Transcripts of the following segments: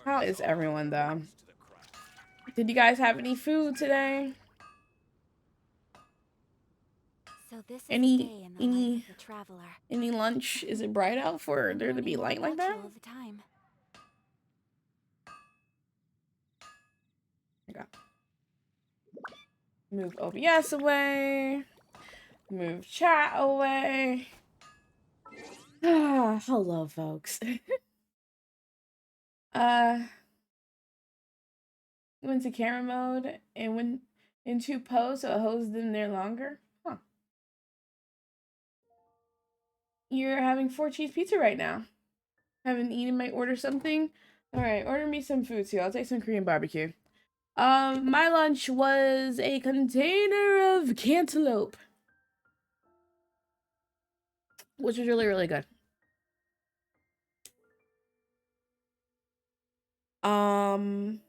How is everyone though? Did you guys have any food today? So this is a Any day in the life any of a traveler. any lunch? Is it bright out for I'm there to be learning more light like about that? you all the time. Okay. Move OBS away. Move chat away. Hello, folks. uh, went to camera mode and went into pose, so it holds them there longer. Huh. You're having 4 cheese pizza right now. Haven't eaten, might order something. All right, order me some food too. I'll take some Korean barbecue. My lunch was a container of cantaloupe, which was really, really good. Um,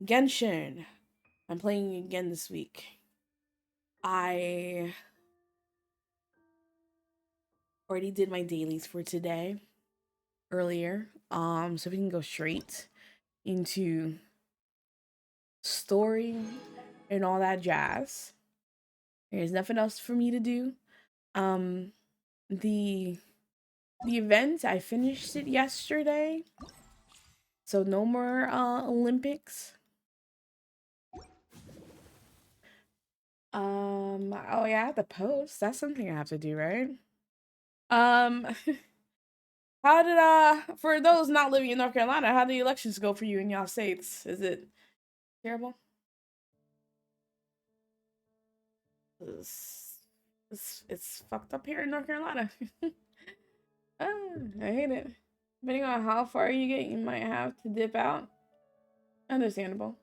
Genshin. I'm playing again this week. I already did my dailies for today earlier. So we can go straight into story and all that jazz. There's nothing else for me to do. Um, the the event, I finished it yesterday, so no more Olympics. Oh yeah, the post. That's something I have to do, right? Um, how did for those not living in North Carolina, how did the elections go for you in y'all states? Is it terrible? It's, it's fucked up here in North Carolina. I hate it. Depending on how far you get, you might have to dip out. Understandable.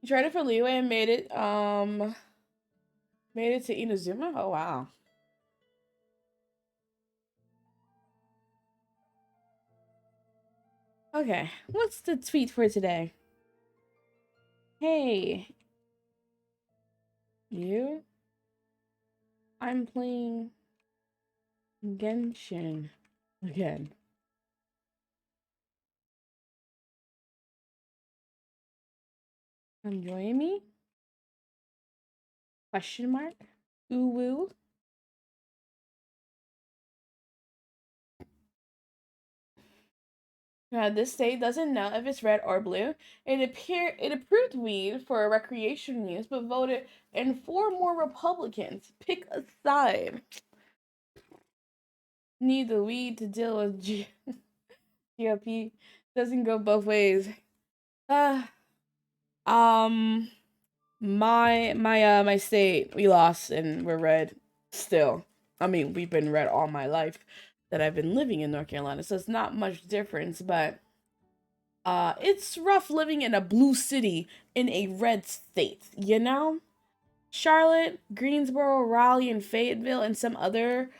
You tried it for Leeway and made it to Inazuma? Oh wow. Okay, what's the tweet for today? Hey, you? I'm playing Genshin again. Enjoying me? Question mark? Ooh woo. This state doesn't know if it's red or blue. It approved weed for recreational use, but voted in 4 more Republicans. Pick a side. Need the weed to deal with GOP. Doesn't go both ways. Uh, um, my state, we lost and we're red still. I mean, we've been red all my life that I've been living in North Carolina, so it's not much difference, but it's rough living in a blue city in a red state, you know? Charlotte, Greensboro, Raleigh, and Fayetteville, and some other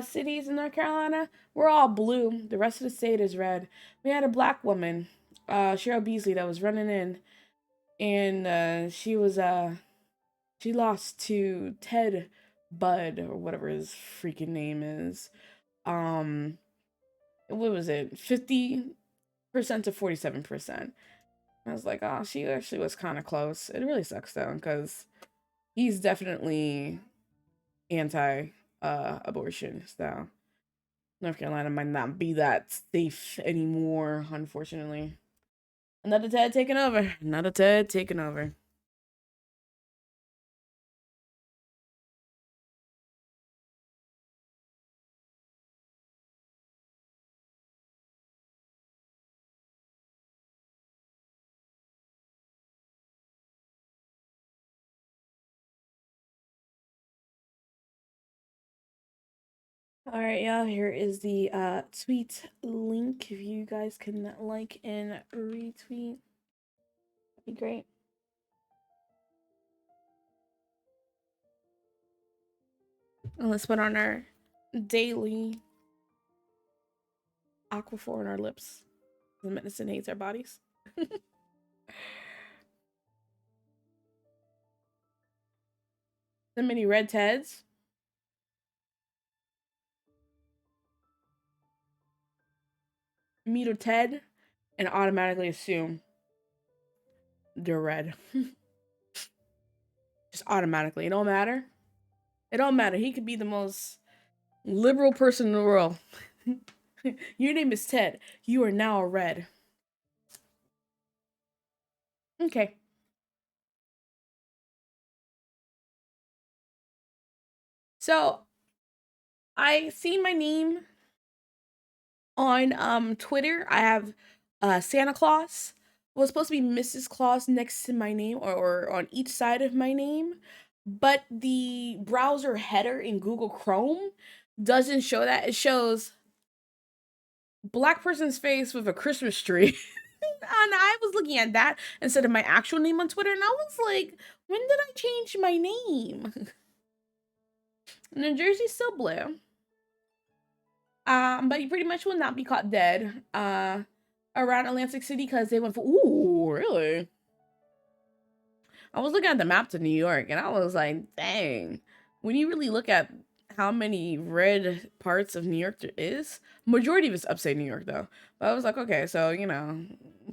cities in North Carolina, we're all blue. The rest of the state is red. We had a black woman, Cheryl Beasley, that was running in, and she lost to Ted Budd or whatever his freaking name is. Um, what was it? 50% to 47%. I was like, oh, she actually was kind of close. It really sucks though, because he's definitely anti abortion. So North Carolina might not be that safe anymore, unfortunately. Another Ted taking over. Another Ted taking over. All right, y'all. Here is the tweet link. If you guys can like and retweet, that'd be great. And let's put on our daily aquaphor on our lips. The medicine hates our bodies. So many red Teds. meet a Ted and automatically assume they're red. Just automatically. It don't matter. It don't matter. He could be the most liberal person in the world. Your name is Ted. You are now a red. Okay. So I see my name on Twitter. I have Santa Claus. Was supposed to be Mrs. Claus next to my name or on each side of my name, but the browser header in Google Chrome doesn't show that. It shows black person's face with a Christmas tree. And I was looking at that instead of my actual name on Twitter, and I was like, when did I change my name? New Jersey's still blue. But you pretty much will not be caught dead around Atlantic City because they went for, ooh, really? I was looking at the map to New York and I was like, dang, when you really look at how many red parts of New York there is, majority of it's upstate New York though. But I was like, okay, so you know,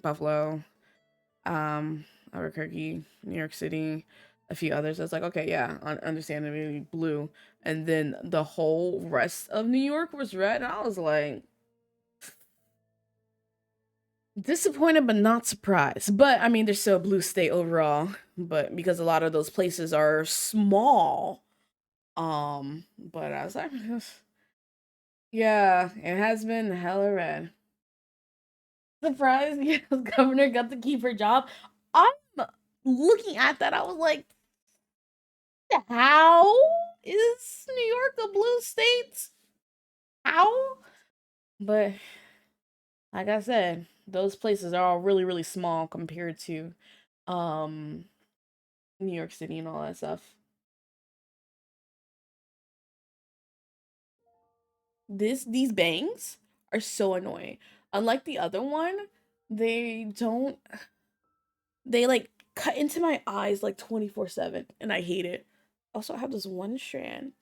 Buffalo, Albuquerque, New York City, a few others. I was like, okay, yeah, understandably blue. And then the whole rest of New York was red. And I was like, disappointed but not surprised. But I mean, there's still a blue state overall. But because a lot of those places are small. But I was like, yeah, it has been hella red. Surprised, yes, governor got to keep her job. I'm looking at that, I was like, how is New York a blue state? How? But like I said, those places are all really, really small compared to um New York City and all that stuff. These bangs are so annoying. Unlike the other one, they don't they like cut into my eyes like 24/7 and I hate it. Also, I have this one strand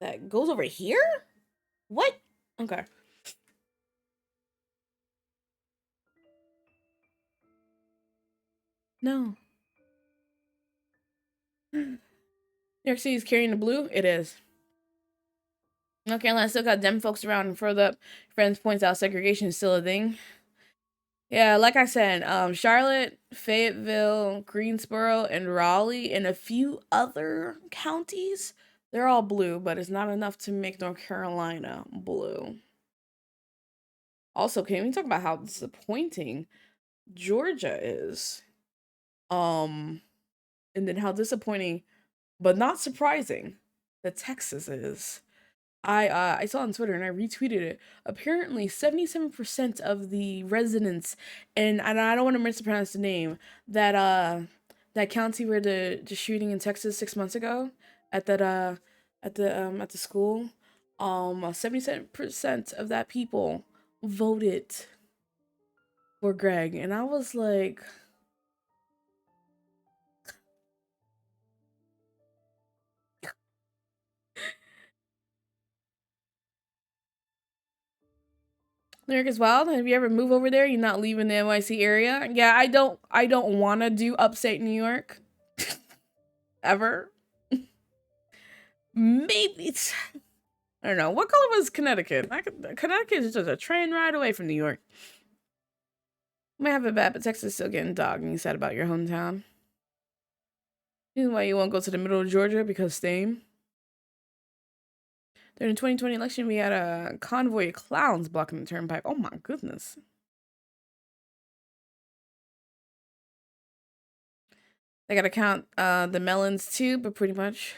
that goes over here? What? Okay. No. New York City is carrying the blue? It is. North Carolina still got them folks around and further up. Friends points out segregation is still a thing. Yeah, like I said, Charlotte, Fayetteville, Greensboro, and Raleigh, and a few other counties, they're all blue, but it's not enough to make North Carolina blue. Also, can we talk about how disappointing Georgia is? Um, and then how disappointing, but not surprising, that Texas is. I saw on Twitter and I retweeted it. Apparently, 77% of the residents, and I don't want to mispronounce the name, that county where the shooting in Texas 6 months ago at that at the school, 77% of that people voted for Greg, and I was like, Lyric is wild. Have you ever moved over there? You're not leaving the NYC area? Yeah, I don't wanna do upstate New York. Ever. Maybe it's, I don't know. What color was Connecticut? Connecticut is just a train ride away from New York. You might have it bad, but Texas is still getting dogged, and you said about your hometown. Reason why you won't go to the middle of Georgia because same. During the 2020 election, we had a convoy of clowns blocking the turnpike. Oh my goodness. They gotta count the melons too, but pretty much.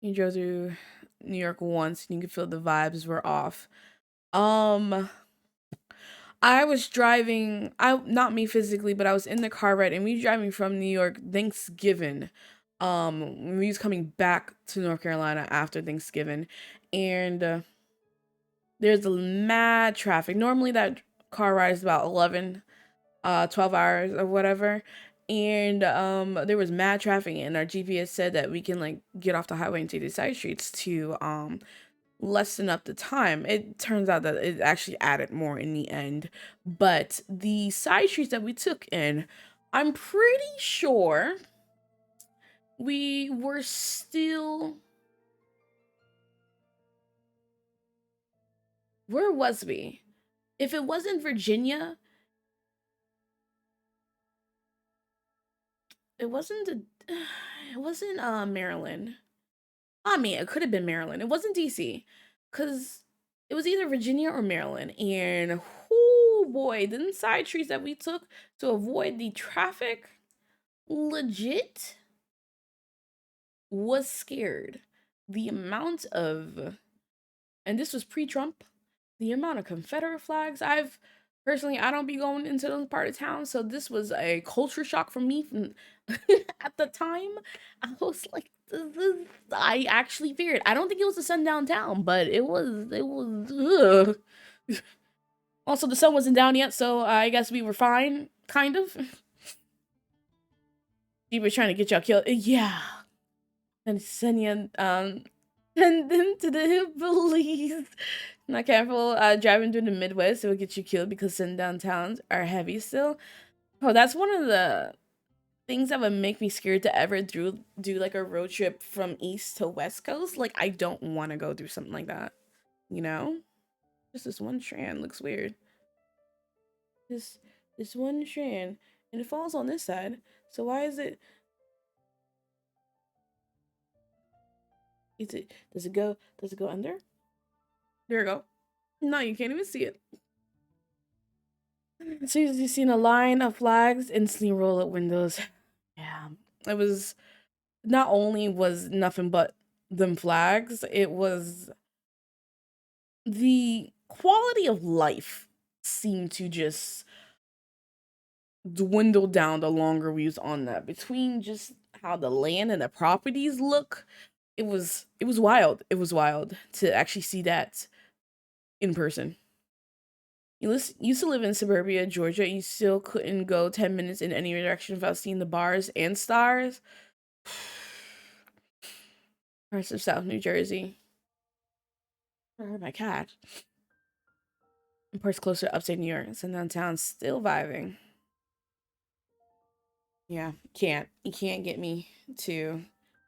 You drove through New York once and you could feel the vibes were off. Um, I was driving, I not me physically, but I was in the car ride and we were driving from New York Thanksgiving. When we was coming back to North Carolina after Thanksgiving, and there's mad traffic. Normally that car ride is about 11, 12 hours or whatever, and there was mad traffic, and our GPS said that we can like get off the highway and take the side streets to lessen up the time. It turns out that it actually added more in the end, but the side streets that we took in, I'm pretty sure we were still, where was we? If it wasn't Virginia, it wasn't it wasn't Maryland. I mean, it could have been Maryland. It wasn't DC, because it was either Virginia or Maryland. And oh boy, the side streets that we took to avoid the traffic, legit was scared. The amount of, and this was pre-Trump, the amount of Confederate flags I've personally, I don't be going into those part of town, so this was a culture shock for me from at the time. I was like, I actually feared. I don't think it was the sundown town, but it was ugh. Also, the sun wasn't down yet, so I guess we were fine, kind of. He was trying to get y'all killed. Yeah. And send you send them to the police. Not careful driving through the Midwest, it will get you killed because sundown towns are heavy still. Oh, that's one of the things that would make me scared to ever do like a road trip from east to west coast. Like, I don't want to go through something like that, you know? Just this one strand looks weird. This one strand, and it falls on this side. So why is it? Is it? Does it go? Does it go under? There we go. No, you can't even see it. As soon as you seen a line of flags, instantly roll up windows. Yeah, it was, not only was nothing but them flags, it was the quality of life seemed to just dwindle down the longer we was on that. Between just how the land and the properties look, it was wild. It was wild to actually see that in person. Used to live in suburbia Georgia. You still couldn't go 10 minutes in any direction without seeing the bars and stars. Parts of South New Jersey. I heard my cat. And parts closer to upstate New York. And downtown still vibing. Yeah, you can't get me to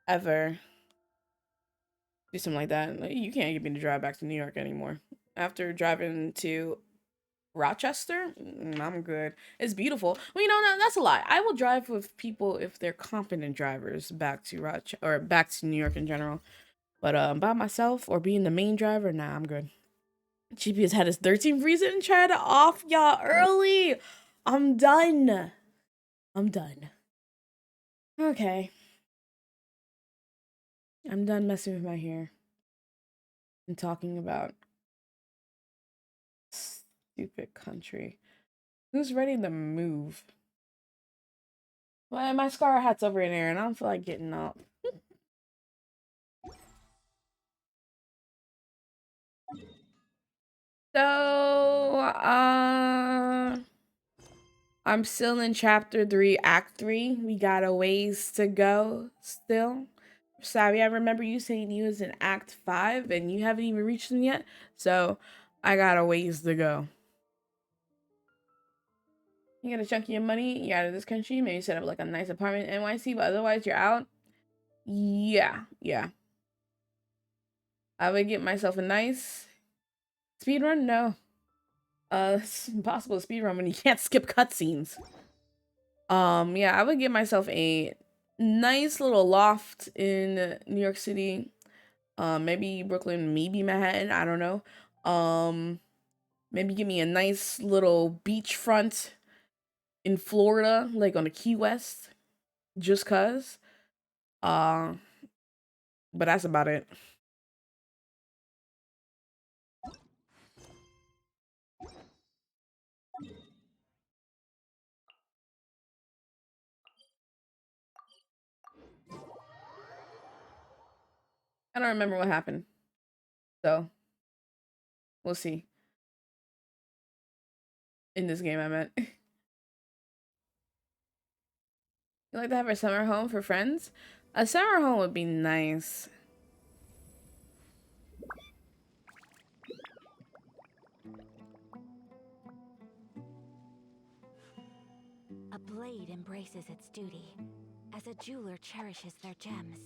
ever do something like that. Like, you can't get me to drive back to New York anymore. After driving to Rochester, I'm good. It's beautiful. Well, that's a lie. I will drive with people if they're competent drivers back to Rochester or back to New York in general. But by myself or being the main driver, nah, I'm good. GPS had his 13th reason and tried to off y'all early. I'm done. I'm done. Okay. I'm done messing with my hair and talking about stupid country. Who's ready to move? Well, my scar hat's over in there and I don't feel like getting up. So, I'm still in chapter 3, act 3. We got a ways to go still. Savvy, I remember you saying you was in act 5 and you haven't even reached them yet. So, I got a ways to go. You got a chunk of your money, you're out of this country, maybe set up like a nice apartment in NYC, but otherwise you're out. Yeah. I would get myself a nice speed run. No. It's impossible to speed run when you can't skip cutscenes. Yeah, I would get myself a nice little loft in New York City. Maybe Brooklyn, maybe Manhattan, I don't know. Maybe give me a nice little beachfront in Florida, like on the Key West, just cause. Uh, but that's about it. I don't remember what happened, so we'll see. In this game, I meant. You like to have a summer home for friends? A summer home would be nice. A blade embraces its duty, as a jeweler cherishes their gems.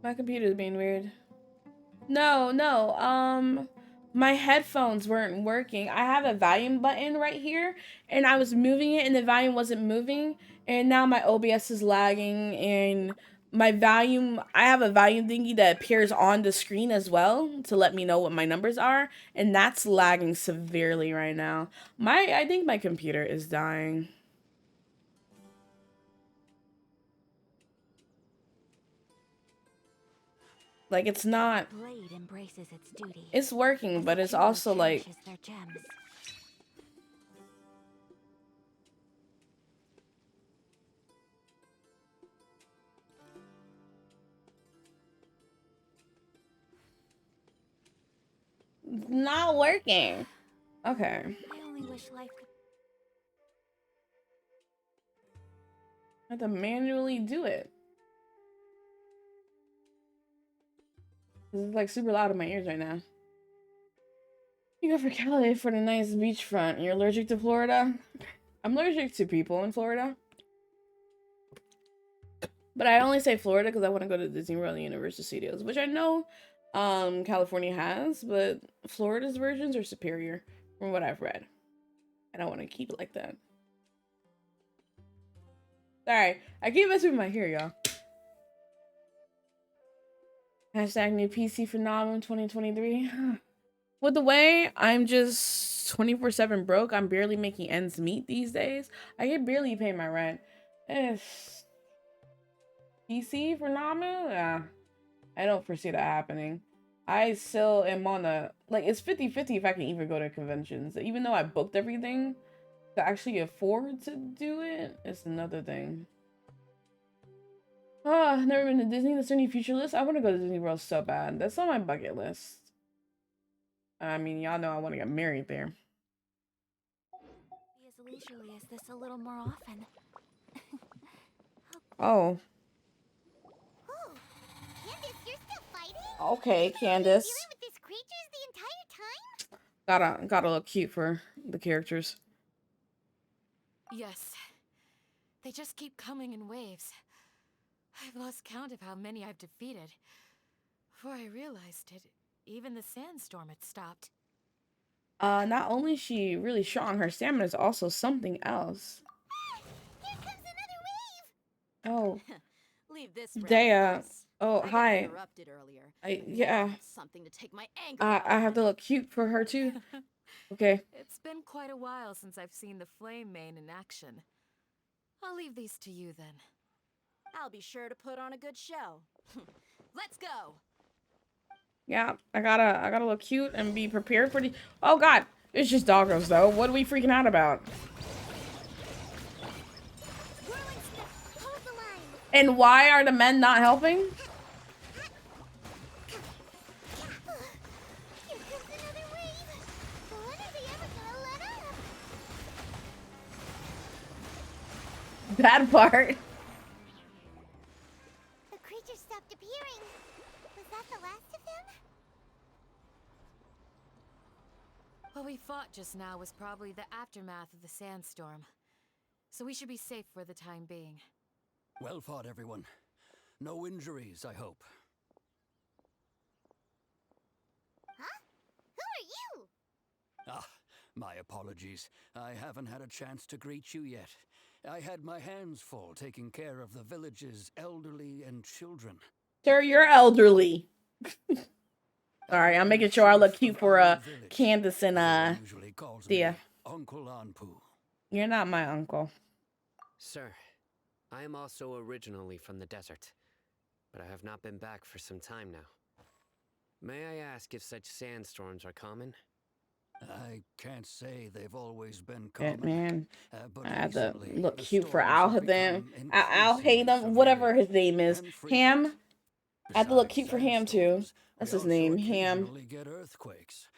My computer's being weird. No, my headphones weren't working. I have a volume button right here, and I was moving it, and the volume wasn't moving, and now my OBS is lagging, and my volume, I have a volume thingy that appears on the screen as well to let me know what my numbers are, and that's lagging severely right now. I think my computer is dying. Like, it's not. A blade embraces its duty. It's working, but it's also like. Their gems. Not working. Okay. I only wish life could. I have to manually do it. This is like super loud in my ears right now. You go for Cali for the nice beachfront. You're allergic to Florida? I'm allergic to people in Florida. But I only say Florida because I want to go to Disney World and Universal Studios, which I know California has, but Florida's versions are superior from what I've read. I don't want to keep it like that. Sorry, I keep messing with my hair, y'all. Hashtag new PC phenomenon 2023. With the way I'm just 24/7 broke, I'm barely making ends meet these days. I can barely pay my rent. PC phenomenon? Yeah. I don't foresee that happening. I still am on a, like, it's 50-50 if I can even go to conventions. Even though I booked everything, to actually afford to do it, it's another thing. Oh, never been to Disney. That's any future list. I want to go to Disney World so bad. That's on my bucket list. I mean, y'all know I want to get married there. Be as leisurely as this a little more often. Oh. Candace, you're still fighting? Okay, Candace. Dealing with these creatures the entire time? Gotta look cute for the characters. Yes. They just keep coming in waves. I've lost count of how many I've defeated. Before I realized it, even the sandstorm had stopped. Not only is she really strong, her stamina is also something else. Here comes another wave! Oh. Leave this Dea. Oh, I hi. got interrupted earlier. Yeah. Something to take my anger I have to look cute for her too. Okay. It's been quite a while since I've seen the flame mane in action. I'll leave these to you then. I'll be sure to put on a good show. Let's go. Yeah, I gotta look cute and be prepared for the. Oh God, it's just doggos though. What are we freaking out about? And why are the men not helping? Here comes another wave! When are they ever gonna let up? That part. The creatures stopped appearing. Was that the last of them? What we fought just now was probably the aftermath of the sandstorm. So we should be safe for the time being. Well fought, everyone. No injuries, I hope. Huh? Who are you? Ah, my apologies. I haven't had a chance to greet you yet. I had my hands full taking care of the village's elderly and children. Sir, you're elderly. Sorry, I'm making sure I look cute for Candace and Thea. Uncle Anpu. You're not my uncle. Sir, I am also originally from the desert, but I have not been back for some time now. May I ask if such sandstorms are common? I can't say they've always been Shit, common, man. but I had to recently look the cute for storms Al have then. become Al increasingly Haytham, whatever severe his name is. and frequent. Ham. I had to look Besides cute for Ham too. sandstorms, we That's his also name, Ham. occasionally get earthquakes.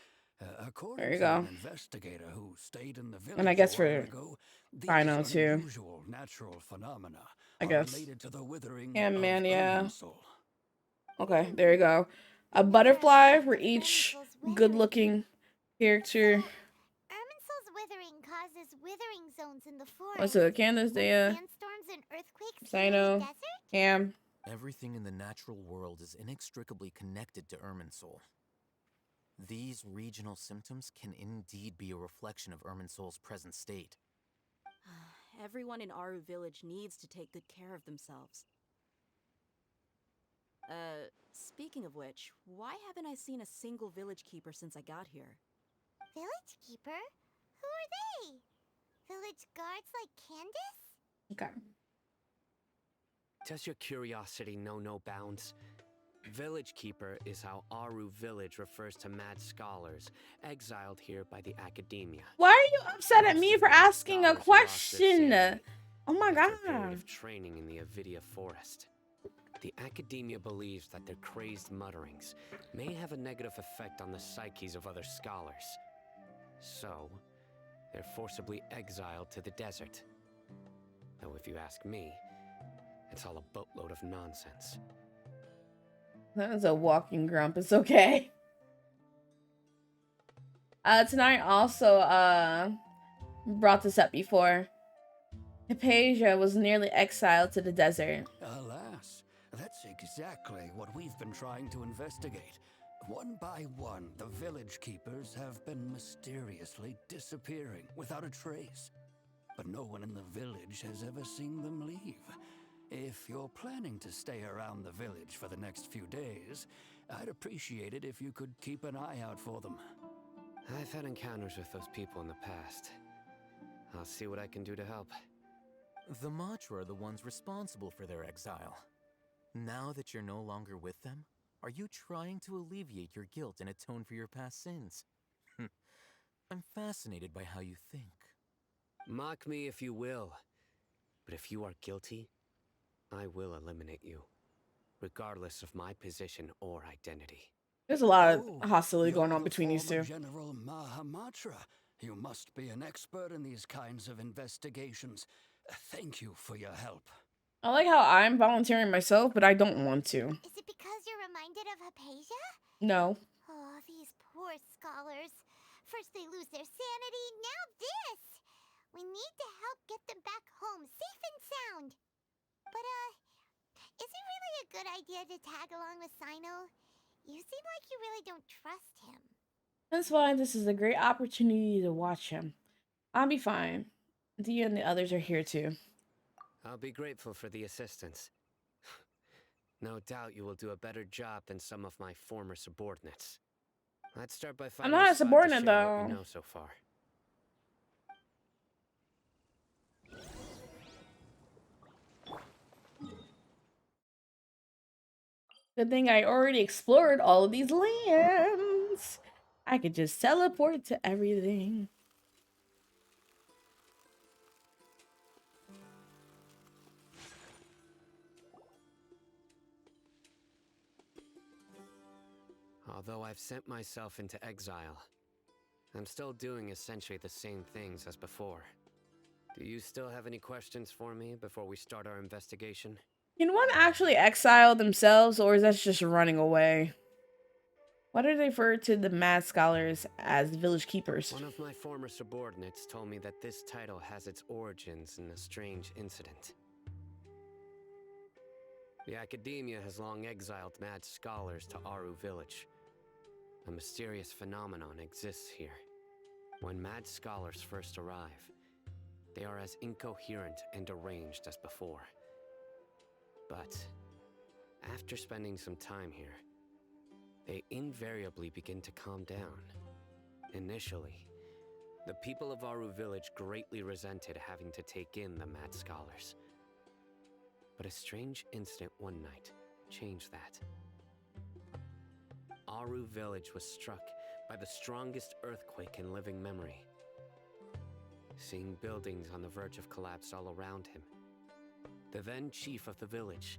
There According you to an go. investigator who stayed in the And I village a guess while for ago, these Dino too. unusual natural phenomena I are guess. related to the withering Ham of man, yeah. Irminsul. Okay, there you go. A The matter of butterfly fact for of each Irminsul's withering. good-looking character. So, Irminsul's withering causes withering zones in the forest. What's it? Candace, like Dea, sandstorms and earthquakes here in the Sino, desert? Ham. Everything in the natural world is inextricably connected to Irminsul. These regional symptoms can indeed be a reflection of Irminsul's present state. Everyone in Aru village needs to take good care of themselves. Speaking of which, why haven't I seen a single village keeper since I got here? Village keeper? Who are they? Village guards like Candace? Okay. Does your curiosity know no bounds? Village Keeper is how Aru Village refers to mad scholars exiled here by the academia. Why are you upset at Most me of for them asking a scholars who lost their question? sanity Oh my after a period god. of training in the Avidia forest. The academia believes that their crazed mutterings may have a negative effect on the psyches of other scholars. So, they're forcibly exiled to the desert. Though if you ask me, it's all a boatload of nonsense. That was a walking grump. It's okay. Tonight also brought this up before. Hypatia was nearly exiled to the desert. Alas, that's exactly what we've been trying to investigate. One by one, the village keepers have been mysteriously disappearing without a trace. But no one in the village has ever seen them leave. If you're planning to stay around the village for the next few days, I'd appreciate it if you could keep an eye out for them. I've had encounters with those people in the past. I'll see what I can do to help. The Matra are the ones responsible for their exile. Now that you're no longer with them, are you trying to alleviate your guilt and atone for your past sins? I'm fascinated by how you think. Mock me if you will, but if you are guilty, I will eliminate you, regardless of my position or identity. There's a lot Oh, of hostility going you're on the between these former two. General Mahamatra. You must be an expert in these kinds of investigations. Thank you for your help. I like how I'm volunteering myself, but I don't want to. Is it because you're reminded of Hypatia? No. Oh, these poor scholars. First they lose their sanity, now this! We need to help get them back home, safe and sound. But, is it really a good idea to tag along with Sino? You seem like you really don't trust him. That's why this is a great opportunity to watch him. I'll be fine. Dia and the others are here too. I'll be grateful for the assistance. No doubt you will do a better job than some of my former subordinates. Let's start by finding not a spot to subordinate, share what we though. know so far. Good thing I already explored all of these lands. I could just teleport to everything. Although I've sent myself into exile, I'm still doing essentially the same things as before. Do you still have any questions for me before we start our investigation? Can one actually exile themselves, or is that just running away? Why do they refer to the mad scholars as village keepers? One of my former subordinates told me that this title has its origins in a strange incident. The academia has long exiled mad scholars to Aru village. A mysterious phenomenon exists here. When mad scholars first arrive, they are as incoherent and deranged as before. But after spending some time here, they invariably begin to calm down. Initially, the people of Aru village greatly resented having to take in the mad scholars. But a strange incident one night changed that. Aru village was struck by the strongest earthquake in living memory. Seeing buildings on the verge of collapse all around him, the then chief of the village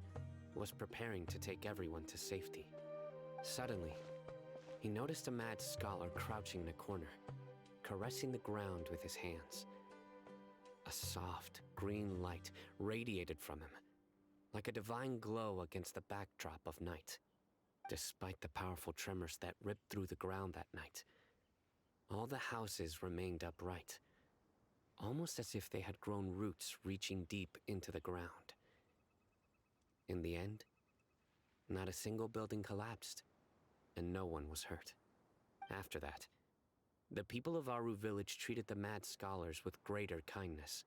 was preparing to take everyone to safety. Suddenly, he noticed a mad scholar crouching in a corner, caressing the ground with his hands. A soft, green light radiated from him, like a divine glow against the backdrop of night. Despite the powerful tremors that ripped through the ground that night, all the houses remained upright, almost as if they had grown roots reaching deep into the ground. In the end, not a single building collapsed, and no one was hurt. After that, the people of Aru village treated the mad scholars with greater kindness,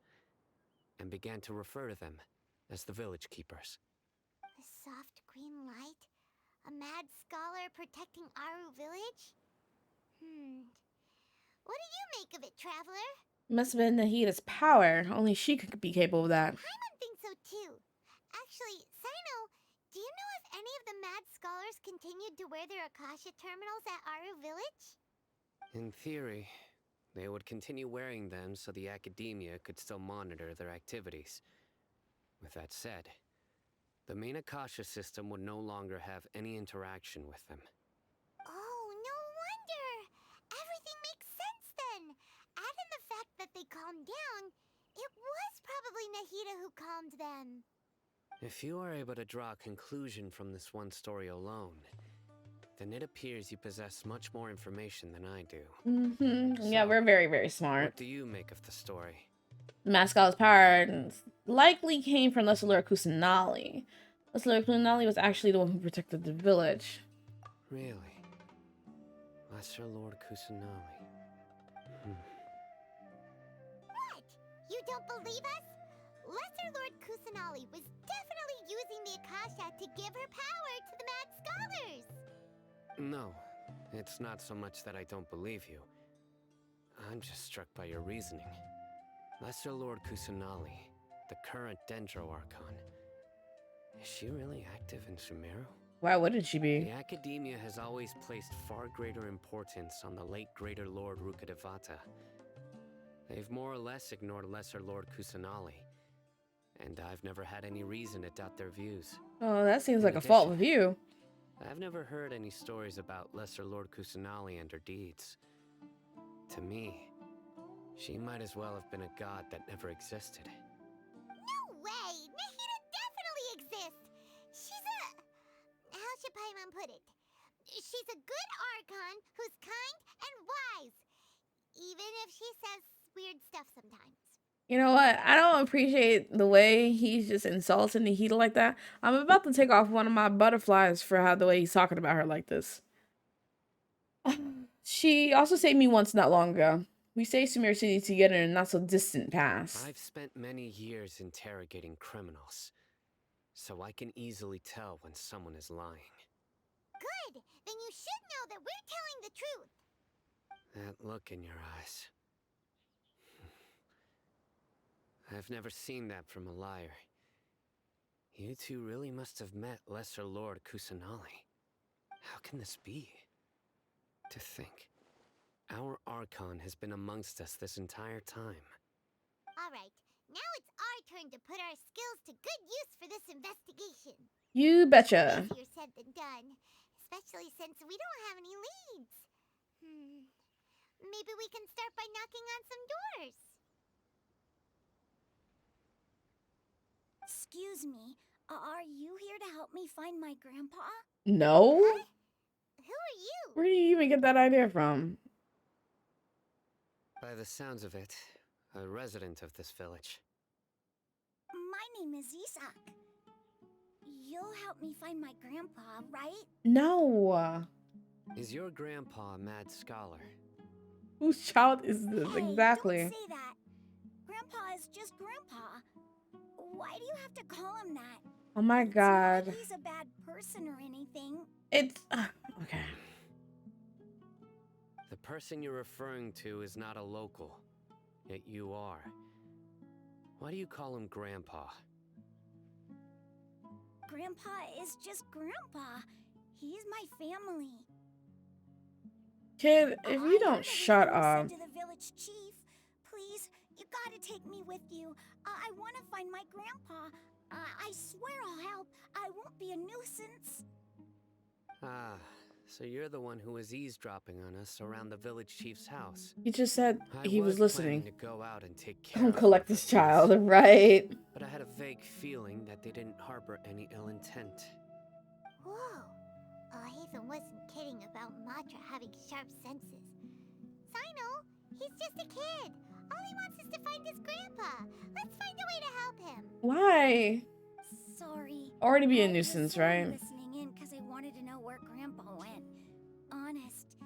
and began to refer to them as the village keepers. A soft green light? A mad scholar protecting Aru village? What do you make of it, Traveler? Must have been Nahida's power. Only she could be capable of that. Paimon thinks so too. Actually, Sino, do you know if any of the mad scholars continued to wear their Akasha terminals at Aru village? In theory, they would continue wearing them so the academia could still monitor their activities. With that said, the main Akasha system would no longer have any interaction with them. Oh, no wonder! Everything makes sense then! Add in the fact that they calmed down, it was probably Nahida who calmed them. If you are able to draw a conclusion from this one story alone, then it appears you possess much more information than I do. Yeah, we're very, very smart. What do you make of the story? Mascot's power likely came from Lesser Lord Kusanali. Lesser Lord Kusanali was actually the one who protected the village. Really? Lesser Lord Kusanali. What? You don't believe us? Lesser Lord Kusanali was definitely using the Akasha to give her power to the mad scholars! No, it's not so much that I don't believe you. I'm just struck by your reasoning. Lesser Lord Kusanali, the current Dendro Archon. Is she really active in Sumeru? Why wouldn't she be? The Academia has always placed far greater importance on the late Greater Lord Rukkhadevata. They've more or less ignored Lesser Lord Kusanali, and I've never had any reason to doubt their views. Oh, that seems like In a fault with addition, you. I've never heard any stories about Lesser Lord Kusanali and her deeds. To me, she might as well have been a god that never existed. No way! Nahida definitely exists! She's a... How should Paimon put it? She's a good Archon who's kind and wise. Even if she says weird stuff sometimes. You know what? I don't appreciate the way he's just insulting Nahida like that. I'm about to take off one of my butterflies for how the way he's talking about her like this. She also saved me once not long ago. We saved Sumeru City together in a not so distant past. I've spent many years interrogating criminals, so I can easily tell when someone is lying. Good! Then you should know that we're telling the truth. That look in your eyes. I've never seen that from a liar. You two really must have met Lesser Lord Kusanali. How can this be? To think, our Archon has been amongst us this entire time. Alright, now it's our turn to put our skills to good use for this investigation. You betcha. Easier said than done, especially since we don't have any leads. Maybe we can start by knocking on some doors. Excuse me, are you here to help me find my grandpa? No? Huh? Who are you? Where do you even get that idea from? By the sounds of it, a resident of this village. My name is Isak. You'll help me find my grandpa, right? No. Is your grandpa a mad scholar? Whose child is this Hey, exactly? don't say that. Grandpa is just Grandpa. Why do you have to call him that? Oh my It's not god. like he's a bad person or anything. It's okay. The person you're referring to is not a local, yet you are. Why do you call him Grandpa? Grandpa is just Grandpa. He's my family. Kid, if you I don't heard shut everything you up. said to the village chief. Please, you gotta take me with you. I want to find my grandpa. I swear I'll help. I won't be a nuisance. Ah, so you're the one who was eavesdropping on us around the village chief's house. He just said I he was planning listening. to go out and take care Don't of collect him this for once, child, right? but I had a vague feeling that they didn't harbor any ill intent. Whoa. Haven wasn't kidding about Matra having sharp senses. Sino, he's just a kid. All he wants is to find his grandpa. Let's find a way to help him. Why? Sorry. Already be a I nuisance, was only right? listening in because I wanted to know where Grandpa went. Honest.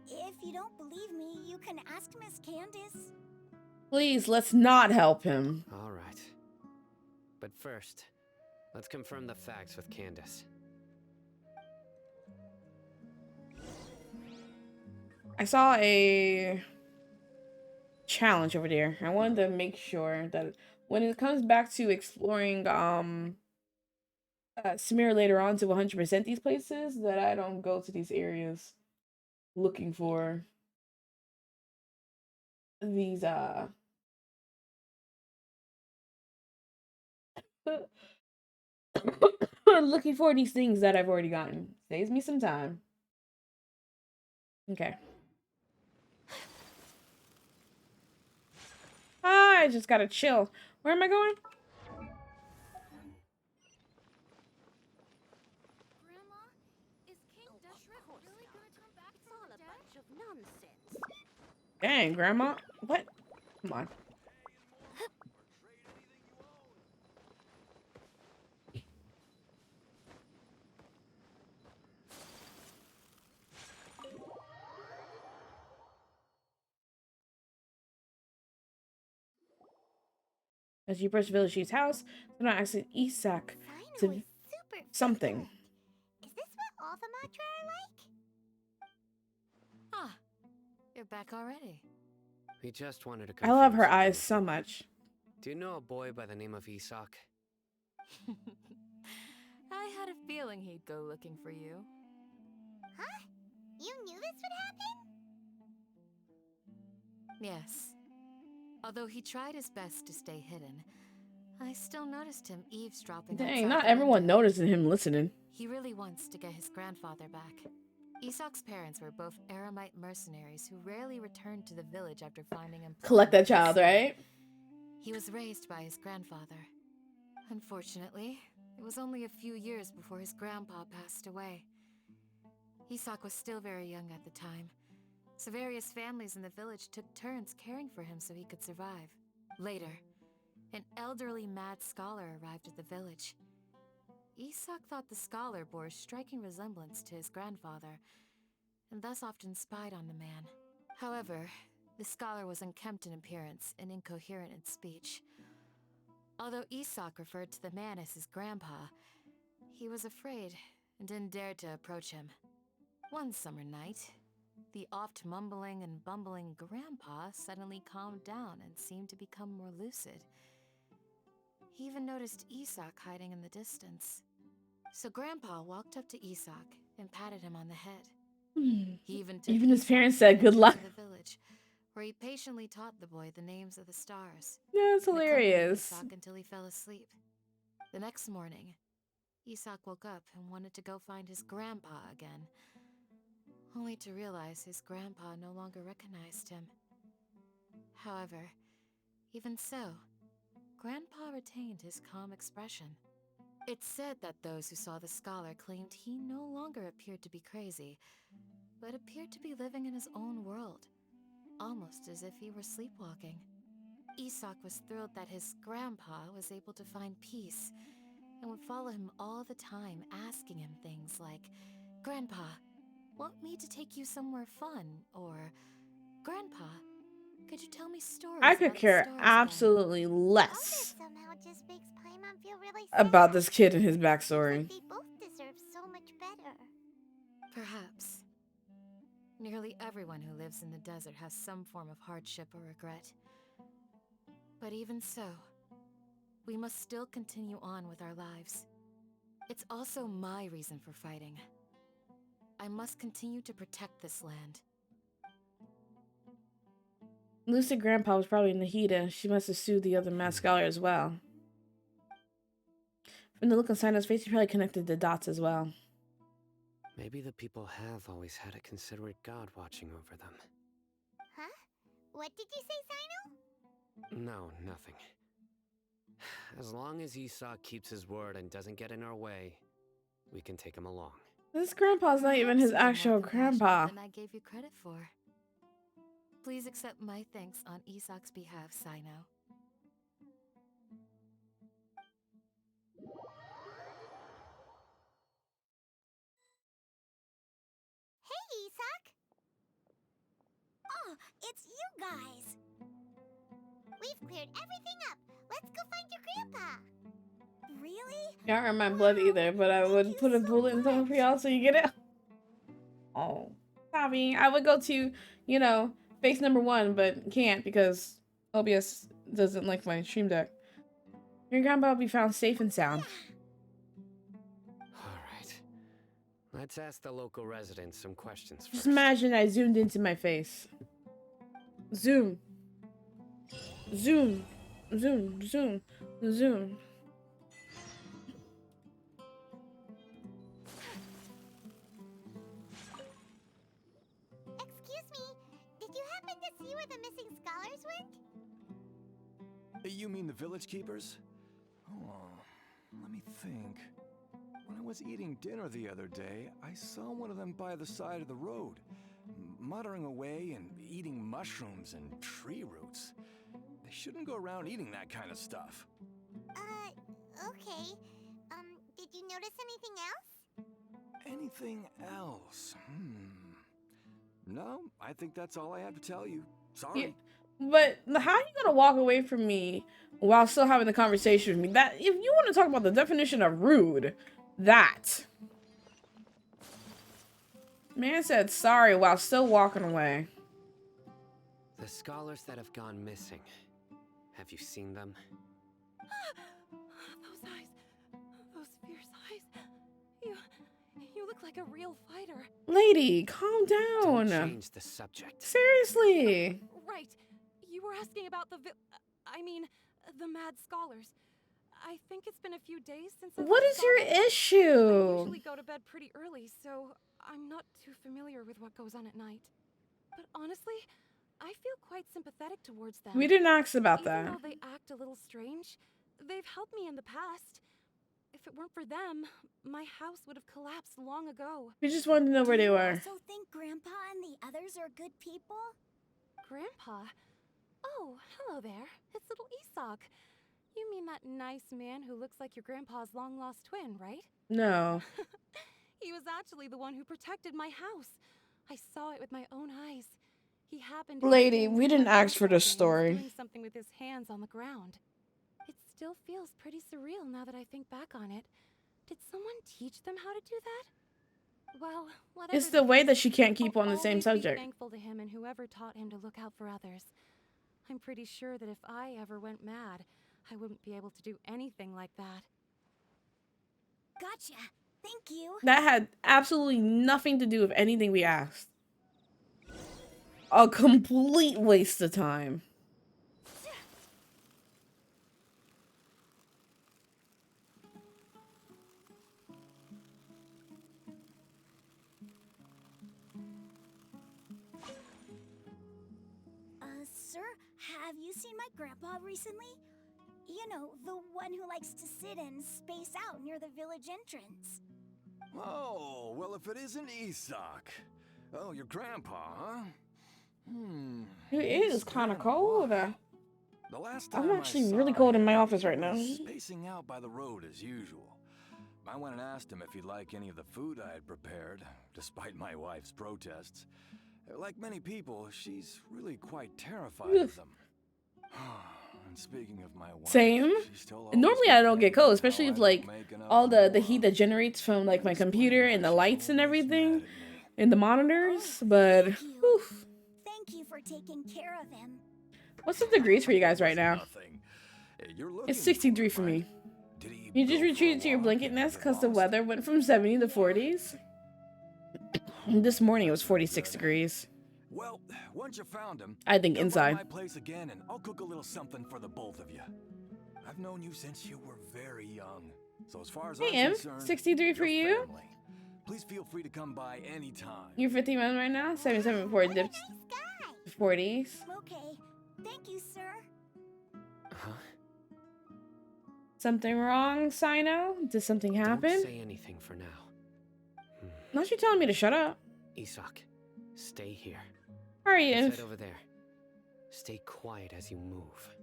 If you don't believe me, you can ask Miss Candace. Please, let's not help him. All right. But first, let's confirm the facts with Candace. I saw a challenge over there. I wanted to make sure that when it comes back to exploring Samir later on to 100% these places, that I don't go to these areas looking for these looking for these things that I've already gotten. Saves me some time. Okay. I just gotta chill. Where am I going? Grandma, is King Deshret really gonna come back from the dead? It's all a bunch of nonsense. Dang, Grandma. What? Come on. As you approach the village chief's house, do not ask Isak Sino to is super something. vigilant. Is this what all the Matra are like? Ah, you're back already. We just wanted to I love confirm her something eyes with so you. much. Do you know a boy by the name of Isak? I had a feeling he'd go looking for you. Huh? You knew this would happen? Yes. Although he tried his best to stay hidden, I still noticed him eavesdropping Dang, outside not the everyone window. noticing him listening. He really wants to get his grandfather back. Isak's parents were both Aramite mercenaries who rarely returned to the village after finding employment. Collect that in the child, city. right? He was raised by his grandfather. Unfortunately, it was only a few years before his grandpa passed away. Isak was still very young at the time, so various families in the village took turns caring for him so he could survive. Later, an elderly mad scholar arrived at the village. Isak thought the scholar bore a striking resemblance to his grandfather, and thus often spied on the man. However, the scholar was unkempt in appearance and incoherent in speech. Although Isak referred to the man as his grandpa, he was afraid and didn't dare to approach him. One summer night, the oft mumbling and bumbling grandpa suddenly calmed down and seemed to become more lucid. He even noticed Isak hiding in the distance. So Grandpa walked up to Isak and patted him on the head. He even took Even his Isak parents back said good into luck. the village, where he patiently taught the boy the names of the stars. Yeah, it's and accompanied hilarious. Isak until he fell asleep. The next morning, Isak woke up and wanted to go find his grandpa again, only to realize his grandpa no longer recognized him. However, even so, Grandpa retained his calm expression. It's said that those who saw the scholar claimed he no longer appeared to be crazy, but appeared to be living in his own world, almost as if he were sleepwalking. Isak was thrilled that his grandpa was able to find peace and would follow him all the time, asking him things like, "Grandpa, want me to take you somewhere fun?" Or, "Grandpa, could you tell me stories I could about the care stars absolutely All less this somehow just makes Paimon feel really sad. about this kid and his Seems backstory. like they both deserve so much better. again?" Perhaps. Nearly everyone who lives in the desert has some form of hardship or regret. But even so, we must still continue on with our lives. It's also my reason for fighting. I must continue to protect this land, Lucid Grandpa was probably Nahida. She must have sued the other Mad Scholar as well. From the look on Sino's face, he probably connected the dots as well. Maybe the people have always had a considerate god watching over them. Huh? What did you say, Sino? No, nothing. As long as Esau keeps his word and doesn't get in our way, we can take him along. This grandpa's not even his Perhaps you're more actual grandpa. compassionate than I gave you credit for. Please accept my thanks on Isak's behalf, Sino. Hey, Isak! Oh, it's you guys. We've cleared everything up. Let's go find your grandpa. Really? Y'all aren't my blood either, but I would put a bullet in someone for y'all so you get it. Oh, sorry. I would go to, you know, face number 1, but can't because OBS doesn't like my stream deck. Your grandpa will be found safe and sound. Alright. Let's ask the local residents some questions Just first. imagine I zoomed into my face. Zoom. Zoom. Zoom. Zoom. Zoom. Excuse me, did you happen to see where the missing scholars went? You mean the village keepers? Oh, let me think. When I was eating dinner the other day, I saw one of them by the side of the road, muttering away and eating mushrooms and tree roots. They shouldn't go around eating that kind of stuff. Okay. Did you notice anything else? Anything else? No, I think that's all I have to tell you. Sorry. Yeah. But how are you gonna walk away from me while still having the conversation with me? That, if you want to talk about the definition of rude, that man said sorry while still walking away. The scholars that have gone missing. Have you seen them? Those eyes. Those fierce eyes. You look like a real fighter. Lady, calm Don't down. change the subject. Seriously. Right. You were asking about the the mad scholars. I think it's been a few days since I What last is saw your them. I issue? usually go to bed pretty early, so I'm not too familiar with what goes on at night. But honestly, I feel quite sympathetic towards them. We didn't ask about Even that. though they act a little strange, they've helped me in the past. If it weren't for them, my house would have collapsed long ago. We just wanted to know where they were. So think Grandpa and the others are good people? Grandpa? Oh, hello there. It's little Isak. You mean that nice man who looks like your grandpa's long-lost twin, right? No. He was actually the one who protected my house. I saw it with my own eyes. He happened to be Lady, standing we in didn't my ask for grandpa's this and story. doing something with his hands on the ground. It still feels pretty surreal now that I think back on it. Did someone teach them how to do that? Well, whatever It's the way case, that she can't keep I'll on the same always be subject. thankful to him and whoever taught him to look out for others. I'm pretty sure that if I ever went mad, I wouldn't be able to do anything like that. Gotcha. Thank you. That had absolutely nothing to do with anything we asked. A complete waste of time. Sir, have you seen my grandpa recently? You know, the one who likes to sit and space out near the village entrance. Oh, well, if it isn't Isak. Oh, your grandpa, huh? It is kind of cold. The last time I'm actually I really saw cold in my him, office right he now. was spacing out by the road as usual. I went and asked him if he'd like any of the food I had prepared, despite my wife's protests. Like many people, she's really quite terrified of them. And speaking of my wife, Same. she still always Normally I don't get complains cold, about especially how if I like don't make enough all the money. heat that generates from like my Explain computer why and the she's lights and always everything mad at me. and the monitors. Oh, But thank you. whew. Thank you for taking care of him. What's the degrees for you guys right now? Nothing. You're looking It's 63 for him, me. right? Did he You just go for a retreated to your walk blanket and nest get because the lost? weather went from 70 to 40s. This morning it was 46 degrees. Well, once you found him, I think come by inside. my place again and I'll cook a little something for the both of you. I've known you since you were very young. So as far as Hey, I'm Imp, concerned, 63 for you're you. family. Please feel free to come by anytime. You're 50 minutes right now. 77 before it dips to 40s. Okay, thank you, sir. Huh? Something wrong, Sino? Did something happen? Don't say anything for now. Not you telling me to shut up. Isak, stay here. Hurry, Let's Imp. head over there. Stay quiet as you move.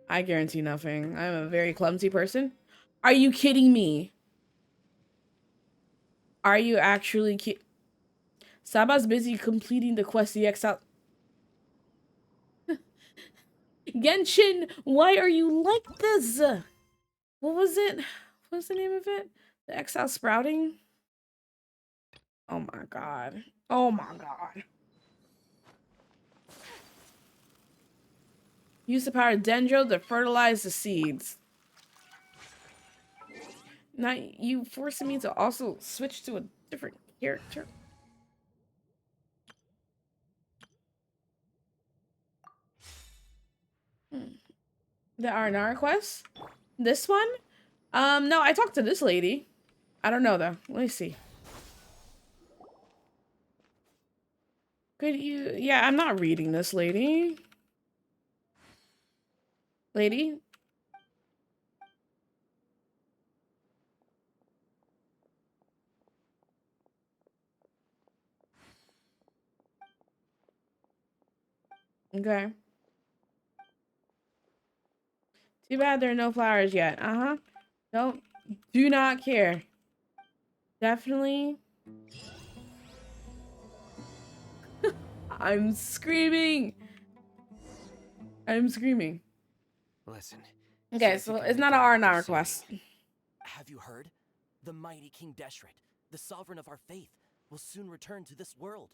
I guarantee nothing. I'm a very clumsy person. Are you kidding me? Are you actually Saba's busy completing the quest the exile. Genshin, why are you like this? What was it? What was the name of it? The exile sprouting? Oh my god. Oh my god. Use the power of Dendro to fertilize the seeds. Now you forcing me to also switch to a different character. The Arnara quest? This one? No, I talked to this lady. I don't know though. Let me see. Could you? Yeah, I'm not reading this lady. Lady? Okay. Too bad there are no flowers yet. Uh-huh. Do not care. Definitely. I'm screaming. I'm screaming. Listen. Okay, so it's not an Arnara quest. Have you heard? The mighty King Deshret, the sovereign of our faith, will soon return to this world.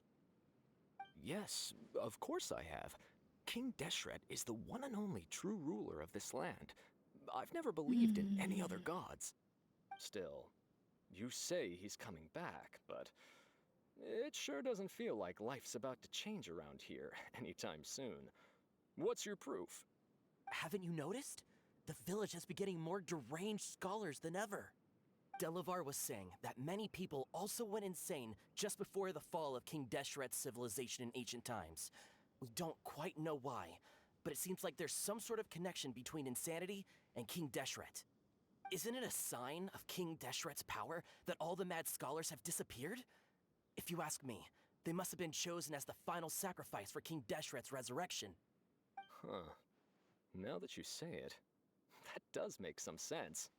Yes, of course I have. King Deshret is the one and only true ruler of this land. I've never believed in any other gods. Still, you say he's coming back, but it sure doesn't feel like life's about to change around here anytime soon. What's your proof? Haven't you noticed? The village has been getting more deranged scholars than ever. Delavar was saying that many people also went insane just before the fall of King Deshret's civilization in ancient times. We don't quite know why, but it seems like there's some sort of connection between insanity and King Deshret. Isn't it a sign of King Deshret's power that all the mad scholars have disappeared? If you ask me, they must have been chosen as the final sacrifice for King Deshret's resurrection. Huh. Now that you say it, that does make some sense.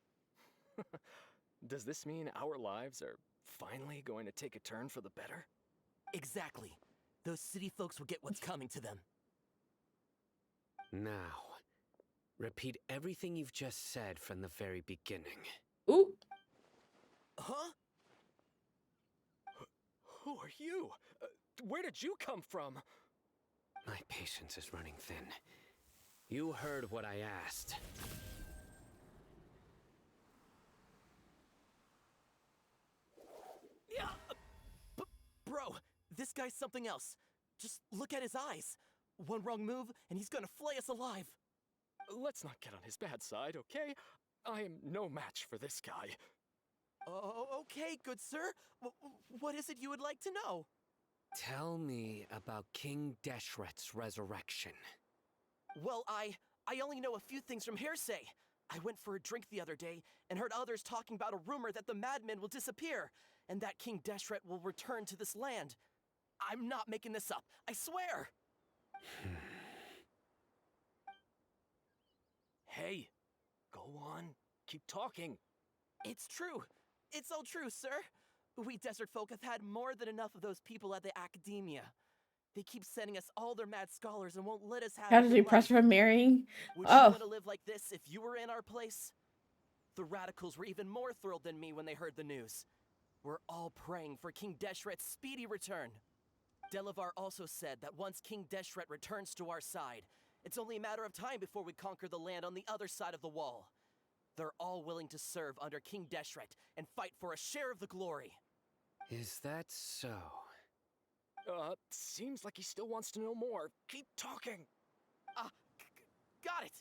Does this mean our lives are finally going to take a turn for the better? Exactly. Those city folks will get what's coming to them. Now, repeat everything you've just said from the very beginning. Ooh. Huh? Who are you? Where did you come from? My patience is running thin. You heard what I asked. Yeah. Bro, this guy's something else. Just look at his eyes. One wrong move, and he's gonna flay us alive. Let's not get on his bad side, okay? I am no match for this guy. Okay, good sir. What is it you would like to know? Tell me about King Deshret's resurrection. Well, I only know a few things from hearsay. I went for a drink the other day and heard others talking about a rumor that the madmen will disappear and that King Deshret will return to this land. I'm not making this up, I swear! Hey, go on. Keep talking. It's true. It's all true, sir. We desert folk have had more than enough of those people at the academia. They keep sending us all their mad scholars and won't let us have How a did good they press life. for marrying? Would you Oh. want to live like this if you were in our place? The radicals were even more thrilled than me when they heard the news. We're all praying for King Deshret's speedy return. Delavar also said that once King Deshret returns to our side, it's only a matter of time before we conquer the land on the other side of the wall. They're all willing to serve under King Deshret and fight for a share of the glory. Is that so? Seems like he still wants to know more. Keep talking. Got it.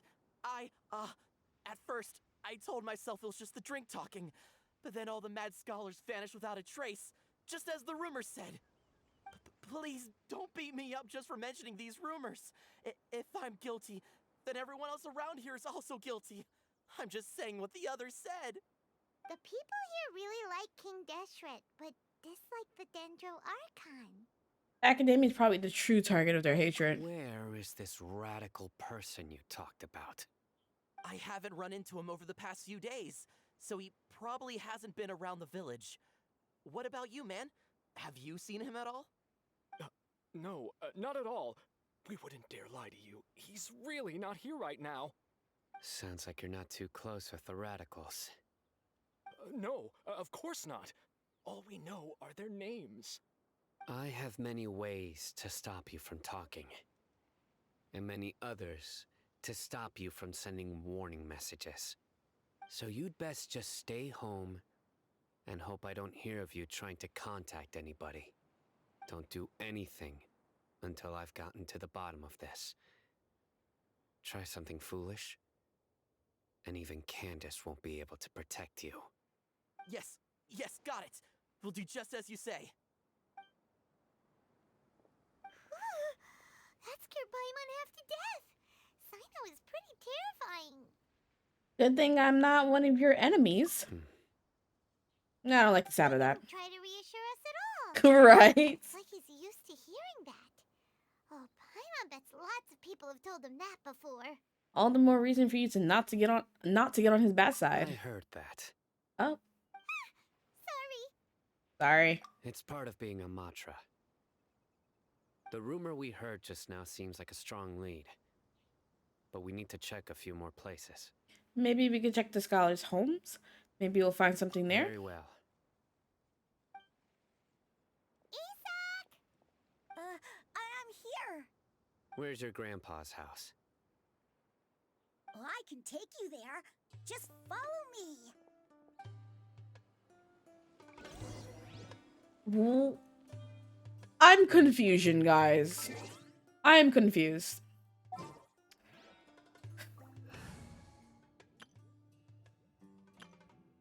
At first, I told myself it was just the drink talking, but then all the mad scholars vanished without a trace, just as the rumors said. Please don't beat me up just for mentioning these rumors. If I'm guilty, then everyone else around here is also guilty. I'm just saying what the others said. The people here really like King Deshret, but dislike the Dendro Archon. Academia is probably the true target of their hatred. Where is this radical person you talked about? I haven't run into him over the past few days, so he probably hasn't been around the village. What about you, man? Have you seen him at all? No, not at all. We wouldn't dare lie to you. He's really not here right now. Sounds like you're not too close with the radicals. No, of course not. All we know are their names. I have many ways to stop you from talking, and many others to stop you from sending warning messages. So you'd best just stay home and hope I don't hear of you trying to contact anybody. Don't do anything until I've gotten to the bottom of this. Try something foolish, and even Candace won't be able to protect you. Yes, got it. We'll do just as you say. That scared Paimon half to death. Sino is pretty terrifying. Good thing I'm not one of your enemies. I don't like the sound of that. Don't try to reassure us at all. Right? It's like he's used to hearing that. Oh, Paimon bets lots of people have told him that before. All the more reason for you to not to get on his bad side. I heard that. Oh. Sorry. It's part of being a Matra. The rumor we heard just now seems like a strong lead. But we need to check a few more places. Maybe we could check the scholars' homes. Maybe we'll find something there. Very well. Isaac! I'm here. Where's your grandpa's house? Well, I can take you there. Just follow me. I'm confusion, guys. I'm confused.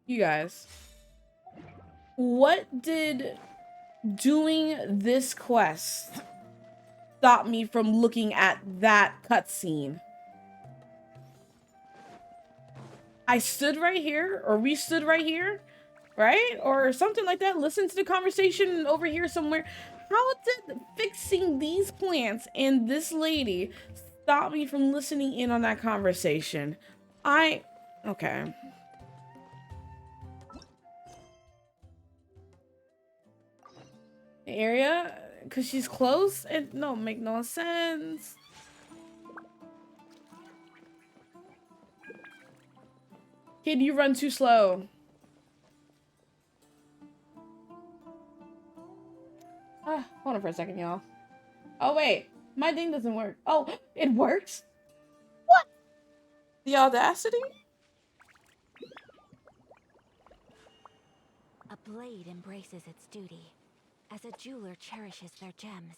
You guys, what did doing this quest stop me from looking at that cutscene? I stood right here, or we stood right here, right? Or something like that. Listen to the conversation over here somewhere. How did fixing these plants and this lady stop me from listening in on that conversation? Okay. Area? Because she's close? It don't make no sense. Kid, you run too slow. Hold on for a second, y'all. Oh, wait. My thing doesn't work. Oh, it works? What? The audacity? A blade embraces its duty, as a jeweler cherishes their gems.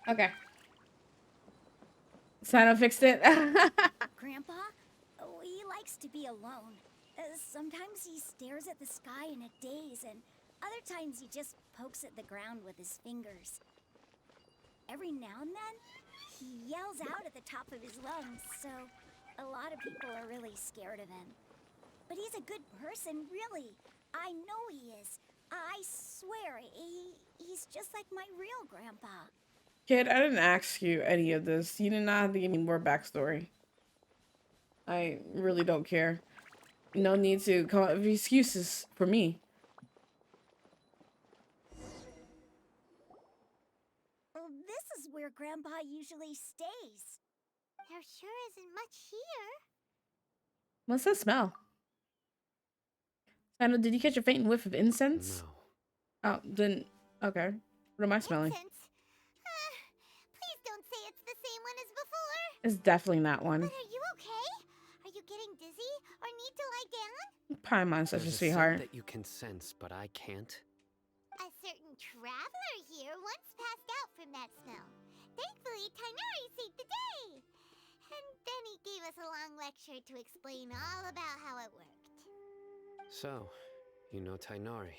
Okay. Santa fixed it. Grandpa? Oh, he likes to be alone. Sometimes he stares at the sky in a daze, and other times he just pokes at the ground with his fingers. Every now and then, he yells out at the top of his lungs, so a lot of people are really scared of him. But he's a good person, really. I know he is. I swear, he's just like my real grandpa. Kid, I didn't ask you any of this. You did not have to give me more backstory. I really don't care. No need to come up with excuses for me. Well, this is where Grandpa usually stays. There sure isn't much here. What's that smell? Santa, did you catch a faint whiff of incense? No. Oh, then, okay. What am I smelling? Incense? It's definitely that one. But are you okay? Are you getting dizzy or need to lie down? Paimon's such a There's sweetheart. scent that you can sense, but I can't. A certain traveler here once passed out from that smell. Thankfully, Tainari saved the day. And then he gave us a long lecture to explain all about how it worked. So, you know Tainari?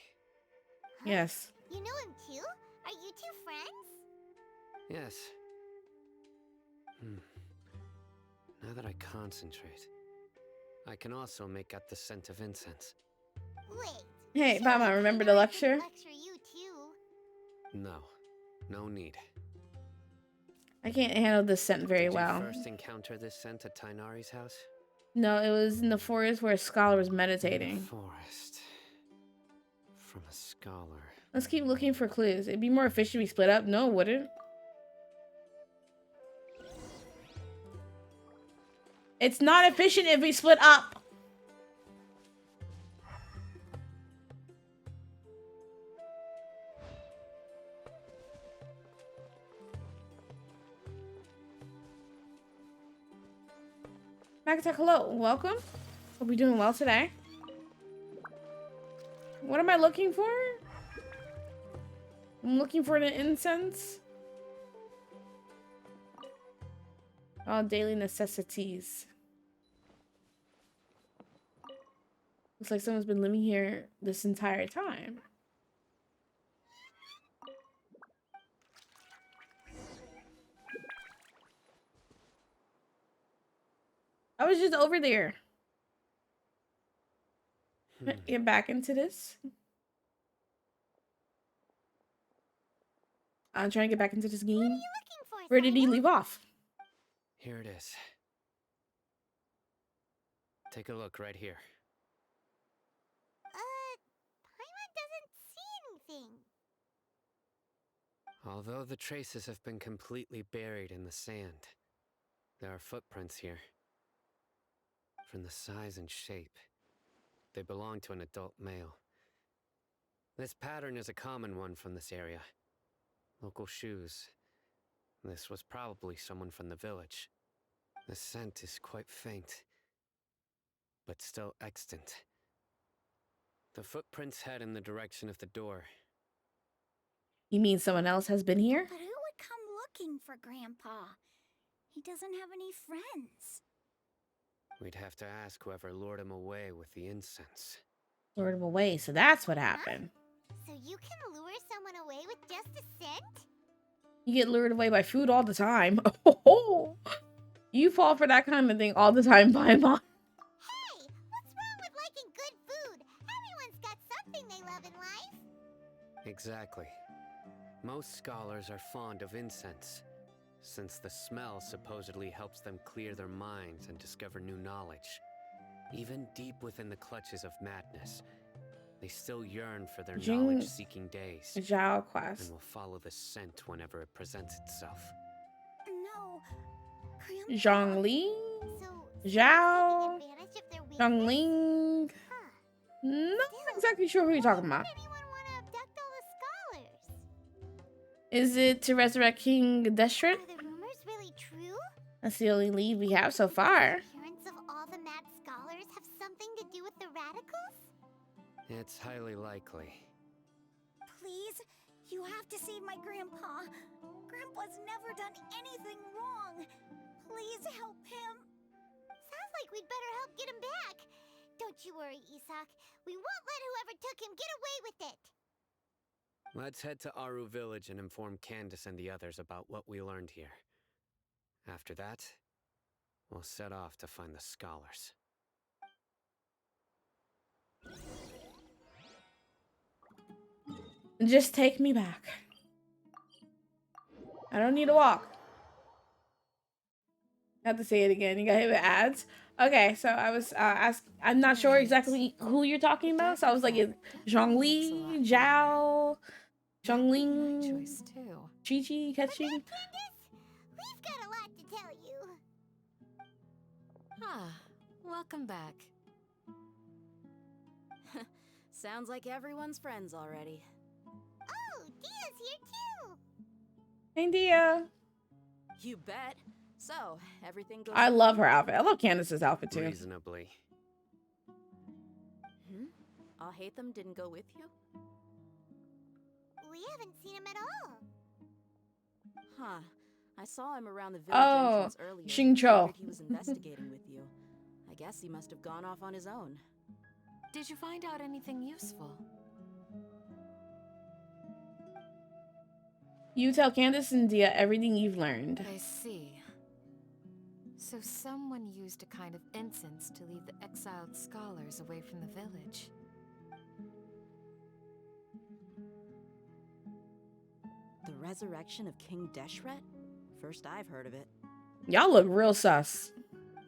Yes. You know him too? Are you two friends? Yes. Now that I concentrate, I can also make out the scent of incense. Wait. Hey, surely Paimon, remember the Tainari lecture? didn't lecture you too. No, no need. I can't handle this scent very Did you well. first encounter this scent at Tainari's house? No, it was in the forest where a scholar was In the meditating. forest. From a scholar. Let's keep looking for clues. It'd be more efficient if we split up. No, it wouldn't. It's not efficient if we split up. Magatek, hello. Welcome. Hope you're doing well today. What am I looking for? I'm looking for the incense. All daily necessities. Looks like someone's been living here this entire time. I was just over there. Get back into this. I'm trying to get back into this game. What are you looking for, Where did he Simon? leave off? Here it is. Take a look right here. Paimon doesn't see anything. Although the traces have been completely buried in the sand, there are footprints here. From the size and shape, they belong to an adult male. This pattern is a common one from this area. Local shoes. This was probably someone from the village. The scent is quite faint, but still extant. The footprints head in the direction of the door. You mean someone else has been here? But who would come looking for Grandpa? He doesn't have any friends. We'd have to ask whoever lured him away with the incense. Lured him away, so that's what happened. So you can lure someone away with just a scent? You get lured away by food all the time. You fall for that kind of thing all the time, Paimon. Hey, what's wrong with liking good food? Everyone's got something they love in life. Exactly. Most scholars are fond of incense, since the smell supposedly helps them clear their minds and discover new knowledge. Even deep within the clutches of madness, they still yearn for their knowledge-seeking days. Zhao quest. And will follow the scent whenever it presents itself. No, Grandpa. Zhongli? So Zhao? taking advantage of their weakness? Zhongling? Huh. Not exactly sure who you're talking about. Why would anyone want to abduct all the scholars? Is it to resurrect King Deshret? Are the rumors really true? That's the only lead we have so far. The appearance of all the mad scholars have something to do with the radicals? It's highly likely. Please, you have to save my Grandpa. Grandpa's never done anything wrong. Please help him. Sounds like we'd better help get him back. Don't you worry, Isak. We won't let whoever took him get away with it. Let's head to Aru Village and inform Candace and the others about what we learned here. After that, we'll set off to find the scholars. Just take me back. I don't need to walk. I have to say it again. You got hit with ads. Okay, so I was I'm not sure exactly who you're talking about. So I was like, is Zhongli, Zhao, Zhongling, Choice too. Chi-Chi, Catching? Candace, we've got a lot to tell you. Ah, welcome back. Sounds like everyone's friends already. Oh, Dia's here too. Hey, Dia. You bet. So, everything goes I love well? her outfit. I love Candace's outfit too. Reasonably. Alhaitham didn't go with you? We haven't seen him at all. Huh. I saw him around the village Oh, entrance earlier. Xingqiu. Figured he was investigating with you. I guess he must have gone off on his own. Did you find out anything useful? You tell Candace and Dia everything you've learned. I see. So someone used a kind of incense to lead the exiled scholars away from the village. The resurrection of King Deshret? First I've heard of it. Y'all look real sus.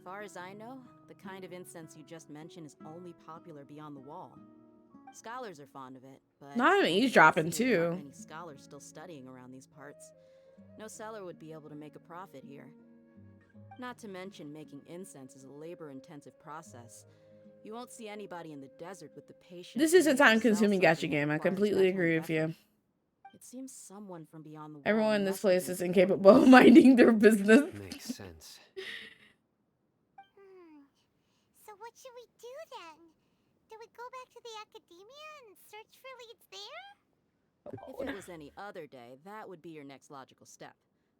Far as I know, the kind of incense you just mentioned is only popular beyond the wall. Scholars are fond of it, but Not even eavesdropping there aren't too. many scholars still studying around these parts. No seller would be able to make a profit here. Not to mention making incense is a labor-intensive process. You won't see anybody in the desert with the patience. This is a to sell time-consuming something gacha that game. I requires completely that kind agree of with you. effort. It seems someone from beyond the wall Everyone in this must have place been is supporting incapable of minding their business. Makes sense. So what should we do then? Do we go back to the academia and search for leads there? If it was any other day, that would be your next logical step.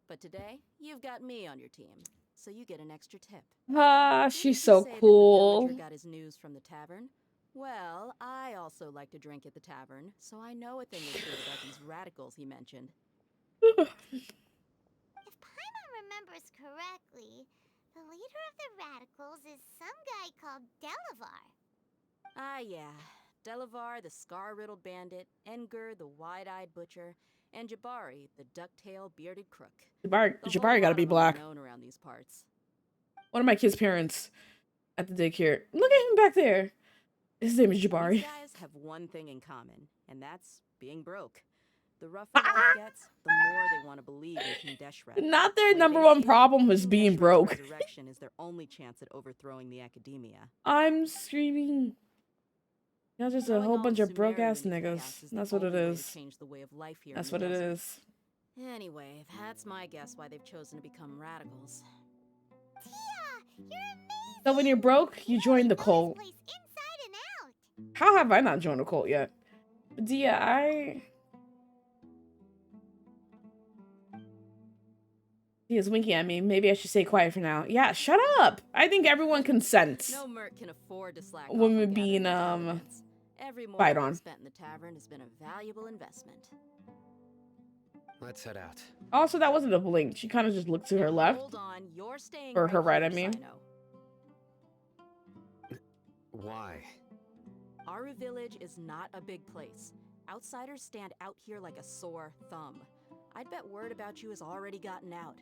But today, you've got me on your team, so you get an extra tip. Ah, Didn't she's you so say that the cool. villager got his news from the tavern? Well, I also like to drink at the tavern, so I know a thing or two about these radicals he mentioned. If Paimon remembers correctly, the leader of the radicals is some guy called Delavar. Ah, yeah. Delavar, the scar-riddled bandit, Engur, the wide-eyed butcher, and Jabari, the duck-tailed bearded crook. Jabari gotta be black. Known around these parts. One of my kids' parents at the daycare. Look at him back there. His name is Jabari. These guys have one thing in common, and that's being broke. The rougher life gets, the more they want to believe in King Deshret. Not their Like number they one see, problem was King being Deshret's broke. resurrection is their only chance at overthrowing the academia. I'm screaming. Y'all just a Throwing whole all bunch the of broke ass Sumerian niggas. chaos is the That's what it only way to is. change the way of life here That's in the what it desert. is. Anyway, that's my guess why they've chosen to become radicals. Tia, you're amazing! So when you're broke, you join the cult. Place inside and out. How have I not joined a cult yet? Dia, Dia's winking at me. Maybe I should stay quiet for now. Yeah, shut up. I think everyone consents. No merc can afford to slack When off we're on being, gathering intelligence. Every fight morning on. spent in the tavern has been a valuable investment. Let's head out. Also, that wasn't a blink. She kind of just looked to her left. Hold on, you're staying Or her right, here, I mean. Sino. Why? Aru Village is not a big place. Outsiders stand out here like a sore thumb. I'd bet word about you has already gotten out.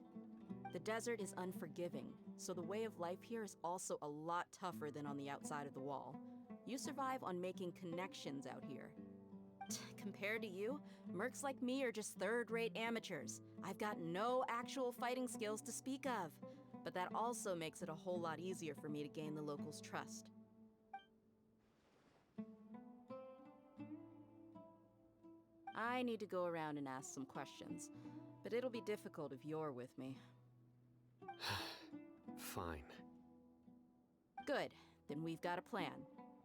The desert is unforgiving, so the way of life here is also a lot tougher than on the outside of the wall. You survive on making connections out here. Compared to you, mercs like me are just third-rate amateurs. I've got no actual fighting skills to speak of. But that also makes it a whole lot easier for me to gain the locals' trust. I need to go around and ask some questions, but it'll be difficult if you're with me. Fine. Good, then we've got a plan.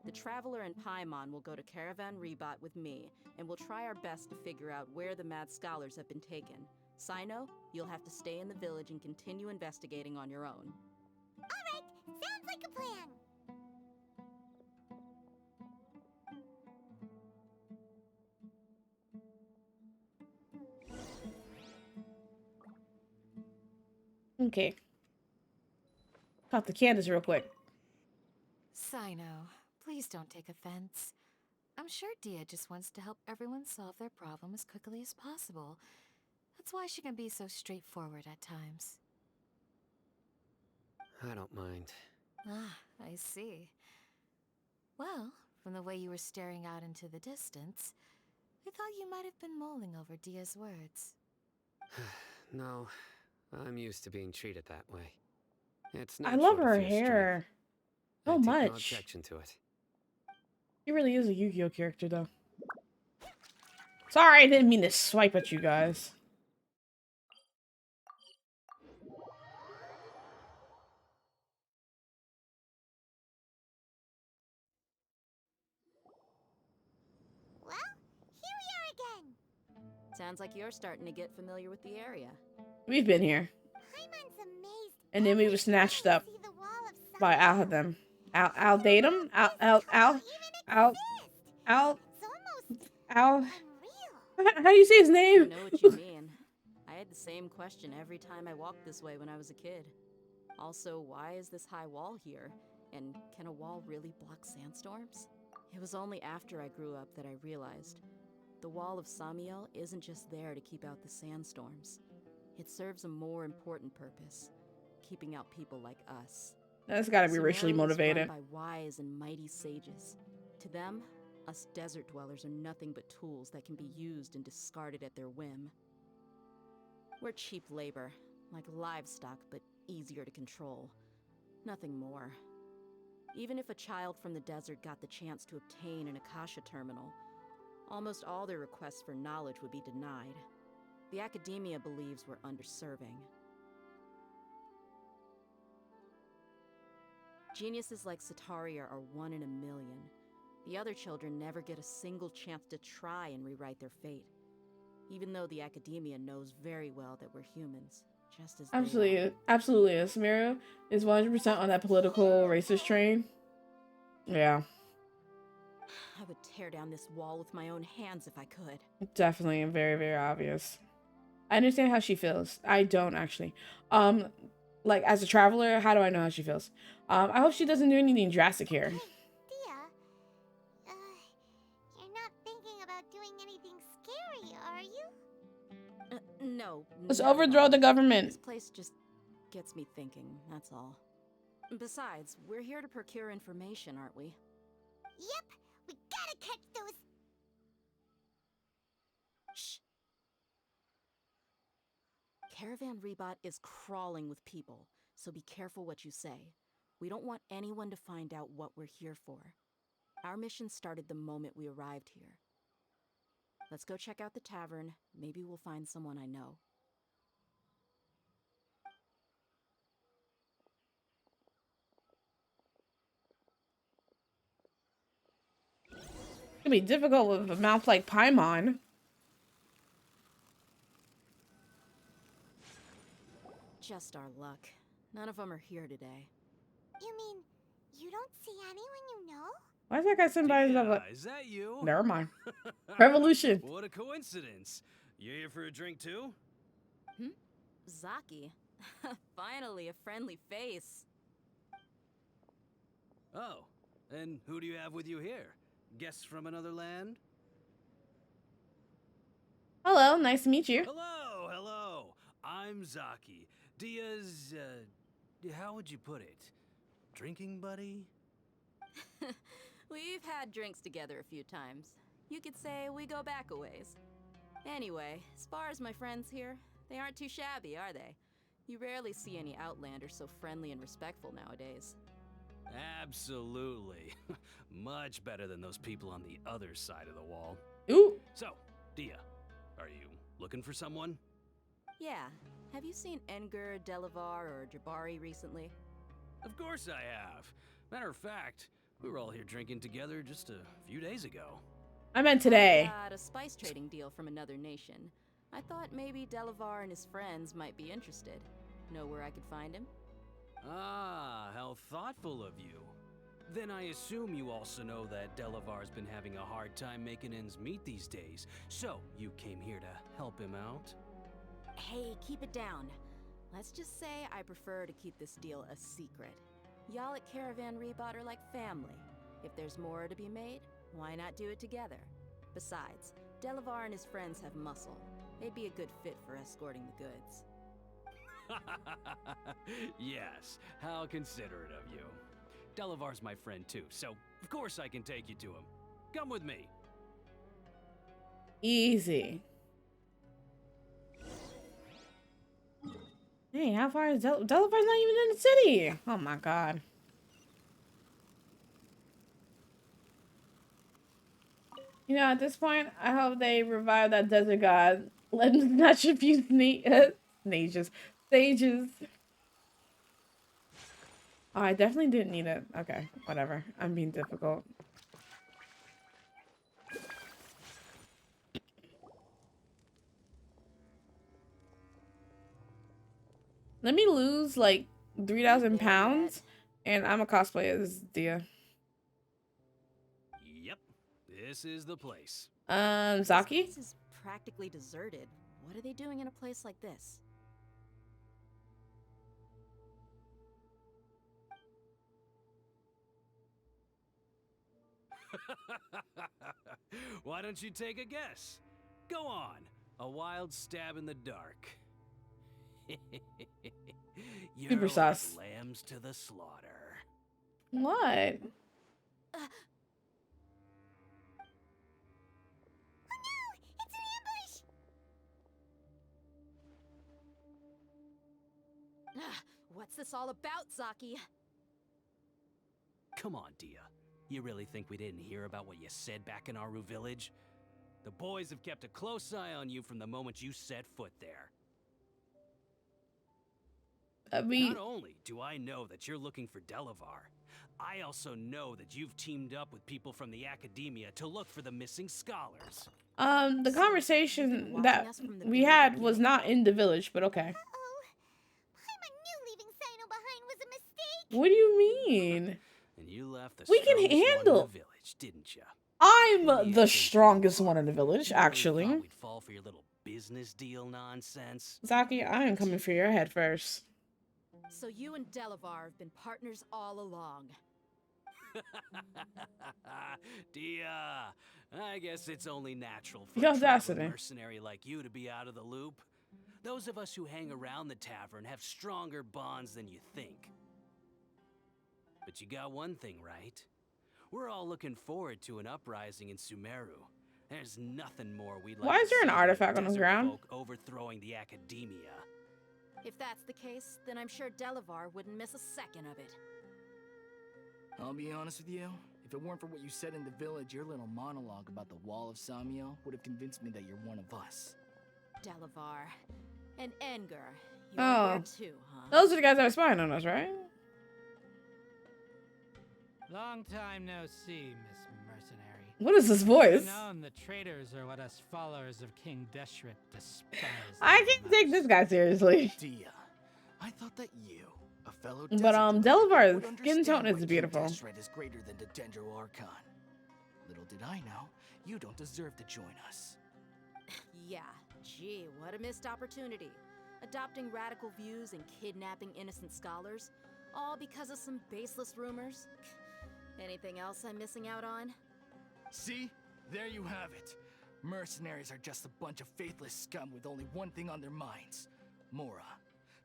The Traveler and Paimon will go to Caravan Rebot with me, and we'll try our best to figure out where the mad scholars have been taken. Sino, you'll have to stay in the village and continue investigating on your own. Alright, sounds like a plan. Okay. Talk to Candace real quick. Sino, please don't take offense. I'm sure Dia just wants to help everyone solve their problem as quickly as possible. That's why she can be so straightforward at times. I don't mind. Ah, I see. Well, from the way you were staring out into the distance, I thought you might have been mulling over Dia's words. No, I'm used to being treated that way. It's I love natural to her feel strength. hair. So I take no much. objection to it. She really is a Yu-Gi-Oh character, though. Sorry, I didn't mean to swipe at you guys. Sounds like you're starting to get familiar with the area. We've been here. Paimon's amazed And then we were snatched up by Al-Datum. Al-Datum? Al... How do you say his I name? know what you mean. I had the same question every time I walked this way when I was a kid. Also, why is this high wall here? And can a wall really block sandstorms? It was only after I grew up that I realized the Wall of Samiel isn't just there to keep out the sandstorms. It serves a more important purpose, keeping out people like us. That's gotta be Sumeru racially is motivated. run by wise and mighty sages. To them, us desert dwellers are nothing but tools that can be used and discarded at their whim. We're cheap labor, like livestock, but easier to control. Nothing more. Even if a child from the desert got the chance to obtain an Akasha terminal, almost all their requests for knowledge would be denied. The academia believes we're underserving. Geniuses like Sataria are one in a million. The other children never get a single chance to try and rewrite their fate. Even though the academia knows very well that we're humans, just as they are. Absolutely. Sumeru is 100% on that political racist train. Yeah. I would tear down this wall with my own hands if I could. Definitely very, very obvious. I understand how she feels. I don't actually. Like as a traveler, how do I know how she feels? I hope she doesn't do anything drastic here. Dia, you're not thinking about doing anything scary, are you? No. Let's not at overthrow all. the government. This place just gets me thinking, that's all. Besides, we're here to procure information, aren't we? Yep, we gotta catch those. Shh. Caravan Rebot is crawling with people, so be careful what you say. We don't want anyone to find out what we're here for. Our mission started the moment we arrived here. Let's go check out the tavern. Maybe we'll find someone I know. It's gonna be difficult with a mouth like Paimon. Just our luck. None of them are here today. You mean you don't see anyone you know? Why is that guy sitting by himself? Like, Is that you? never mind. Revolution. What a coincidence. You here for a drink too? Zaki. Finally, a friendly face. Oh, and who do you have with you here? Guests from another land? Hello, nice to meet you. Hello, hello. I'm Zaki. Dia's, how would you put it? Drinking buddy? We've had drinks together a few times. You could say we go back a ways. Anyway, as far as my friends here, they aren't too shabby, are they? You rarely see any Outlanders so friendly and respectful nowadays. Absolutely. Much better than those people on the other side of the wall. Ooh. So, Dia, are you looking for someone? Yeah. Have you seen Enger, Delavar, or Jabari recently? Of course I have. Matter of fact, we were all here drinking together just a few days ago. I meant today. I got a spice trading deal from another nation. I thought maybe Delavar and his friends might be interested. Know where I could find him? Ah, how thoughtful of you. Then I assume you also know that Delavar's been having a hard time making ends meet these days. So, you came here to help him out? Hey, keep it down. Let's just say I prefer to keep this deal a secret. Y'all at Caravan Rebot are like family. If there's more to be made, why not do it together? Besides, Delavar and his friends have muscle. They'd be a good fit for escorting the goods. Yes, how considerate of you. Delavar's my friend too, so of course I can take you to him. Come with me. Easy. Hey, how far is Delavar's not even in the city? Oh my god. You know, at this point, I hope they revive that desert god. Let him snatch a few stages. Oh, I definitely didn't need it. Okay, whatever. I'm being difficult. Let me lose like 3,000 pounds, and I'm a cosplay as Dia. Yep, this is the place. Zaki? This is practically deserted. What are they doing in a place like this? Why don't you take a guess? Go on, a wild stab in the dark. You're Super like sus. lambs to the slaughter. What? What's this all about, Zaki? Come on, Dia. You really think we didn't hear about what you said back in Aru Village? The boys have kept a close eye on you from the moment you set foot there. Not only do I know that you're looking for Delavar, I also know that you've teamed up with people from the academia to look for the missing scholars. The conversation that we had was not in the village, but okay. What do you mean? And you left the We can strongest one in handle. the village, didn't you? I'm the strongest one in the village, You really actually. thought we'd fall for your little business deal nonsense? Zaki, I am coming for your head first. So you and Delavar have been partners all along. Dia, I guess it's only natural for The a traveling audacity. mercenary like you to be out of the loop. Those of us who hang around the tavern have stronger bonds than you think. But you got one thing right. We're all looking forward to an uprising in Sumeru. There's nothing more we'd like Why to is there an see than artifact on the desert ground? folk overthrowing the academia. If that's the case, then I'm sure Delavar wouldn't miss a second of it. I'll be honest with you. If it weren't for what you said in the village, your little monologue about the Wall of Samiel would have convinced me that you're one of us. Delavar. And Engar. You're Oh. here too, huh? Those are the guys that were spying on us, right? Long time no see, Miss Mercenary. What is this voice? Known the traitors are what us followers of King Deshret despise. I can't take this guy seriously. Dia, I thought that you, a fellow But desert dweller, Delavar's would skin understand tone why is King beautiful. Deshret is greater than the Dendro Archon. Little did I know, you don't deserve to join us. Yeah, gee, what a missed opportunity. Adopting radical views and kidnapping innocent scholars, all because of some baseless rumors. Anything else I'm missing out on? See? There you have it. Mercenaries are just a bunch of faithless scum with only one thing on their minds. Mora.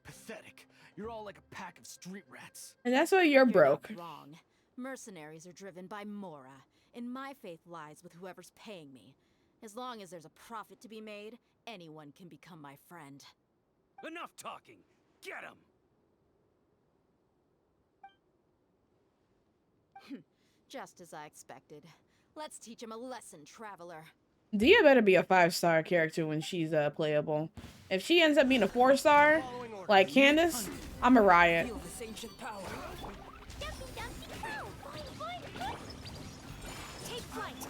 Pathetic. You're all like a pack of street rats. And that's why you're broke. Not wrong. Mercenaries are driven by Mora, and my faith lies with whoever's paying me. As long as there's a profit to be made, anyone can become my friend. Enough talking! Get him! Just as I expected. Let's teach him a lesson, traveler. Dia better be a 5-star character when she's playable. If she ends up being a 4-star, like Candace, I'm a riot. Feel this ancient power. Take flight.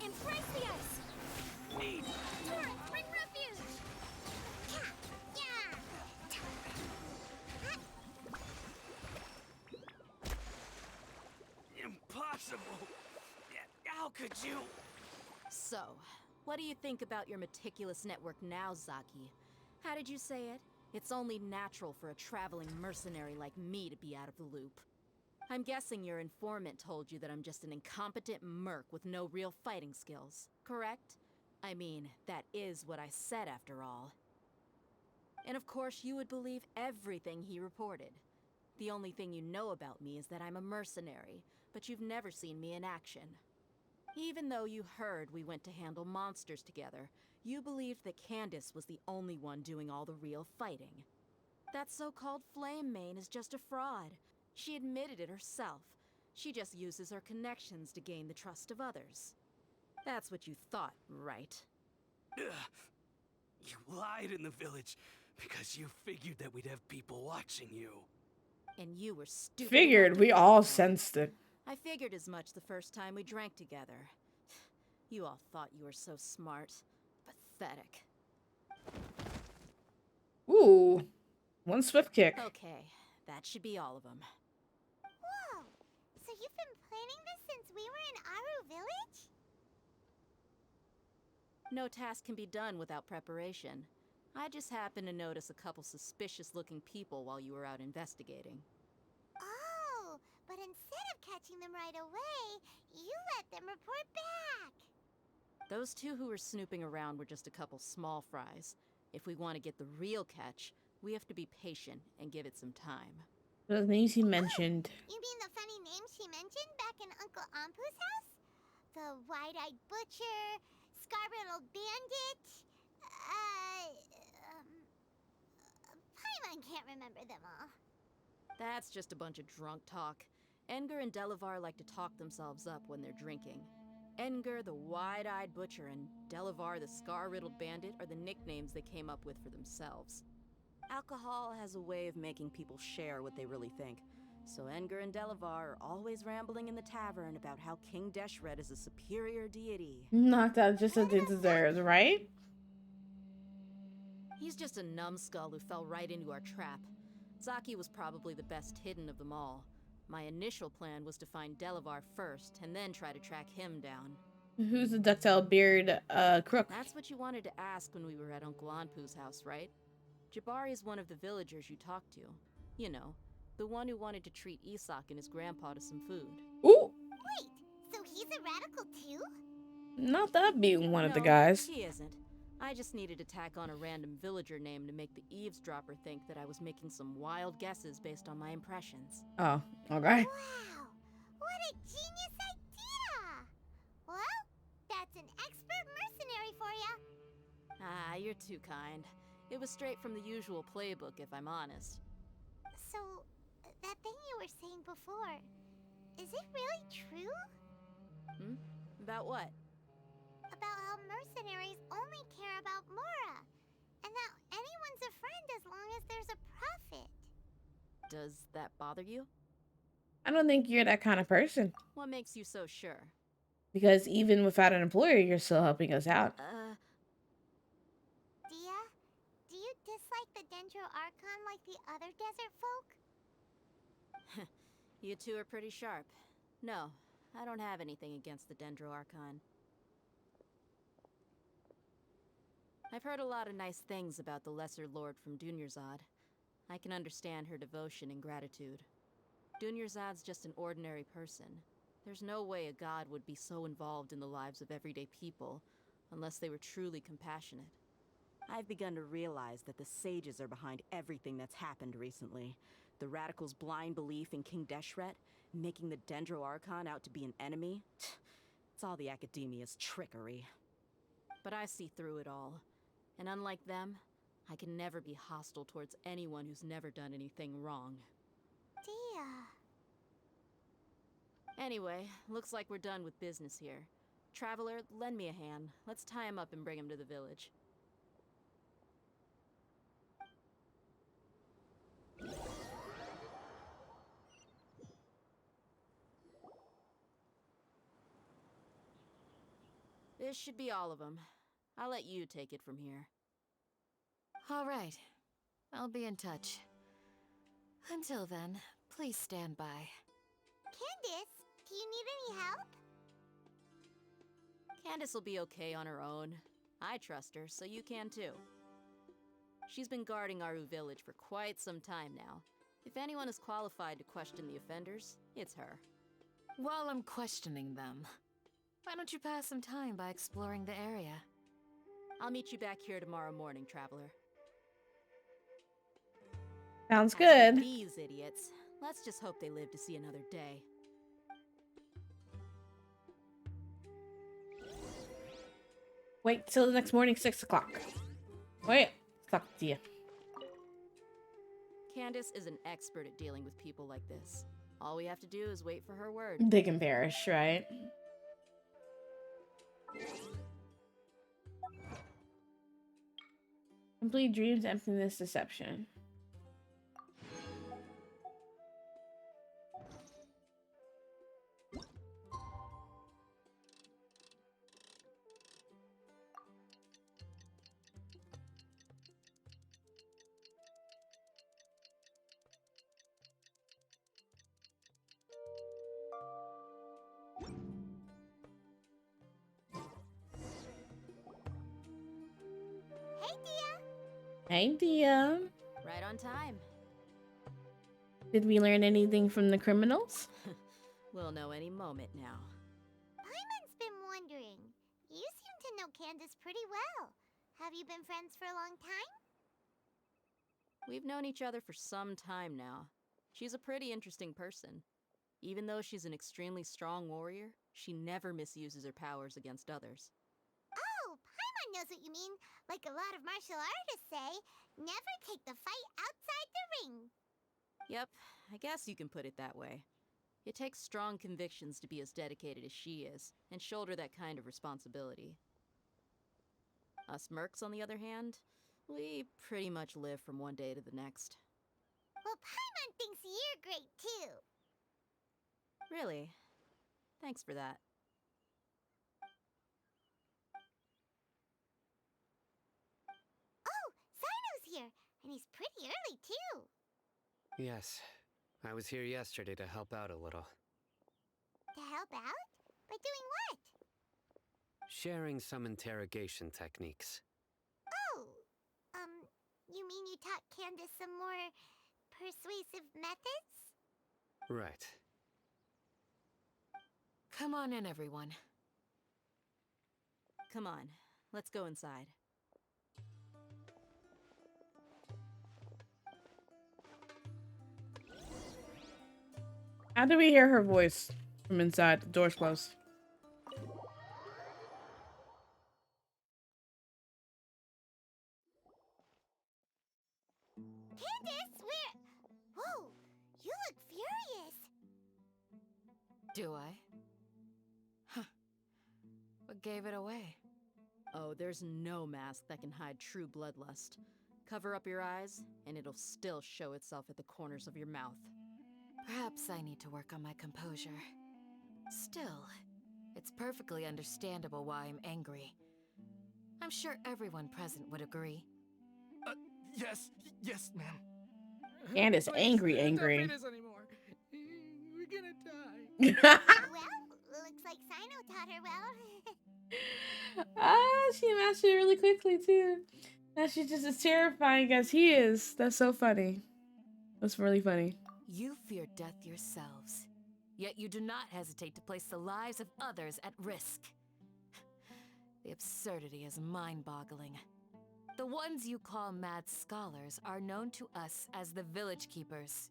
Embrace the ice. Need. Torrent, bring refuge. Impossible! How could you? So, what do you think about your meticulous network now, Zaki? How did you say it? It's only natural for a traveling mercenary like me to be out of the loop. I'm guessing your informant told you that I'm just an incompetent merc with no real fighting skills, correct? I mean, that is what I said after all. And of course you would believe everything he reported. The only thing you know about me is that I'm a mercenary, but you've never seen me in action. Even though you heard we went to handle monsters together, you believed that Candace was the only one doing all the real fighting. That so-called Flame Mane is just a fraud. She admitted it herself. She just uses her connections to gain the trust of others. That's what you thought, right? You lied in the village because you figured that we'd have people watching you. And you were stupid. Figured, we all sensed it. I figured as much the first time we drank together. You all thought you were so smart. Pathetic. Ooh, one swift kick. Okay, that should be all of them. Whoa! So you've been planning this since we were in Aru Village? No task can be done without preparation. I just happened to notice a couple suspicious-looking people while you were out investigating. Oh, but instead of catching them right away, you let them report back. Those two who were snooping around were just a couple small fries. If we want to get the real catch, we have to be patient and give it some time. The names he mentioned. You mean the funny names she mentioned back in Uncle Ampu's house? The wide-eyed butcher, scar-riddled bandit, Paimon can't remember them all. That's just a bunch of drunk talk. Edgar and Delavar like to talk themselves up when they're drinking. Edgar, the wide-eyed butcher, and Delavar, the scar-riddled bandit, are the nicknames they came up with for themselves. Alcohol has a way of making people share what they really think. So Edgar and Delavar are always rambling in the tavern about how King Deshret is a superior deity. Not that, just as it deserves, right? He's just a numbskull who fell right into our trap. Zaki was probably the best hidden of them all. My initial plan was to find Delavar first, and then try to track him down. Who's the ducktail beard crook? That's what you wanted to ask when we were at Uncle Anpu's house, right? Jabari is one of the villagers you talked to. You know, the one who wanted to treat Isak and his grandpa to some food. Ooh! Wait, so he's a radical too? Not that being one of the No, guys. he isn't. I just needed to tack on a random villager name to make the eavesdropper think that I was making some wild guesses based on my impressions. Oh, okay. Wow, what a genius idea! Well, that's an expert mercenary for ya. Ah, you're too kind. It was straight from the usual playbook, if I'm honest. So, that thing you were saying before, is it really true? Hmm? About what? About how mercenaries only care about Mora, and that anyone's a friend as long as there's a profit. Does that bother you? I don't think you're that kind of person. What makes you so sure? Because even without an employer, you're still helping us out. Dia, do you dislike the Dendro Archon like the other desert folk? You two are pretty sharp. No, I don't have anything against the Dendro Archon. I've heard a lot of nice things about the Lesser Lord from Dunyarzad. I can understand her devotion and gratitude. Dunyarzad's just an ordinary person. There's no way a god would be so involved in the lives of everyday people, unless they were truly compassionate. I've begun to realize that the sages are behind everything that's happened recently. The radicals' blind belief in King Deshret, making the Dendro Archon out to be an enemy. It's all the academia's trickery. But I see through it all. And unlike them, I can never be hostile towards anyone who's never done anything wrong. Dia. Anyway, looks like we're done with business here. Traveler, lend me a hand. Let's tie him up and bring him to the village. This should be all of them. I'll let you take it from here. All right. I'll be in touch. Until then, please stand by. Candace, do you need any help? Candace will be okay on her own. I trust her, so you can too. She's been guarding Aru Village for quite some time now. If anyone is qualified to question the offenders, it's her. While I'm questioning them, why don't you pass some time by exploring the area? I'll meet you back here tomorrow morning, Traveler. Sounds As good. for these idiots, let's just hope they live to see another day. Wait till the next morning, 6 o'clock. Wait, talk to you. Candace is an expert at dealing with people like this. All we have to do is wait for her word. They can perish, right? Complete dreams, emptiness, deception. Hey, Dia. Right on time. Did we learn anything from the criminals? We'll know any moment now. Paimon's been wondering. You seem to know Candace pretty well. Have you been friends for a long time? We've known each other for some time now. She's a pretty interesting person. Even though she's an extremely strong warrior, she never misuses her powers against others. Oh, Paimon knows what you mean. Like a lot of martial artists say, never take the fight outside the ring. Yep, I guess you can put it that way. It takes strong convictions to be as dedicated as she is, and shoulder that kind of responsibility. Us mercs, on the other hand, we pretty much live from one day to the next. Well, Paimon thinks you're great too. Really? Thanks for that. Oh, Sino's here, and he's pretty early too. Yes, I was here yesterday to help out a little. To help out? By doing what? Sharing some interrogation techniques. Oh, you mean you taught Candace some more persuasive methods? Right. Come on in, everyone. Come on, let's go inside. How do we hear her voice from inside? The door's closed. Candace, where? Whoa, you look furious. Do I? Huh. What gave it away? Oh, there's no mask that can hide true bloodlust. Cover up your eyes, and it'll still show itself at the corners of your mouth. Perhaps I need to work on my composure. Still, it's perfectly understandable why I'm angry. I'm sure everyone present would agree. Yes, ma'am. Candace, Please, angry. Don't beat us anymore. We're gonna die. Well, looks like Sino taught her well. She mastered it really quickly too. Now she's just as terrifying as he is. That's so funny. That's really funny. You fear death yourselves, yet you do not hesitate to place the lives of others at risk. The absurdity is mind-boggling. The ones you call mad scholars are known to us as the Village Keepers.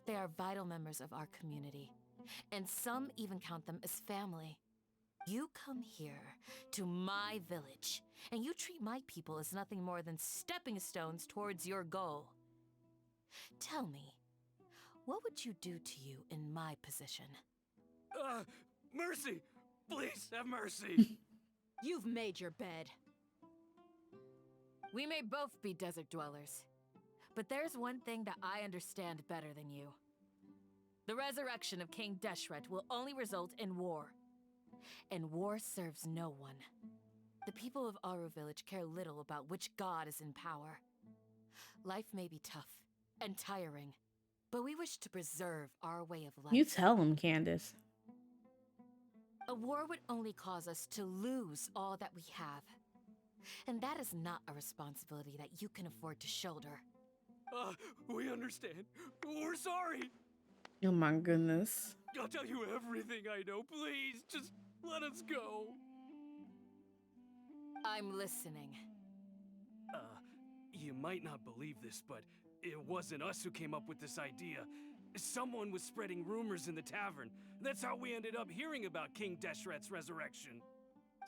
They are vital members of our community, and some even count them as family. You come here, to my village, and you treat my people as nothing more than stepping stones towards your goal. Tell me, what would you do to you in my position? Mercy! Please have mercy! You've made your bed. We may both be desert dwellers, but there's one thing that I understand better than you. The resurrection of King Deshret will only result in war. And war serves no one. The people of Aru Village care little about which god is in power. Life may be tough and tiring, but we wish to preserve our way of life. You tell him, Candace. A war would only cause us to lose all that we have. And that is not a responsibility that you can afford to shoulder. We understand. We're sorry. Oh my goodness. I'll tell you everything I know. Please, just let us go. I'm listening. You might not believe this, but it wasn't us who came up with this idea. Someone was spreading rumors in the tavern. That's how we ended up hearing about King Deshret's resurrection.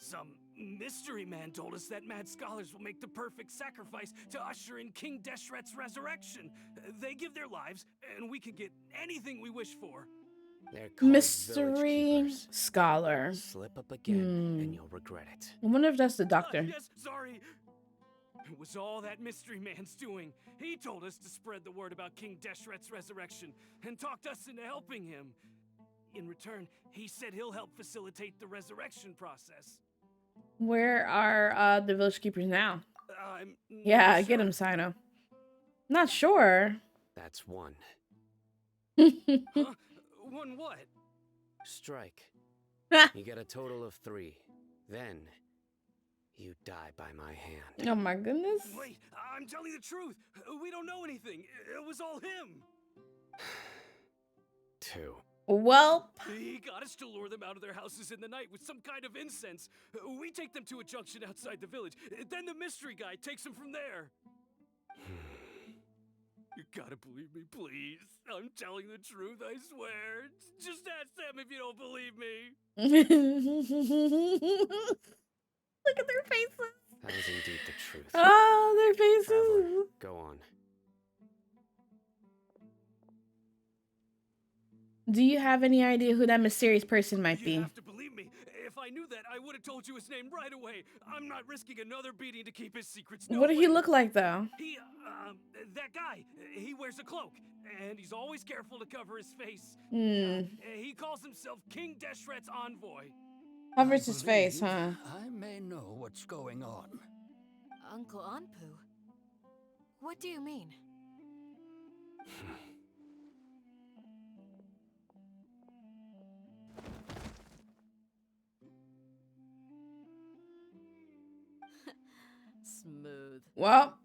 Some mystery man told us that mad scholars will make the perfect sacrifice to usher in King Deshret's resurrection. They give their lives, and we can get anything we wish for. They're called Mystery scholar. Slip up again, and you'll regret it. I wonder if that's the doctor. Yes, sorry. It was all that mystery man's doing. He told us to spread the word about King Deshret's resurrection, and talked us into helping him. In return, he said he'll help facilitate the resurrection process. Where are the village keepers now? I'm Yeah, not get sure. him, Sino. Not sure. That's one. Huh? One what? Strike. You get a total of 3. Then, you die by my hand. Oh my goodness. Wait, I'm telling the truth. We don't know anything. It was all him. 2. Well, He got us to lure them out of their houses in the night with some kind of incense. We take them to a junction outside the village. Then the mystery guy takes them from there. You gotta believe me, please. I'm telling the truth, I swear. Just ask them if you don't believe me. Look at their faces. That is indeed the truth. Oh, their faces. Traveler, go on. Do you have any idea who that mysterious person might be? You have to believe me. If I knew that, I would have told you his name right away. I'm not risking another beating to keep his secrets. No What did he way. look like, though? That guy. He wears a cloak, and he's always careful to cover his face. He calls himself King Deshret's envoy. Covers his face, huh? I may know what's going on. Uncle Anpu? What do you mean? Smooth. Well.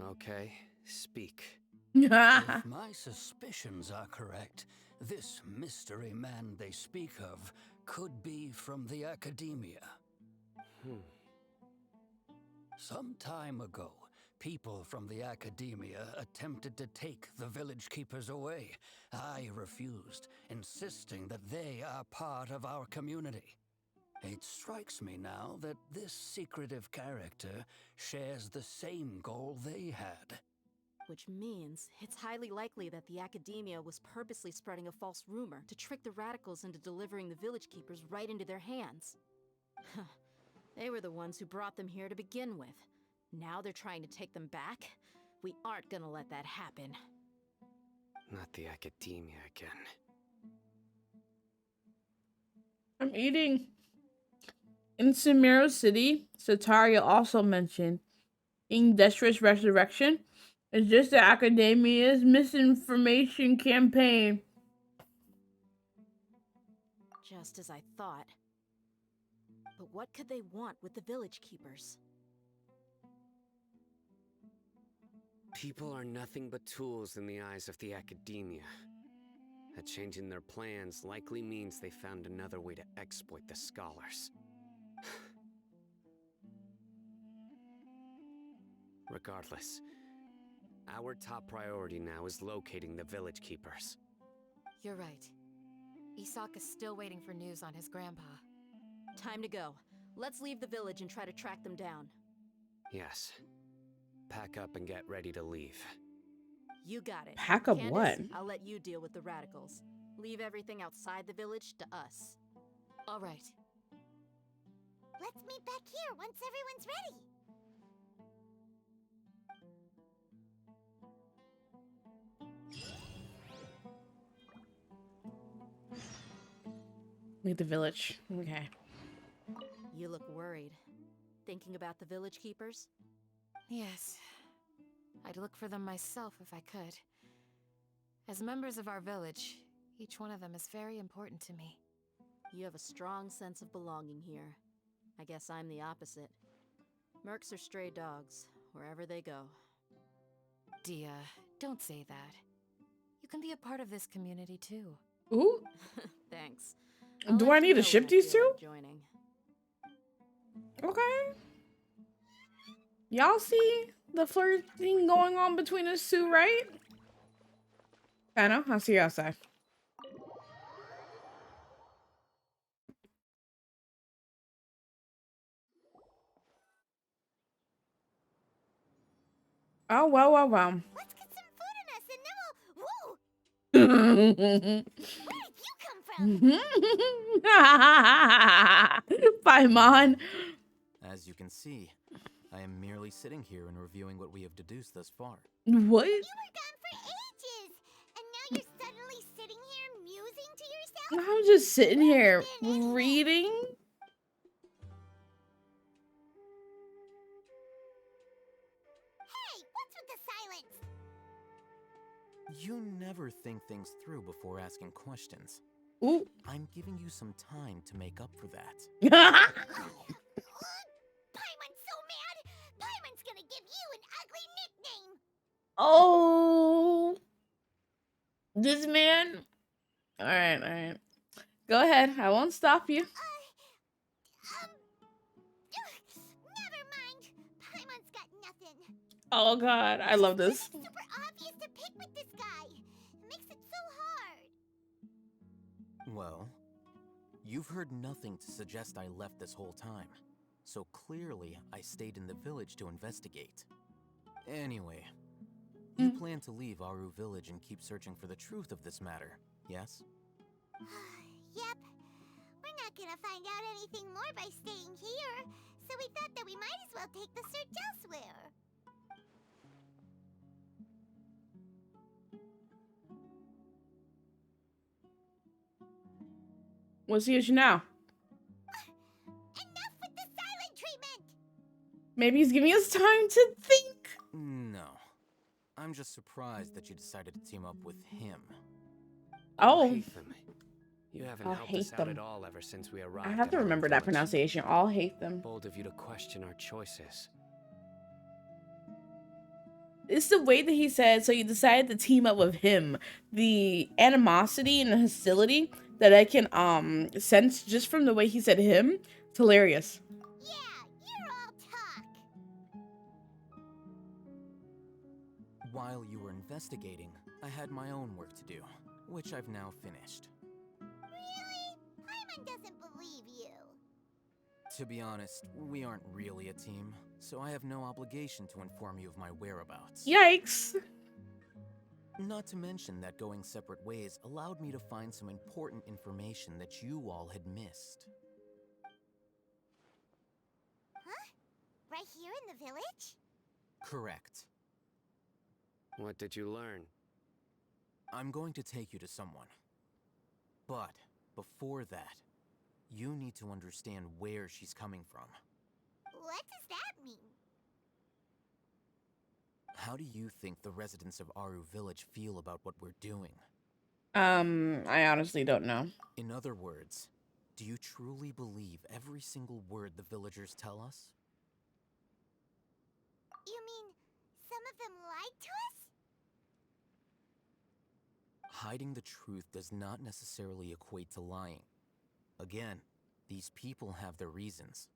Okay, speak. If my suspicions are correct, this mystery man they speak of could be from the academia. Some time ago, people from the academia attempted to take the village keepers away. I refused, insisting that they are part of our community. It strikes me now that this secretive character shares the same goal they had. Which means it's highly likely that the academia was purposely spreading a false rumor to trick the radicals into delivering the village keepers right into their hands. They were the ones who brought them here to begin with. Now they're trying to take them back? We aren't gonna let that happen. Not the academia again. I'm eating. In Sumeru City, Sataria also mentioned King Deshret's resurrection is just the academia's misinformation campaign. Just as I thought. But what could they want with the village keepers? People are nothing but tools in the eyes of the academia. A change in their plans likely means they found another way to exploit the scholars. Regardless, our top priority now is locating the village keepers. You're right. Isak is still waiting for news on his grandpa. Time to go. Let's leave the village and try to track them down. Yes. Pack up and get ready to leave. You got it. Pack up Candace, what? I'll let you deal with the radicals. Leave everything outside the village to us. All right. Let's meet back here once everyone's ready. Leave the village. Okay. You look worried. Thinking about the village keepers? Yes. I'd look for them myself if I could. As members of our village, each one of them is very important to me. You have a strong sense of belonging here. I guess I'm the opposite. Mercs are stray dogs, wherever they go. Dia, don't say that. You can be a part of this community too. Ooh. Thanks. Do I need to ship these two? Joining. Okay. Y'all see the flirting going on between us two, right? I know. I'll see you outside. Oh, wow. Let's get some food in us and then we'll... Whoa! Where did you come from? Paimon. As you can see, I am merely sitting here and reviewing what we have deduced thus far. What? You were gone for ages, and now you're suddenly sitting here musing to yourself? I'm just sitting here reading. Hey, what's with the silence? You never think things through before asking questions. Ooh. I'm giving you some time to make up for that. Oh, this man. All right, all right. Go ahead. I won't stop you. Never mind. Paimon's got nothing. Oh God, I love this. It's super obvious to pick with this guy. It makes it so hard. Well, you've heard nothing to suggest I left this whole time. So clearly, I stayed in the village to investigate. Anyway, you plan to leave Aru Village and keep searching for the truth of this matter, yes? Yep. We're not gonna find out anything more by staying here, so we thought that we might as well take the search elsewhere. What's the issue now? Enough with the silent treatment! Maybe he's giving us time to think. No. I'm just surprised that you decided to team up with him. Oh. Hate them. You haven't I'll helped us hate out them. at all ever since we arrived. I have to at remember Aru that Village. pronunciation. I'll hate them. Bold of you to question our choices. It's the way that he said, so you decided to team up with him. The animosity and the hostility that I can sense just from the way he said him. It's hilarious. Yeah, you're all talk. While you were investigating, I had my own work to do, which I've now finished. Really? Paimon doesn't believe you. To be honest, we aren't really a team, so I have no obligation to inform you of my whereabouts. Yikes. Not to mention that going separate ways allowed me to find some important information that you all had missed. Huh? Right here in the village? Correct. What did you learn? I'm going to take you to someone. But before that, you need to understand where she's coming from. What does that mean? How do you think the residents of Aru Village feel about what we're doing? I honestly don't know. In other words, do you truly believe every single word the villagers tell us? You mean some of them lied to us? Hiding the truth does not necessarily equate to lying. Again, these people have their reasons.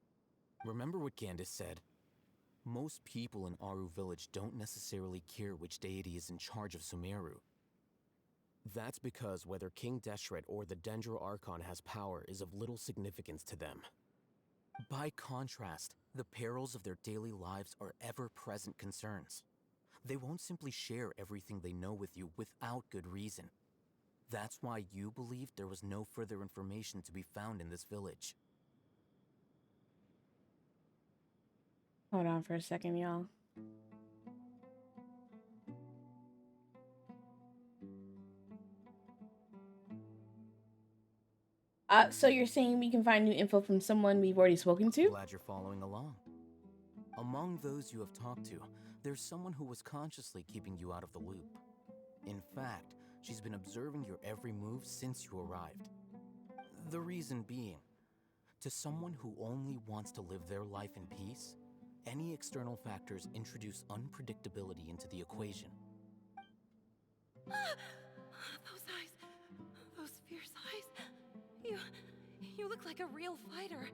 Remember what Candace said? Most people in Aru Village don't necessarily care which deity is in charge of Sumeru. That's because whether King Deshret or the Dendro Archon has power is of little significance to them. By contrast, the perils of their daily lives are ever-present concerns. They won't simply share everything they know with you without good reason. That's why you believed there was no further information to be found in this village. Hold on for a second, y'all. So you're saying we can find new info from someone we've already spoken to? Glad you're following along. Among those you have talked to, there's someone who was consciously keeping you out of the loop. In fact, she's been observing your every move since you arrived. The reason being, to someone who only wants to live their life in peace, any external factors introduce unpredictability into the equation. Those eyes. Those fierce eyes. You look like a real fighter.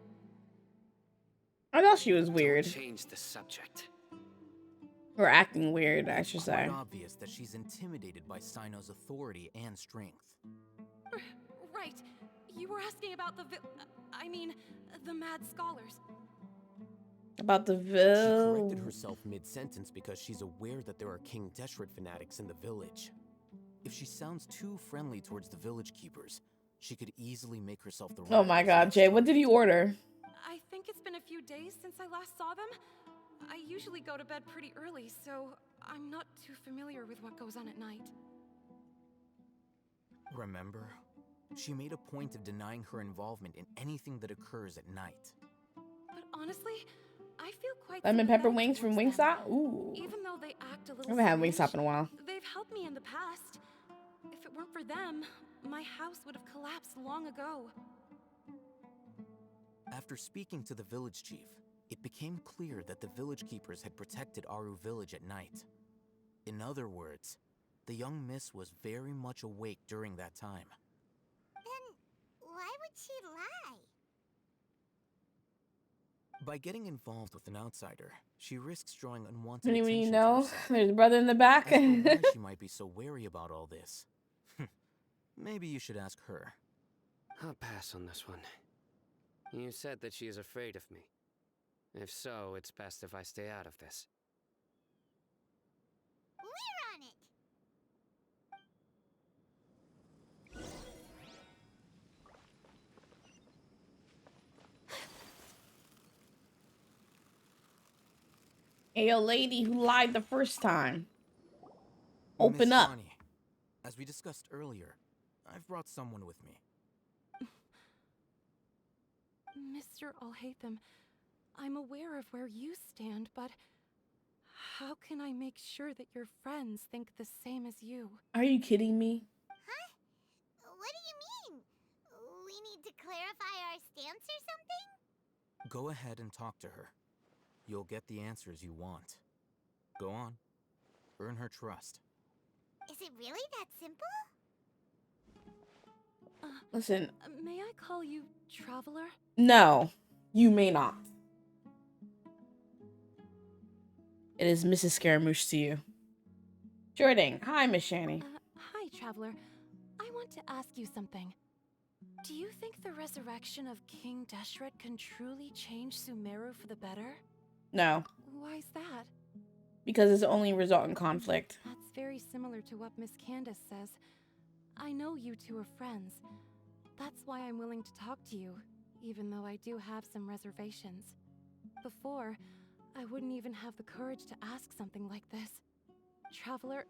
I thought she was weird. Don't change the subject. Or acting weird, I should say. It's obvious that she's intimidated by Sino's authority and strength. Right. You were asking about the the mad scholars. About the She corrected herself mid-sentence because she's aware that there are King Deshret fanatics in the village. If she sounds too friendly towards the village keepers, she could easily make herself the Oh my god, Jay, what did you order? I think it's been a few days since I last saw them. I usually go to bed pretty early, so I'm not too familiar with what goes on at night. Remember? She made a point of denying her involvement in anything that occurs at night. But honestly, I feel quite Lemon pepper sympathetic wings from towards them. Wingstop? Ooh. Even though they act a I little haven't had strange, Wingstop in a while. they've helped me in the past. If it weren't for them, my house would have collapsed long ago. After speaking to the village chief, it became clear that the village keepers had protected Aru Village at night. In other words, the young miss was very much awake during that time. Then why would she lie? By getting involved with an outsider, she risks drawing unwanted Anyone attention you to know? herself. There's a brother in the back. As for why she might be so wary about all this, maybe you should ask her. I'll pass on this one. You said that she is afraid of me. If so, it's best if I stay out of this. We're on it! Hey, a lady who lied the first time. Open Miss up. Bonnie, as we discussed earlier, I've brought someone with me. Mr. Alhaitham, I'm aware of where you stand, but how can I make sure that your friends think the same as you? Are you kidding me? Huh? What do you mean? We need to clarify our stance or something? Go ahead and talk to her. You'll get the answers you want. Go on. Earn her trust. Is it really that simple? Listen. May I call you Traveler? No, you may not. It is Mrs. Scaramouche to you. Jordan. Hi, Miss Shani. Hi, Traveler. I want to ask you something. Do you think the resurrection of King Deshret can truly change Sumeru for the better? No. Why's that? Because it's only result in conflict. That's very similar to what Miss Candace says. I know you two are friends. That's why I'm willing to talk to you, even though I do have some reservations. Before, I wouldn't even have the courage to ask something like this. Traveler,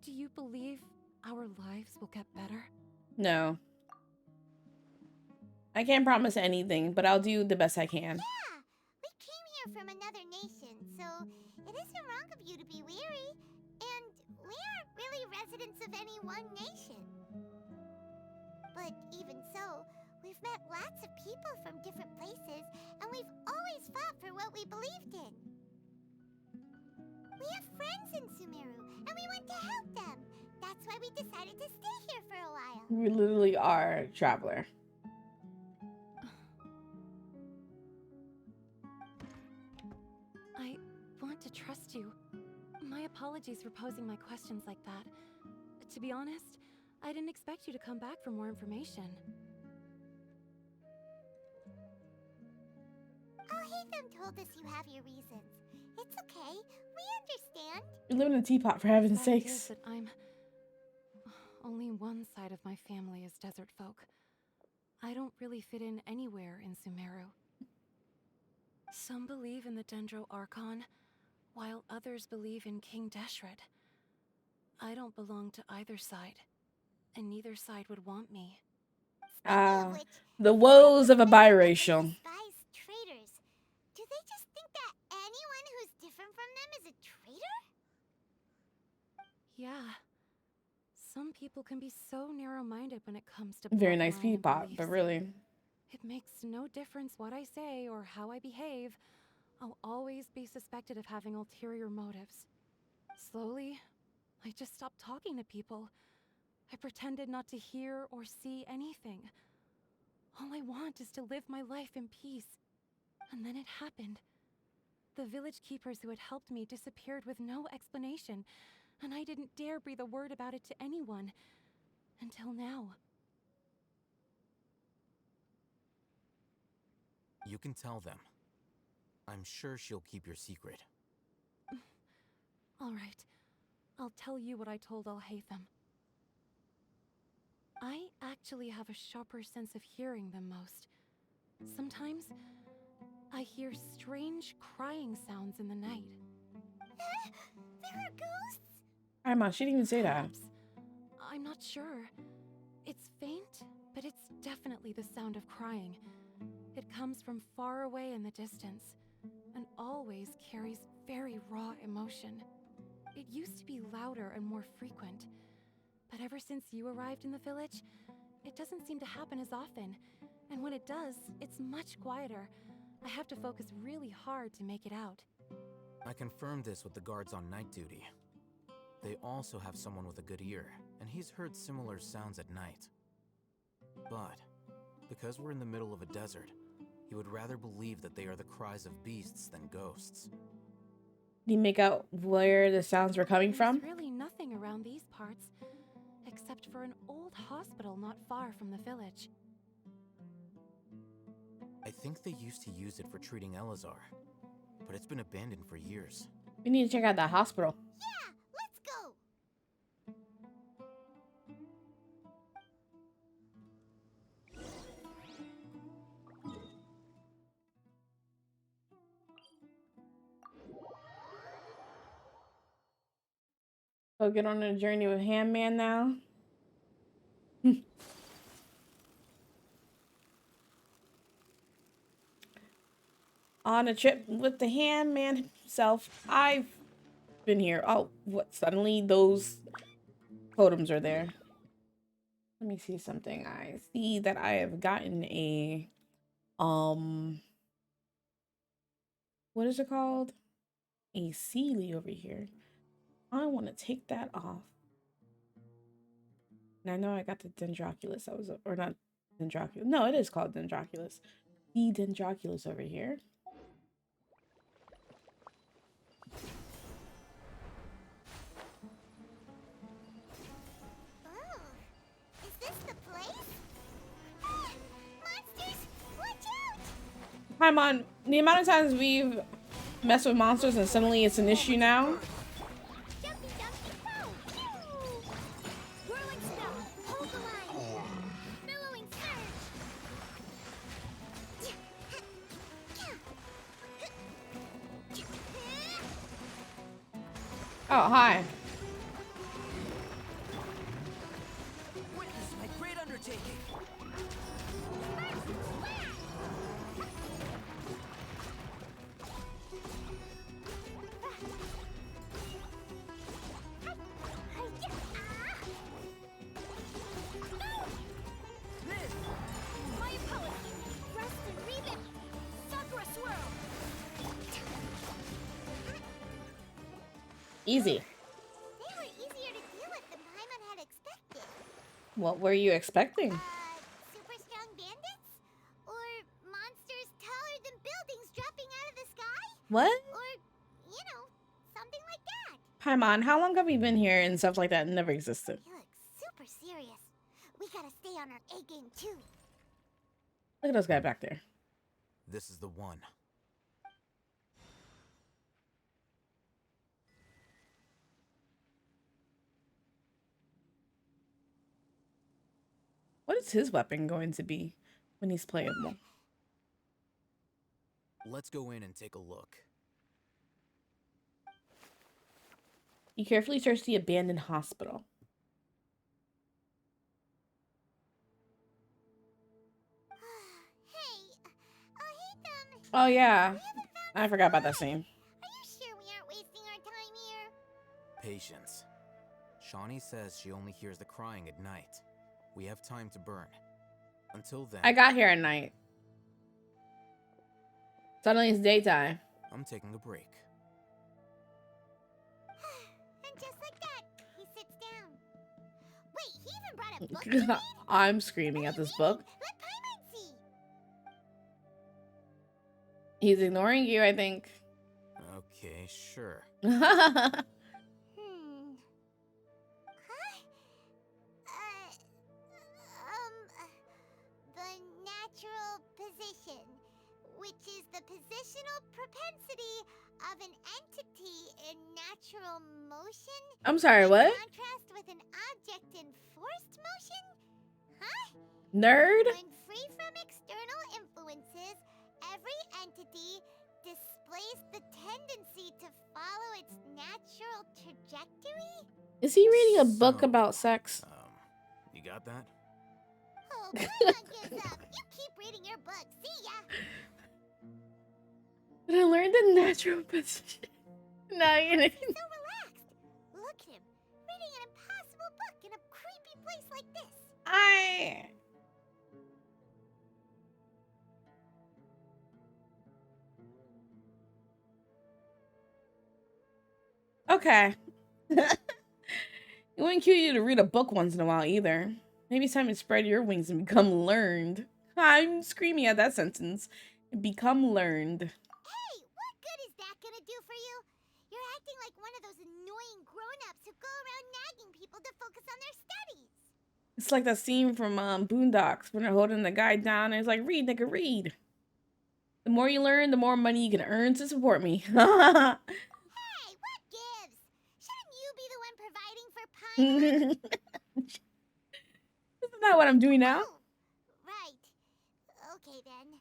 do you believe our lives will get better? No. I can't promise anything, but I'll do the best I can. Yeah, we came here from another nation, so it isn't wrong of you to be weary. And we aren't really residents of any one nation. But even so, we've met lots of people from different places, and we've always fought for what we believed in. We have friends in Sumeru, and we want to help them. That's why we decided to stay here for a while. We literally are Traveler. I want to trust you. My apologies for posing my questions like that. To be honest, I didn't expect you to come back for more information. Alhaitham told us you have your reasons. It's okay. We understand. You live in a teapot, for heaven's The fact sakes. is that only one side of my family is desert folk. I don't really fit in anywhere in Sumeru. Some believe in the Dendro Archon, while others believe in King Deshret. I don't belong to either side, and neither side would want me. The woes of a biracial. Spies, traitors. Do they just think that anyone who's different from them is a traitor? Yeah. Some people can be so narrow-minded when it comes to Very nice bloodline and teapot, beliefs. but really. It makes no difference what I say or how I behave. I'll always be suspected of having ulterior motives. Slowly, I just stopped talking to people. I pretended not to hear or see anything. All I want is to live my life in peace. And then it happened. The village keepers who had helped me disappeared with no explanation, and I didn't dare breathe a word about it to anyone. Until now. You can tell them. I'm sure she'll keep your secret. All right. I'll tell you what I told Alhaitham. I actually have a sharper sense of hearing than most. Sometimes, I hear strange crying sounds in the night. There are ghosts? Emma, she didn't even say that. I'm not sure. It's faint, but it's definitely the sound of crying. It comes from far away in the distance, and always carries very raw emotion. It used to be louder and more frequent, but ever since you arrived in the village, it doesn't seem to happen as often, and when it does, it's much quieter. I have to focus really hard to make it out. I confirmed this with the guards on night duty. They also have someone with a good ear, and he's heard similar sounds at night. But, because we're in the middle of a desert, he would rather believe that they are the cries of beasts than ghosts. Did you make out where the sounds were coming from? There's really nothing around these parts, except for an old hospital not far from the village. I think they used to use it for treating Elazar, but it's been abandoned for years. We need to check out that hospital. Yeah, let's go. So get on a journey with Handman now. On a trip with the Handman himself. I've been here. Oh, what? Suddenly those totems are there. Let me see something. I see that I have gotten a what is it called? A Sealy over here. I want to take that off. And I know I got the Dendroculus. Or not Dendroculus. No, it is called Dendroculus. The Dendroculus over here. Oh, is this the place? Ah, monsters, watch out! Hi, Mon. The amount of times we've messed with monsters and suddenly it's an issue now. Jumpy dumpy pow! Whirling spell, hold the line. Billowing surge. Oh, hi. Witness my great undertaking. My apology. Rest and reboot. Sakura swirl. Easy. They were easier to deal with than Paimon had expected. What were you expecting? Super strong bandits? Or monsters taller than buildings dropping out of the sky? What? Or, you know, something like that. Hi, Mon. How long have you been here and stuff like that never existed? You look super serious. We gotta stay on our A game too. Look at those guys back there. This is the one. What is his weapon going to be when he's playable? Let's go in and take a look. You carefully search the abandoned hospital. Oh yeah, I forgot about that scene. Are you sure we aren't wasting our time here? Patience. Shawnee says she only hears the crying at night. We have time to burn. Until then... I got here at night. Suddenly it's daytime. I'm taking a break. And just like that, he sits down. Wait, he even brought a book to read? I'm screaming at this book. Let Paimon see. He's ignoring you, I think. Okay, sure. Huh? The natural position, which is the positional propensity of an entity in natural motion. I'm sorry, what? In contrast with an object in forced motion? Huh? Nerd? When free from external influences, every entity displays the tendency to follow its natural trajectory? Is he reading a book about sex? You got that? Oh, Paimon gives up. You keep reading your book. See ya. But I learned the natural position. Now you're gonna... So relaxed. Look at him, reading an impossible book in a creepy place like this. Okay. It wouldn't kill you to read a book once in a while either. Maybe it's time to spread your wings and become learned. I'm screaming at that sentence. Become learned. Hey, what good is that gonna do for you? You're acting like one of those annoying grown-ups who go around nagging people to focus on their studies. It's like that scene from Boondocks when they're holding the guy down and it's like, read, nigga, read. The more you learn, the more money you can earn to support me. Hey, what gives? Shouldn't you be the one providing for Paimon? Isn't that what I'm doing now? Oh, right. Okay then.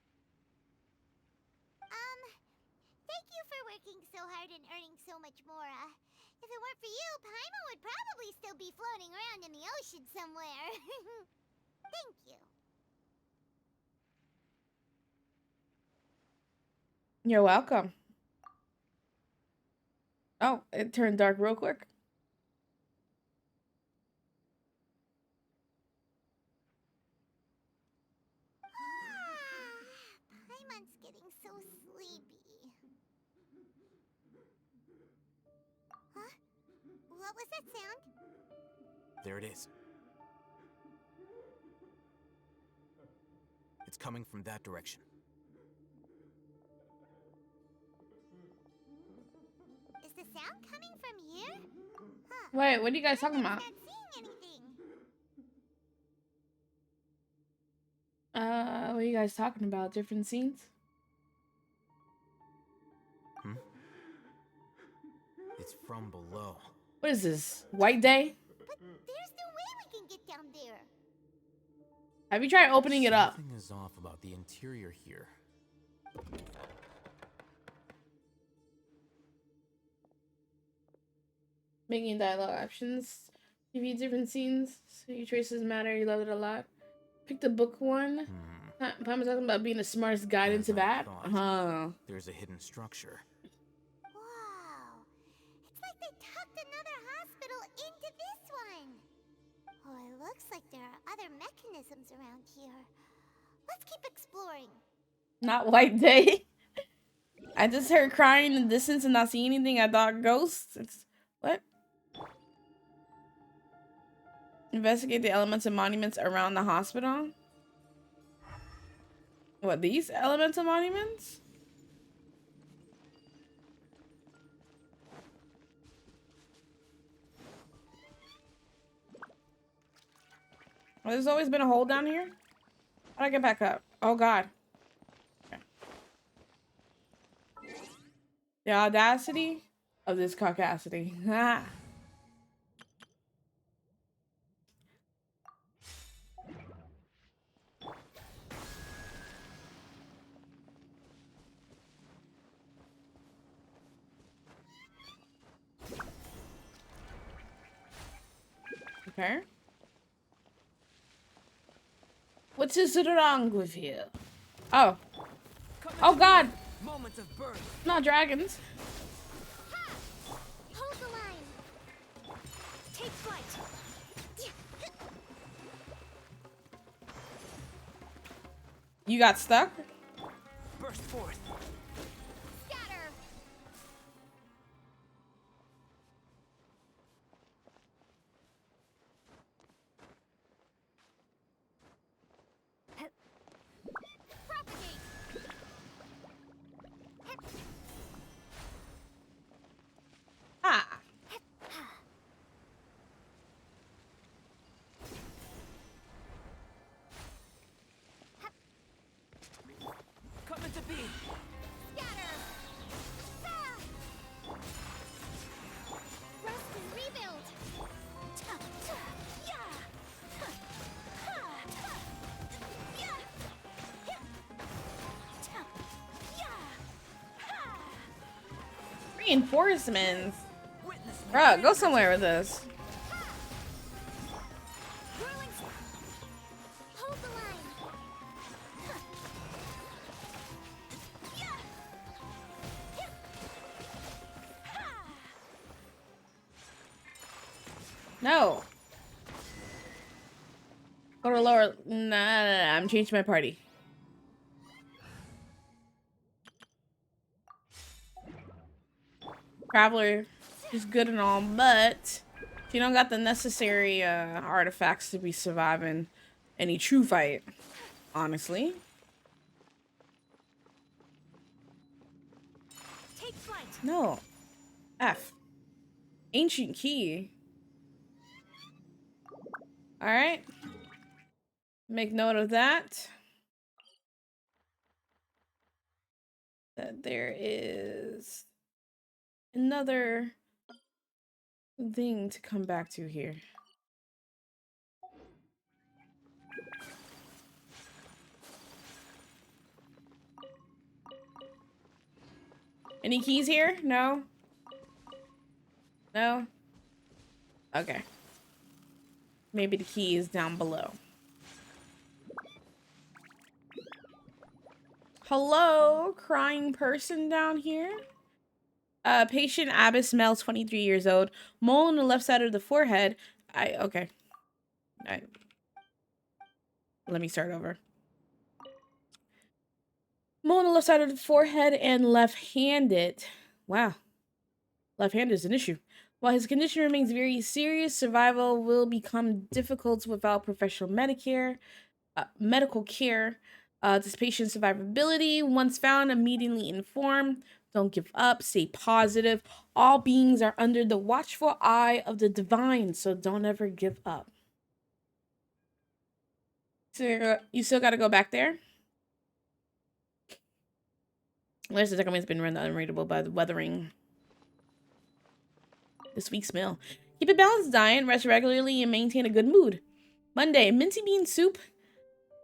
Thank you for working so hard and earning so much more. If it weren't for you, Paimon would probably still be floating around in the ocean somewhere. Thank you. You're welcome. Oh, it turned dark real quick. Paimon's getting so sleepy. Huh? What was that sound? There it is. It's coming from that direction. Is the sound coming from here? Huh. Wait, what are you guys talking about? I'm not seeing anything. What are you guys talking about? Different scenes? It's from below. What is this? White Day? But there's no way we can get down there. Have you tried opening it up? Something is off about the interior here. Making dialogue options. TV different scenes. So your choices matter. You love it a lot. Pick the book one. I'm talking about being the smartest guide into that. There's a hidden structure. Wow. It's like they tucked another hospital into this one. Oh, it looks like there are other mechanisms around here. Let's keep exploring. Not White Day. I just heard crying in the distance and not see anything. I thought ghosts. What? Investigate the elements and monuments around the hospital. What, these elemental monuments? Oh, there's always been a hole down here? How'd I get back up? Oh god. Okay. The audacity of this caucasity. Ah. Okay. What is wrong with you? Oh. Oh god! Moments of birth. Not dragons. Hold the line. Take flight. You got stuck? Burst forth. Scatter. Propagate. Ah. Coming to be. Scatter. Rest and rebuild. Reinforcements. Bruh, go somewhere with this. Hold the line. No. Go to lower. Nah, I'm changing my party. Traveler is good and all, but She don't got the necessary artifacts to be surviving any true fight, honestly. Take flight. No. F. Ancient key. Alright. Make note of that. That there is another thing to come back to here. Any keys here? No? No? Okay. Maybe the key is down below. Hello, crying person down here. Patient Abbas Mel, 23 years old. Mole on the left side of the forehead. Okay. Let me start over. Mole on the left side of the forehead and left-handed. Wow. Left-handed is an issue. While his condition remains very serious, survival will become difficult without professional medical care. This patient's survivability, once found, immediately inform. Don't give up. Stay positive. All beings are under the watchful eye of the divine, so don't ever give up. So you still got to go back there. There's the document's been rendered unreadable by the weathering. This week's meal. Keep a balanced diet, rest regularly, and maintain a good mood. Monday, minty bean soup,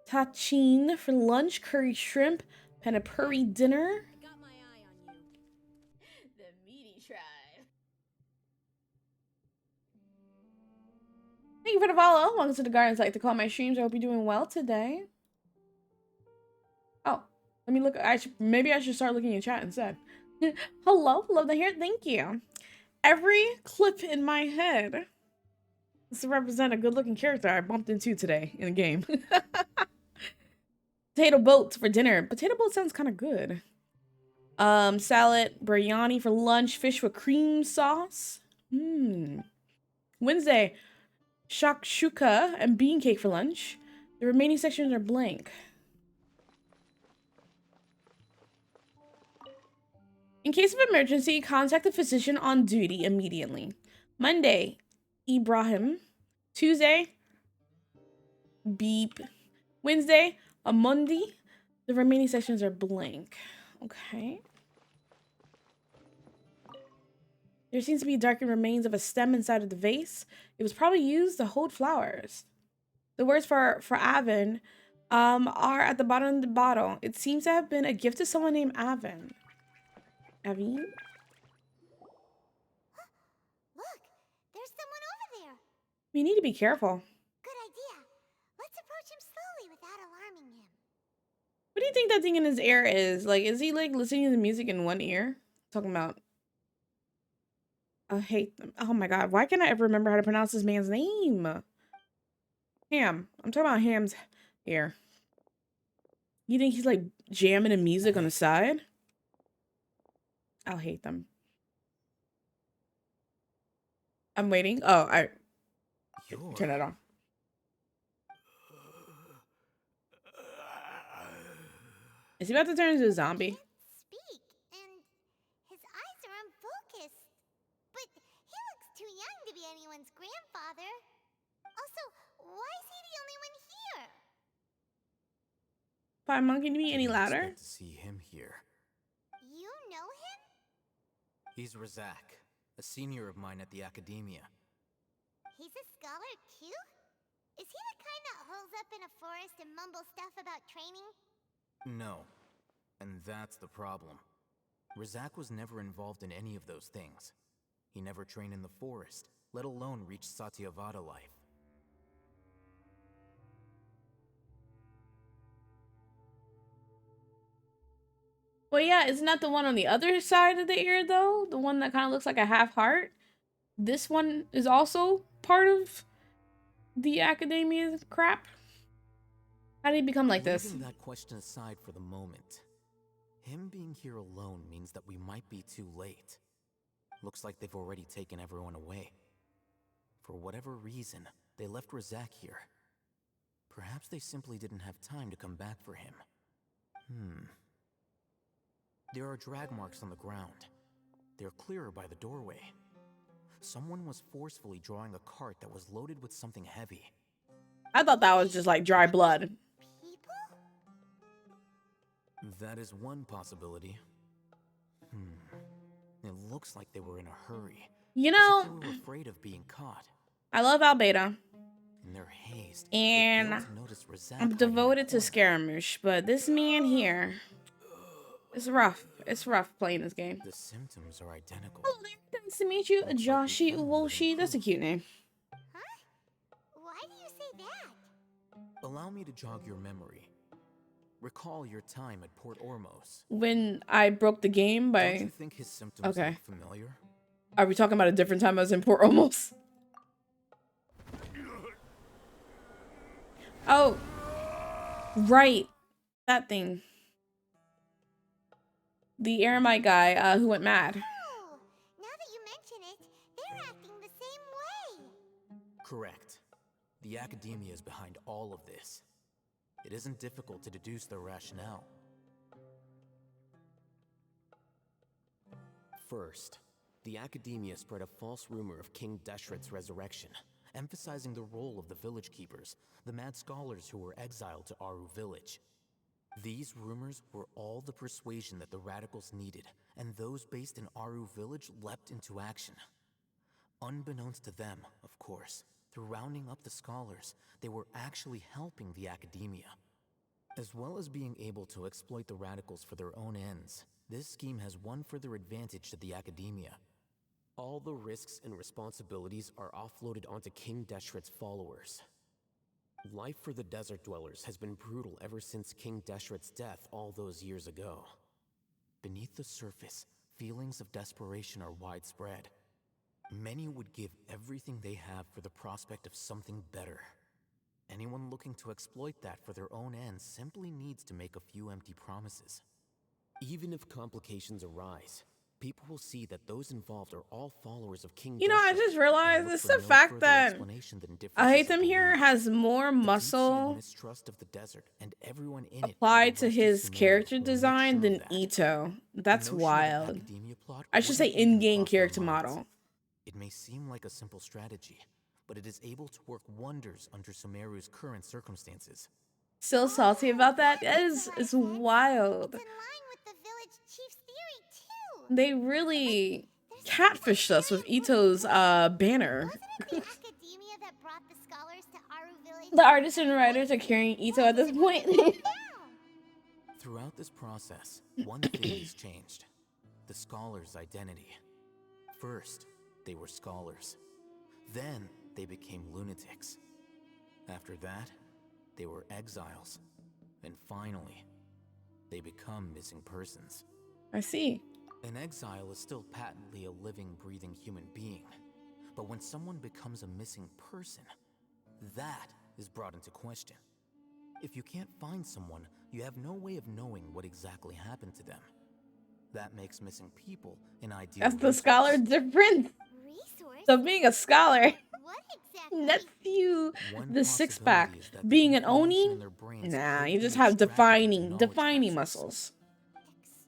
tachin for lunch, curry shrimp, panipuri dinner. I got my eye on you. The meaty tribe. Thank you for the follow. Welcome to the gardens. I like to call my streams. I hope you're doing well today. Oh, let me look. Maybe I should start looking in chat instead. Hello, love to hear. Thank you. Every clip in my head is to represent a good-looking character I bumped into today in a game. Potato boat for dinner. Potato boat sounds kind of good. Salad, biryani for lunch, fish with cream sauce. Wednesday, shakshuka and bean cake for lunch. The remaining sections are blank. In case of emergency, contact the physician on duty immediately. Monday, Ibrahim. Tuesday, beep. Wednesday, Amundi. The remaining sections are blank. Okay. There seems to be darkened remains of a stem inside of the vase. It was probably used to hold flowers. The words for Avon are at the bottom of the bottle. It seems to have been a gift to someone named Avon. Avin? Look, there's someone over there. We need to be careful. Good idea. Let's approach him slowly without alarming him. What do you think that thing in his ear is? Like, is he like listening to the music in one ear? Talking about. I hate them. Oh my god, why can't I ever remember how to pronounce this man's name? Ham. I'm talking about Ham's ear. You think he's like jamming the music on the side? I'll hate them. I'm waiting. Oh, turn it on. Is he about to turn into a zombie? Speak, and his eyes are unfocused. But he looks too young to be anyone's grandfather. Also, why is he the only one here? Fine monkey to be any louder? To see him here. You know him? He's Razak, a senior of mine at the academia. He's a scholar too? Is he the kind that holes up in a forest and mumbles stuff about training? No, and that's the problem. Razak was never involved in any of those things. He never trained in the forest, let alone reach Satyavada life. Well, yeah, isn't that the one on the other side of the ear, though? The one that kind of looks like a half heart? This one is also part of the academia crap? How did he become like this? Leaving that question aside for the moment, him being here alone means that we might be too late. Looks like they've already taken everyone away. For whatever reason, they left Razak here. Perhaps they simply didn't have time to come back for him. There are drag marks on the ground. They're clearer by the doorway. Someone was forcefully drawing a cart that was loaded with something heavy. I thought that was just like dry blood. That is one possibility. It looks like they were in a hurry. You know, they were afraid of being caught. I love Albedo. In their haste, and I'm devoted to Scaramouche, but this man here, it's rough. It's rough playing this game. The symptoms are identical. Oh, nice to meet you, Joshi Wolshi. That's a cute name. Huh? Why do you say that? Allow me to jog your memory. Recall your time at Port Ormos. When I broke the game by... Don't you think his symptoms look familiar? Are we talking about a different time I was in Port Ormos? Oh. Right. That thing. The Aramite guy who went mad. Oh, now that you mention it, they're acting the same way. Correct. The academia is behind all of this. It isn't difficult to deduce their rationale. First, the academia spread a false rumor of King Deshret's resurrection, emphasizing the role of the village keepers, the mad scholars who were exiled to Aru village. These rumors were all the persuasion that the radicals needed, and those based in Aru village leapt into action. Unbeknownst to them, of course, through rounding up the scholars, they were actually helping the academia. As well as being able to exploit the radicals for their own ends, this scheme has one further advantage to the academia. All the risks and responsibilities are offloaded onto King Deshret's followers. Life for the desert dwellers has been brutal ever since King Deshret's death all those years ago. Beneath the surface, feelings of desperation are widespread. Many would give everything they have for the prospect of something better. Anyone looking to exploit that for their own ends simply needs to make a few empty promises. Even if complications arise, people will see that those involved are all followers of King Deshret. You know, I just realized it's the fact that Ahatham here has more muscle applied to his character design than Ito. That's wild. I should say in-game character model. It may seem like a simple strategy, but it is able to work wonders under Sumeru's current circumstances. Still salty about that? That is wild. They really catfished us with Ito's banner. The artists and writers are carrying Ito at this point. Throughout this process, one thing has changed. The scholars' identity. First, they were scholars. Then, they became lunatics. After that, they were exiles. And finally, they become missing persons. I see. An exile is still patently a living, breathing human being. But when someone becomes a missing person, that is brought into question. If you can't find someone, you have no way of knowing what exactly happened to them. That makes missing people an ideal That's the scholar difference. So being a scholar, nephew, the six-pack, being an Oni, nah, you just have defining muscles.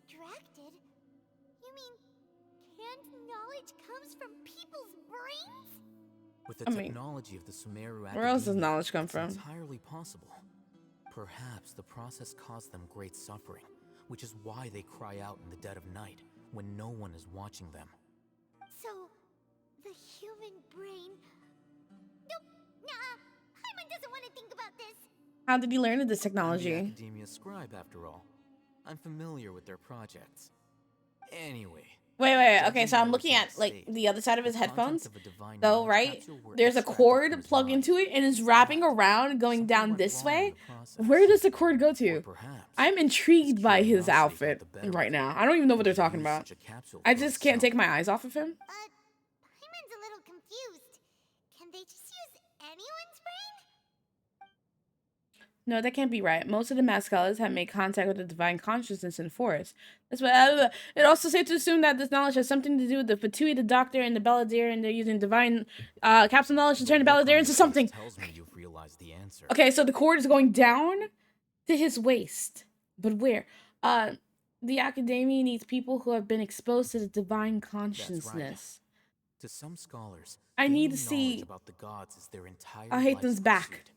Extracted? You mean canned knowledge comes from people's brains? With the technology of the Sumeru where else does knowledge come from? It's entirely possible. Perhaps the process caused them great suffering, which is why they cry out in the dead of night when no one is watching them. So, the human brain... Nope, nah, Hyman doesn't want to think about this. How did he learn of this I'm technology? the Academia scribe, after all. I'm familiar with their projects. Anyway. Wait. Okay, so I'm looking at like the other side of his headphones. Though, right? There's a cord plugged into it and it's wrapping around, going down this way. Where does the cord go to? I'm intrigued by his outfit right now. I don't even know what they're talking about. I just can't take my eyes off of him. Hyman's a little confused. Can they just use anyone's brain? No, that can't be right. Most of the mad scholars have made contact with the divine consciousness in the forest. That's what. It also safe to assume that this knowledge has something to do with the Fatui, the Doctor, and the Belladere, and they're using divine capsule knowledge to turn the Belladere into something. Tells me you've realized the answer. Okay, so the cord is going down to his waist, but where? The academia needs people who have been exposed to the divine consciousness. That's right. To some scholars, I need to gaining see. knowledge about the gods is their entire Haytham's life's back. pursuit.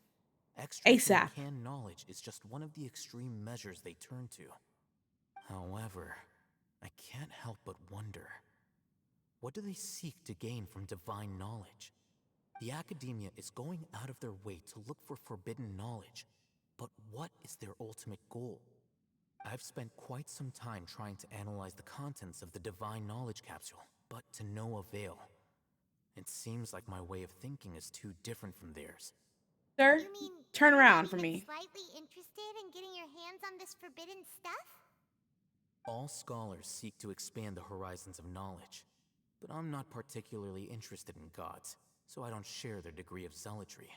Extracting ASAP. canned knowledge is just one of the extreme measures they turn to. However, I can't help but wonder, what do they seek to gain from divine knowledge? The academia is going out of their way to look for forbidden knowledge, but what is their ultimate goal? I've spent quite some time trying to analyze the contents of the divine knowledge capsule, but to no avail. It seems like my way of thinking is too different from theirs. Sir, turn around for Even me. slightly interested in getting your hands on this forbidden stuff? All scholars seek to expand the horizons of knowledge, but I'm not particularly interested in gods, so I don't share their degree of zealotry.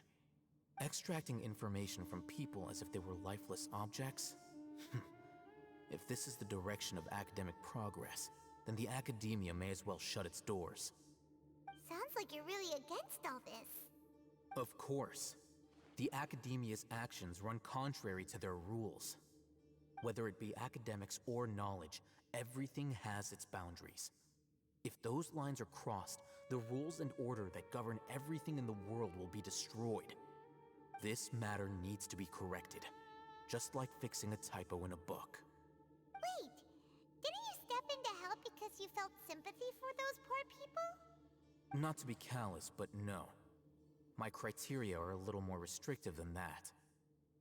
Extracting information from people as if they were lifeless objects? If this is the direction of academic progress, then the academia may as well shut its doors. Sounds like you're really against all this. Of course. The academia's actions run contrary to their rules. Whether it be academics or knowledge, everything has its boundaries. If those lines are crossed, the rules and order that govern everything in the world will be destroyed. This matter needs to be corrected, just like fixing a typo in a book. Wait, didn't you step in to help because you felt sympathy for those poor people? Not to be callous, but no. My criteria are a little more restrictive than that.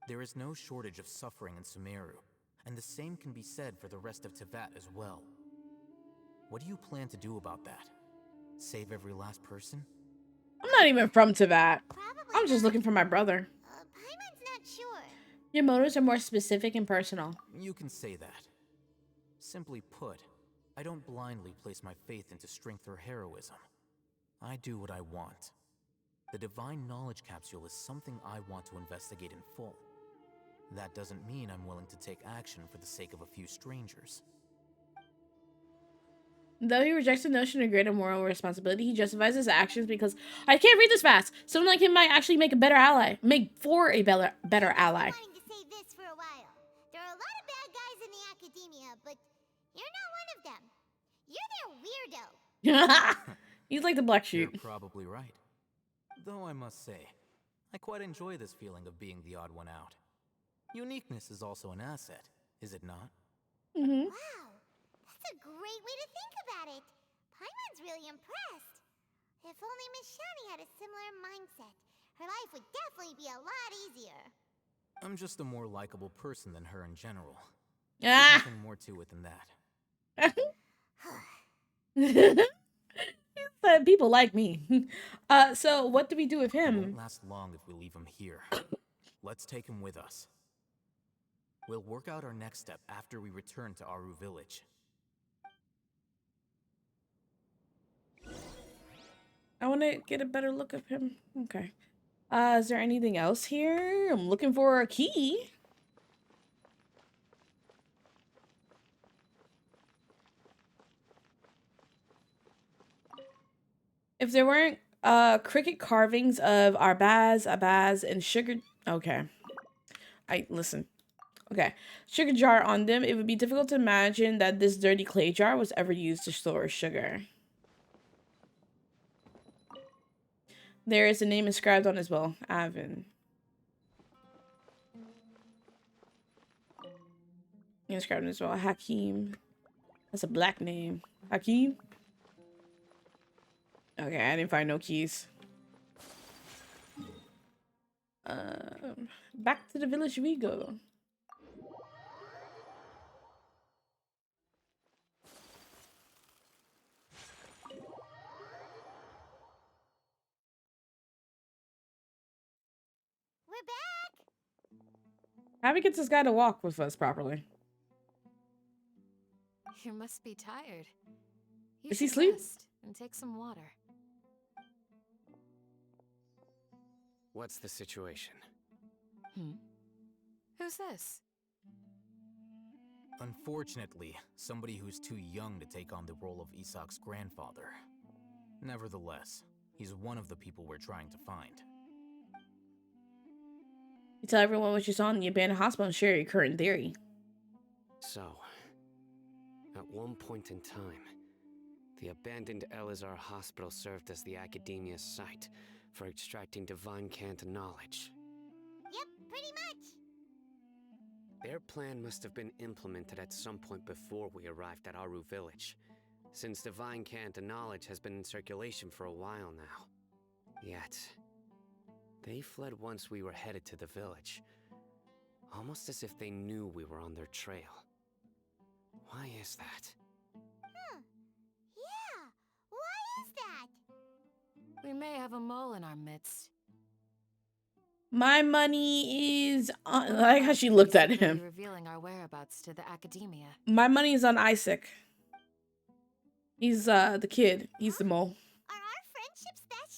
There is no shortage of suffering in Sumeru, and the same can be said for the rest of Teyvat as well. What do you plan to do about that? Save every last person? I'm not even from Teyvat. Probably I'm just looking for my brother. Paimon's not sure. Your motives are more specific and personal. You can say that. Simply put, I don't blindly place my faith into strength or heroism. I do what I want. The divine knowledge capsule is something I want to investigate in full. That doesn't mean I'm willing to take action for the sake of a few strangers. Though he rejects the notion of greater moral responsibility, he justifies his actions because I can't read this fast. Someone like him might actually make a better ally. Make for a better ally. Wanting to say this for a while. There are a lot of bad guys in the academia, but you're not one of them. You're their weirdo. He's like the black sheep. You're probably right. Though I must say, I quite enjoy this feeling of being the odd one out. Uniqueness is also an asset, is it not? Mm-hmm. Wow, that's a great way to think about it. Paimon's really impressed. If only Miss Shani had a similar mindset, her life would definitely be a lot easier. I'm just a more likable person than her in general. Ah! There's nothing more to it than that. People like me. So what do we do with It him? won't last long if we leave him here. Let's take him with us. We'll work out our next step after we return to Aru Village. I want to get a better look of him. Okay. Is there anything else here? I'm looking for a key. If there weren't cricket carvings of Arbaz, Abaz, and sugar... Okay. Listen. Okay. Sugar jar on them, it would be difficult to imagine that this dirty clay jar was ever used to store sugar. There is a name inscribed on his bow. Avin. Inscribed on his bow. Hakim. That's a black name. Hakim? Okay, I didn't find no keys. Back to the village we go. We're back! How do we get this guy to walk with us properly? You must be tired. You Is he should asleep? rest and take some water. What's the situation? Who's this? Unfortunately, somebody who's too young to take on the role of Isak's grandfather. Nevertheless, he's one of the people we're trying to find. You tell everyone what you saw in the abandoned hospital and share your current theory. So, at one point in time, the abandoned Elazar hospital served as the academia's site for extracting divine cant knowledge. Yep, pretty much. Their plan must have been implemented at some point before we arrived at Aru village, since divine cant knowledge has been in circulation for a while now. Yet, they fled once we were headed to the village, almost as if they knew we were on their trail. Why is that? Yeah, why is that? We may have a mole in our midst. My money is on... I like how she looked at him. Revealing our whereabouts to the academia. My money is on Isaac. He's the kid. He's the mole. Are our friendships that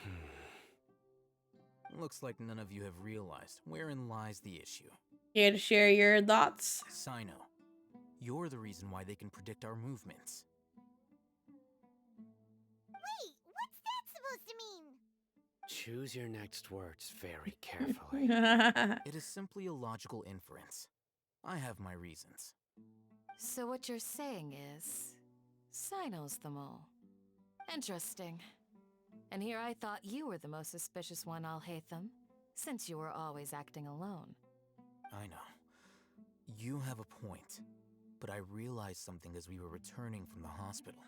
shallow? Looks like none of you have realized wherein lies the issue. Here to share your thoughts? Sino, you're the reason why they can predict our movements. Wait, what's that supposed to mean? Choose your next words very carefully. It is simply a logical inference. I have my reasons. So what you're saying is, Sino's the mole. Interesting. And here I thought you were the most suspicious one, Alhaitham, since you were always acting alone. I know. You have a point. But I realized something as we were returning from the hospital.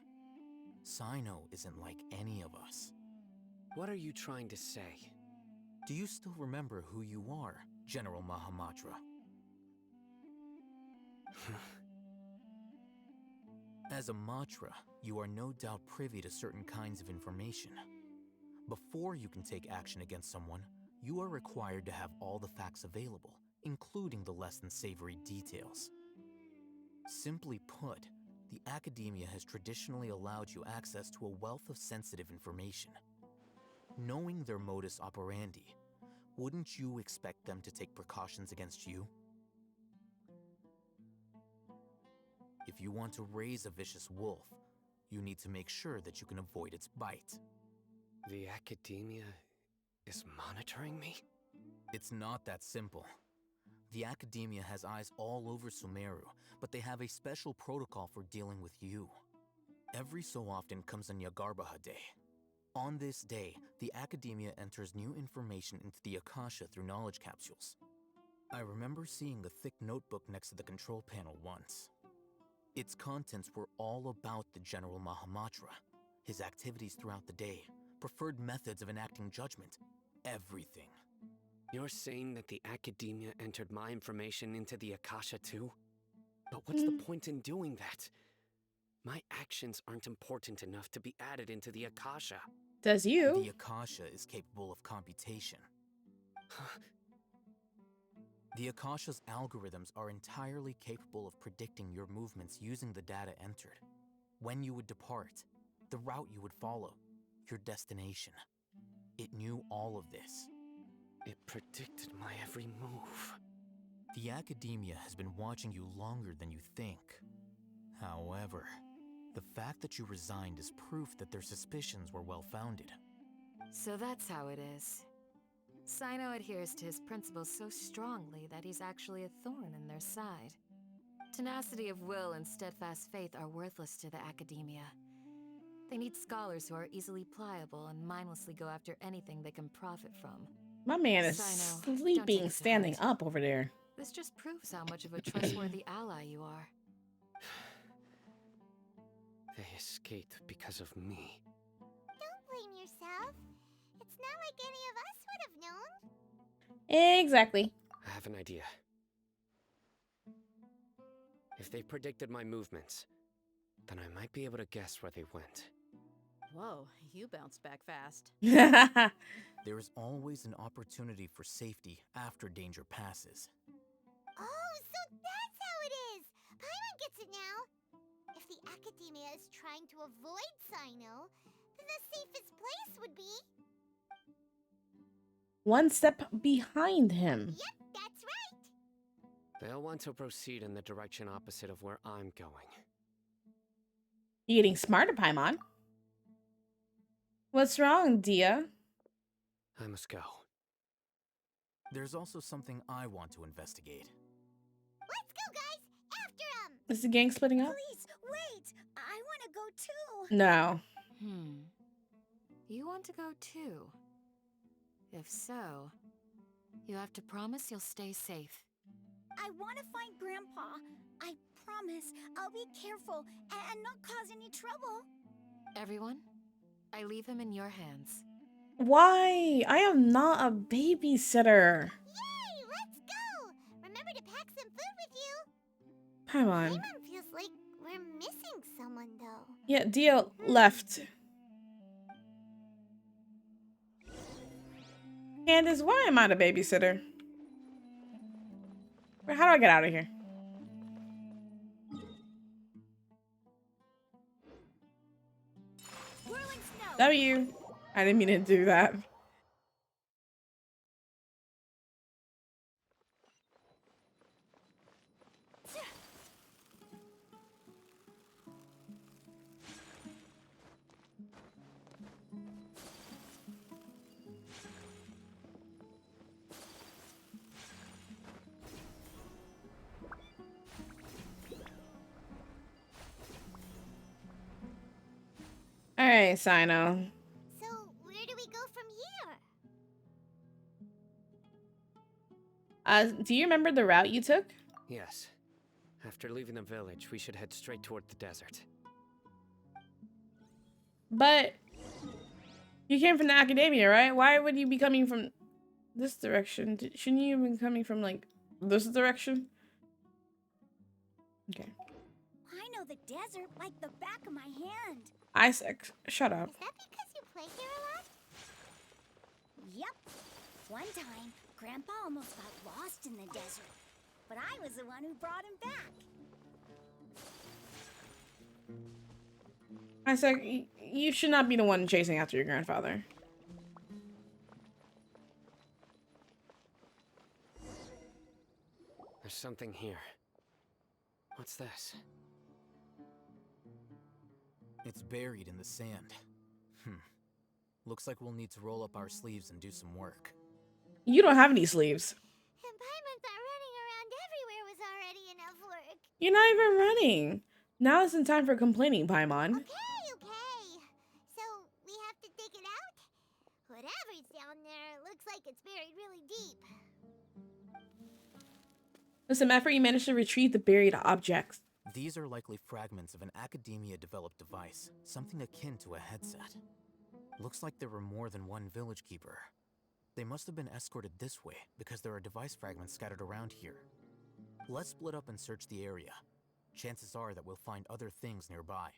Sino isn't like any of us. What are you trying to say? Do you still remember who you are, General Mahamatra? As a Matra, you are no doubt privy to certain kinds of information. Before you can take action against someone, you are required to have all the facts available, including the less than savory details. Simply put, the academia has traditionally allowed you access to a wealth of sensitive information. Knowing their modus operandi, wouldn't you expect them to take precautions against you? If you want to raise a vicious wolf, you need to make sure that you can avoid its bite. The academia is monitoring me? It's not that simple. The academia has eyes all over Sumeru, but they have a special protocol for dealing with you. Every so often comes a Nyagarbaha Day. On this day, the academia enters new information into the Akasha through knowledge capsules. I remember seeing a thick notebook next to the control panel once. Its contents were all about the General Mahamatra, his activities throughout the day, preferred methods of enacting judgment, everything. You're saying that the academia entered my information into the Akasha too? But what's the point in doing that? My actions aren't important enough to be added into the Akasha. Does you? The Akasha is capable of computation. The Akasha's algorithms are entirely capable of predicting your movements using the data entered. When you would depart, the route you would follow, your destination. It knew all of this. It predicted my every move. The academia has been watching you longer than you think. However, the fact that you resigned is proof that their suspicions were well-founded. So that's how it is. Sino adheres to his principles so strongly that he's actually a thorn in their side. Tenacity of will and steadfast faith are worthless to the academia. They need scholars who are easily pliable and mindlessly go after anything they can profit from. My man is Sino, sleeping, standing up over there. This just proves how much of a trustworthy ally you are. They escaped because of me. Don't blame yourself. It's not like any of us would have known. Exactly. I have an idea. If they predicted my movements, then I might be able to guess where they went. Whoa, you bounced back fast. There is always an opportunity for safety after danger passes. Oh, so that's how it is! Paimon gets it now! If the academia is trying to avoid Sino, then the safest place would be... one step behind him. Yep, that's right. They'll want to proceed in the direction opposite of where I'm going. You're getting smarter, Paimon. What's wrong, Dia? I must go. There's also something I want to investigate. Let's go, guys! After him! Is the gang splitting up? Please, wait! I want to go too! No. You want to go too? If so, you have to promise you'll stay safe. I want to find Grandpa. I promise I'll be careful and not cause any trouble. Everyone, I leave him in your hands. Why? I am not a babysitter. Yay! Let's go! Remember to pack some food with you. Paimon. Paimon feels like we're missing someone, though. Yeah, Dia left. Candace, why am I the babysitter? How do I get out of here? W. I didn't mean to do that. Alright, Sino. So, where do we go from here? Do you remember the route you took? Yes. After leaving the village, we should head straight toward the desert. But you came from the academia, right? Why would you be coming from this direction? Shouldn't you have been coming from, like, this direction? Okay. I know the desert like the back of my hand. Isaac, shut up. Is that because you play here a lot? Yep. One time, Grandpa almost got lost in the desert, but I was the one who brought him back. Isaac, you should not be the one chasing after your grandfather. There's something here. What's this? It's buried in the sand. Looks like we'll need to roll up our sleeves and do some work. You don't have any sleeves. And Paimon thought running around everywhere was already enough work. You're not even running. Now isn't time for complaining, Paimon. Okay. So, we have to dig it out? Whatever's down there, it looks like it's buried really deep. With some effort, you managed to retrieve the buried objects. These are likely fragments of an academia-developed device, something akin to a headset. Looks like there were more than one village keeper. They must have been escorted this way, because there are device fragments scattered around here. Let's split up and search the area. Chances are that we'll find other things nearby.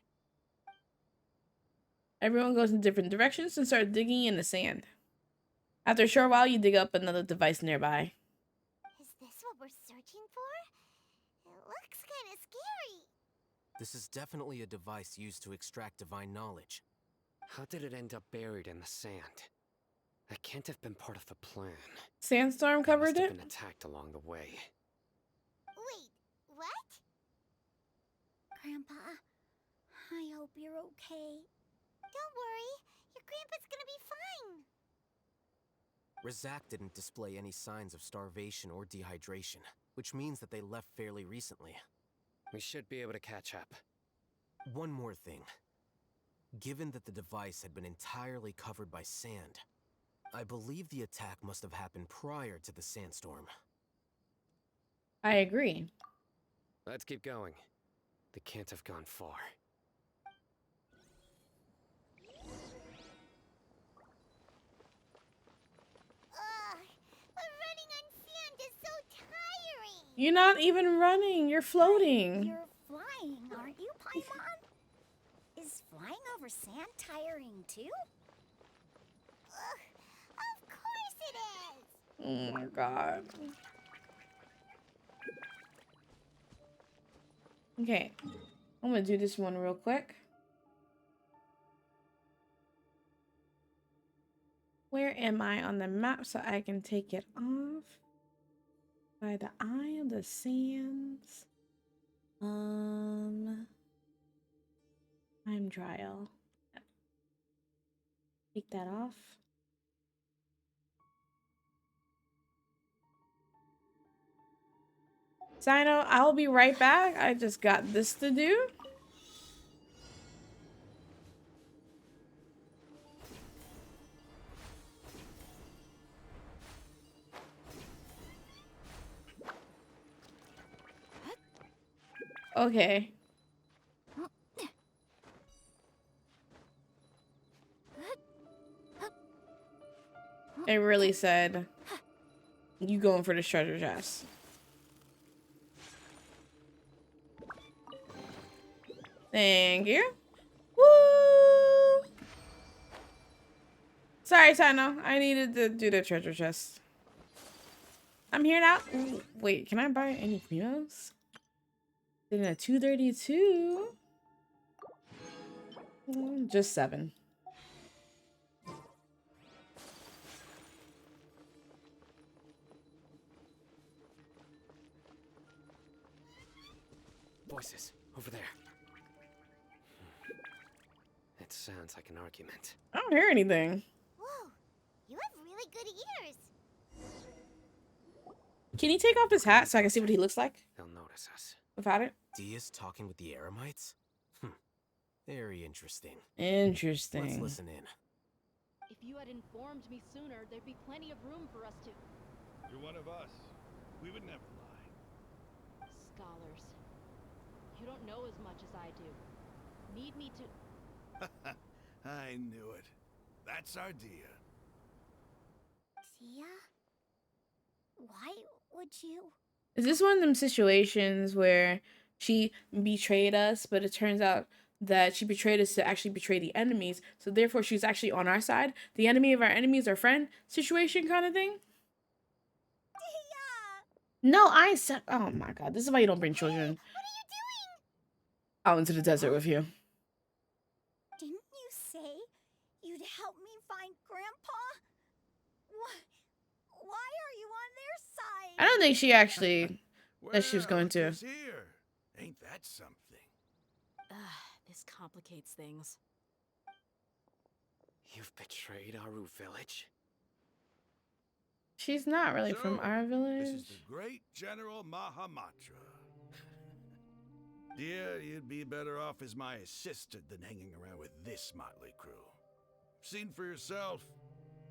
Everyone goes in different directions and start digging in the sand. After a short while, you dig up another device nearby. Is this what we're searching for? It looks kind of scary. This is definitely a device used to extract divine knowledge. How did it end up buried in the sand? That can't have been part of the plan. Sandstorm covered it? Been attacked along the way. Wait, what? Grandpa, I hope you're okay. Don't worry, your grandpa's gonna be fine. Razak didn't display any signs of starvation or dehydration, which means that they left fairly recently. We should be able to catch up. One more thing. Given that the device had been entirely covered by sand, I believe the attack must have happened prior to the sandstorm. I agree. Let's keep going. They can't have gone far. But running on sand is so tiring. You're not even running. You're floating. You're flying, aren't you, Paimon? Is flying over sand tiring too? Of course it is. Oh my god. Okay. I'm gonna do this one real quick. Where am I on the map so I can take it off? By the Eye of the Sands. Time trial. Take that off. Sino, I'll be right back. I just got this to do. Okay. It really said, you going for the treasure chest. Thank you. Woo! Sorry, Sino. I needed to do the treasure chest. I'm here now. Ooh, wait, can I buy any primos? Then a 232. Just 7. Voices, over there. It sounds like an argument. I don't hear anything. Whoa, you have really good ears. Can you take off his hat so I can see what he looks like? They'll notice us. Without it? Dia's talking with the Eremites? Very interesting. Interesting. Let's listen in. If you had informed me sooner, there'd be plenty of room for us to... You're one of us. We would never lie. Scholars. You don't know as much as I do. Need me to... I knew it. That's our Dia. Dia? Why would you? Is this one of them situations where she betrayed us, but it turns out that she betrayed us to actually betray the enemies, so therefore she's actually on our side? The enemy of our enemies, our friend situation kind of thing? Dia! No, I said, oh my god, this is why you don't bring children out into the desert with you. Didn't you say you'd help me find Grandpa? Why are you on their side? I don't think she actually that she was going to. Here. Ain't that something? This complicates things. You've betrayed Aru village? She's not really from our village. This is the great General Mahamatra. Dear, you'd be better off as my assistant than hanging around with this motley crew. Seen for yourself,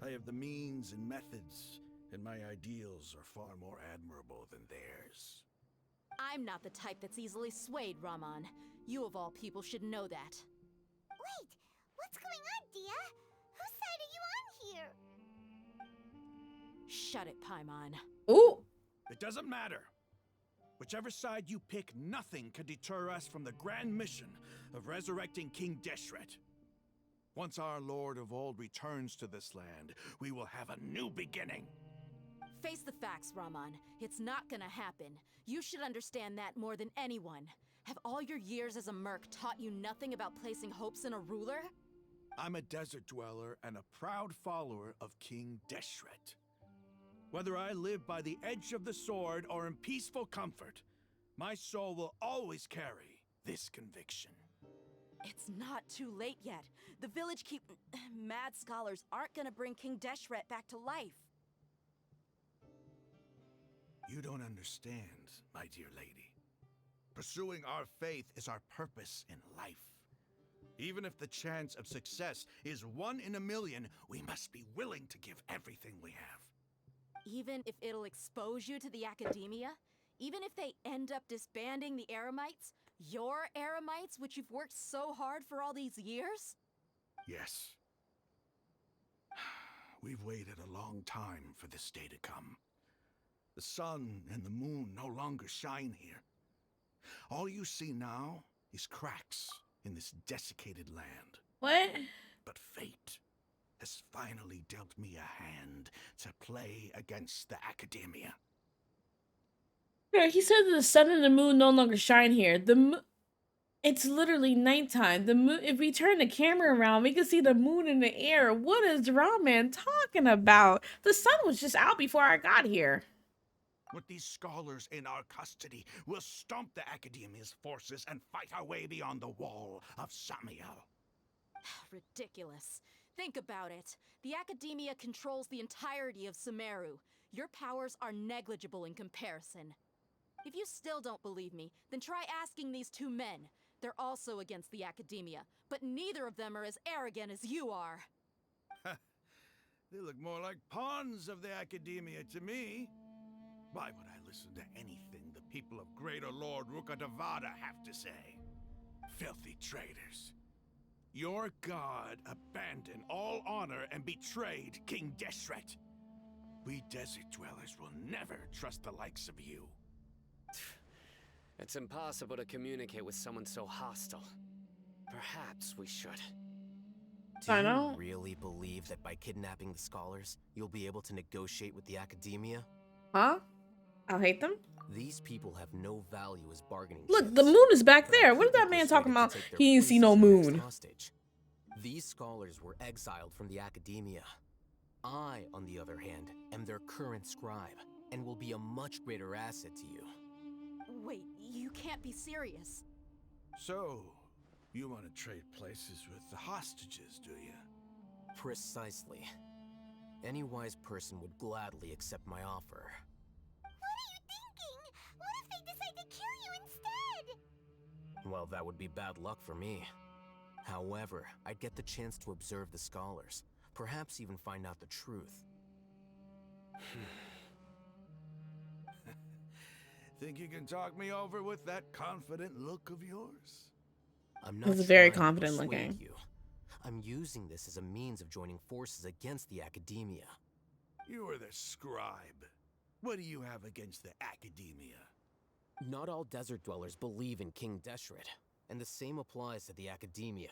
I have the means and methods, and my ideals are far more admirable than theirs. I'm not the type that's easily swayed, Raman. You of all people should know that. Wait, what's going on, Dia? Whose side are you on here? Shut it, Paimon. Ooh. It doesn't matter. Whichever side you pick, nothing can deter us from the grand mission of resurrecting King Deshret. Once our Lord of Old returns to this land, we will have a new beginning. Face the facts, Raman. It's not gonna happen. You should understand that more than anyone. Have all your years as a merc taught you nothing about placing hopes in a ruler? I'm a desert dweller and a proud follower of King Deshret. Whether I live by the edge of the sword or in peaceful comfort, my soul will always carry this conviction. It's not too late yet. The village mad scholars aren't gonna bring King Deshret back to life. You don't understand, my dear lady. Pursuing our faith is our purpose in life. Even if the chance of success is 1 in a million, we must be willing to give everything we have. Even if it'll expose you to the academia? Even if they end up disbanding the Eremites? Your Eremites, which you've worked so hard for all these years? Yes. We've waited a long time for this day to come. The sun and the moon no longer shine here. All you see now is cracks in this desiccated land. What? But fate has finally dealt me a hand to play against the academia. Yeah, he said that the sun and the moon no longer shine here. It's literally nighttime. The moon. If we turn the camera around, we can see the moon in the air. What is Ramen talking about? The sun was just out before I got here. With these scholars in our custody, we'll stomp the Academia's forces and fight our way beyond the wall of Samiel. Ridiculous. Think about it. The Academia controls the entirety of Sumeru. Your powers are negligible in comparison. If you still don't believe me, then try asking these two men. They're also against the Academia, but neither of them are as arrogant as you are. They look more like pawns of the Academia to me. Why would I listen to anything the people of Greater Lord Rukkhadevada have to say? Filthy traitors. Your god abandoned all honor and betrayed King Deshret. We desert dwellers will never trust the likes of you. It's impossible to communicate with someone so hostile. Perhaps we should. Do you really believe that by kidnapping the scholars, you'll be able to negotiate with the Academia? Huh? I'll hate them? These people have no value as bargaining Look, chips, the moon is back but I there. What could is that be man talking persuaded to about? take their He didn't see no priest as their next moon. hostage. These scholars were exiled from the Academia. I, on the other hand, am their current scribe, and will be a much greater asset to you. Wait, you can't be serious. So, you want to trade places with the hostages, do you? Precisely. Any wise person would gladly accept my offer. What are you thinking? What if they decide to kill you instead? Well, that would be bad luck for me. However, I'd get the chance to observe the scholars, perhaps even find out the truth. Think you can talk me over with that confident look of yours? I'm not He's very trying to confident persuade looking. you. I'm using this as a means of joining forces against the Academia. You are the scribe. What do you have against the Academia? Not all desert dwellers believe in King Deshret, and the same applies to the Academia.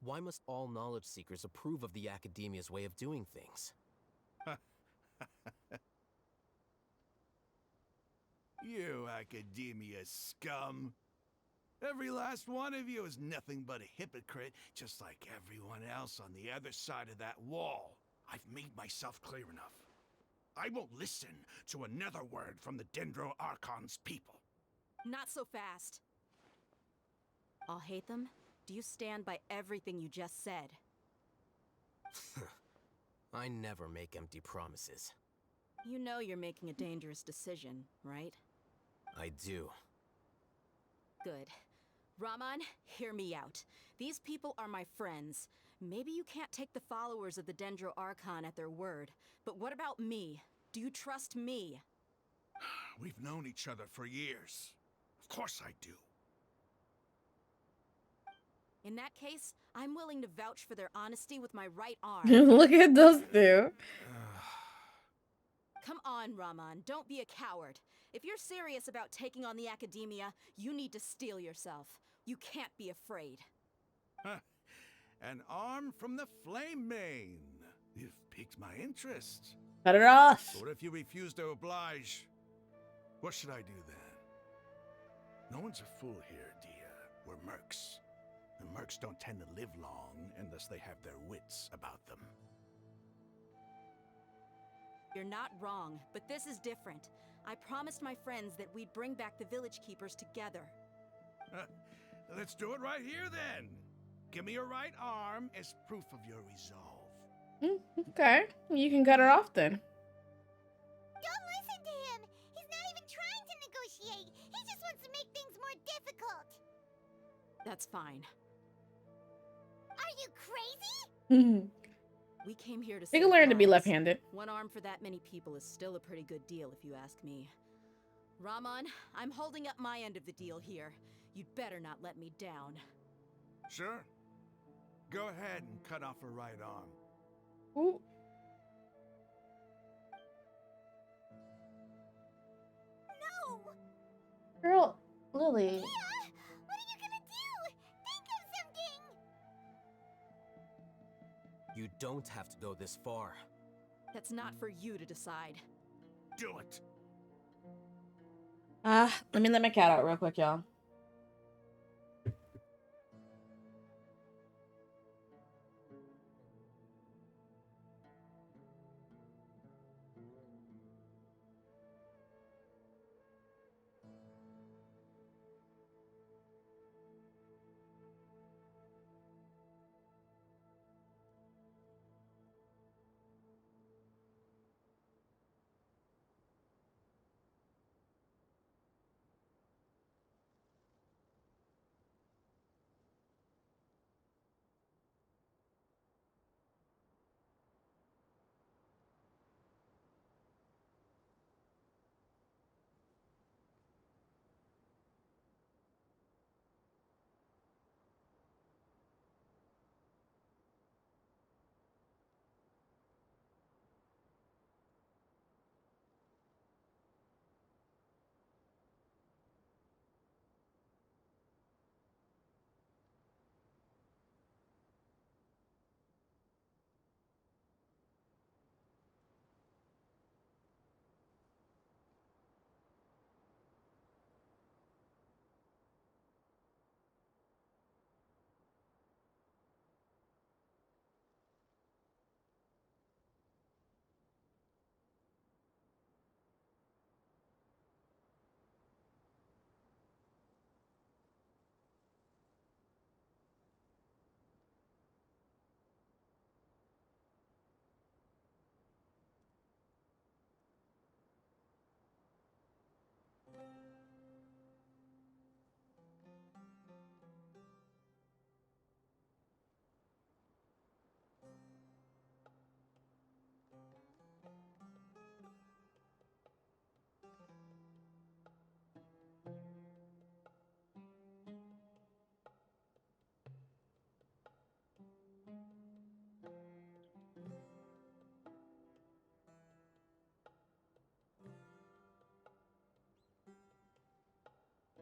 Why must all knowledge seekers approve of the Academia's way of doing things? You Academia scum. Every last one of you is nothing but a hypocrite, just like everyone else on the other side of that wall. I've made myself clear enough. I won't listen to another word from the Dendro Archon's people. Not so fast. I'll hate them. Do you stand by everything you just said? I never make empty promises. You know you're making a dangerous decision, right? I do. Good. Raman, hear me out. These people are my friends. Maybe you can't take the followers of the Dendro Archon at their word, but what about me? Do you trust me? We've known each other for years. Of course I do. In that case, I'm willing to vouch for their honesty with my right arm. Look at those two. Come on, Raman, don't be a coward. If you're serious about taking on the Academia, you need to steel yourself. You can't be afraid. An arm from the Flame Mane. You've piqued my interest. Cut it off. What if you refuse to oblige? What should I do then? No one's a fool here, Dia. We're mercs. And mercs don't tend to live long unless they have their wits about them. You're not wrong, but this is different. I promised my friends that we'd bring back the village keepers together. Let's do it right here then. Give me your right arm as proof of your resolve. Okay, you can cut it off then. Don't listen to him! He's not even trying to negotiate! He just wants to make things more difficult! That's fine. Are you crazy? We came here to You can save learn to be lives. left-handed. One arm for that many people is still a pretty good deal, if you ask me. Raman, I'm holding up my end of the deal here. You'd better not let me down. Sure. Go ahead and cut off her right arm. Ooh. No! Girl, Lily. Mia! What are you gonna do? Think of something! You don't have to go this far. That's not for you to decide. Do it! Let me let my cat out real quick, y'all.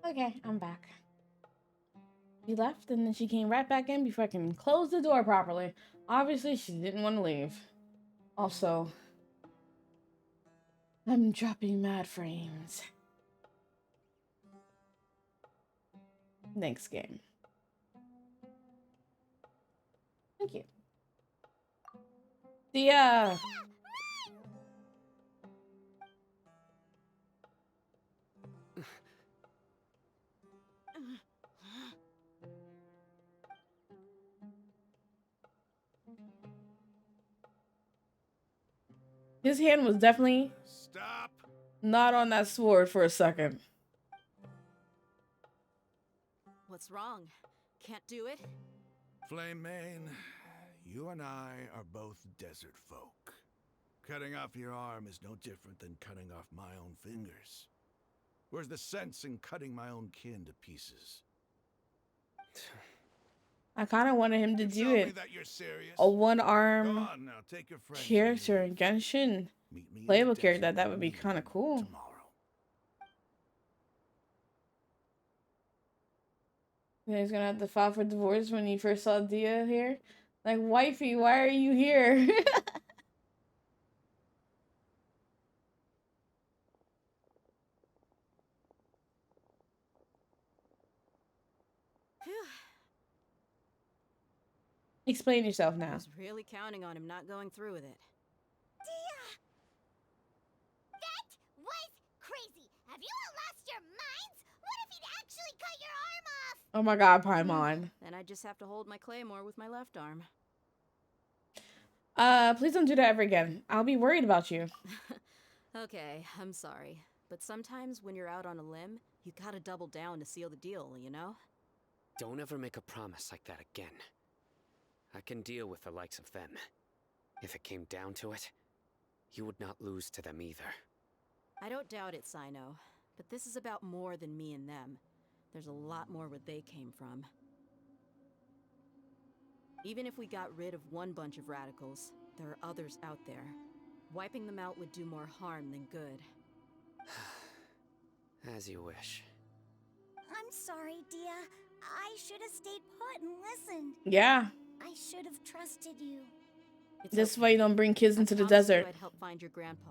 Okay, I'm back. She left and then she came right back in before I can close the door properly. Obviously, she didn't want to leave. Also, I'm dropping mad frames. Thanks, game. Thank you. The his hand was definitely not on that sword for a second. What's wrong? Can't do it? Flame Mane, you and I are both desert folk. Cutting off your arm is no different than cutting off my own fingers. Where's the sense in cutting my own kin to pieces? I kind of wanted him to do it. A one-arm character in Genshin, playable character. That would be kind of cool. Yeah, he's gonna have to file for divorce when he first saw Dia here. Like, wifey, why are you here? Explain yourself now. I was really counting on him not going through with it. Dia! That was crazy! Have you all lost your minds? What if he'd actually cut your arm off? Oh my god, Paimon. Then I just have to hold my claymore with my left arm. Please don't do that ever again. I'll be worried about you. Okay, I'm sorry. But sometimes when you're out on a limb, you gotta double down to seal the deal, you know? Don't ever make a promise like that again. I can deal with the likes of them. If it came down to it, you would not lose to them either. I don't doubt it, Sino. But this is about more than me and them. There's a lot more where they came from. Even if we got rid of one bunch of radicals, there are others out there. Wiping them out would do more harm than good. As you wish. I'm sorry, Dia. I should have stayed put and listened. Yeah. I should have trusted you. This way you don't bring kids into the desert. I'd help find your grandpa,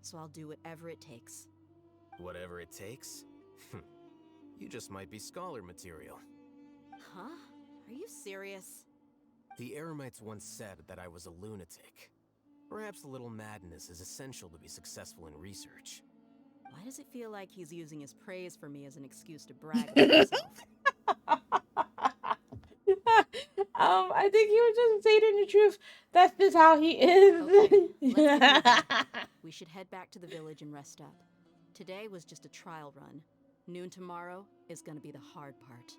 so I'll do whatever it takes. Whatever it takes? You just might be scholar material. Huh? Are you serious? The Eremites once said that I was a lunatic. Perhaps a little madness is essential to be successful in research. Why does it feel like he's using his praise for me as an excuse to brag about himself? I think he was just stating the truth. That's just how he is. Okay, let's get moving. We should head back to the village and rest up. Today was just a trial run. Noon tomorrow is gonna be the hard part.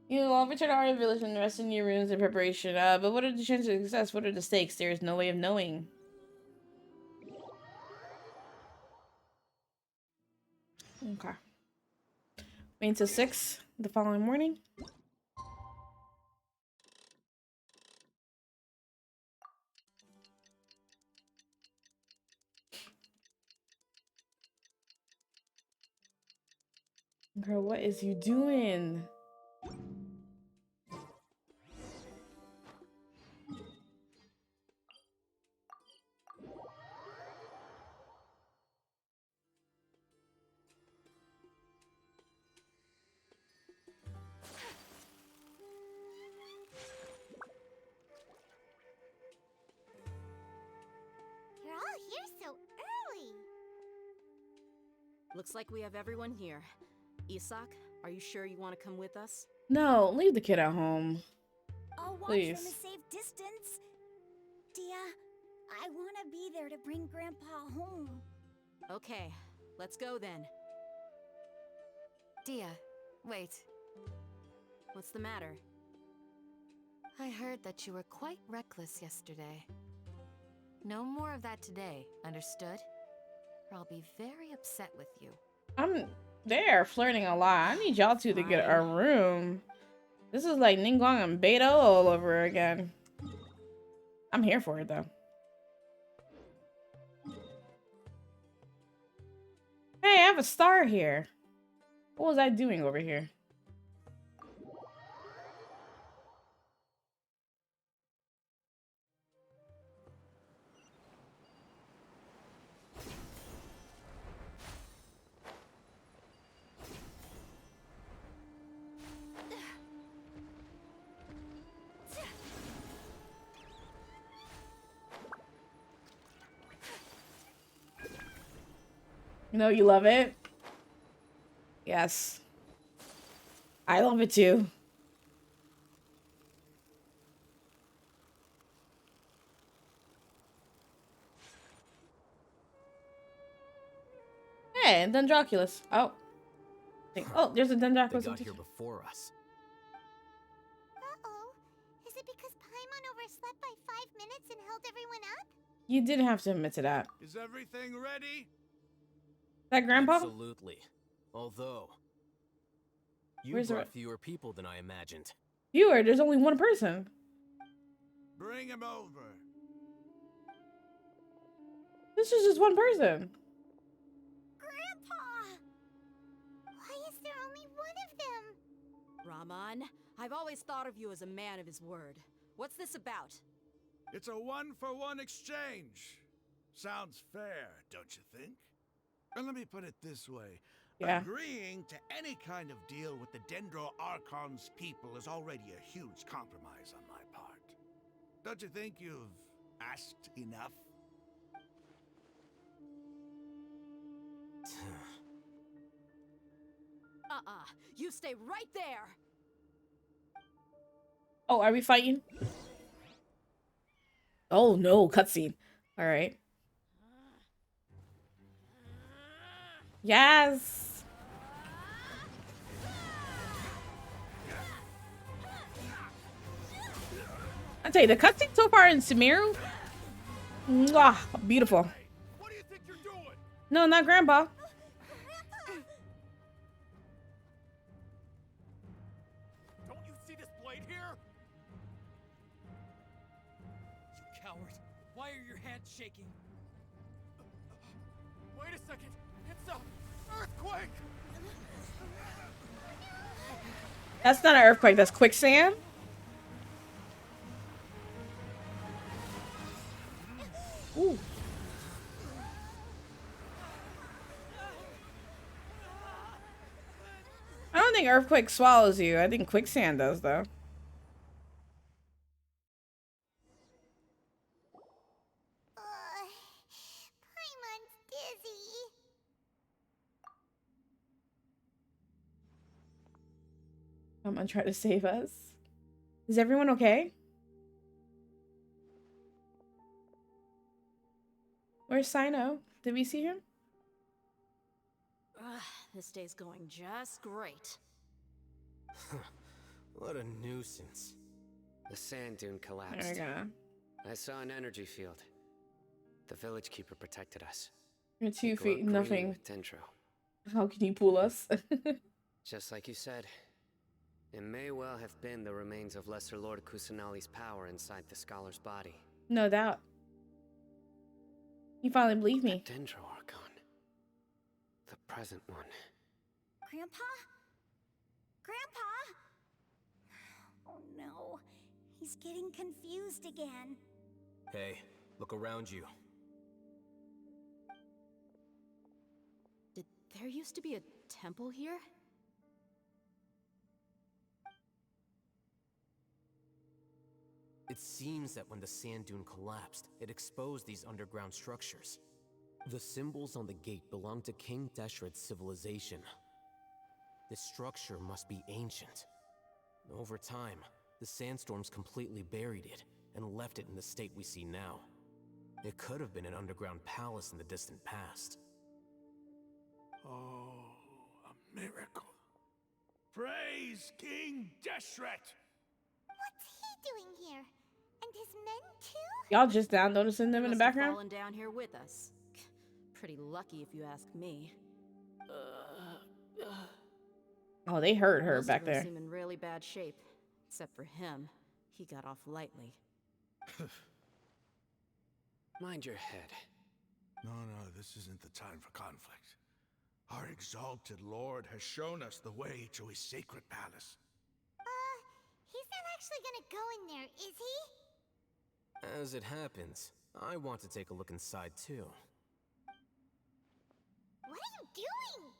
You know, I'll return to our village and rest in your rooms in preparation. But what are the chances of success? What are the stakes? There is no way of knowing. Okay. Wait until 6 the following morning. Girl, what is you doing? You're all here so early. Looks like we have everyone here. Isak, are you sure you want to come with us? No, leave the kid at home. I'll watch Please. from a safe distance. Dia, I want to be there to bring Grandpa home. Okay, let's go then. Dia, wait. What's the matter? I heard that you were quite reckless yesterday. No more of that today, understood? Or I'll be very upset with you. They're flirting a lot. I need y'all two to get a room. This is like Ningguang and Beto all over again. I'm here for it though. Hey, I have a star here. What was I doing over here? No, you love it? Yes. I love it too. Hey, Dendroculus. Oh. Oh, there's a They Dendroculus. got here before us. Uh-oh. Is it because Paimon overslept by 5 minutes and held everyone up? You did have to admit to that. Is everything ready? That Grandpa? Absolutely. Although, you Where's the brought fewer people than I imagined. Viewer, there's only one person. Bring him over. This is just one person. Grandpa! Why is there only one of them? Raman, I've always thought of you as a man of his word. What's this about? It's a one-for-one exchange. Sounds fair, don't you think? And let me put it this way. Yeah. Agreeing to any kind of deal with the Dendro Archon's people is already a huge compromise on my part. Don't you think you've asked enough? You stay right there! Oh, are we fighting? Oh no, cutscene. Alright. Yes! I tell you, the cutscene so far in Sumeru, mwah, beautiful. What do you think you're doing? No, not Grandpa. Don't you see this blade here? You coward! Why are your hands shaking? Wait a second! It's a earthquake! That's not an earthquake, that's quicksand. Ooh. I don't think earthquake swallows you. I think quicksand does, though. Paimon's dizzy. Someone try to save us. Is everyone okay? Where's Sino? Did we see him? This day's going just great. What a nuisance. The sand dune collapsed. There we go. I saw an energy field. The village keeper protected us. You're 2 Glow feet, green nothing. with Dendro. How can you pull us? Just like you said, it may well have been the remains of Lesser Lord Kusanali's power inside the scholar's body. No doubt. You finally believe me. The Dendro Archon. The present one. Grandpa? Grandpa? Oh no. He's getting confused again. Hey, look around you. Did there used to be a temple here? It seems that when the sand dune collapsed, it exposed these underground structures. The symbols on the gate belong to King Deshret's civilization. This structure must be ancient. Over time, the sandstorms completely buried it and left it in the state we see now. It could have been an underground palace in the distant past. Oh, a miracle. Praise King Deshret! What's he doing here? And his men too? Y'all just down noticing them in the Must have background? fallen down here with us. Pretty lucky if you ask me. Oh, they hurt her Most back of them there. seem in really bad shape, except for him. He got off lightly. Mind your head. No, this isn't the time for conflict. Our exalted lord has shown us the way to his sacred palace. He's not actually gonna go in there, is he? As it happens, I want to take a look inside too. What are you doing?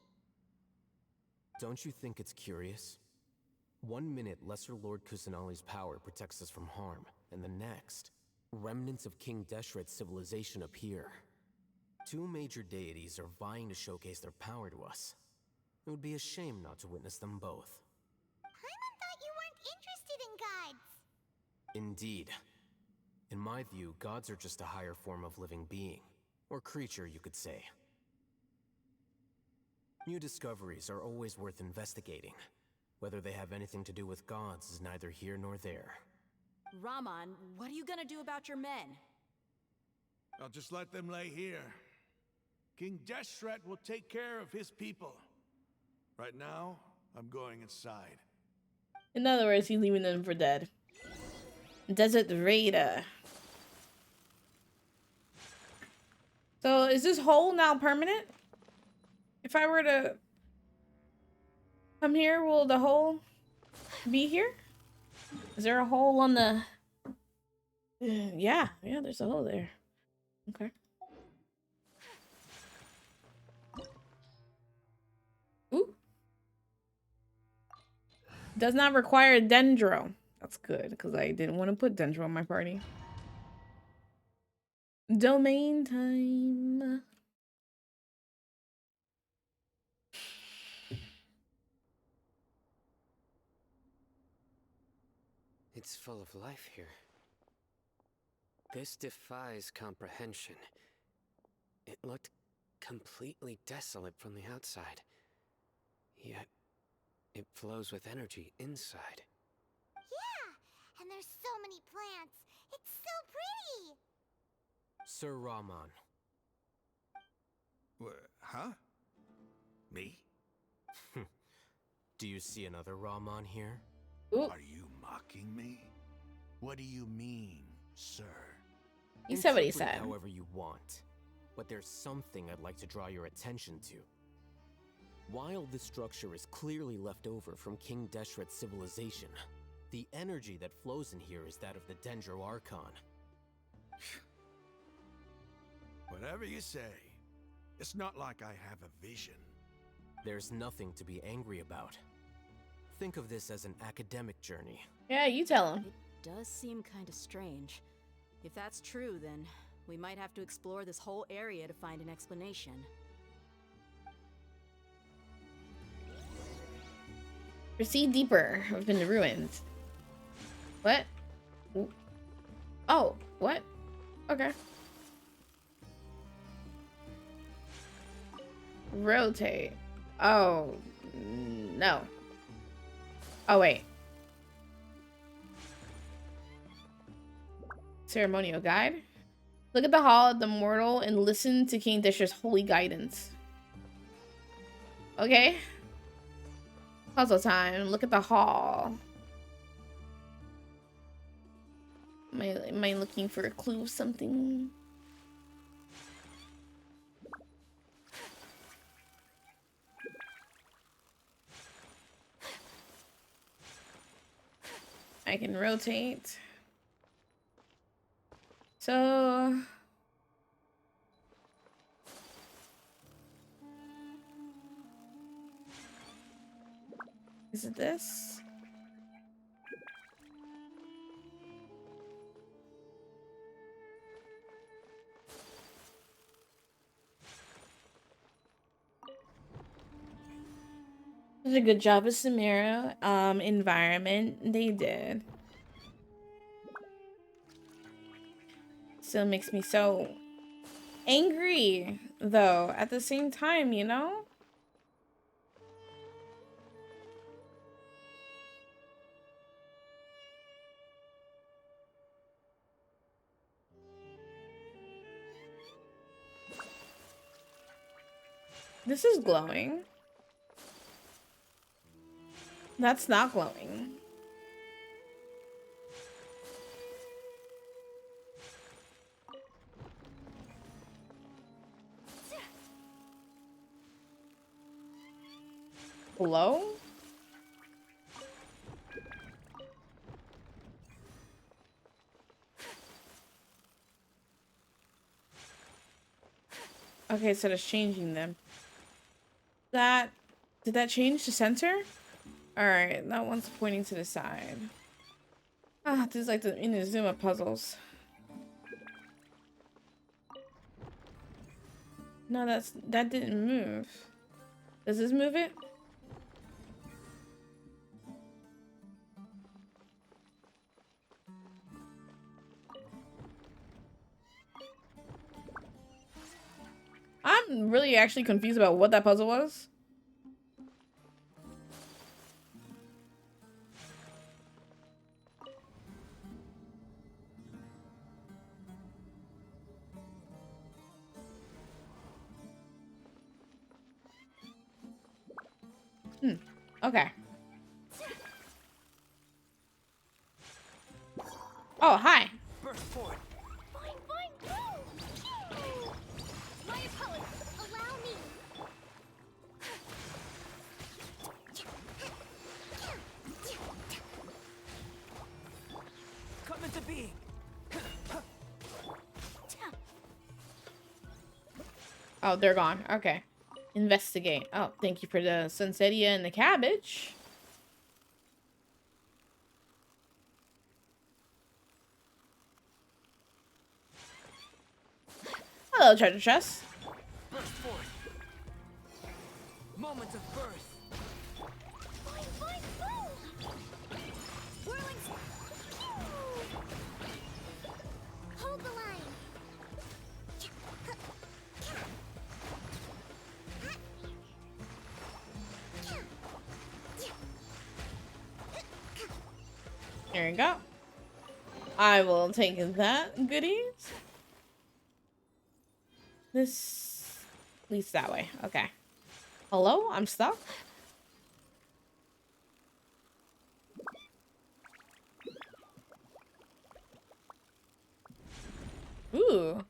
Don't you think it's curious? 1 minute, Lesser Lord Kusanali's power protects us from harm, and the next, remnants of King Deshret's civilization appear. 2 major deities are vying to showcase their power to us. It would be a shame not to witness them both. Paimon thought you weren't interested in gods. Indeed. In my view, gods are just a higher form of living being, or creature, you could say. New discoveries are always worth investigating. Whether they have anything to do with gods is neither here nor there. Raman, what are you gonna do about your men? I'll just let them lay here. King Deshret will take care of his people. Right now, I'm going inside. In other words, he's leaving them for dead. Desert Raider. So is this hole now permanent? If I were to come here, will the hole be here? Is there a hole on the... Yeah, there's a hole there. Okay. Ooh. Does not require Dendro. That's good, because I didn't want to put Dendro in my party. Domain time. It's full of life here. This defies comprehension. It looked completely desolate from the outside. Yet, it flows with energy inside. Yeah, and there's so many plants. It's so pretty. Sir Raman. Huh? Me? Do you see another Raman here? Ooh. Are you mocking me? What do you mean, sir? He said what he Interpret said. However you want. But there's something I'd like to draw your attention to. While this structure is clearly left over from King Deshret's civilization, the energy that flows in here is that of the Dendro Archon. Whatever you say. It's not like I have a vision. There's nothing to be angry about. Think of this as an academic journey. Yeah, you tell him. It does seem kind of strange. If that's true, then we might have to explore this whole area to find an explanation. Proceed deeper within the ruins. What? Oh, what? Okay. Rotate. Oh, no. Oh, wait. Ceremonial guide. Look at the Hall of the Mortal and listen to King Deshret's holy guidance. Okay. Puzzle time. Look at the hall. Am I looking for a clue of something? I can rotate. So... is it this? Did a good job with Samira. Environment, they did. Still makes me so angry, though, at the same time, you know? This is glowing. That's not glowing. Hello? Okay, so that's changing them. Did that change the center? Alright, that one's pointing to the side. Ah, this is like the Inazuma puzzles. No, that didn't move. Does this move it? I'm really actually confused about what that puzzle was. Okay. Oh, hi. Burst forward. Fine, fine, go! My apologies. Allow me. Come into being. Oh, they're gone. Okay. Investigate. Oh, thank you for the sunsetia and the cabbage. Hello, treasure chest. Burst forth. Moment of birth. Fine, fine, go! Whirling. Hold the line. There you go. I will take that, goodies. This leads that way. Okay. Hello? I'm stuck? Ooh.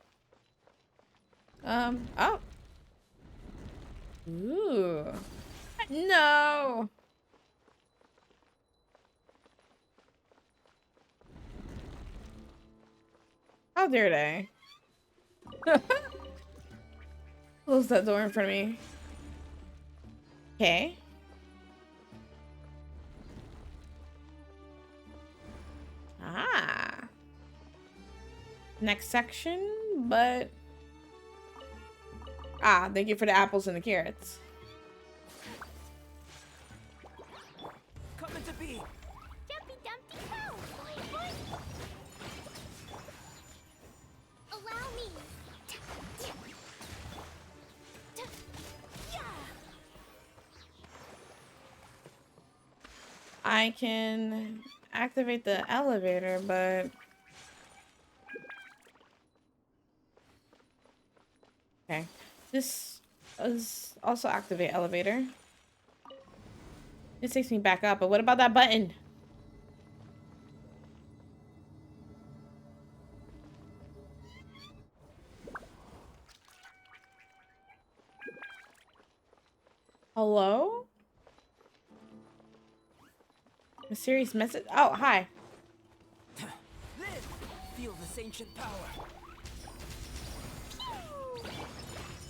Oh. Ooh. No. How dare they? Close that door in front of me. Okay. Ah. Next section, but... Ah, thank you for the apples and the carrots. Come into being. Dumpy Dumpty go! Fine, fine. Allow me. I can activate the elevator, but... Okay. This is also activate elevator. This takes me back up, but what about that button? Hello? Mysterious message? Oh, hi. Live. Feel this ancient power.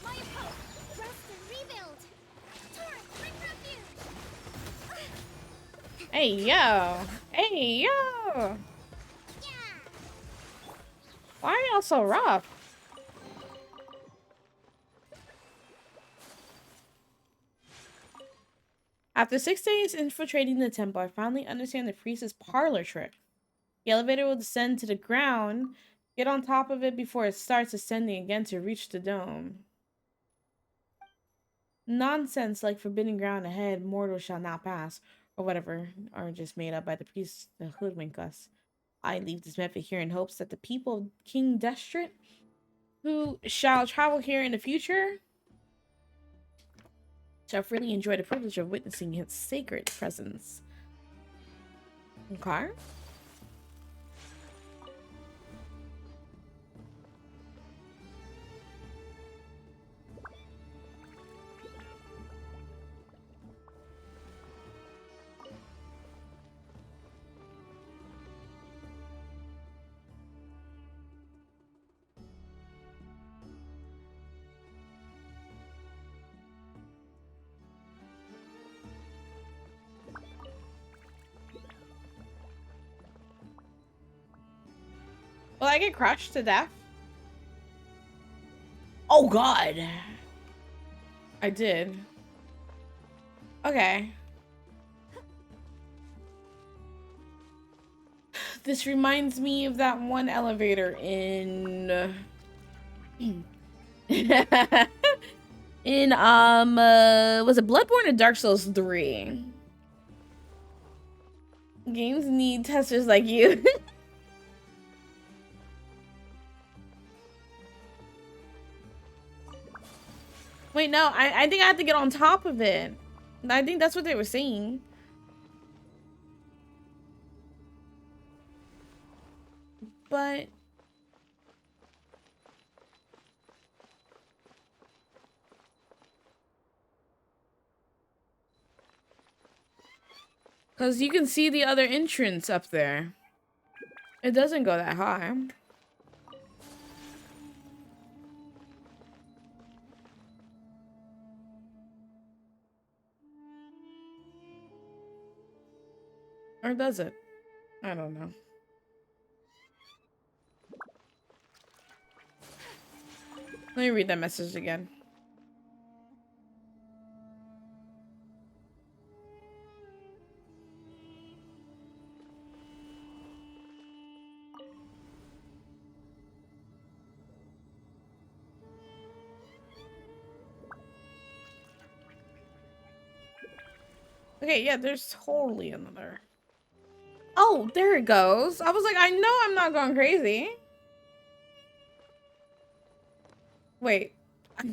My approach. Rest and rebuild. Torrent, bring refuge. Hey, yo. Hey, yo. Why are y'all so rough? After 6 days infiltrating the temple, I finally understand the priest's parlor trick. The elevator will descend to the ground. Get on top of it before it starts ascending again to reach the dome. Nonsense like forbidden ground ahead, mortals shall not pass, or whatever, are just made up by the priests to hoodwink us. I leave this method here in hopes that the people of King Destrit, who shall travel here in the future, shall freely enjoy the privilege of witnessing his sacred presence. Okay. Will I get crushed to death? Oh god. I did. Okay. This reminds me of that one elevator in was it Bloodborne or Dark Souls 3? Games need testers like you. Wait, no, I think I have to get on top of it. I think that's what they were saying. But because you can see the other entrance up there. It doesn't go that high. Or does it? I don't know. Let me read that message again. Okay, yeah, there's totally another. Oh, there it goes. I was like, I know I'm not going crazy. Wait. I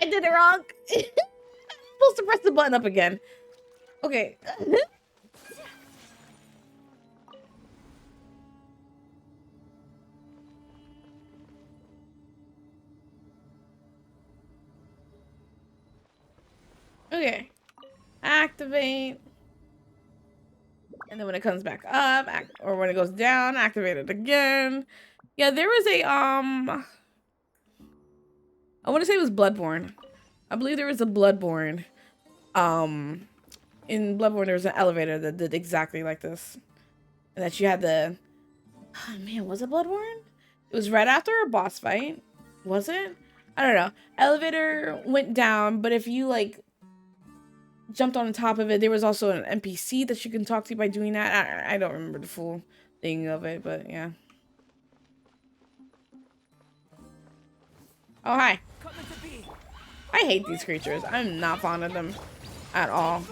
did it wrong. I'm supposed to press the button up again. Okay. Okay. Activate. And then when it comes back up, or when it goes down, activate it again. Yeah, there was a, I want to say it was Bloodborne. I believe there was a Bloodborne. In Bloodborne, there was an elevator that did exactly like this. And that you had the, oh man, was it Bloodborne? It was right after a boss fight. Was it? I don't know. Elevator went down, but if you like jumped on top of it, there was also an NPC that you can talk to by doing that. I don't remember the full thing of it, but yeah. Oh, hi. I hate these creatures. I'm not fond of them at all.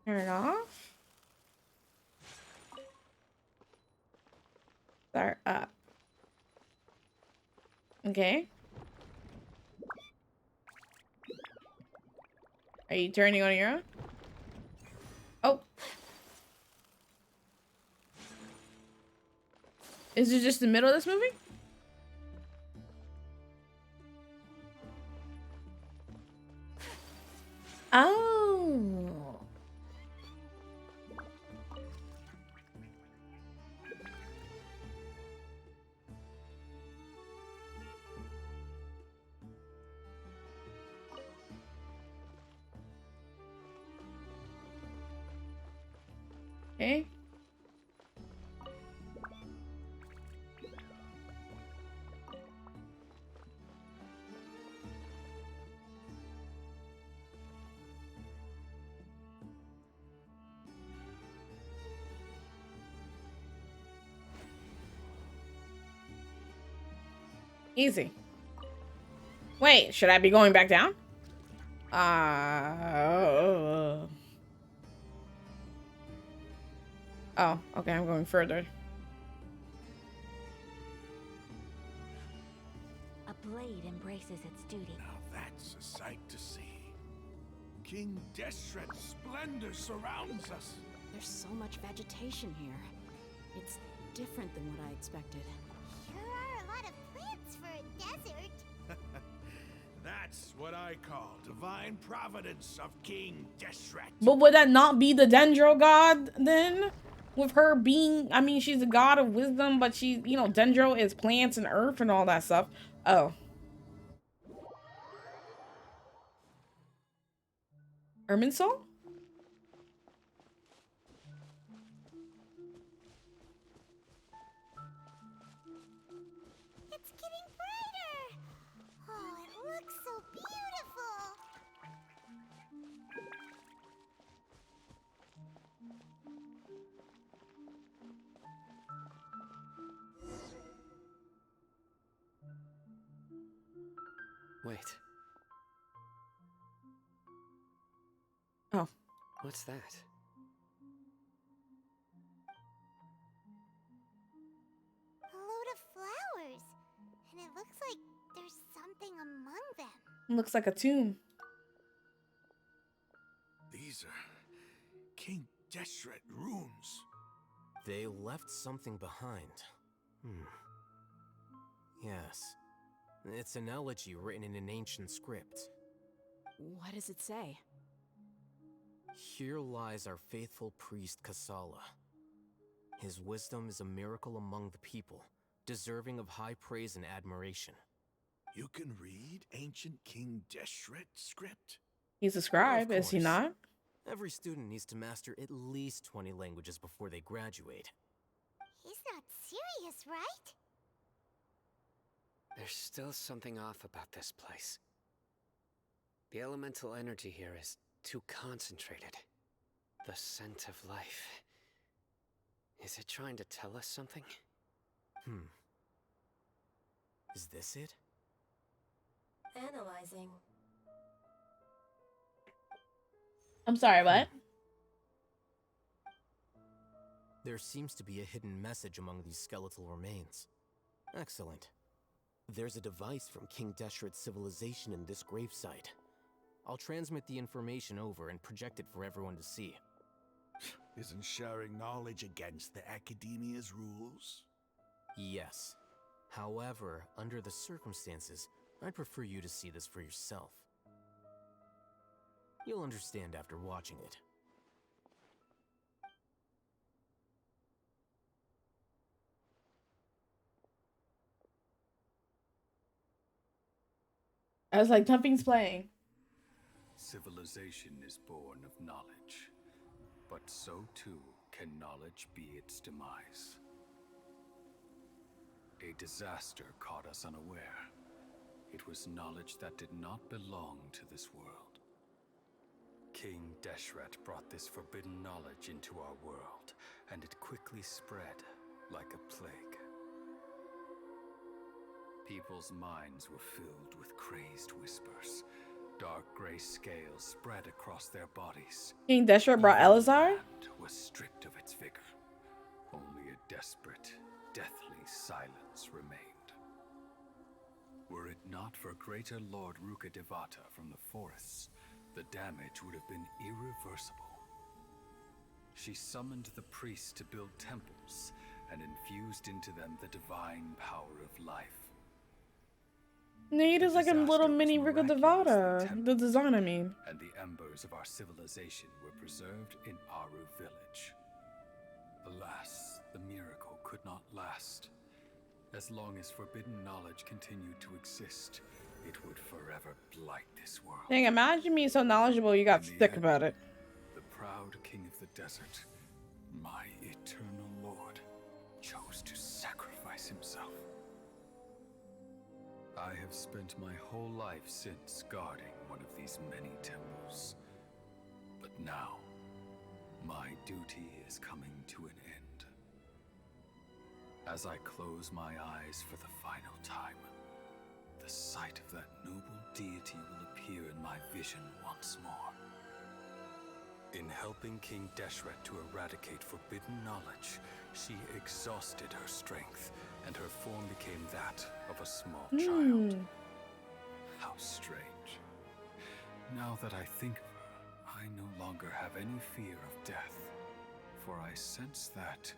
Turn it off. Start up. Okay. Are you turning on your own? Oh. Is it just the middle of this movie? Oh. Okay. Easy. Wait, should I be going back down? Oh, okay, I'm going further. A blade embraces its duty. Now that's a sight to see. King Deshret's splendor surrounds us. There's so much vegetation here. It's different than what I expected. Sure are a lot of plants for a That's what I call divine providence of King Deshret. But would that not be the Dendro god then? With her being, I mean, she's a god of wisdom, but she, you know, Dendro is plants and earth and all that stuff. Oh. Irminsul? It's getting brighter! Oh, it looks so beautiful! Wait. Oh. What's that? A load of flowers. And it looks like there's something among them. Looks like a tomb. These are King Deshret runes. They left something behind. Yes. It's an elegy written in an ancient script. What does it say? Here lies our faithful priest Kasala. His wisdom is a miracle among the people, deserving of high praise and admiration. You can read ancient King Deshret script? He's a scribe, is he not? Every student needs to master at least 20 languages before they graduate. He's not serious, right? There's still something off about this place. The elemental energy here is too concentrated. The scent of life. Is it trying to tell us something? Is this it? Analyzing. I'm sorry, what? There seems to be a hidden message among these skeletal remains. Excellent. There's a device from King Deshret's civilization in this gravesite. I'll transmit the information over and project it for everyone to see. Isn't sharing knowledge against the Academia's rules? Yes. However, under the circumstances, I'd prefer you to see this for yourself. You'll understand after watching it. I was like, nothing's playing. Civilization is born of knowledge, but so too can knowledge be its demise. A disaster caught us unaware. It was knowledge that did not belong to this world. King Deshret brought this forbidden knowledge into our world, and it quickly spread like a plague. People's minds were filled with crazed whispers. Dark gray scales spread across their bodies. King Deshret brought Elazar? Was stripped of its vigor. Only a desperate, deathly silence remained. Were it not for greater Lord Ruka Devata from the forests, the damage would have been irreversible. She summoned the priests to build temples and infused into them the divine power of life. Nate is like a little mini Ruka Devata. The design, I mean. And the embers of our civilization were preserved in Aru village. Alas, the miracle could not last. As long as forbidden knowledge continued to exist, it would forever blight this world. Dang, imagine being so knowledgeable you got sick about it. The proud king of the desert, my eternal lord, chose to sacrifice himself. I have spent my whole life since guarding one of these many temples. But now, my duty is coming to an end. As I close my eyes for the final time, the sight of that noble deity will appear in my vision once more. In helping King Deshret to eradicate forbidden knowledge, she exhausted her strength, and her form became that of a small child. How strange. Now that I think of her, I no longer have any fear of death, for I sense that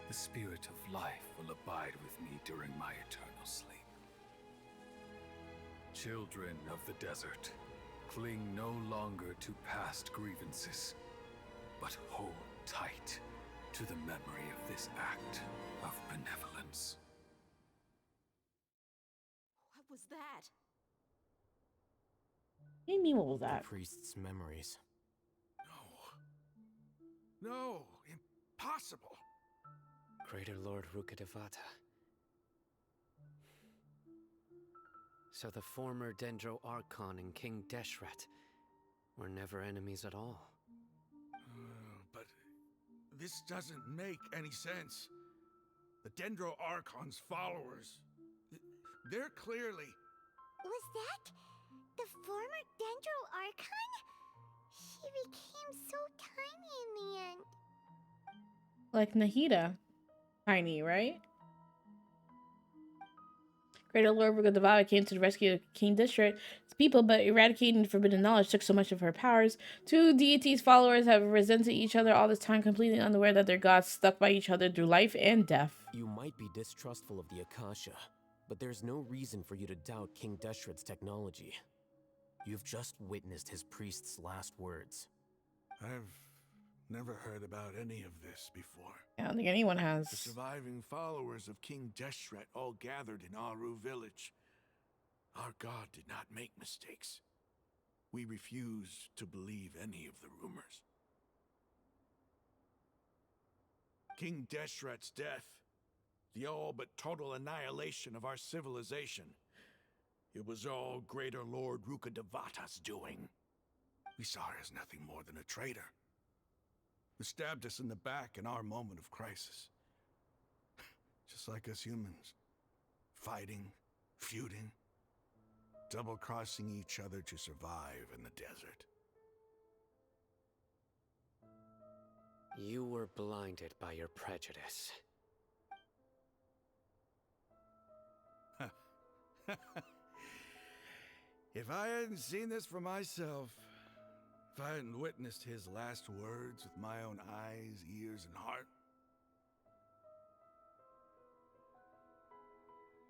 the spirit of life will abide with me during my eternal sleep. Children of the desert, cling no longer to past grievances, but hold tight to the memory of this act of benevolence. What was that? What do you mean, what was that? The priest's memories. No, impossible. Greater Lord Rukkhadevata. So the former Dendro Archon and King Deshret were never enemies at all. But this doesn't make any sense. The Dendro Archon's followers, they're clearly... Was that the former Dendro Archon? She became so tiny in the end. Like Nahida. Tiny, right? Greater Lord Rukkhadevata came to the rescue of King Deshret's people, but eradicating forbidden knowledge took so much of her powers. Two deities' followers have resented each other all this time, completely unaware that their gods stuck by each other through life and death. You might be distrustful of the Akasha, but there's no reason for you to doubt King Deshret's technology. You've just witnessed his priest's last words. I've never heard about any of this before. I don't think anyone has. The surviving followers of King Deshret all gathered in Aru village. Our god did not make mistakes. We refuse to believe any of the rumors. King Deshret's death, the all but total annihilation of our civilization, it was all Greater Lord Rukkhadevata's doing. We saw her as nothing more than a traitor, who stabbed us in the back in our moment of crisis. Just like us humans. Fighting, feuding, double-crossing each other to survive in the desert. You were blinded by your prejudice. If I hadn't seen this for myself, if I hadn't witnessed his last words with my own eyes, ears, and heart,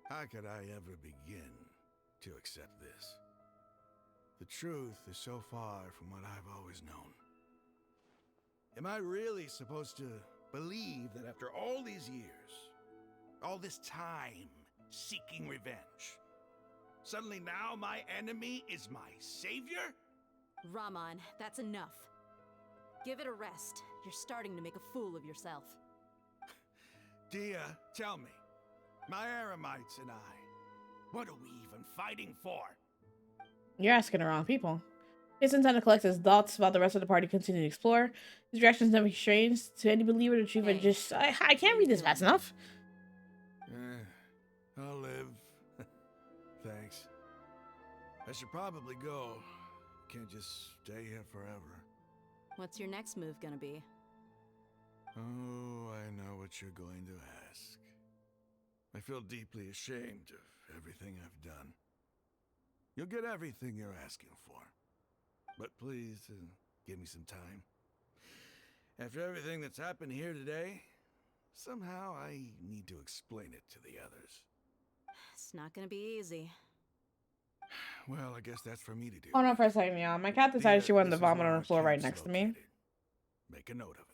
how could I ever begin to accept this? The truth is so far from what I've always known. Am I really supposed to believe that after all these years, all this time seeking revenge, suddenly now my enemy is my savior? Raman, that's enough. Give it a rest. You're starting to make a fool of yourself. Dia, tell me, my Aramites and I, what are we even fighting for? You're asking the wrong people. Jason trying to collect his thoughts about the rest of the party continue to explore. His reactions never strange to any believer. The truth, I can't read this fast enough. I'll live. Thanks. I should probably go. Can't just stay here forever. What's your next move gonna be? Oh, I know what you're going to ask. I feel deeply ashamed of everything I've done. You'll get everything you're asking for. But please, give me some time. After everything that's happened here today, somehow I need to explain it to the others. It's not gonna be easy. Well, I guess that's for me to do. Hold on for a second, y'all. My cat decided she wanted to vomit on the floor right next to me. Make a note of it.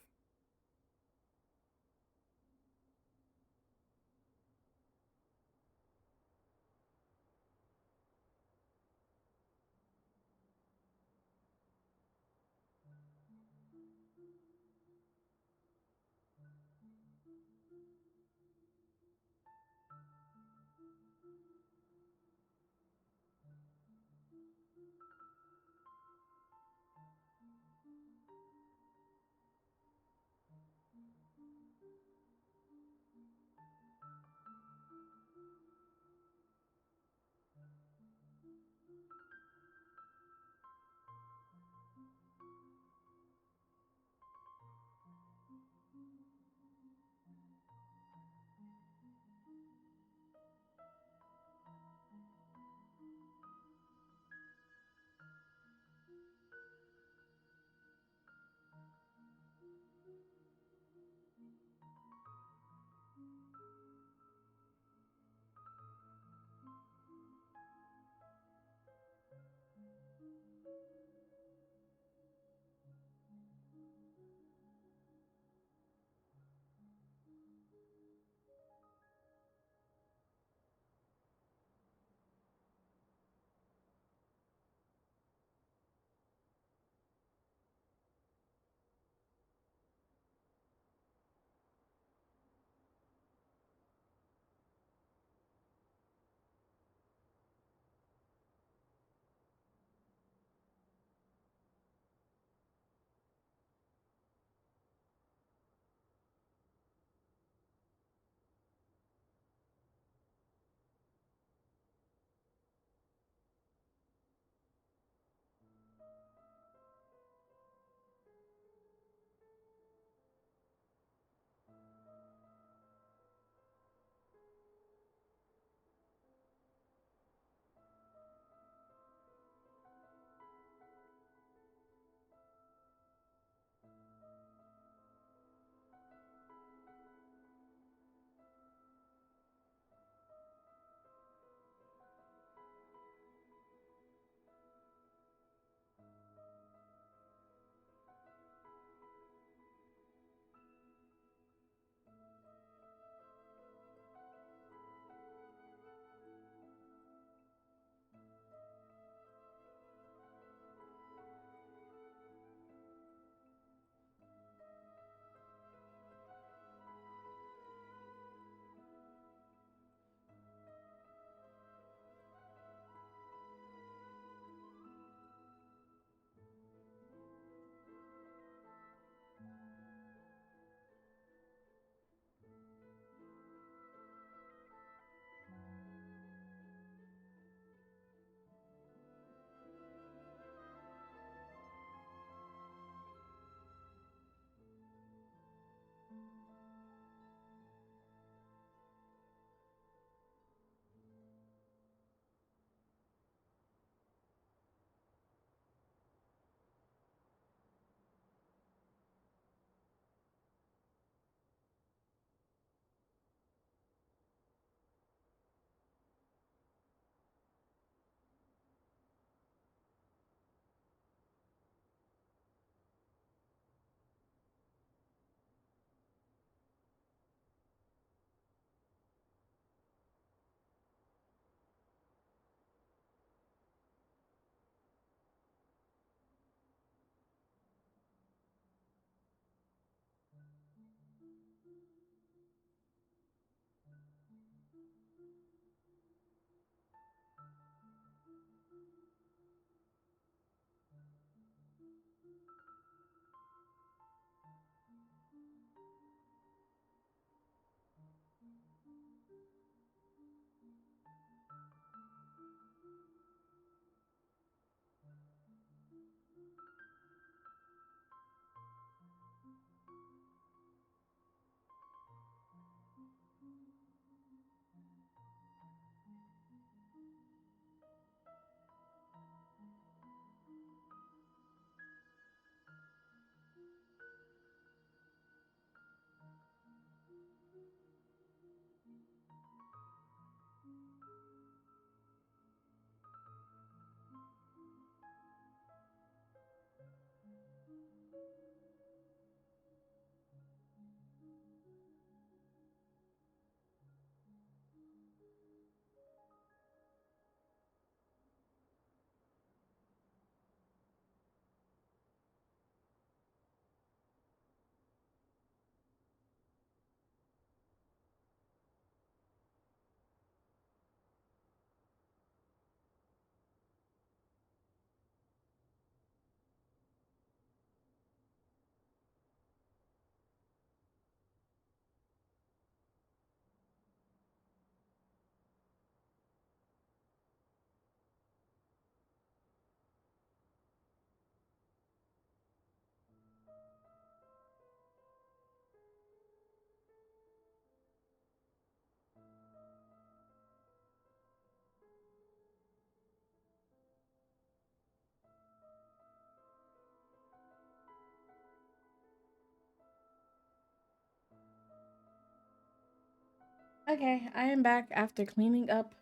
Okay, I am back after cleaning up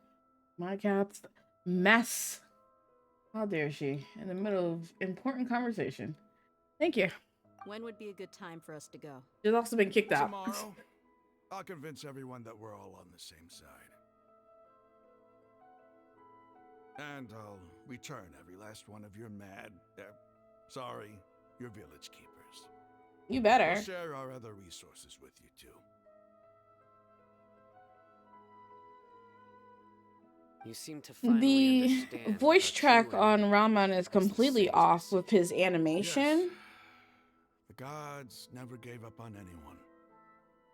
my cat's mess. How dare she? In the middle of important conversation. Thank you. When would be a good time for us to go? She's also been kicked out. Tomorrow, I'll convince everyone that we're all on the same side. And I'll return every last one of your your village keepers. You better. We'll share our other resources with you too. You seem to finally The understand voice what track true on Raman is completely off with his animation. The gods never gave up on anyone.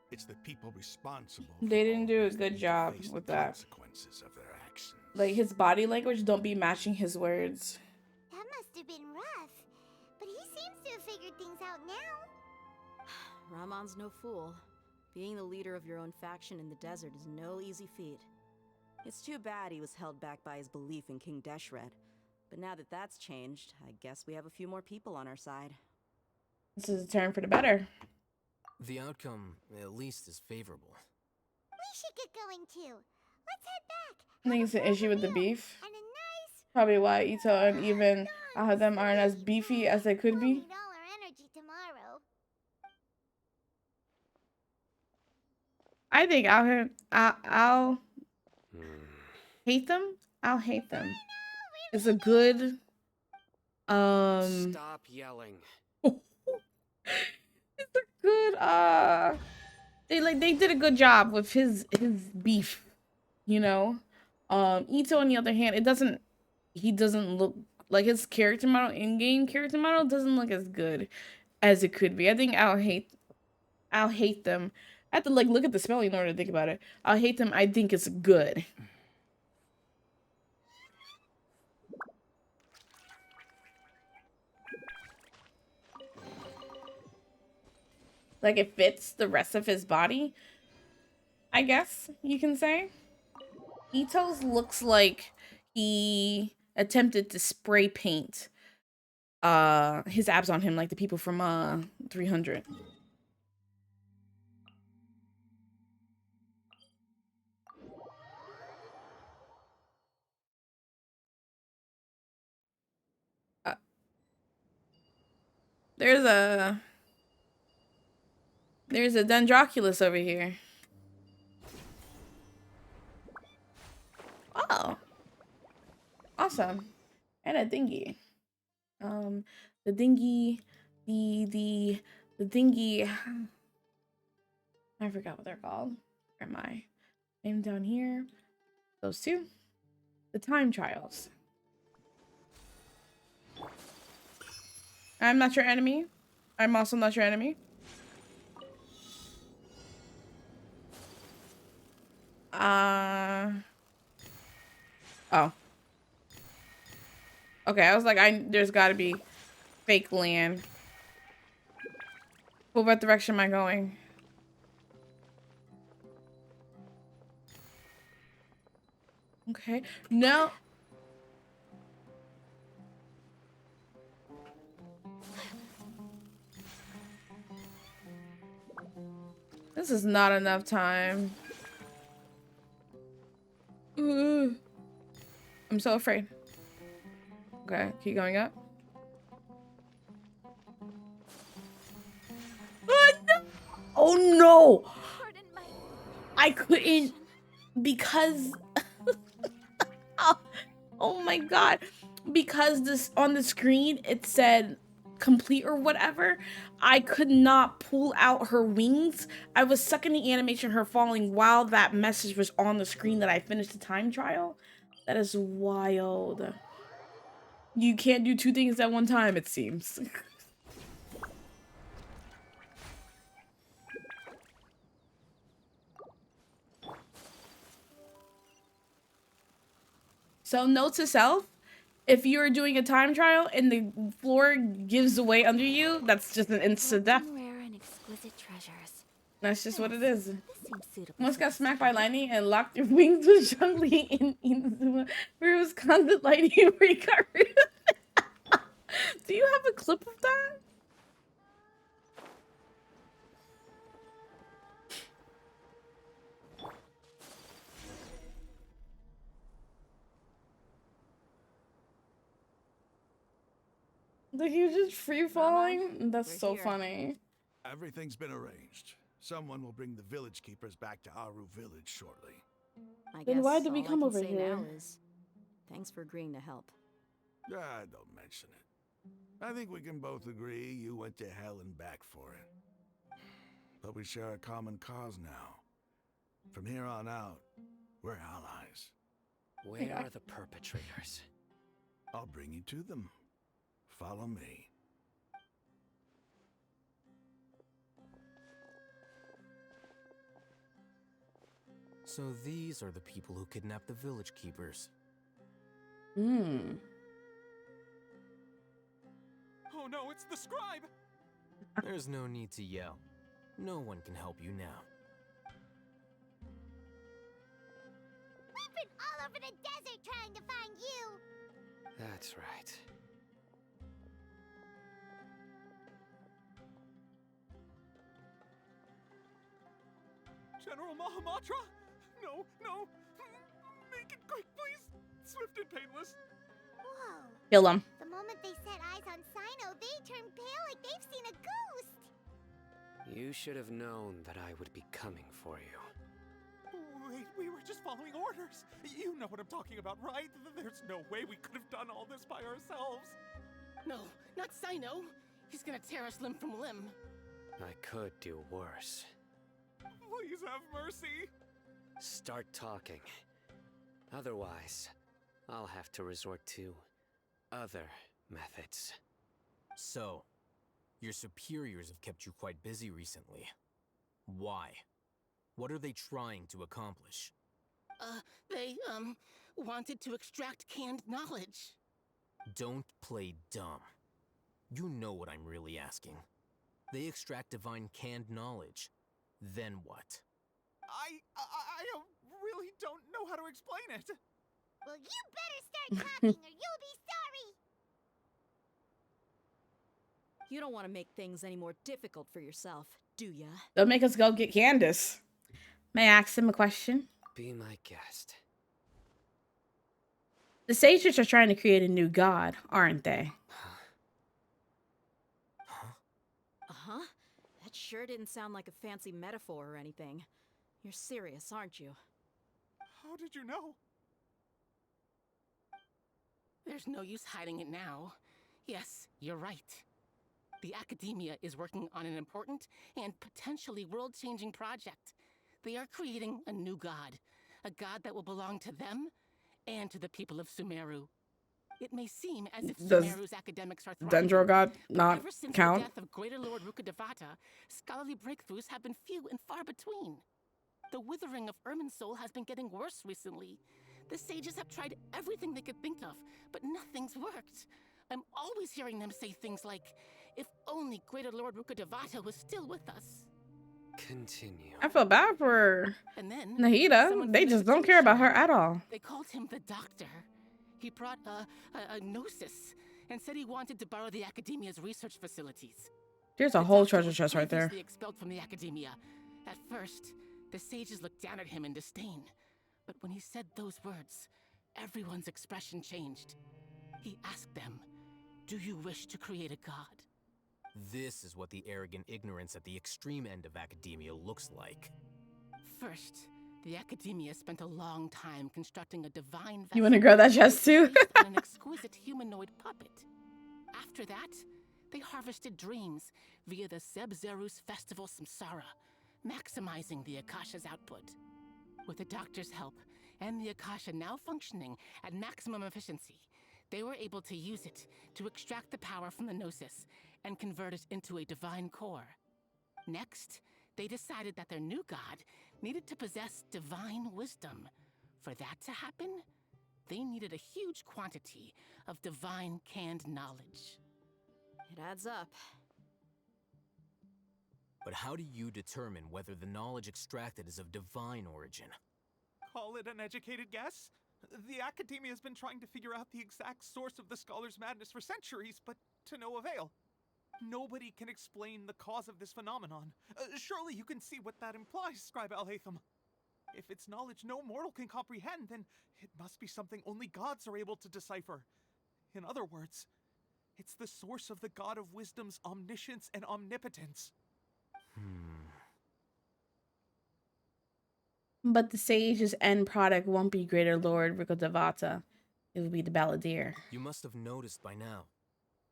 It's the people responsible. They didn't do a good job with that. Consequences of their actions. Like his body language don't be matching his words. That must have been rough. But he seems to have figured things out now. Ramon's no fool. Being the leader of your own faction in the desert is no easy feat. It's too bad he was held back by his belief in King Deshret. But now that that's changed, I guess we have a few more people on our side. This is a turn for the better. The outcome, at least, is favorable. We should get going too. Let's head back. I think it's an issue with the beef. Probably why Ito and even them aren't as beefy as they could be. All our energy tomorrow. I think I'll hate them. I'll hate them. It's a good Stop yelling. It's a good they did a good job with his beef, you know. Ito on the other hand, he doesn't look like his character model, in-game character model doesn't look as good as it could be. I think I'll hate them. I have to like look at the spelling in order to think about it. I'll hate them. I think it's good. Like it fits the rest of his body, I guess you can say. Ito's looks like he attempted to spray paint his abs on him like the people from 300. There's a Dendroculus over here. Oh. Awesome. And a dinghy. The dinghy, the dinghy. I forgot what they're called. Where am I? Name down here. Those two. The time trials. I'm not your enemy. I'm also not your enemy. Oh. Okay, I was like, there's gotta be fake land. What direction am I going? Okay. No. This is not enough time. Ooh. I'm so afraid. Okay, keep going up. Oh no! I couldn't because oh my god. Because this on the screen it said complete or whatever. I could not pull out her wings. I was stuck in the animation her falling while that message was on the screen that I finished the time trial. That is wild. You can't do two things at one time, it seems. So note to self, if you're doing a time trial and the floor gives away under you, that's just an instant death. Rare and exquisite treasures. That's just what it is. This seems suitable. Once got smacked by lightning and locked your wings with Zhongli in Inazuma, where it was constant lightning where you got rid of it. Do you have a clip of that? Like he was just free falling? That's so funny. Everything's been arranged. Someone will bring the village keepers back to Aru village shortly. Then why did we all I come can over say here? now is, thanks for agreeing to help. Don't mention it. I think we can both agree you went to hell and back for it. But we share a common cause now. From here on out, we're allies. Where are the perpetrators? I'll bring you to them. Follow me. So these are the people who kidnapped the village keepers. Hmm. Oh no, it's the scribe! There's no need to yell. No one can help you now. We've been all over the desert trying to find you. That's right. General Mahamatra? No, no! Make it quick, please! Swift and painless! Whoa. Kill him. The moment they set eyes on Sino, they turn pale like they've seen a ghost. You should have known that I would be coming for you. Wait, we were just following orders. You know what I'm talking about, right? There's no way we could have done all this by ourselves. No, not Sino. He's gonna tear us limb from limb. I could do worse. Please have mercy. Start talking. Otherwise, I'll have to resort to other methods. So, your superiors have kept you quite busy recently. Why? What are they trying to accomplish? They, wanted to extract canned knowledge. Don't play dumb. You know what I'm really asking. They extract divine canned knowledge. Then what? I really don't know how to explain it. Well, you better start talking or you'll be sorry. You don't want to make things any more difficult for yourself, do ya? Don't make us go get Candace. May I ask him a question? Be my guest. The sages are trying to create a new god, aren't they? Uh-huh. That sure didn't sound like a fancy metaphor or anything. You're serious, aren't you? How did you know? There's no use hiding it now. Yes, you're right. The Academia is working on an important and potentially world-changing project. They are creating a new god. A god that will belong to them and to the people of Sumeru. It may seem as if Does Sumeru's academics are thriving, Dendro God but not ever since count? the death of Greater Lord Rukkhadevata, scholarly breakthroughs have been few and far between. The withering of Irminsul has been getting worse recently. The sages have tried everything they could think of, but nothing's worked. I'm always hearing them say things like, if only Greater Lord Rukkhadevata was still with us. Continue. I feel bad for And then, Nahida. someone They from just the don't care about her showed up. at all. They called him the Doctor. He brought a gnosis and said he wanted to borrow the Academia's research facilities. There's a The whole Doctor treasure was chest right there. previously expelled from the Academia. At first, the sages looked down at him in disdain. But when he said those words, everyone's expression changed. He asked them, "Do you wish to create a god?" This is what the arrogant ignorance at the extreme end of academia looks like. First, the Academia spent a long time constructing a divine vessel. You want to grow that chest too? based on an exquisite humanoid puppet. After that, they harvested dreams via the Zeb-Zerus Festival Samsara, maximizing the Akasha's output. With the Doctor's help, and the Akasha now functioning at maximum efficiency, they were able to use it to extract the power from the Gnosis and convert it into a divine core. Next, they decided that their new god needed to possess divine wisdom. For that to happen, they needed a huge quantity of divine canned knowledge. It adds up. But how do you determine whether the knowledge extracted is of divine origin? Call it an educated guess? The Academia has been trying to figure out the exact source of the Scholar's madness for centuries, but to no avail. Nobody can explain the cause of this phenomenon. Surely you can see what that implies, Scribe Al-Haytham. If it's knowledge no mortal can comprehend, then it must be something only gods are able to decipher. In other words, it's the source of the God of Wisdom's omniscience and omnipotence. But the sage's end product won't be Greater Lord Rukkhadevata. It will be the Balladeer. You must have noticed by now.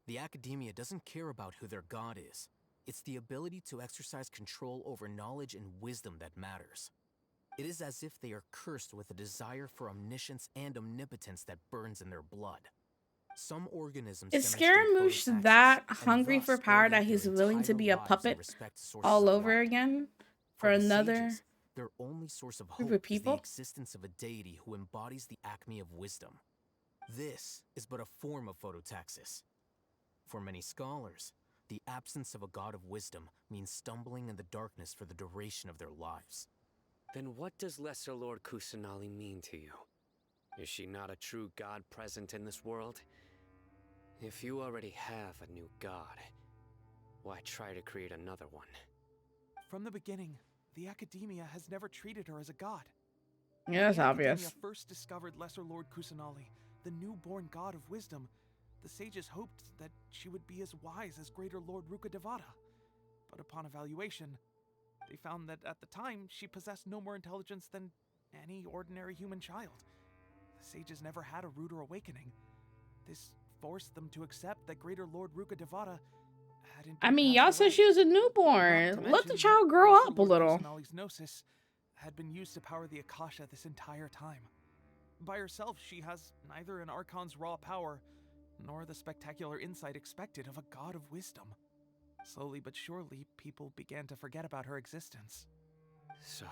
The Academia doesn't care about who their god is. It's the ability to exercise control over knowledge and wisdom that matters. It is as if they are cursed with a desire for omniscience and omnipotence that burns in their blood. Some organisms Is demonstrate Scaramouche phototaxis, that and hungry thus for power that orient he's their willing to entire be a lives in puppet respect to sources all of over light. again for the another sages, their only source of group hope of is the people? existence of a deity who embodies the acme of wisdom. This is but a form of phototaxis. For many scholars, the absence of a god of wisdom means stumbling in the darkness for the duration of their lives. Then what does Lesser Lord Kusanali mean to you? Is she not a true god present in this world? If you already have a new god, why try to create another one? From the beginning, the Academia has never treated her as a god. Yeah, that's When the obvious. Academia first discovered Lesser Lord Kusanali, the newborn god of wisdom, the sages hoped that she would be as wise as Greater Lord Rukkhadevata. But upon evaluation, they found that at the time she possessed no more intelligence than any ordinary human child. The sages never had a ruder awakening. This forced them to accept that Greater Lord Rukkhadevata had indeed I mean, passed y'all said away. she was a Not newborn. to Let mention the that child grow Lesser up a Lord little. Kusanali's gnosis had been used to power the Akasha this entire time. By herself, she has neither an Archon's raw power, nor the spectacular insight expected of a god of wisdom. Slowly but surely, people began to forget about her existence. So,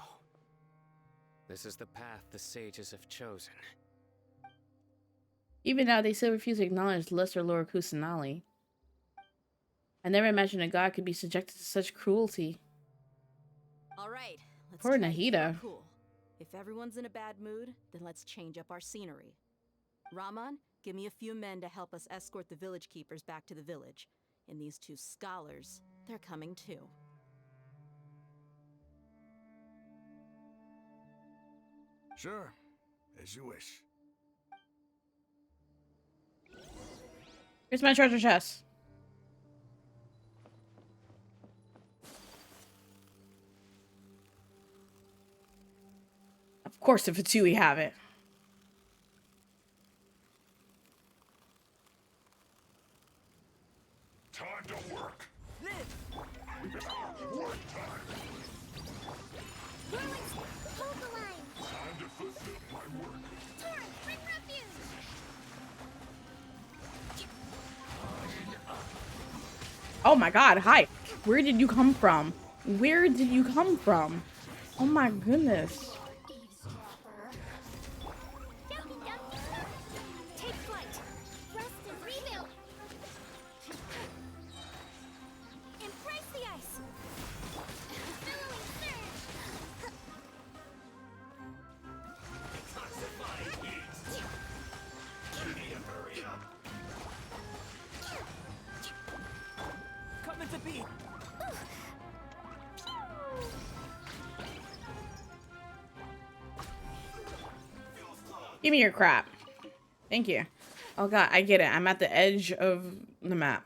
this is the path the sages have chosen. Even now, they still refuse to acknowledge Lesser Lord Kusanali. I never imagined a god could be subjected to such cruelty. All right, let's Poor try to keep it Nahida. cool. If everyone's in a bad mood, then let's change up our scenery. Rahman, give me a few men to help us escort the village keepers back to the village. And these two scholars, they're coming too. Sure, as you wish. Here's my treasure chest. Of course, if it's you, we have it. Time to work. Work time. Merlin's, hold the line! Time to fulfill my work. Torrent, bring refuge! Oh my god, hi. Where did you come from? Where did you come from? Oh my goodness. Take flight. Rest and rebuild. Embrace the ice. Billowing surge. Coming to be. Give me your crap. Thank you. Oh god, I get it. I'm at the edge of the map.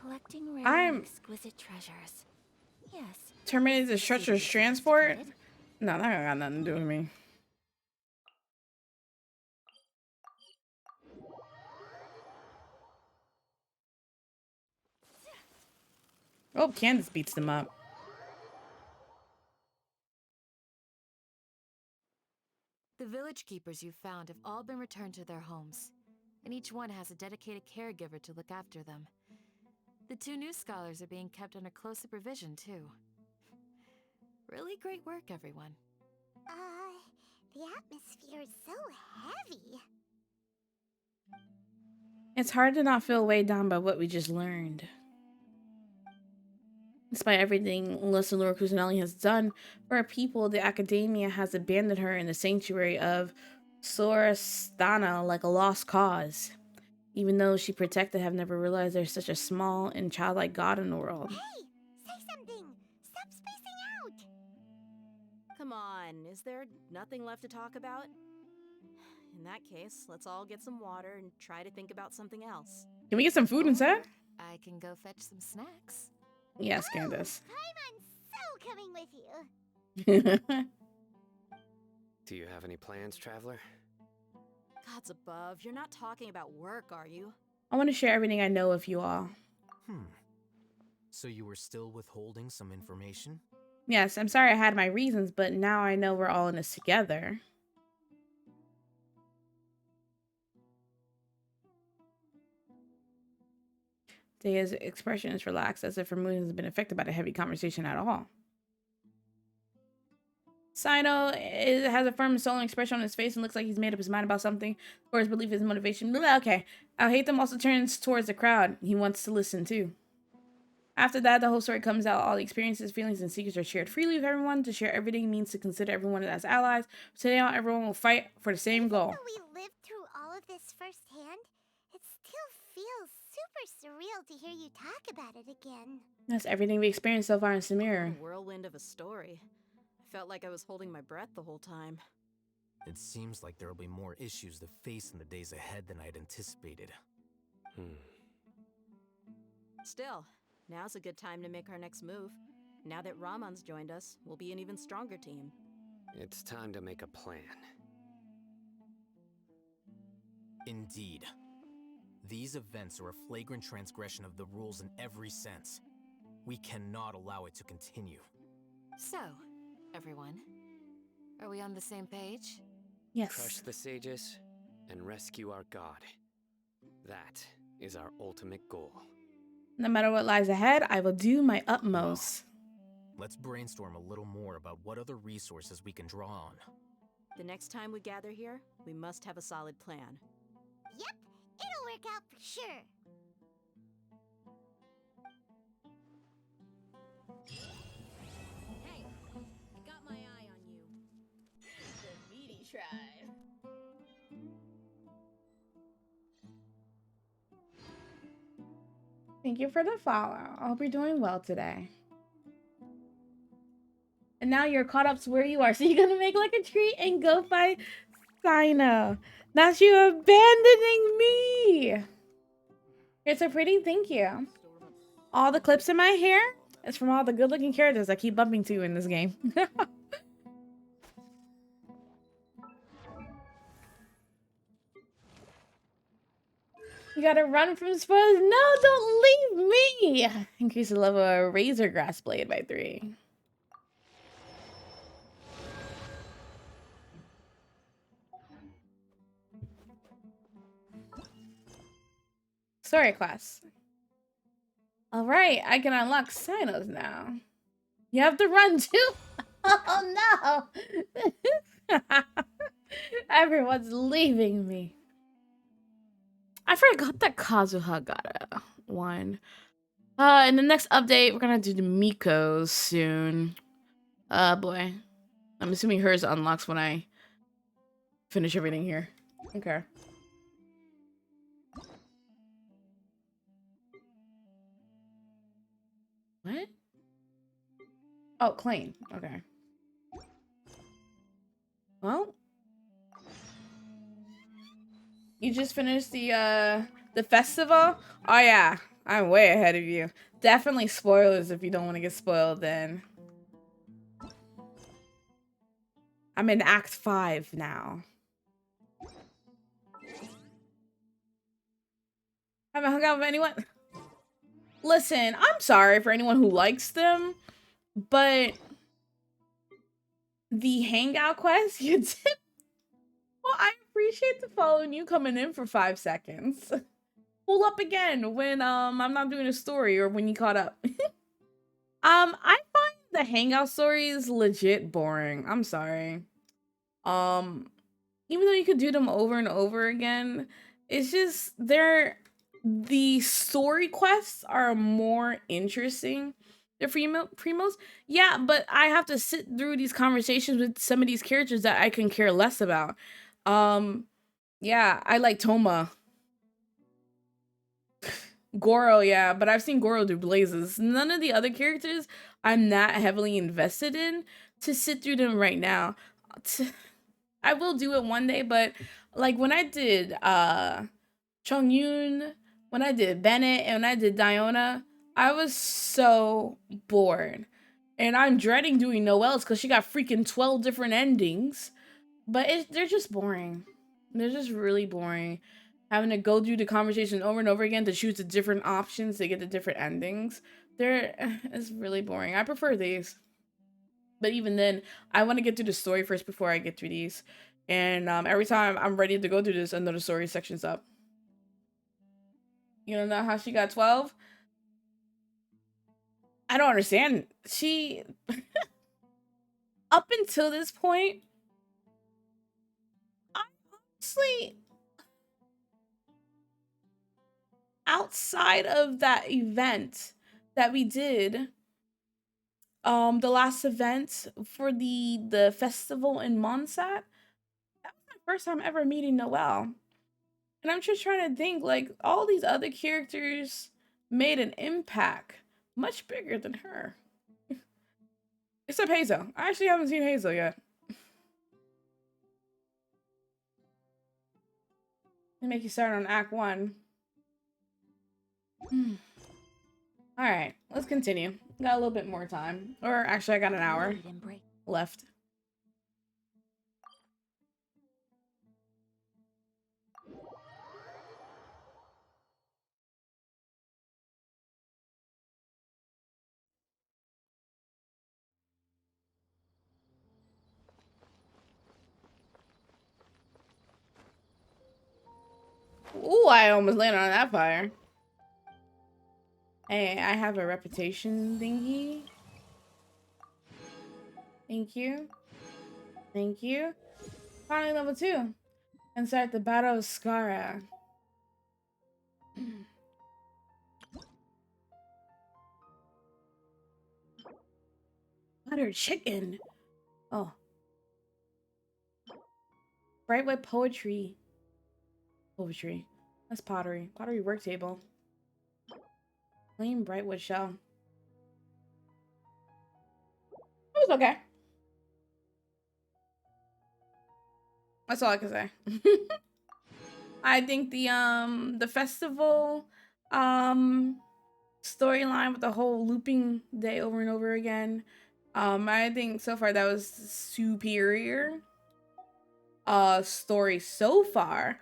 Collecting rare I'm- and exquisite treasures. Yes. Terminated the treacherous transport? No, that got nothing to do with me. Oh, Candace beats them up. The village keepers you found have all been returned to their homes, and each one has a dedicated caregiver to look after them. The 2 new scholars are being kept under close supervision, too. Really great work, everyone. The atmosphere is so heavy. It's hard to not feel weighed down by what we just learned. Despite everything Leslie Cusinelli has done for her people, the academia has abandoned her in the sanctuary of Sorastana like a lost cause. Even those she protected have never realized there's such a small and childlike God in the world. Hey, say something. Stop spacing out. Come on, is there nothing left to talk about? In that case, let's all get some water and try to think about something else. Can we get some food instead? I can go fetch some snacks. Yes, Candace. Paimon's so coming with you. Do you have any plans, traveler? Gods above, you're not talking about work, are you? I want to share everything I know with you all. So you were still withholding some information? Yes, I'm sorry I had my reasons, but now I know we're all in this together. Daya's expression is relaxed, as if her mood hasn't been affected by the heavy conversation at all. Sino has a firm and sullen expression on his face and looks like he's made up his mind about something, or his belief, his motivation. Okay. Al-Haytham also turns towards the crowd. He wants to listen too. After that, the whole story comes out. All the experiences, feelings, and secrets are shared freely with everyone. To share everything means to consider everyone as allies. Today on, everyone will fight for the same goal. Even though we lived through all of this firsthand, it still feels super surreal to hear you talk about it again. That's everything we experienced so far in Samira. A whirlwind of a story. I felt like I was holding my breath the whole time. It seems like there will be more issues to face in the days ahead than I'd anticipated. Still, now's a good time to make our next move. Now that Ramon's joined us, we'll be an even stronger team. It's time to make a plan. Indeed. These events are a flagrant transgression of the rules in every sense. We cannot allow it to continue. So, everyone, are we on the same page? Yes. Crush the sages and rescue our god. That is our ultimate goal. No matter what lies ahead, I will do my utmost. Let's brainstorm a little more about what other resources we can draw on. The next time we gather here, we must have a solid plan. Yep, it'll work out for sure. Hey, I got my eye on you. The meaty tribe. Thank you for the follow. I hope you're doing well today. And now you're caught up to where you are. So you're going to make like a tree and go fight Sino. That's you abandoning me. It's a pretty thank you. All the clips in my hair is from all the good looking characters I keep bumping to in this game. You gotta run from spoilers. No, don't leave me. Increase the level of razor grass blade by 3. story class. All right, I can unlock Sinos now. You have to run too? Oh no! Everyone's leaving me. I forgot that Kazuha got a one. In the next update, we're gonna do the Miko's soon. Boy. I'm assuming hers unlocks when I finish everything here. Okay. What? Oh, claim. Okay. Well, you just finished the festival? Oh yeah, I'm way ahead of you. Definitely spoilers if you don't want to get spoiled then. I'm in Act 5 now. Haven't hung out with anyone? Listen, I'm sorry for anyone who likes them, but the hangout quest you did. Well, I appreciate the following you coming in for 5 seconds. Pull up again when I'm not doing a story or when you caught up. I find the hangout stories legit boring. I'm sorry. Even though you could do them over and over again, it's just the story quests are more interesting. The primos, yeah, but I have to sit through these conversations with some of these characters that I can care less about. Yeah, I like Toma. Goro, yeah, but I've seen Goro do blazes. None of the other characters I'm not heavily invested in to sit through them right now. I will do it one day, but like when I did Chongyun, when I did Bennett, and when I did Diona, I was so bored. And I'm dreading doing Noelle's because she got freaking 12 different endings. But they're just boring. They're just really boring. Having to go through the conversation over and over again to choose the different options to get the different endings. It's really boring. I prefer these. But even then, I want to get through the story first before I get through these. And every time I'm ready to go through this, another story section's up. You don't know how she got 12? I don't understand. She, up until this point, honestly, outside of that event that we did, the last event for the festival in Monsat, that was my first time ever meeting Noelle. And I'm just trying to think, like, all these other characters made an impact much bigger than her. Except Hazel. I actually haven't seen Hazel yet. They make you start on Act 1. Alright, let's continue. Got a little bit more time. Or actually, I got an hour left. Ooh, I almost landed on that fire. Hey, I have a reputation thingy. Thank you. Thank you. Finally level 2. And start the Battle of Skara. Butter chicken. Oh. Brightwood poetry. Poetry. That's pottery. Pottery work table. Plain Brightwood shell. It was okay. That's all I can say. I think the festival storyline with the whole looping day over and over again, I think so far that was superior story so far.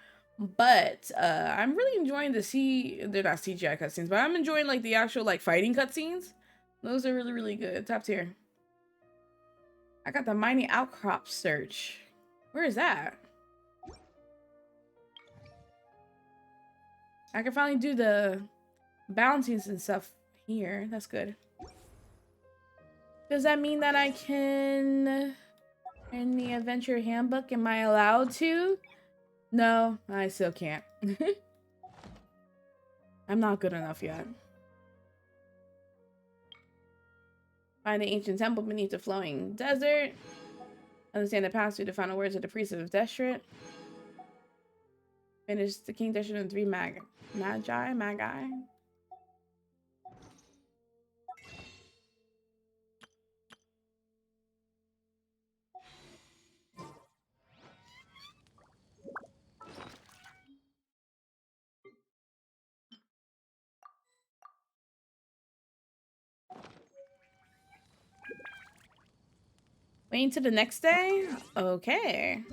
But I'm really enjoying they're not CGI cutscenes, but I'm enjoying like the actual like fighting cutscenes. Those are really, really good. Top tier. I got the mighty outcrop search. Where is that? I can finally do the bouncings and stuff here. That's good. Does that mean that I can... In the adventure handbook, am I allowed to? No, I still can't. I'm not good enough yet. Find the ancient temple beneath the flowing desert. Understand the passage to find the words of the priest of Deshret. Finish the King Deshret in 3 magi. Waiting till the next day? Okay.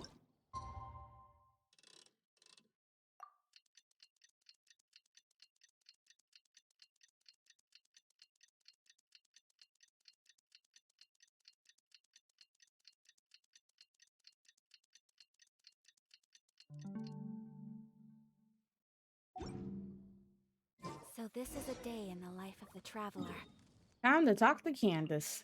So this is a day in the life of the traveler. Time to talk to Candace.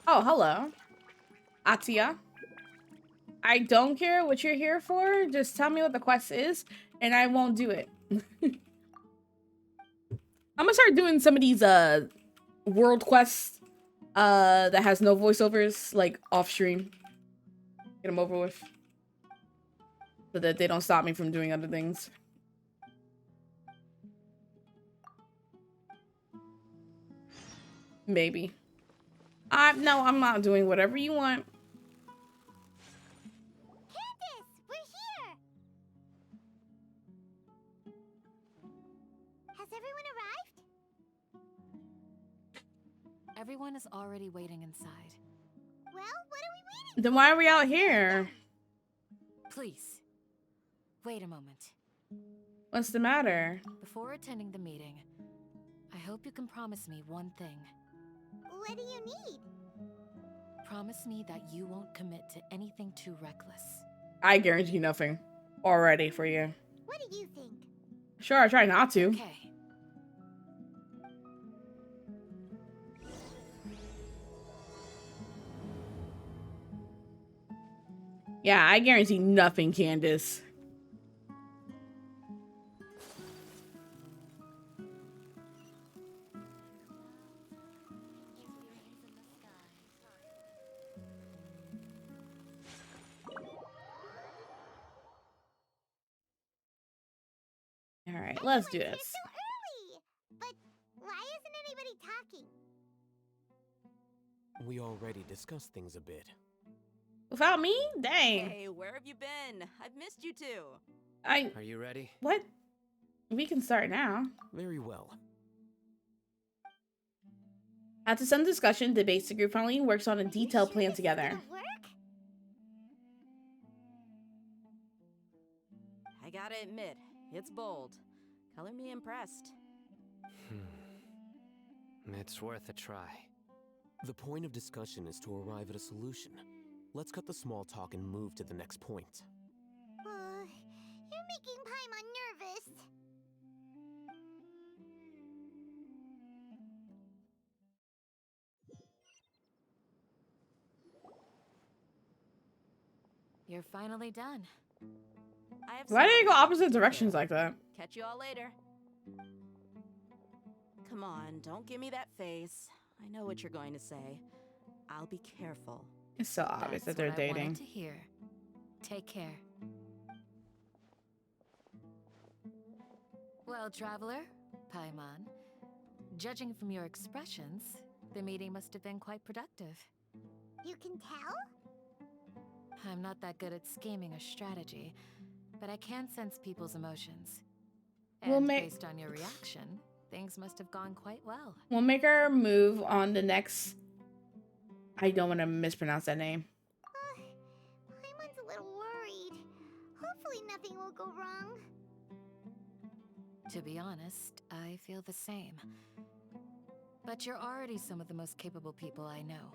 Oh, hello. Atia. I don't care what you're here for. Just tell me what the quest is, and I won't do it. I'm gonna start doing some of these world quests that has no voiceovers, like off stream. Get them over with. So that they don't stop me from doing other things. Maybe. No, I'm not doing whatever you want. Candace, we're here! Has everyone arrived? Everyone is already waiting inside. Well, what are we waiting Then why are we out here? Please, wait a moment. What's the matter? Before attending the meeting, I hope you can promise me one thing. What do you need? Promise me that you won't commit to anything too reckless. I guarantee nothing. Already for you. What do you think? Sure, I try not to. Okay. Yeah, I guarantee nothing, Candace. All right, let's do this. It's so early! But why isn't anybody talking? We already discussed things a bit. Without me? Dang. Hey, where have you been? I've missed you too. Are you ready? What? We can start now. Very well. After some discussion, the basic group finally works on a detailed plan together. I gotta admit, it's bold. Color me impressed. It's worth a try. The point of discussion is to arrive at a solution. Let's cut the small talk and move to the next point. You're making Paimon nervous. You're finally done. Why do you go opposite directions like that? Catch you all later. Come on, don't give me that face. I know what you're going to say. I'll be careful. It's so obvious that they're That's what I dating. wanted to hear. Take care. Well, traveler, Paimon, judging from your expressions, the meeting must have been quite productive. You can tell? I'm not that good at scheming or strategy, but I can sense people's emotions. We'll And make- based on your reaction, things must have gone quite well. We'll make our move on the next... I don't want to mispronounce that name. Paimon's a little worried. Hopefully nothing will go wrong. To be honest, I feel the same. But you're already some of the most capable people I know.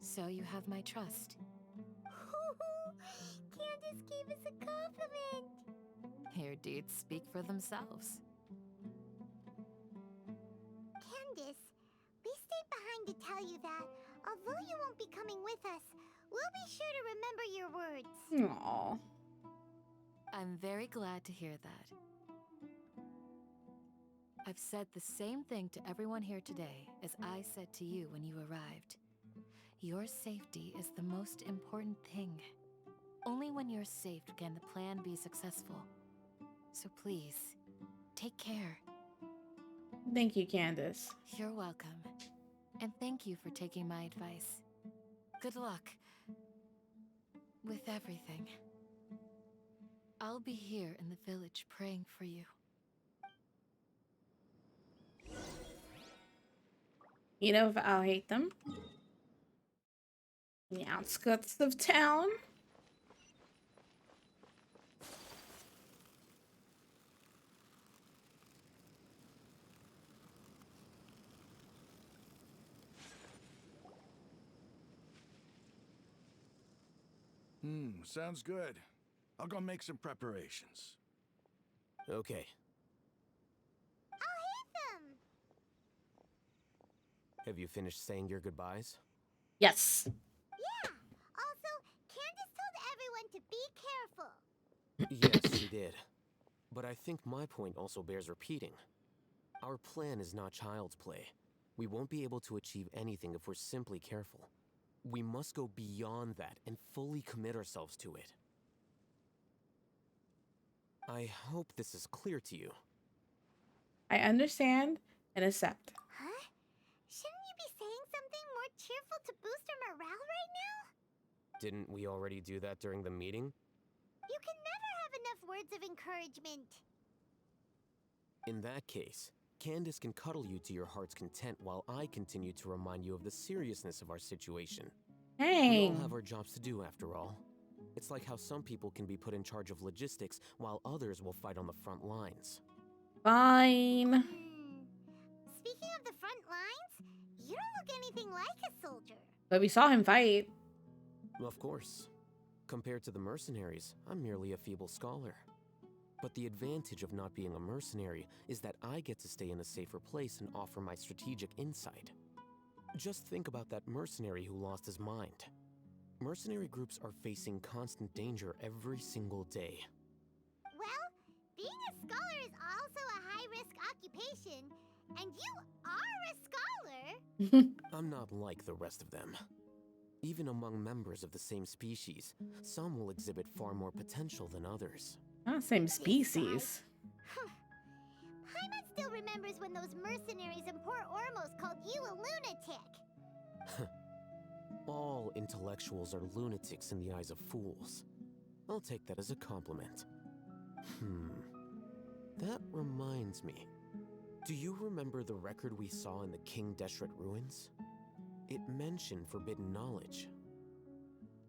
So you have my trust. Candace gave us a compliment. Your deeds speak for themselves. Candace, we stayed behind to tell you that, although you won't be coming with us, we'll be sure to remember your words. Aww. I'm very glad to hear that. I've said the same thing to everyone here today as I said to you when you arrived. Your safety is the most important thing. Only when you're safe can the plan be successful. So please, take care. Thank you, Candace. You're welcome. And thank you for taking my advice. Good luck with everything. I'll be here in the village praying for you. You know, if I'll hate them. The outskirts of town. Sounds good. I'll go make some preparations. Okay. I'll hate them. Have you finished saying your goodbyes? Yes. Yeah. Also, Candace told everyone to be careful. Yes, she did. But I think my point also bears repeating. Our plan is not child's play. We won't be able to achieve anything if we're simply careful. We must go beyond that and fully commit ourselves to it. I hope this is clear to you. I understand and accept. Huh? Shouldn't you be saying something more cheerful to boost our morale right now? Didn't we already do that during the meeting? You can never have enough words of encouragement. In that case, Candace can cuddle you to your heart's content while I continue to remind you of the seriousness of our situation. We all have our jobs to do after all. It's like how some people can be put in charge of logistics while others will fight on the front lines. Fine. Speaking of the front lines, you don't look anything like a soldier. But we saw him fight. Of course. Compared to the mercenaries, I'm merely a feeble scholar. But the advantage of not being a mercenary is that I get to stay in a safer place and offer my strategic insight. Just think about that mercenary who lost his mind. Mercenary groups are facing constant danger every single day. Well, being a scholar is also a high-risk occupation, and you are a scholar. I'm not like the rest of them. Even among members of the same species, some will exhibit far more potential than others. Not same species. Paimon still remembers when those mercenaries in Port Ormos called you a lunatic. All intellectuals are lunatics in the eyes of fools. I'll take that as a compliment. That reminds me. Do you remember the record we saw in the King Deshret ruins? It mentioned forbidden knowledge.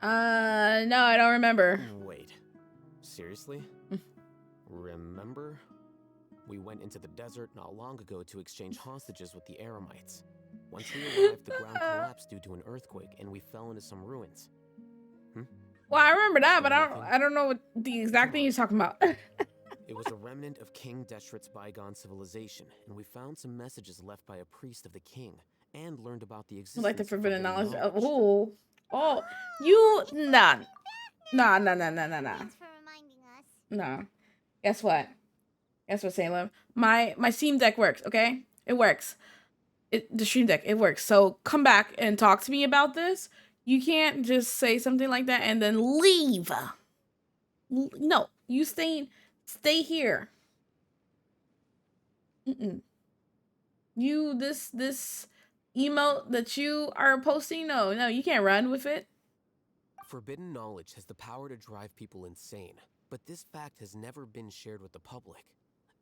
No, I don't remember. Wait. Seriously? Remember? We went into the desert not long ago to exchange hostages with the Eremites. Once we arrived, the ground collapsed due to an earthquake, and we fell into some ruins. Well, I remember that, but I don't know what the exact thing he's talking about. It was a remnant of King Deshret's bygone civilization, and we found some messages left by a priest of the king, and learned about the existence Like the forbidden knowledge. Oh, you nah. No. Guess what? Guess what, Salem? My Steam Deck works, okay? It works. The Stream Deck, it works. So come back and talk to me about this. You can't just say something like that and then leave. No, you stay here. You this emote that you are posting, no, you can't run with it. Forbidden knowledge has the power to drive people insane, but this fact has never been shared with the public.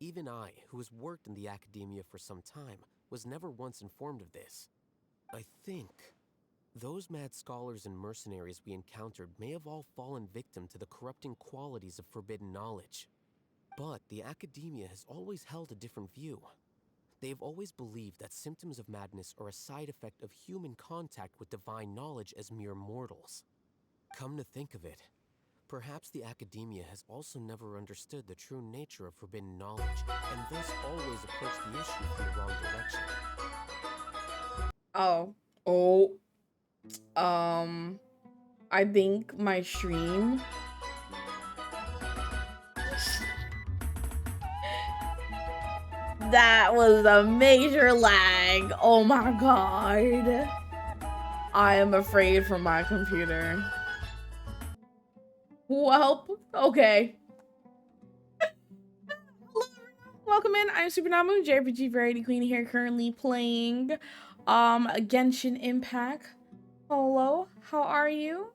Even I, who has worked in the academia for some time, was never once informed of this. I think those mad scholars and mercenaries we encountered may have all fallen victim to the corrupting qualities of forbidden knowledge. But the academia has always held a different view. They've always believed that symptoms of madness are a side effect of human contact with divine knowledge as mere mortals. Come to think of it, perhaps the academia has also never understood the true nature of forbidden knowledge, and thus always approached the issue from the wrong direction. I think my stream that was a major lag. Oh my god. I am afraid for my computer. Well, okay. Welcome in. I'm Supernamu, JRPG Variety Queen here, currently playing Genshin Impact. Hello, how are you?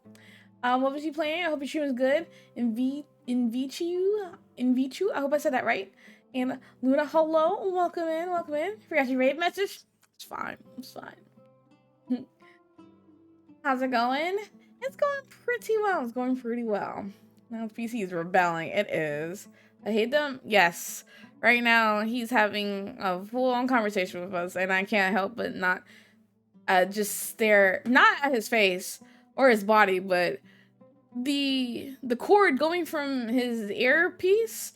What was you playing? I hope your stream was good. Invichu, I hope I said that right. And Luna, hello, welcome in, welcome in. Forgot your raid message? It's fine, it's fine. How's it going? It's going pretty well, it's going pretty well. Now PC is rebelling, it is. I hate them, yes. Right now, he's having a full-on conversation with us, and I can't help but not just stare, not at his face or his body, but the cord going from his earpiece.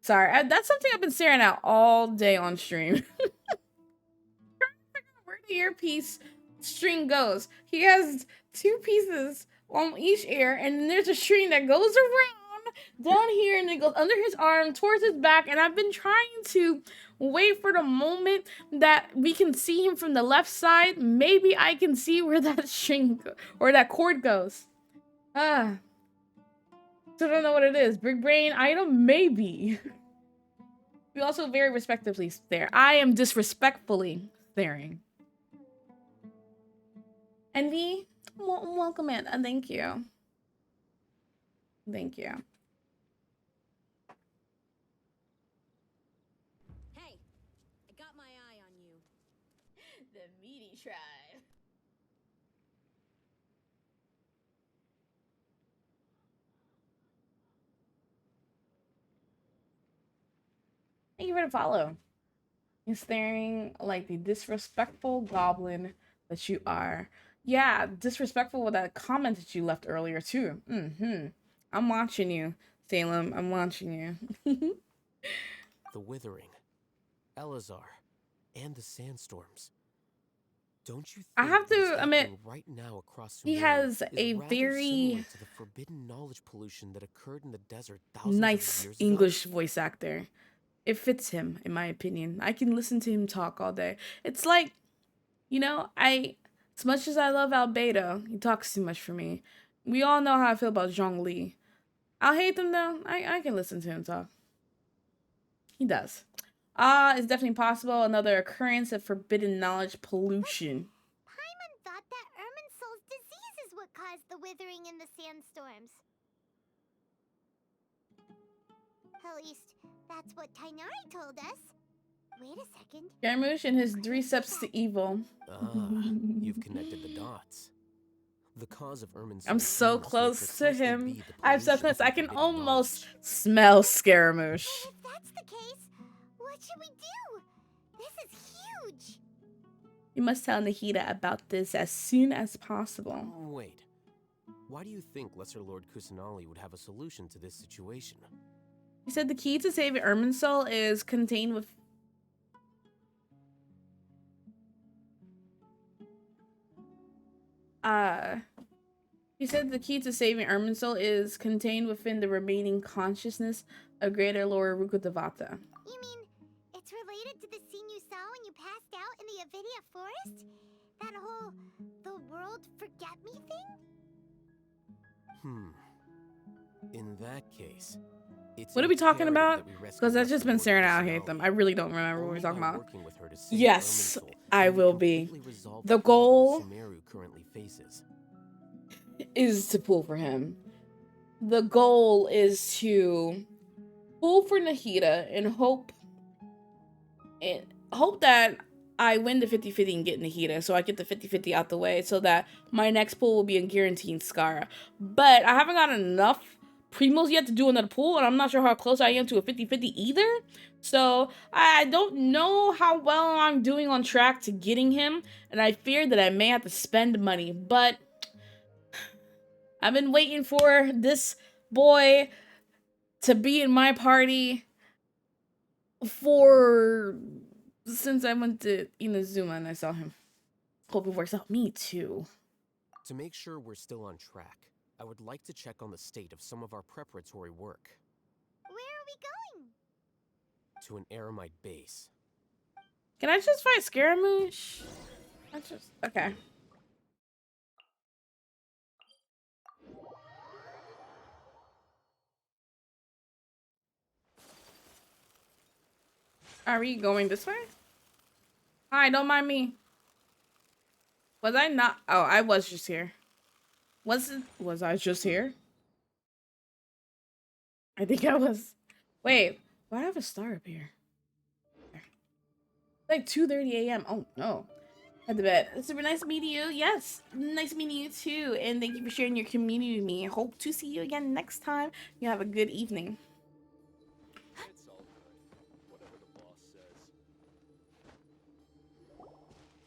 Sorry, that's something I've been staring at all day on stream. Where the earpiece string goes. He has two pieces on each ear, and there's a string that goes around down here, and it goes under his arm towards his back, and I've been trying to wait for the moment that we can see him from the left side. Maybe I can see where that string or that cord goes. Still don't know what it is. Big brain item? Maybe. We also very respectfully stare. I am disrespectfully staring. Envy, welcome in. Thank you. Thank you. Hey, I got my eye on you. The meaty tribe. Thank you for the follow. You're staring like the disrespectful goblin that you are. Yeah, disrespectful with that comment that you left earlier too. I'm watching you, Salem. I'm watching you. The Withering, Elazar, and the Sandstorms. Don't you think I have to what's admit, happening right now across he Sumeru has is a rather very similar to the forbidden knowledge pollution that occurred in the desert thousands nice of years ago? English voice actor. It fits him, in my opinion. I can listen to him talk all day. It's like, you know, as much as I love Albedo, he talks too much for me. We all know how I feel about Zhongli. I'll hate them though. I can listen to him talk. He does. It's definitely possible. Another occurrence of forbidden knowledge pollution. Paimon thought that Irminsul's disease is what caused the withering in the sandstorms. At least, that's what Tainari told us. Wait a second. Jarmusch and his 3 steps to evil. You've connected the dots. The cause of Irminsul's I'm so illness may close to precisely him. be the I'm so pollution close. from I can forbidden almost knowledge. smell Scaramouche. If that's the case, what should we do? This is huge. You must tell Nahida about this as soon as possible. Wait. Why do you think Lesser Lord Kusanali would have a solution to this situation? He said the key to saving Irminsul is contained with... He said the key to saving Irminsul is contained within the remaining consciousness of Greater Lord Rukkhadevata. You mean it's related to the scene you saw when you passed out in the Avidia forest? That whole the world forget me thing? In that case, it's What are we talking about? Because Because I've just been staring at. I hate them. I really don't remember what we're talking about. Yes, I will be. The goal currently faces. is to pull for him. The goal is to pull for Nahida and hope that I win the 50-50 and get Nahida, so I get the 50-50 out the way, so that my next pull will be a guaranteed Skara. But I haven't got enough primos yet to do another pool, and I'm not sure how close I am to a 50-50 either. So I don't know how well I'm doing on track to getting him, and I fear that I may have to spend money. But I've been waiting for this boy to be in my party since I went to Inazuma and I saw him. Hope it works out. Me too. To make sure we're still on track, I would like to check on the state of some of our preparatory work. Where are we going? To an Eremite base. Can I just fight Scaramouche? Okay. Are we going this way? Hi, don't mind me. Was I not? Oh, I was just here. Was I just here? I think I was. Wait, why do I have a star up here? Like 2:30 a.m. Oh no. At the bed. Super nice meeting you. Yes, nice meeting you too. And thank you for sharing your community with me. Hope to see you again next time. You have a good evening. It's all good. Whatever the boss says.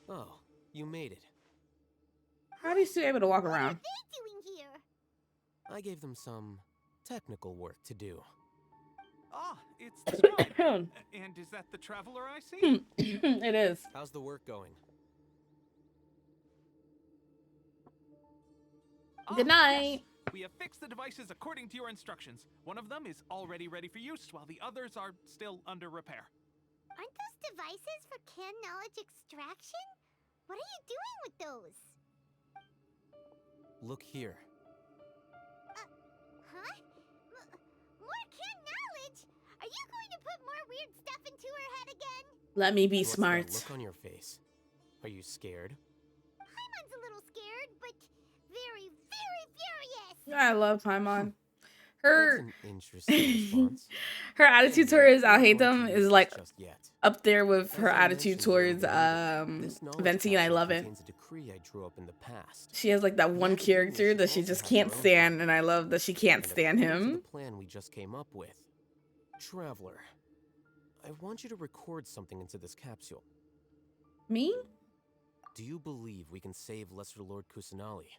Oh, you made it. How are you still able to walk around? What are they doing here? I gave them some technical work to do. Ah, it's the scribe. And is that the traveler I see? It is. How's the work going? Good night. Yes. We have fixed the devices according to your instructions. One of them is already ready for use, while the others are still under repair. Aren't those devices for can knowledge extraction? What are you doing with those? Look here. Huh? More can knowledge? Are you going to put more weird stuff into her head again? Let me be What's smart. that look on your face? Are you scared? Paimon's a little scared, but very, very furious. I love Paimon. That's an interesting response. Her attitude towards I hate them is like Just yet. up there with her As I attitude mentioned towards earlier, this knowledge Venti, and I capsule love it. contains a decree I drew up in the past. She has like that one character that she just can't stand, and I love that she can't stand According to him. the plan we just came up with. Traveler, I want you to record something into this capsule. Me? Do you believe we can save Lesser Lord Kusanali?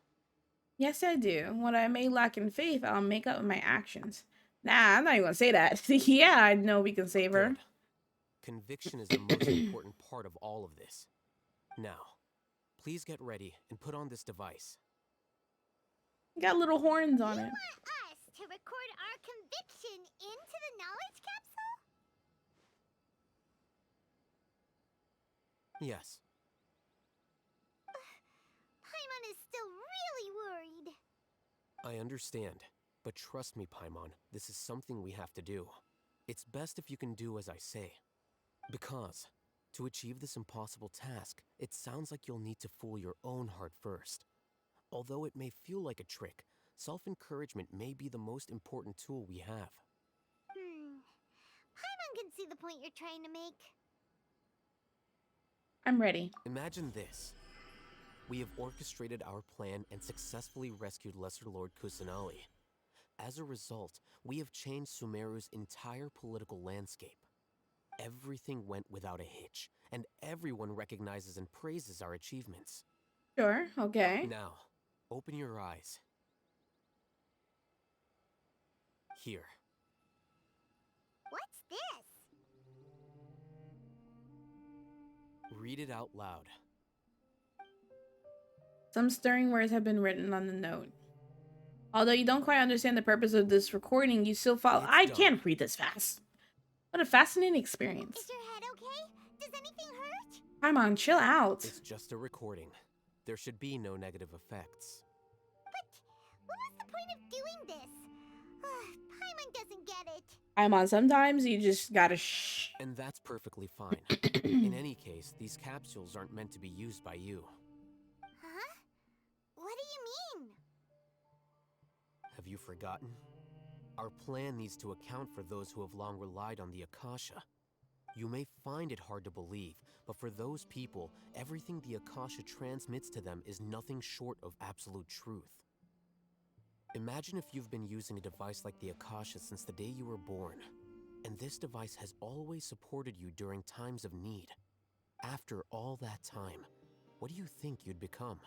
Yes, I do. What I may lack in faith, I'll make up with my actions. Nah, I'm not even gonna say that. Yeah, I know we can save her. Good. Conviction is the most important part of all of this. Now, please get ready and put on this device. Got little horns on it. You want us to record our conviction into the knowledge capsule? Yes. Paimon is still really worried. I understand, but trust me, Paimon, this is something we have to do. It's best if you can do as I say. Because, to achieve this impossible task, it sounds like you'll need to fool your own heart first. Although it may feel like a trick, self-encouragement may be the most important tool we have. Paimon can see the point you're trying to make. I'm ready. Imagine this. We have orchestrated our plan and successfully rescued Lesser Lord Kusanali. As a result, we have changed Sumeru's entire political landscape. Everything went without a hitch, and everyone recognizes and praises our achievements. Sure, okay. Now, open your eyes. Here. What's this? Read it out loud. Some stirring words have been written on the note. Although you don't quite understand the purpose of this recording, you still follow. I can't read this fast. What a fascinating experience. Is your head okay? Does anything hurt? Paimon, chill out. It's just a recording. There should be no negative effects. But what was the point of doing this? Paimon doesn't get it. Paimon, sometimes you just gotta shh. And that's perfectly fine. In any case, these capsules aren't meant to be used by you. Huh? What do you mean? Have you forgotten? Our plan needs to account for those who have long relied on the Akasha. You may find it hard to believe, but for those people, everything the Akasha transmits to them is nothing short of absolute truth. Imagine if you've been using a device like the Akasha since the day you were born, and this device has always supported you during times of need. After all that time, what do you think you'd become?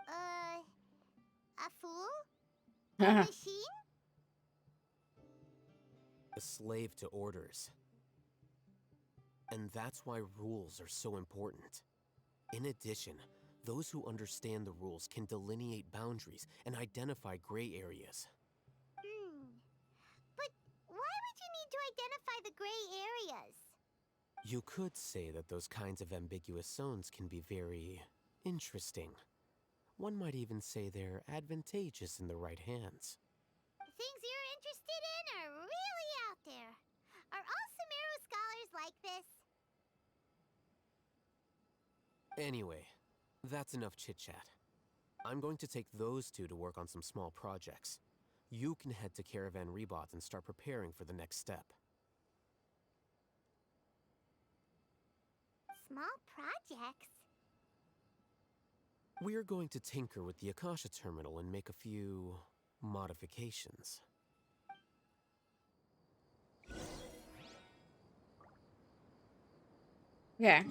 A fool? A machine? A slave to orders. And that's why rules are so important. In addition, those who understand the rules can delineate boundaries and identify gray areas. But why would you need to identify the gray areas? You could say that those kinds of ambiguous zones can be very interesting. One might even say they're advantageous in the right hands. Things you're interested in are really out there. Are all Sumeru scholars like this? Anyway, that's enough chit-chat. I'm going to take those two to work on some small projects. You can head to Caravan Rebot and start preparing for the next step. Small projects? We're going to tinker with the Akasha terminal and make a few modifications. Yeah.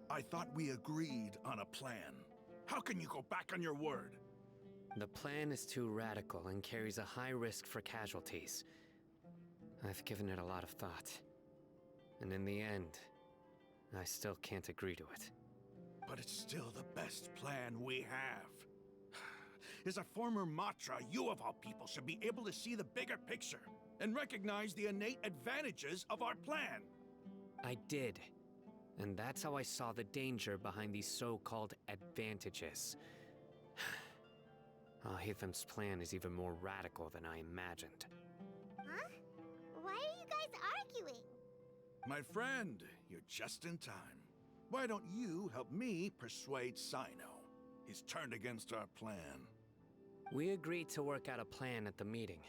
I thought we agreed on a plan. How can you go back on your word? The plan is too radical and carries a high risk for casualties. I've given it a lot of thought. And in the end, I still can't agree to it. But it's still the best plan we have. As a former Matra, you of all people should be able to see the bigger picture and recognize the innate advantages of our plan. I did. And that's how I saw the danger behind these so-called advantages. Alhaitham's plan is even more radical than I imagined. Huh? Why are you guys arguing? My friend, you're just in time. Why don't you help me persuade Sino? He's turned against our plan. We agreed to work out a plan at the meeting.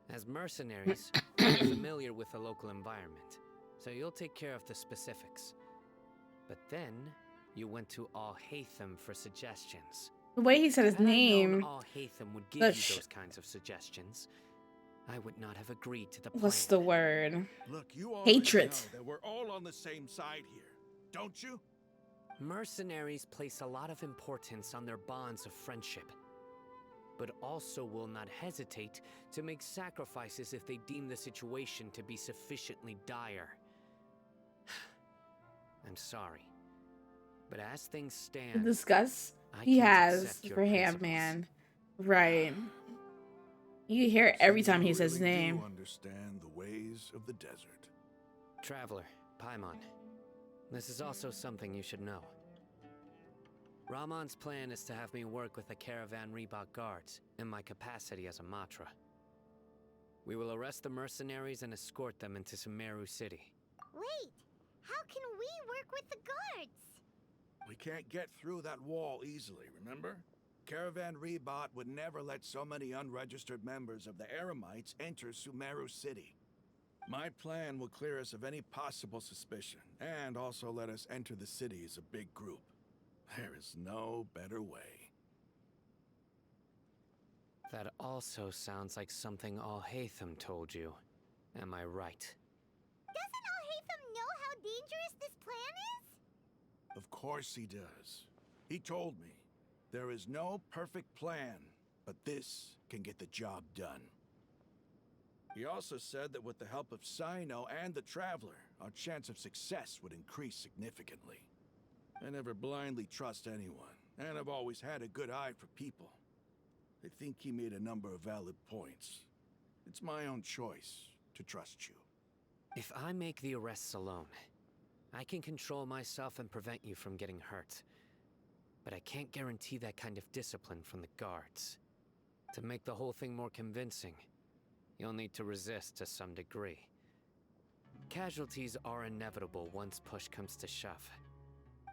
As mercenaries, we're familiar with the local environment, so you'll take care of the specifics. But then, you went to Alhaitham for suggestions. The way he said his name. Alhaitham would give you those kinds of suggestions. I would not have agreed to the plan. What's the word? Look, you Hatred. know that we're all on the same side here, don't you? Mercenaries place a lot of importance on their bonds of friendship, but also will not hesitate to make sacrifices if they deem the situation to be sufficiently dire. I'm sorry, but as things stand, The disgust I he can't has accept your for him, principles. man. Right. You hear it every time he says his really name. do understand the ways of the desert. Traveler, Paimon, this is also something you should know. Ramon's plan is to have me work with the Caravan Rebot guards in my capacity as a Matra. We will arrest the mercenaries and escort them into Sumeru City. Wait, how can we work with the guards? We can't get through that wall easily, remember? Caravan Rebot would never let so many unregistered members of the Eremites enter Sumeru City. My plan will clear us of any possible suspicion, and also let us enter the city as a big group. There is no better way. That also sounds like something Alhaitham told you. Am I right? Doesn't Alhaitham know how dangerous this plan is? Of course he does. He told me, there is no perfect plan, but this can get the job done. He also said that with the help of Sino and the Traveler, our chance of success would increase significantly. I never blindly trust anyone, and I've always had a good eye for people. I think he made a number of valid points. It's my own choice to trust you. If I make the arrests alone, I can control myself and prevent you from getting hurt. But I can't guarantee that kind of discipline from the guards. To make the whole thing more convincing, you'll need to resist to some degree. Casualties are inevitable once push comes to shove.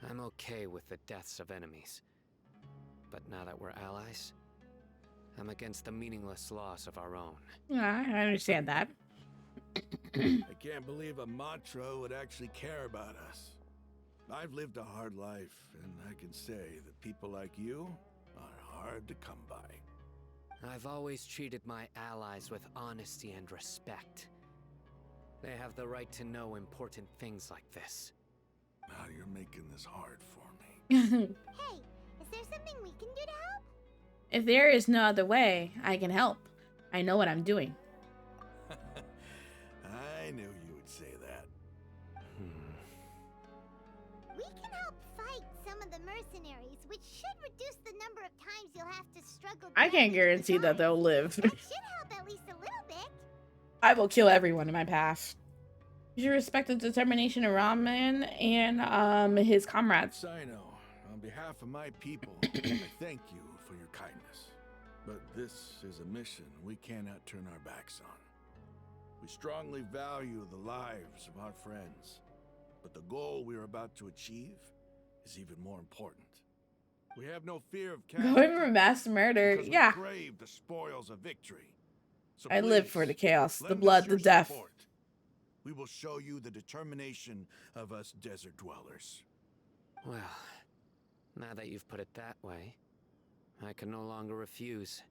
I'm okay with the deaths of enemies. But now that we're allies, I'm against the meaningless laws of our own. Yeah, I understand that. I can't believe a Matra would actually care about us. I've lived a hard life, and I can say that people like you are hard to come by. I've always treated my allies with honesty and respect. They have the right to know important things like this. Now you're making this hard for me. Hey, is there something we can do to help? If there is no other way, I can help. I know what I'm doing. I knew you would say that. We can help fight some of the mercenaries, which should reduce the number of times you'll have to struggle. I can't guarantee that they'll live. That should help at least a little bit. I will kill everyone in my path. You should respect the determination of Ramen and his comrades. Sino, on behalf of my people, I thank you for your kindness. But this is a mission we cannot turn our backs on. We strongly value the lives of our friends, but the goal we are about to achieve is even more important. We have no fear of Going for mass murder, yeah. We crave the spoils of victory. So I live for the chaos, the lend blood, us the your death. support. We will show you the determination of us desert dwellers. Well, now that you've put it that way, I can no longer refuse.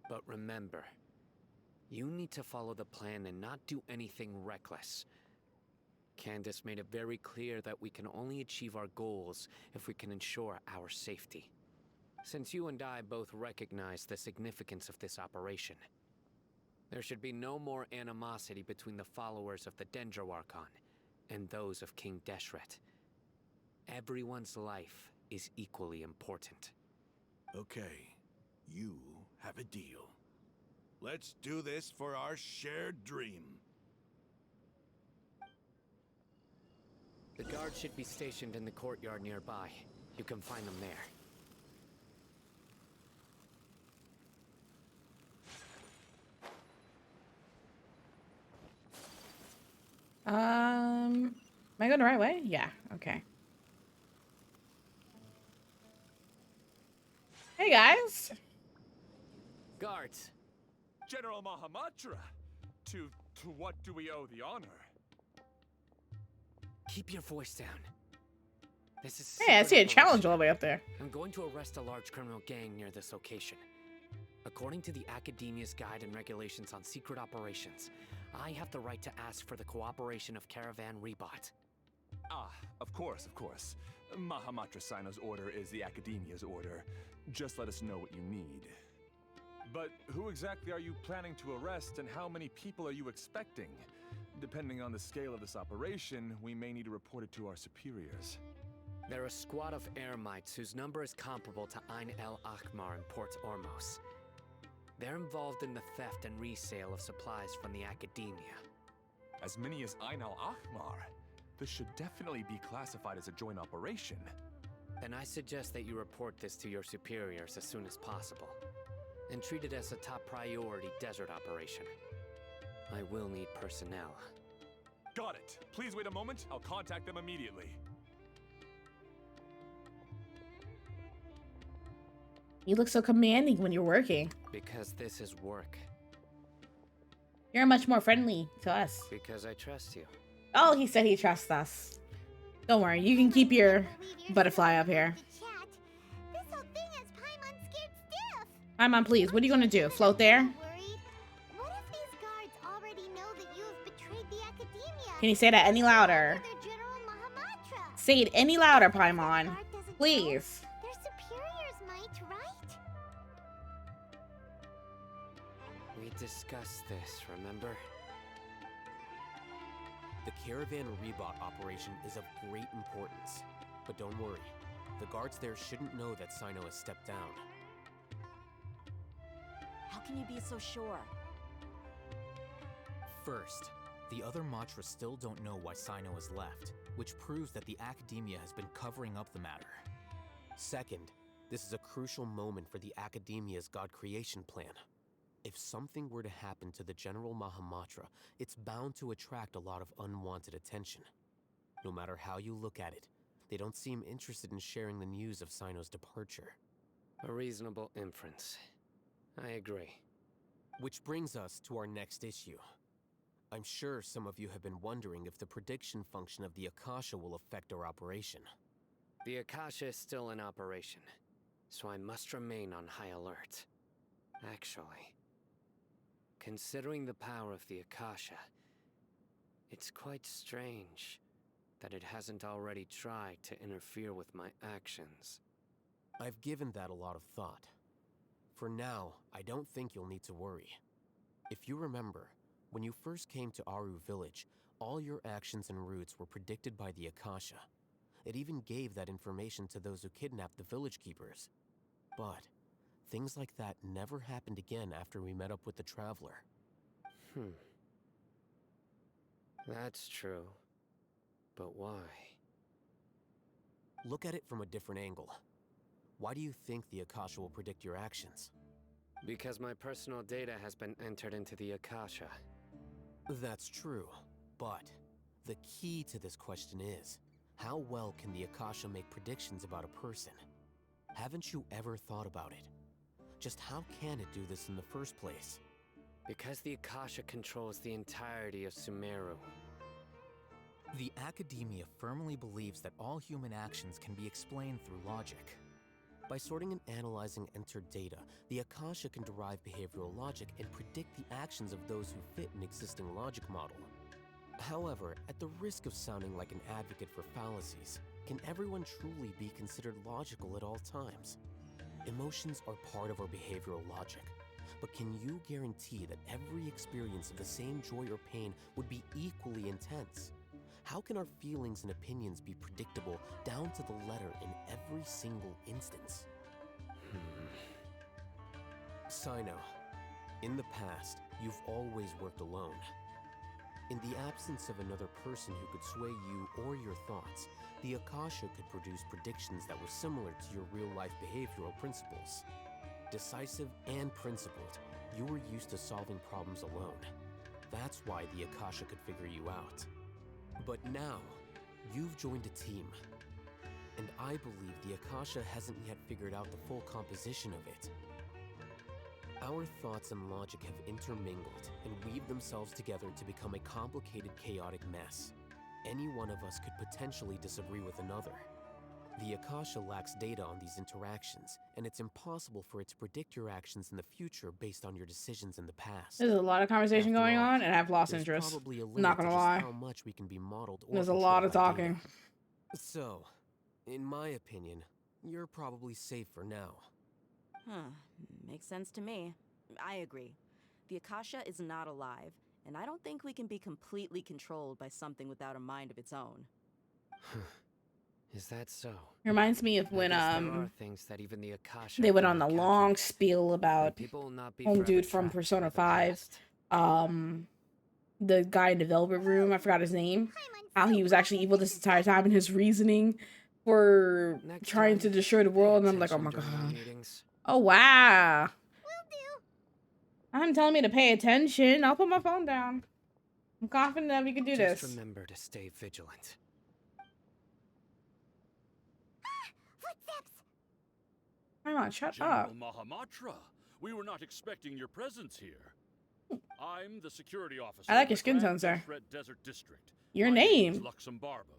But remember, you need to follow the plan and not do anything reckless. Candace made it very clear that we can only achieve our goals if we can ensure our safety. Since you and I both recognize the significance of this operation, there should be no more animosity between the followers of the Dendro Archon and those of King Deshret. Everyone's life is equally important. Okay, you have a deal. Let's do this for our shared dream. The guards should be stationed in the courtyard nearby. You can find them there. Am I going the right way? Yeah, okay. Hey guys. Guards. General Mahamatra, to what do we owe the honor? Keep your voice down. This is Hey, I see a challenge all the way up there. I'm going to arrest a large criminal gang near this location. According to the Academia's Guide and Regulations on Secret Operations, I have the right to ask for the cooperation of Caravan Rebot. Ah, of course. Mahamatra Sino's order is the Academia's order. Just let us know what you need. But who exactly are you planning to arrest, and how many people are you expecting? Depending on the scale of this operation, we may need to report it to our superiors. They're a squad of Eremites whose number is comparable to Ain El Akhmar in Port Ormos. They're involved in the theft and resale of supplies from the Academia. As many as Ain El Akhmar? This should definitely be classified as a joint operation. Then I suggest that you report this to your superiors as soon as possible, and treat it as a top priority desert operation. I will need personnel. Got it. Please wait a moment. I'll contact them immediately. You look so commanding when you're working. Because this is work. You're much more friendly to us. Because I trust you. Oh, he said he trusts us. Don't worry, you can keep your butterfly up here. This whole thing has Paimon scared stiff. Paimon, please, what are you gonna do? Float there? What if these guards already know that you have betrayed the Academia? Can you say that any louder? They're General Mahamatra. Say it any louder, Paimon. Please. Their superiors might, right? We discussed this, remember? The Caravan Rebot operation is of great importance. But don't worry, the guards there shouldn't know that Sino has stepped down. How can you be so sure? First, the other Matra still don't know why Sino has left, which proves that the Academia has been covering up the matter. Second, this is a crucial moment for the Academia's God creation plan. If something were to happen to the General Mahamatra, it's bound to attract a lot of unwanted attention. No matter how you look at it, they don't seem interested in sharing the news of Sino's departure. A reasonable inference. I agree. Which brings us to our next issue. I'm sure some of you have been wondering if the prediction function of the Akasha will affect our operation. The Akasha is still in operation, so I must remain on high alert. Actually, considering the power of the Akasha, it's quite strange that it hasn't already tried to interfere with my actions. I've given that a lot of thought. For now, I don't think you'll need to worry. If you remember, when you first came to Aru Village, all your actions and routes were predicted by the Akasha. It even gave that information to those who kidnapped the village keepers. But things like that never happened again after we met up with the Traveler. That's true. But why? Look at it from a different angle. Why do you think the Akasha will predict your actions? Because my personal data has been entered into the Akasha. That's true, but the key to this question is, how well can the Akasha make predictions about a person? Haven't you ever thought about it? Just how can it do this in the first place? Because the Akasha controls the entirety of Sumeru. The Academia firmly believes that all human actions can be explained through logic. By sorting and analyzing entered data, the Akasha can derive behavioral logic and predict the actions of those who fit an existing logic model. However, at the risk of sounding like an advocate for fallacies, can everyone truly be considered logical at all times? Emotions are part of our behavioral logic, but can you guarantee that every experience of the same joy or pain would be equally intense? How can our feelings and opinions be predictable down to the letter in every single instance? Sino, in the past, you've always worked alone. In the absence of another person who could sway you or your thoughts, the Akasha could produce predictions that were similar to your real-life behavioral principles. Decisive and principled, you were used to solving problems alone. That's why the Akasha could figure you out. But now, you've joined a team. And I believe the Akasha hasn't yet figured out the full composition of it. Our thoughts and logic have intermingled and weaved themselves together to become a complicated, chaotic mess. Any one of us could potentially disagree with another. The Akasha lacks data on these interactions, and it's impossible for it to predict your actions in the future based on your decisions in the past. There's a lot of conversation After going all, on, and I've lost there's interest. probably a I'm limit not gonna to just lie. how much we can be modeled or There's a lot controlled of by talking. data. So, in my opinion, you're probably safe for now. Makes sense to me. I agree. The Akasha is not alive, and I don't think we can be completely controlled by something without a mind of its own. Is that so? Reminds me of I when guess there are things that even the Akasha they went on cannot the long calculate. spiel about people will not be home forever dude from trapped Persona by the 5, the guy in the Velvet Room, I forgot his name, how he was actually evil this entire time, and his reasoning for trying to destroy the world, and I'm like, oh my god. Oh wow. I'm telling me to pay attention. I'll put my phone down. I'm confident that we can do Just this. remember to stay vigilant. Come on, shut General up. Mahamatra, we were not expecting your presence here. I'm the security officer. I like of your the skin Grand tone, sir. Desert Desert District. Your My name is name. Luxembarbo.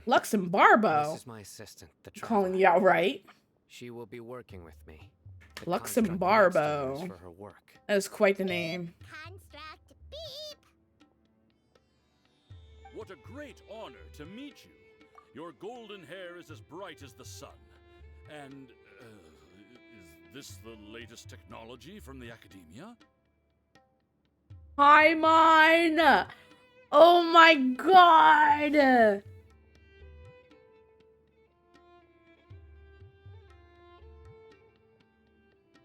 Luxembarbo. This is my assistant, the Calling you out right. She will be working with me. The Luxembarbo. construct for her work. That is quite the name. Construct beep. What a great honor to meet you. Your golden hair is as bright as the sun. And, is this the latest technology from the Academia? Hi, mine. Oh my god.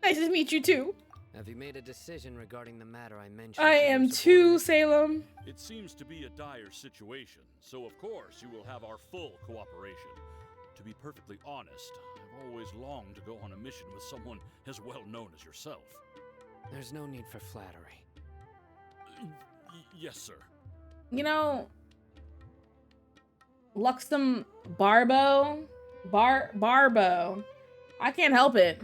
Nice to meet you too. Have you made a decision regarding the matter I mentioned? I to your am too, subordinate? Salem. It seems to be a dire situation, so of course you will have our full cooperation. To be perfectly honest, I've always longed to go on a mission with someone as well known as yourself. There's no need for flattery. Yes, sir. You know, Barbo. I can't help it.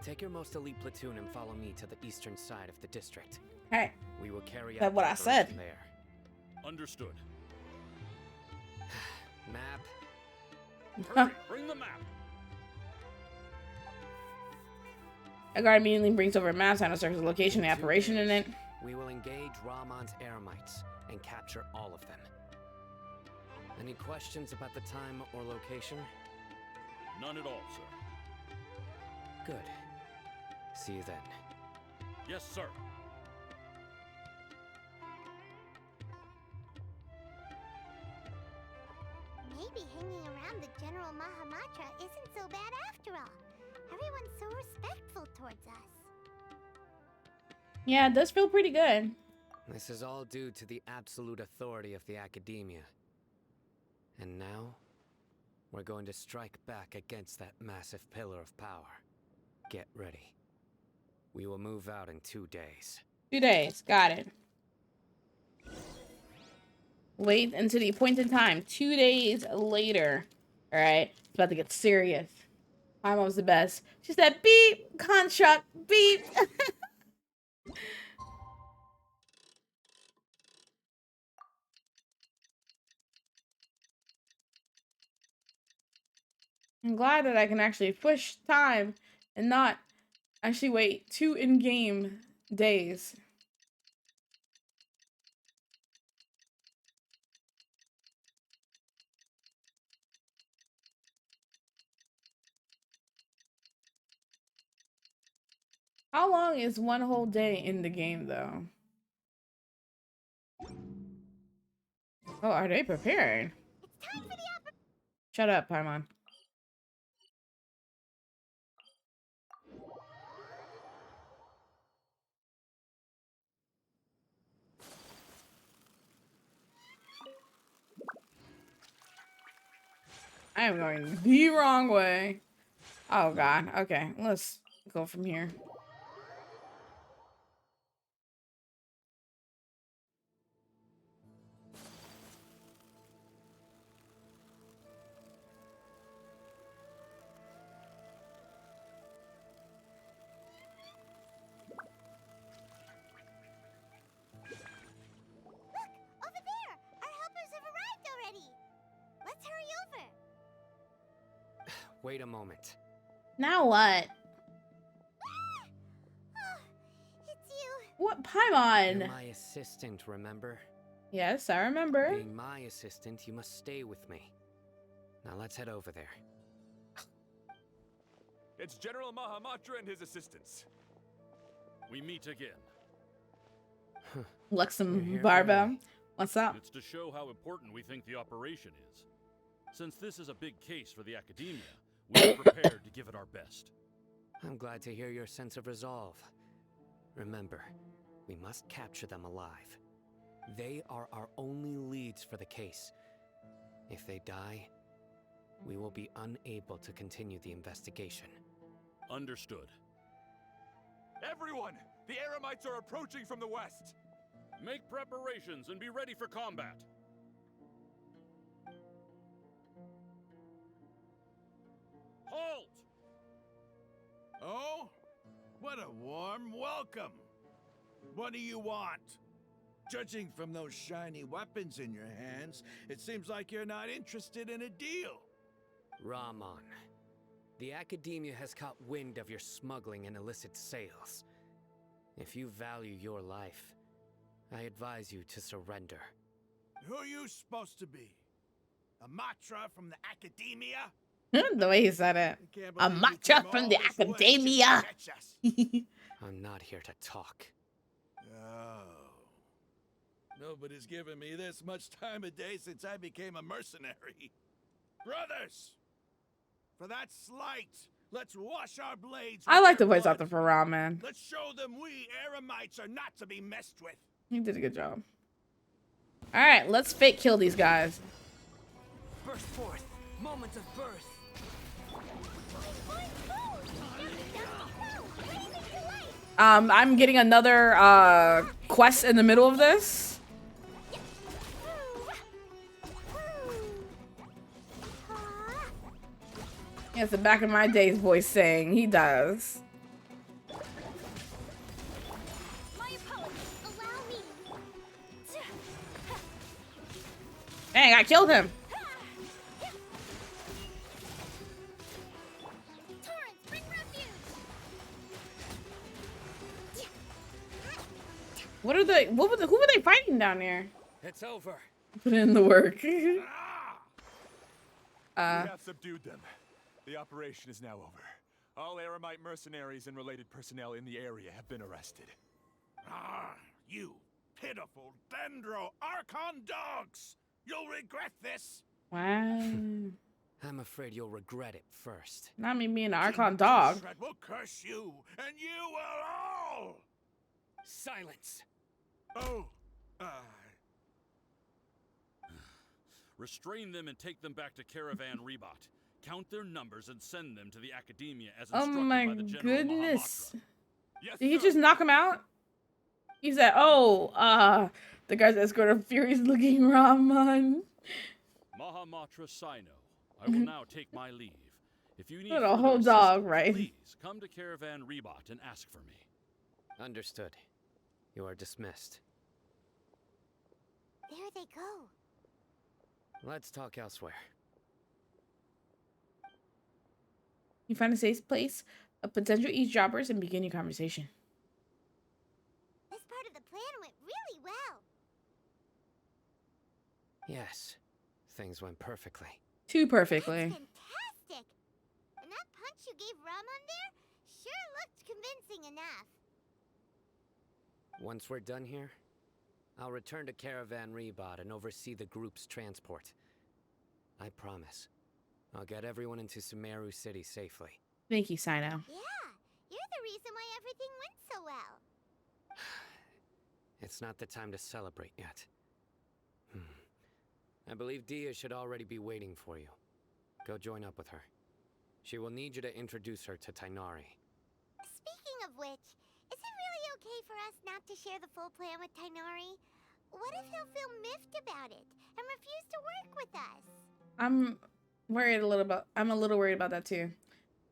Take your most elite platoon and follow me to the eastern side of the district. Hey. We will carry That's out what the I said. operation there. Understood. Map. Hurry, bring the map. A guard immediately brings over a map sign a circles the location and the operation in it. We will engage Rahman's Eremites and capture all of them. Any questions about the time or location? None at all, sir. Good. See you then. Yes, sir. Maybe hanging around the General Mahamatra isn't so bad after all. Everyone's so respectful towards us. Yeah, it does feel pretty good. This is all due to the absolute authority of the Academia. And now, we're going to strike back against that massive pillar of power. Get ready. We will move out in 2 days. 2 days. Got it. Wait until the appointed time. 2 days later. Alright. It's about to get serious. My mom's the best. She said, beep! Construct! Beep! I'm glad that I can actually push time and not actually wait 2 in-game days. How long is one whole day in the game, though? Oh, are they preparing? It's time for the Shut up, Paimon. I am going the wrong way. Oh god. Okay, let's go from here. Over there! Our helpers have arrived already! Let's hurry over! Wait a moment. Now what? Oh, it's you! What, Paimon? You're my assistant, remember? Yes, I remember. Being my assistant, you must stay with me. Now let's head over there. It's General Mahamatra and his assistants. We meet again. Luxem Barba. What's up? It's to show how important we think the operation is. Since this is a big case for the Academia, we're prepared to give it our best. I'm glad to hear your sense of resolve. Remember, we must capture them alive. They are our only leads for the case. If they die, we will be unable to continue the investigation. Understood. Everyone! The Eremites are approaching from the west! Make preparations and be ready for combat. Halt! Oh? What a warm welcome! What do you want? Judging from those shiny weapons in your hands, it seems like you're not interested in a deal. Rahman, the Academia has caught wind of your smuggling and illicit sales. If you value your life, I advise you to surrender. Who are you supposed to be? A Matra from the Academia? The way he said it. A matcha from the Academia. I'm not here to talk. Oh. Nobody's given me this much time of day since I became a mercenary. Brothers! For that slight, let's wash our blades. I like the voice actor for Ramen. Let's show them we Eremites are not to be messed with. He did a good job. Alright, let's fake kill these guys. Burst forth. Moment of birth. I'm getting another quest in the middle of this. Yeah, it's the back of my days voice saying he does. Dang, I killed him. What are the who were they fighting down there? It's over. Put in the work. We have subdued them. The operation is now over. All Eremite mercenaries and related personnel in the area have been arrested. Ah, you pitiful Dendro Archon dogs! You'll regret this! Wow. I'm afraid you'll regret it first. Not me being an Archon dog. Deshret will curse you, and you will all! Silence! Oh, Restrain them and take them back to Caravan Rebot. Count their numbers and send them to the Academia as Oh instructed my by the General goodness. Yes, Did he just knock him out? He said, oh, the guys escorted Fury's looking Raman. Mahamatra Sino, I will now take my leave. If you need What a further whole dog, assistance, right? please come to Caravan Rebot and ask for me. Understood. You are dismissed. There they go. Let's talk elsewhere. You find a safe place of potential eavesdroppers and begin your conversation. This part of the plan went really well. Yes, things went perfectly. Too perfectly. Fantastic! And that punch you gave Raman there sure looked convincing enough. Once we're done here, I'll return to Caravan Rebot and oversee the group's transport. I promise. I'll get everyone into Sumeru City safely. Thank you, Sino. Yeah, you're the reason why everything went so well. It's not the time to celebrate yet. I believe Dia should already be waiting for you. Go join up with her. She will need you to introduce her to Tainari. Speaking of which, is it really okay for us not to share the full plan with Tainari? What if he'll feel miffed about it and refuse to work with us? I'm a little worried about that too.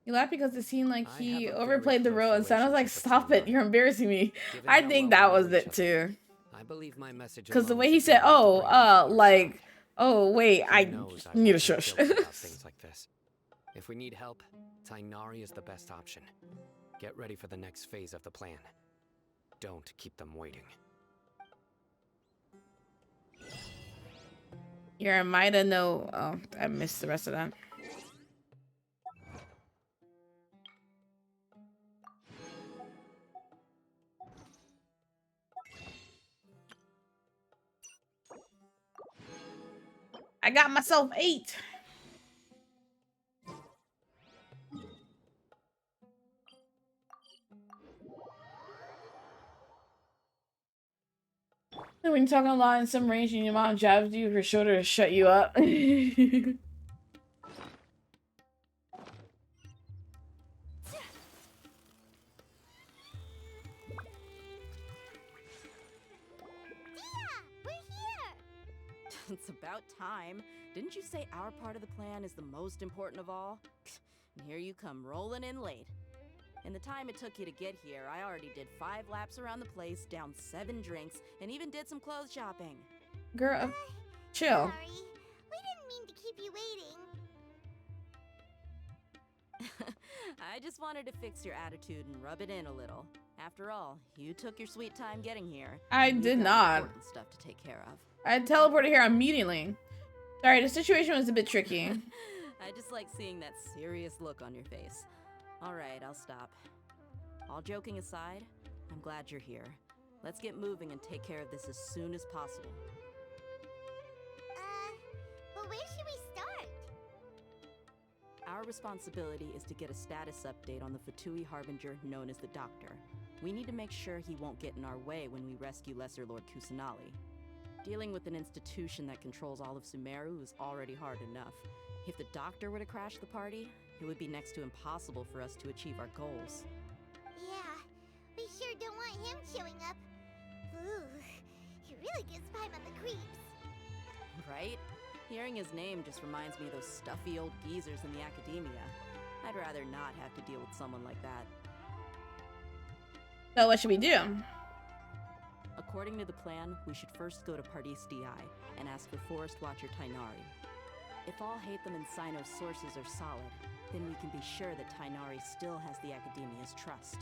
You laugh because it seemed like he overplayed the role and Sano's like, stop it, you're embarrassing me. I think that was it too. I believe my message Because the way he said, like, oh wait, I need to shush. Things like this. If we need help, Tainari is the best option. Get ready for the next phase of the plan. Don't keep them waiting. You're a Mida, no. Oh, I missed the rest of that. I got myself 8. When you're talking a lot in some range and your mom jabs you with her shoulder to shut you up. It's about time. Didn't you say our part of the plan is the most important of all? And here you come rolling in late. In the time it took you to get here, I already did 5 laps around the place, downed 7 drinks, and even did some clothes shopping. Girl, chill. Sorry. We didn't mean to keep you waiting. I just wanted to fix your attitude and rub it in a little. After all, you took your sweet time getting here. I did not. Important stuff to take care of. I teleported here immediately. Sorry, the situation was a bit tricky. I just like seeing that serious look on your face. Alright, I'll stop. All joking aside, I'm glad you're here. Let's get moving and take care of this as soon as possible. But where should we start? Our responsibility is to get a status update on the Fatui Harbinger known as the Doctor. We need to make sure he won't get in our way when we rescue Lesser Lord Kusanali. Dealing with an institution that controls all of Sumeru is already hard enough. If the Doctor were to crash the party, it would be next to impossible for us to achieve our goals. Yeah, we sure don't want him showing up. Ooh, he really gives Paimon the creeps. Right? Hearing his name just reminds me of those stuffy old geezers in the academia. I'd rather not have to deal with someone like that. So what should we do? A According to the plan, we should first go to Pardis Di and ask for Forest Watcher Tainari. If all Hatham and Sino's sources are solid, then we can be sure that Tainari still has the Academia's trust.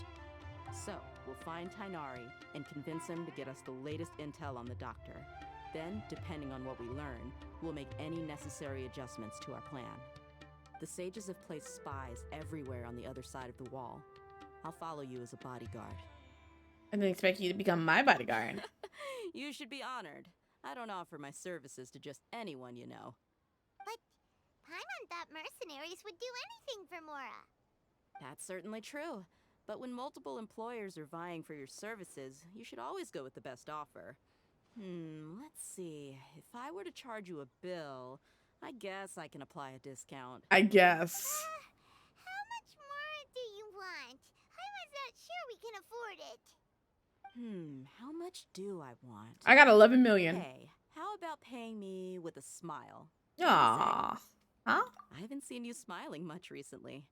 So, we'll find Tainari and convince him to get us the latest intel on the Doctor. Then, depending on what we learn, we'll make any necessary adjustments to our plan. The sages have placed spies everywhere on the other side of the wall. I'll follow you as a bodyguard. I didn't expect you to become my bodyguard. You should be honored. I don't offer my services to just anyone you know. But Paimon thought mercenaries would do anything for Mora. That's certainly true. But when multiple employers are vying for your services, you should always go with the best offer. Let's see. If I were to charge you a bill, I guess I can apply a discount. I guess. How much more do you want? Paimon's not sure we can afford it. How much do I want? I got 11 million. Hey, how about paying me with a smile? Aww. Huh? I haven't seen you smiling much recently.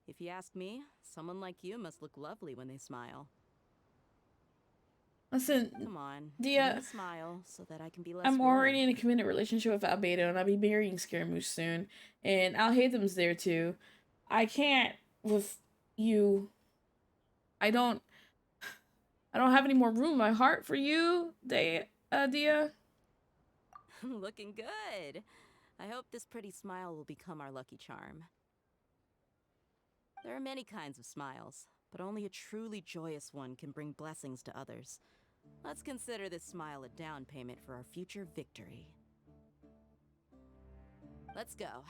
If you ask me, someone like you must look lovely when they smile. Listen, come on, Dia, give me a smile so that I can be less I'm worried. already in a committed relationship with Albedo, and I'll be marrying Scaramouche soon. And Alhaitham's there too. I can't with you. I don't have any more room in my heart for you, Dia. Looking good. I hope this pretty smile will become our lucky charm. There are many kinds of smiles, but only a truly joyous one can bring blessings to others. Let's consider this smile a down payment for our future victory. Let's go.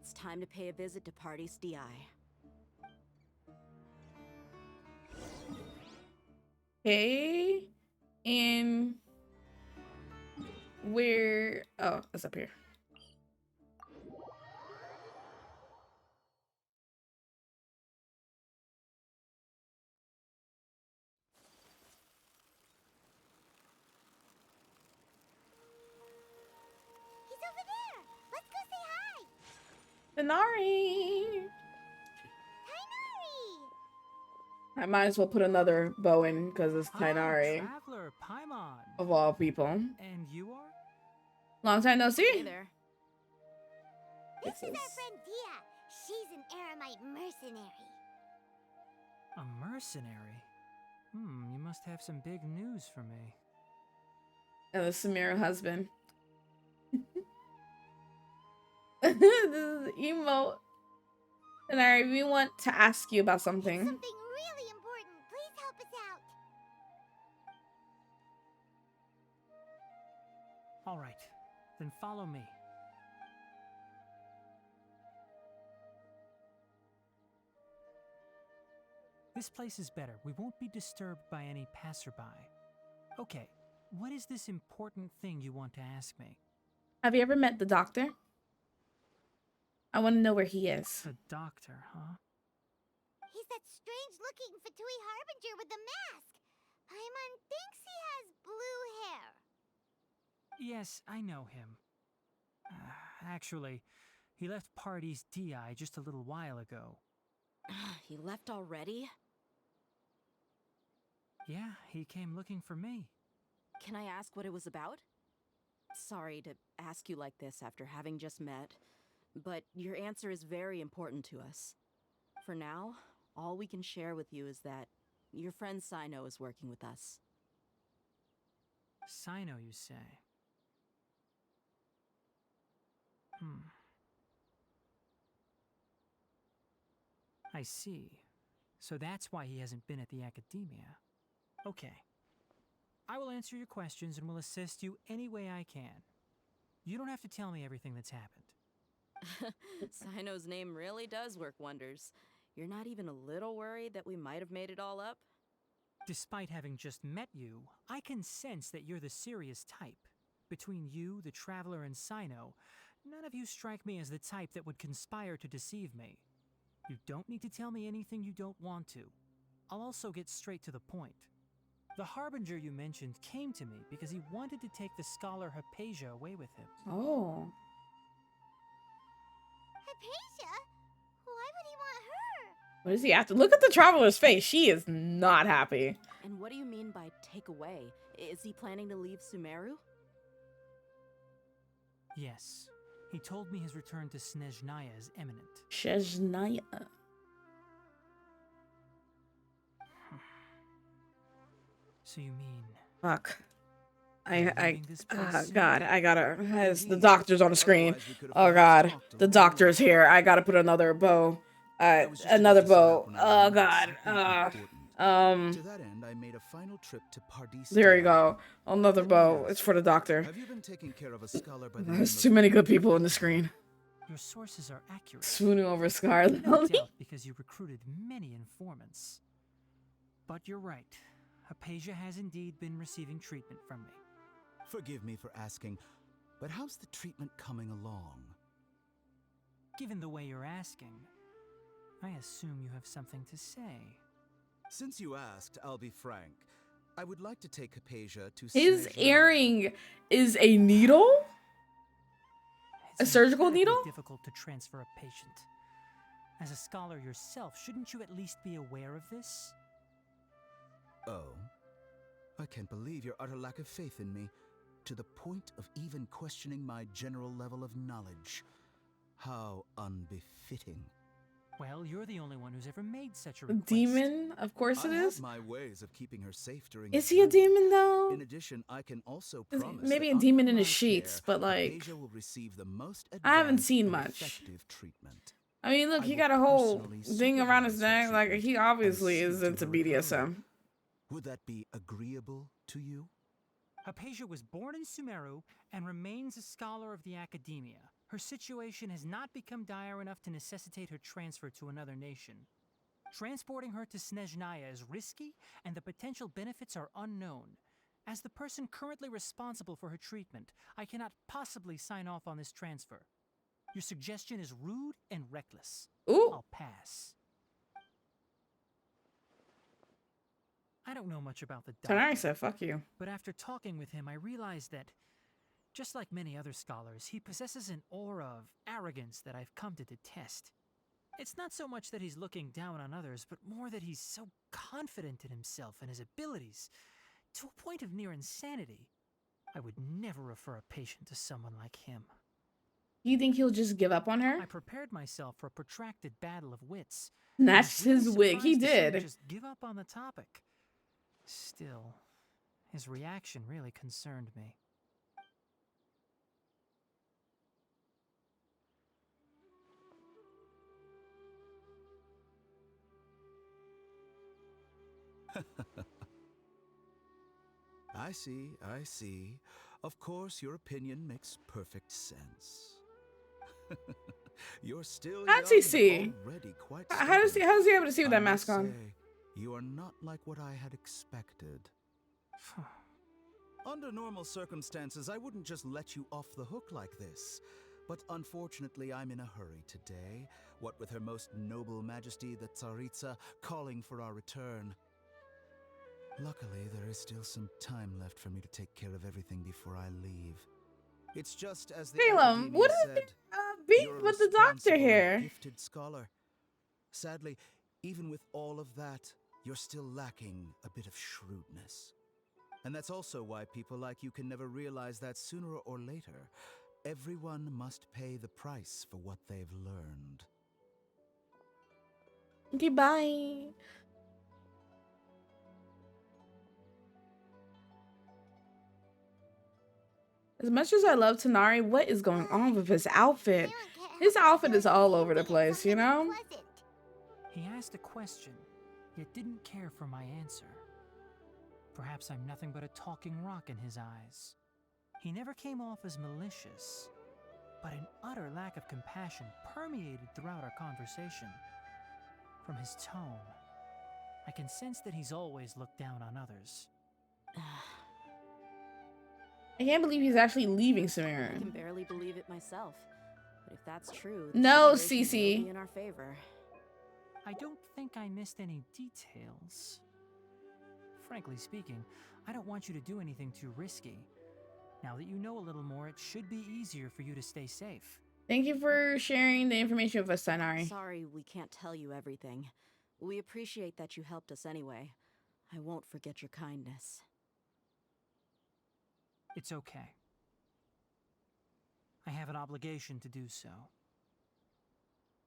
It's time to pay a visit to Pardis Di. Okay. And where? Oh, it's up here. He's over there. Let's go say hi. Tainari. Tainari. I might as well put another bow in because it's Tainari. Traveler Paimon. Of all people. And you are? Long time no see. Hey there. This is our friend Dia. She's an Aramite mercenary. A mercenary? You must have some big news for me. And the Samira husband. This is emo. Tainari, we want to ask you about something. Something really important. Please help us out. All right, then follow me. This place is better. We won't be disturbed by any passerby. Okay, what is this important thing you want to ask me? Have you ever met the Doctor? I want to know where he is. The Doctor, huh? He's that strange-looking Fatui Harbinger with the mask. Paimon thinks he has blue hair. Yes, I know him. Actually, he left Pardis Di just a little while ago. He left already? Yeah, he came looking for me. Can I ask what it was about? Sorry to ask you like this after having just met, but your answer is very important to us. For now, all we can share with you is that your friend Sino is working with us. Sino, you say? I see. So that's why he hasn't been at the Academia. Okay. I will answer your questions and will assist you any way I can. You don't have to tell me everything that's happened. Sino's name really does work wonders. You're not even a little worried that we might have made it all up? Despite having just met you, I can sense that you're the serious type. Between you, the Traveler, and Sino, none of you strike me as the type that would conspire to deceive me. You don't need to tell me anything you don't want to. I'll also get straight to the point. The Harbinger you mentioned came to me because he wanted to take the scholar Hypatia away with him. Oh. Hypatia? Why would he want her? What does he have to look at the Traveler's face? She is not happy. And what do you mean by take away? Is he planning to leave Sumeru? Yes. He told me his return to Snezhnaya is imminent. Snezhnaya. So you mean... Fuck. leaving this place soon? God, I gotta, the doctor's on the screen. Oh God, the doctor's here. I gotta put another bow. Another bow. Oh God. To that end, I made a final trip to Pardis. There you go. Another bow. It's for the doctor. Have you been taking care of a scholar by the There's too many good people on the screen. Your sources are accurate. Swooning over Scarlet. No doubt because you recruited many informants. But you're right. Hypatia has indeed been receiving treatment from me. Forgive me for asking, but how's the treatment coming along? Given the way you're asking, I assume you have something to say. Since you asked, I'll be frank. I would like to take Hypatia to His Snezhnaya. earring is a needle? A surgical incredibly needle? Difficult to transfer a patient. As a scholar yourself, shouldn't you at least be aware of this? Oh, I can't believe your utter lack of faith in me, to the point of even questioning my general level of knowledge. How unbefitting. Well, you're the only one who's ever made such a request. Demon? Of course it I is. have my ways of keeping her safe during. Is he a demon though? In addition, I can also promise Maybe that a demon under in my his sheets, care, but like Hypatia will receive the most I haven't advanced seen and much. effective treatment. I mean, look, I he will got a whole personally thing around his supervise her neck. Like treatment he and obviously see is to into her recovery. BDSM. Would that be agreeable to you? Hypatia was born in Sumeru and remains a scholar of the academia. Her situation has not become dire enough to necessitate her transfer to another nation. Transporting her to Snezhnaya is risky, and the potential benefits are unknown. As the person currently responsible for her treatment, I cannot possibly sign off on this transfer. Your suggestion is rude and reckless. Ooh. I'll pass. I don't know much about the doctor. Tanari said, fuck you. But after talking with him, I realized that, just like many other scholars, he possesses an aura of arrogance that I've come to detest. It's not so much that he's looking down on others, but more that he's so confident in himself and his abilities, to a point of near insanity. I would never refer a patient to someone like him. You think he'll just give up on her? I prepared myself for a protracted battle of wits. Snatched I was his really wig. He surprised to see him did. just give up on the topic. Still, his reaction really concerned me. I see, I see. Of course, your opinion makes perfect sense. You're still How's he young, see? but already quite How does he able to see with I that mask must on? say, you are not like what I had expected. Under normal circumstances, I wouldn't just let you off the hook like this. But unfortunately, I'm in a hurry today, what with Her Most Noble Majesty the Tsaritsa calling for our return. Luckily, there is still some time left for me to take care of everything before I leave. It's just as the Salem, Academia what is said, beef you're a with the doctor responsible and here? gifted scholar. Sadly, even with all of that, you're still lacking a bit of shrewdness. And that's also why people like you can never realize that sooner or later, everyone must pay the price for what they've learned. Okay, bye. As much as I love Tanari, what is going on with his outfit? His outfit is all over the place, you know? He asked a question, yet didn't care for my answer. Perhaps I'm nothing but a talking rock in his eyes. He never came off as malicious, but an utter lack of compassion permeated throughout our conversation. From his tone, I can sense that he's always looked down on others. I can't believe he's actually leaving I can Sumeru. barely believe it myself. But if that's true, No, situation will Cece. be in our favor. I don't think I missed any details. Frankly speaking, I don't want you to do anything too risky. Now that you know a little more, it should be easier for you to stay safe. Thank you for sharing the information with us, Tanari. Sorry we can't tell you everything. We appreciate that you helped us anyway. I won't forget your kindness. It's okay. I have an obligation to do so.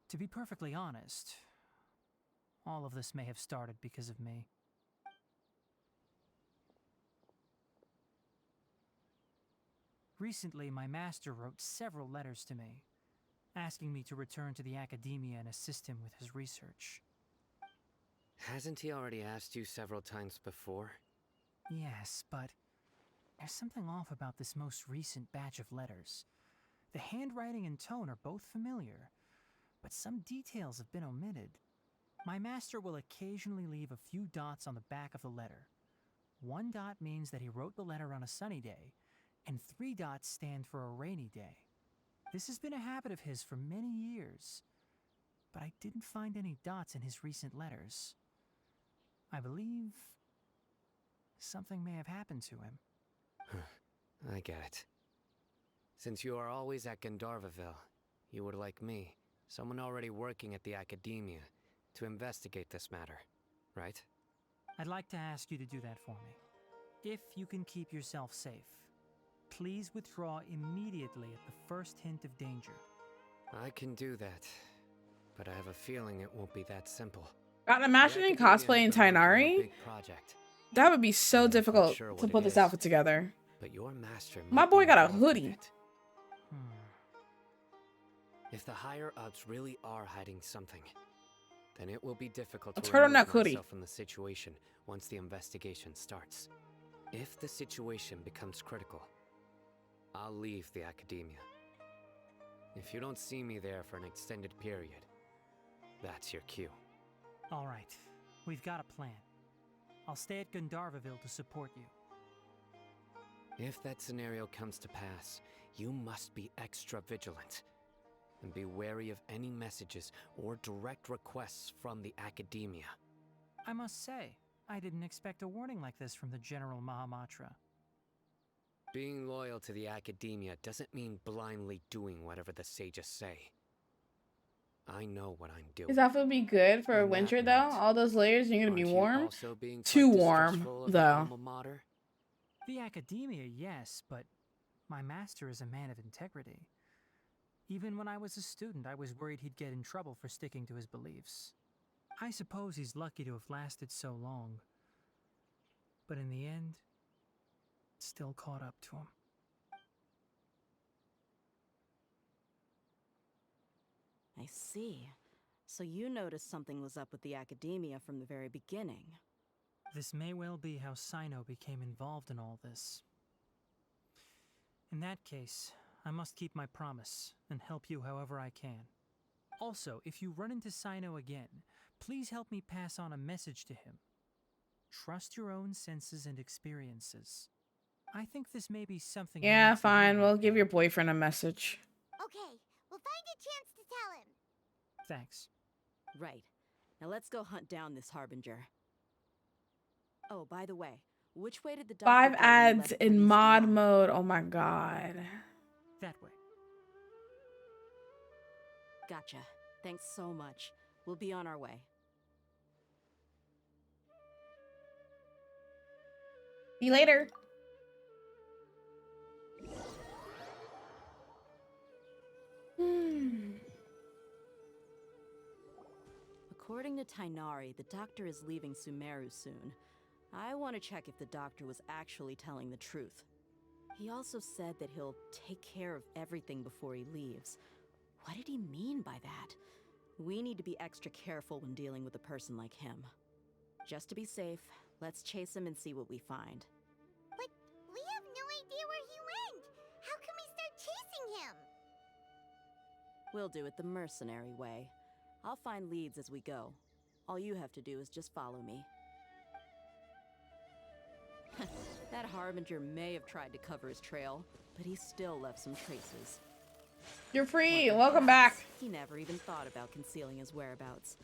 To be perfectly honest, all of this may have started because of me. Recently, my master wrote several letters to me, asking me to return to the academia and assist him with his research. Hasn't he already asked you several times before? Yes, but there's something off about this most recent batch of letters. The handwriting and tone are both familiar, but some details have been omitted. My master will occasionally leave a few dots on the back of the letter. 1 dot means that he wrote the letter on a sunny day, and 3 dots stand for a rainy day. This has been a habit of his for many years, but I didn't find any dots in his recent letters. I believe something may have happened to him. I get it. Since you are always at Gandharvaville, you would like me, someone already working at the academia, to investigate this matter, right? I'd like to ask you to do that for me. If you can keep yourself safe, please withdraw immediately at the first hint of danger. I can do that, but I have a feeling it won't be that simple. God, imagining cosplaying Tainari? That would be so difficult to put this outfit together. But your master My boy got a hoodie. If the higher-ups really are hiding something, then it will be difficult A to turtleneck remove hoodie. myself from the situation once the investigation starts. If the situation becomes critical, I'll leave the academia. If you don't see me there for an extended period, that's your cue. All right, we've got a plan. I'll stay at Gandharvaville to support you. If that scenario comes to pass, you must be extra vigilant. And be wary of any messages or direct requests from the academia. I must say, I didn't expect a warning like this from the General Mahamatra. Being loyal to the academia doesn't mean blindly doing whatever the sages say. I know what I'm doing. His outfit would be good for winter though. All those layers, you're gonna be warm. Too warm though. The academia, yes, but my master is a man of integrity. Even when I was a student, I was worried he'd get in trouble for sticking to his beliefs. I suppose he's lucky to have lasted so long. But in the end, it still caught up to him. I see. So you noticed something was up with the academia from the very beginning. This may well be how Sino became involved in all this. In that case, I must keep my promise and help you however I can. Also, if you run into Sino again, please help me pass on a message to him. Trust your own senses and experiences. I think this may be something. Yeah, fine. We'll give your boyfriend a message. Okay, we'll find a chance to tell him. Thanks. Right. Now let's go hunt down this harbinger. Oh, by the way, which way did the doctor 5 go when he ads left in Party's mod Beyond? mode. Oh my god. That way. Gotcha. Thanks so much. We'll be on our way. See you later. According to Tainari, the doctor is leaving Sumeru soon. I want to check if the doctor was actually telling the truth. He also said that he'll take care of everything before he leaves. What did he mean by that? We need to be extra careful when dealing with a person like him. Just to be safe, let's chase him and see what we find. But we have no idea where he went. How can we start chasing him? We'll do it the mercenary way. I'll find leads as we go. All you have to do is just follow me. That harbinger may have tried to cover his trail, but he still left some traces. You're free. Welcome back. He never even thought about concealing his whereabouts.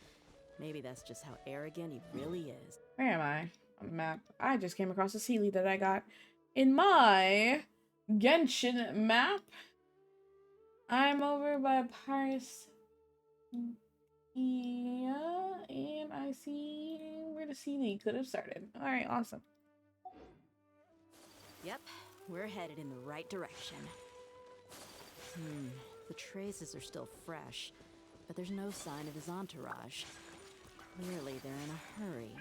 Maybe that's just how arrogant he really is. Where am I? On the map. I just came across a Sealy that I got in my Genshin map. I'm over by Paris. Yeah, and I see where CD could have started. All right, awesome. Yep, we're headed in the right direction. The traces are still fresh, but there's no sign of his entourage. Clearly, they're in a hurry.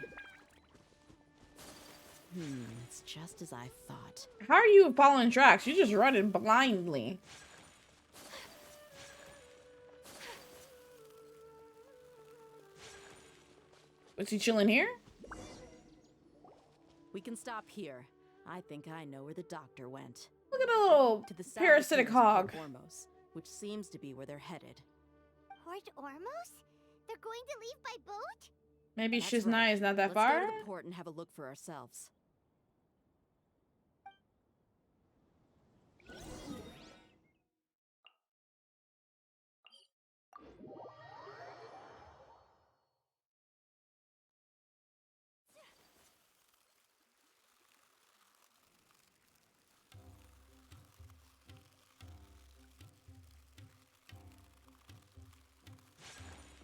It's just as I thought. How are you following tracks? You just running blindly. Was he chilling here? We can stop here. I think I know where the doctor went. Look at a little to the parasitic hog. Ormos, which seems to be where they're headed. Port Ormos? They're going to leave by boat? Maybe That's Shiznai right. is not that Let's far. go to the port and have a look for ourselves.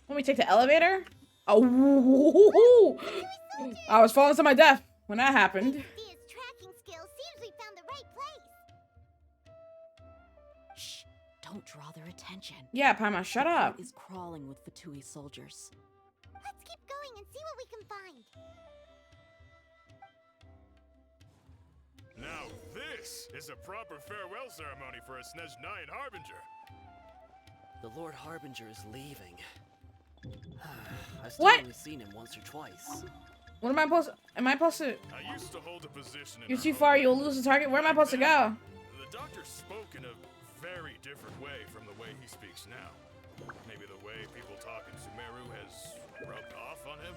Let me take the elevator. Oh, I was falling to my death when that happened. Dia's tracking skills seems we found the right place. Shh! Don't draw their attention. Yeah, Paima, shut up. Is crawling with Fatui soldiers. Let's keep going and see what we can find. Now this is a proper farewell ceremony for a Snezhnayan Harbinger. The Lord Harbinger is leaving. I've still What? only seen him once or twice. What am I supposed to? Am I supposed to? I used to hold a position in You're the too far. You'll lose the target. Where am I supposed to go? The doctor spoke in a very different way from the way he speaks now. Maybe the way people talk in Sumeru has rubbed off on him.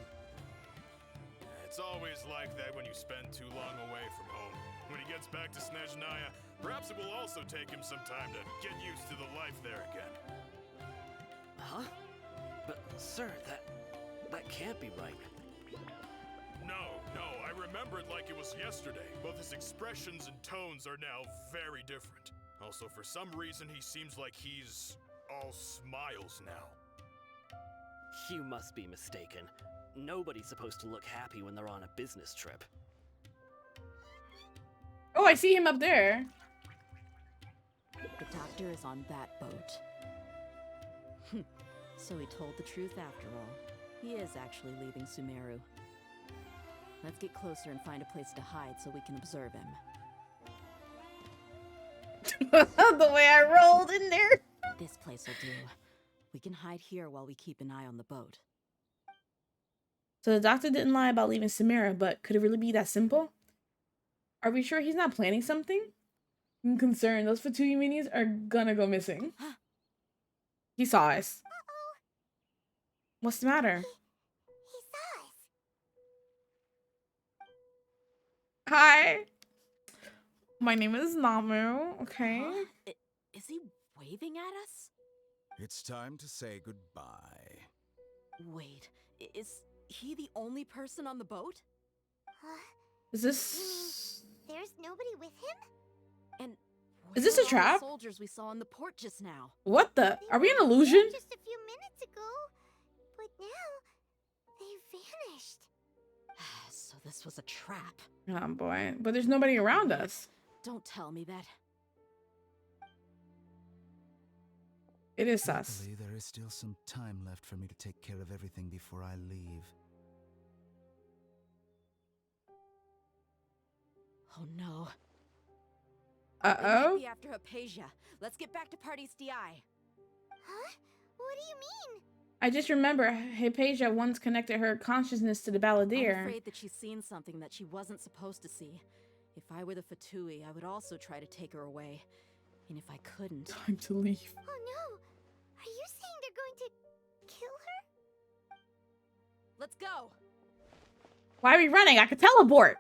It's always like that when you spend too long away from home. When he gets back to Snezhnaya, perhaps it will also take him some time to get used to the life there again. Huh? But, sir, that can't be right. No, I remember it like it was yesterday. Both his expressions and tones are now very different. Also, for some reason, he seems like he's all smiles now. You must be mistaken. Nobody's supposed to look happy when they're on a business trip. Oh, I see him up there. The doctor is on that boat. So he told the truth after all. He is actually leaving Sumeru. Let's get closer and find a place to hide so we can observe him. The way I rolled in there. This place will do. We can hide here while we keep an eye on the boat. So the doctor didn't lie about leaving Samira, but could it really be that simple? Are we sure he's not planning something? I'm concerned. Those Fatui minis are gonna go missing. He saw us. What's the matter? He saw us. Hi. My name is Namu, okay? Is he waving at us? It's time to say goodbye. Wait, is he the only person on the boat? Is this... There's nobody with him? And is this a where are all the trap? Soldiers we saw in the port just now. What the? Are we an illusion? Just a few minutes ago, but now they vanished. So this was a trap. Oh boy, but there's nobody around us. Don't tell me that. It is sus. Luckily, there is still some time left for me to take care of everything before I leave. Oh no. Uh-oh. They might be after Hypatia. Let's get back to Party's DI. Huh? What do you mean? I just remember Hypatia once connected her consciousness to the I'm balladeer. afraid that she's seen something that she wasn't supposed to see. If I were the Fatui, I would also try to take her away. And if I couldn't... Time to leave. Oh no! Are you saying they're going to kill her? Let's go! Why are we running? I could teleport.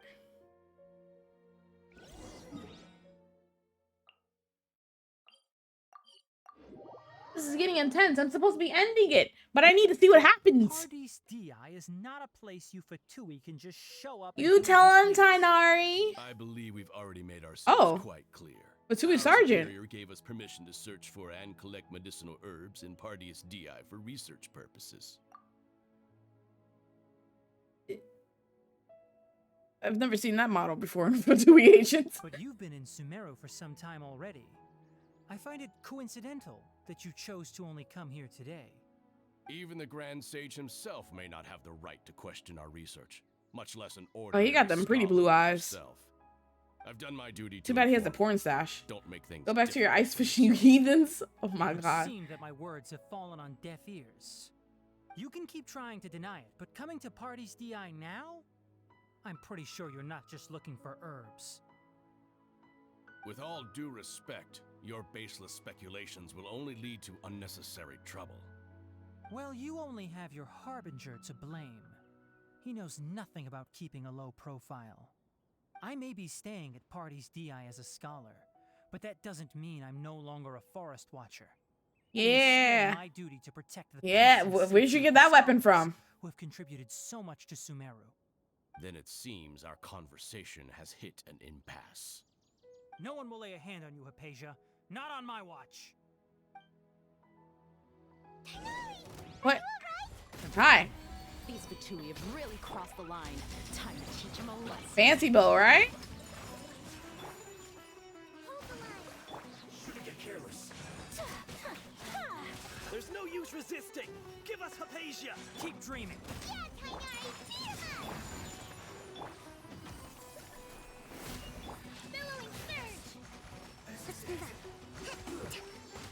This is getting intense. I'm supposed to be ending it, but I need to see what happens. Party's DI is not a place you Fatui can just show up. You tell him, Tainari. I believe we've already made ourselves Oh. quite clear. Fatui Our Sergeant. superior gave us permission to search for and collect medicinal herbs in Party's DI for research purposes. I've never seen that model before for Dewey agents. But you've been in Sumeru for some time already. I find it coincidental that you chose to only come here today. Even the Grand Sage himself may not have the right to question our research, much less an Oh, ordinary he got them pretty blue scholar eyes. himself. I've done my duty Too to bad he has a inform porn you. stash. Don't make things Go back to your difficult ice for fishing, you heathens. Oh my It god. seems that my words have fallen on deaf ears. You can keep trying to deny it, but coming to Party's DI now? I'm pretty sure you're not just looking for herbs. With all due respect, your baseless speculations will only lead to unnecessary trouble. Well, you only have your Harbinger to blame. He knows nothing about keeping a low profile. I may be staying at Party's DI as a scholar, but that doesn't mean I'm no longer a forest watcher. It is Yeah. still my duty to protect the Yeah, peace and where'd you safety get of the that weapon scholars from? who have contributed so much to Sumeru. Then it seems our conversation has hit an impasse. No one will lay a hand on you, Hypatia. Not on my watch. What? Hi. These Fatui have really crossed the line. Time to teach them a lesson. Fancy bow, right? Shouldn't get careless. There's no use resisting. Give us Hypatia. Keep dreaming.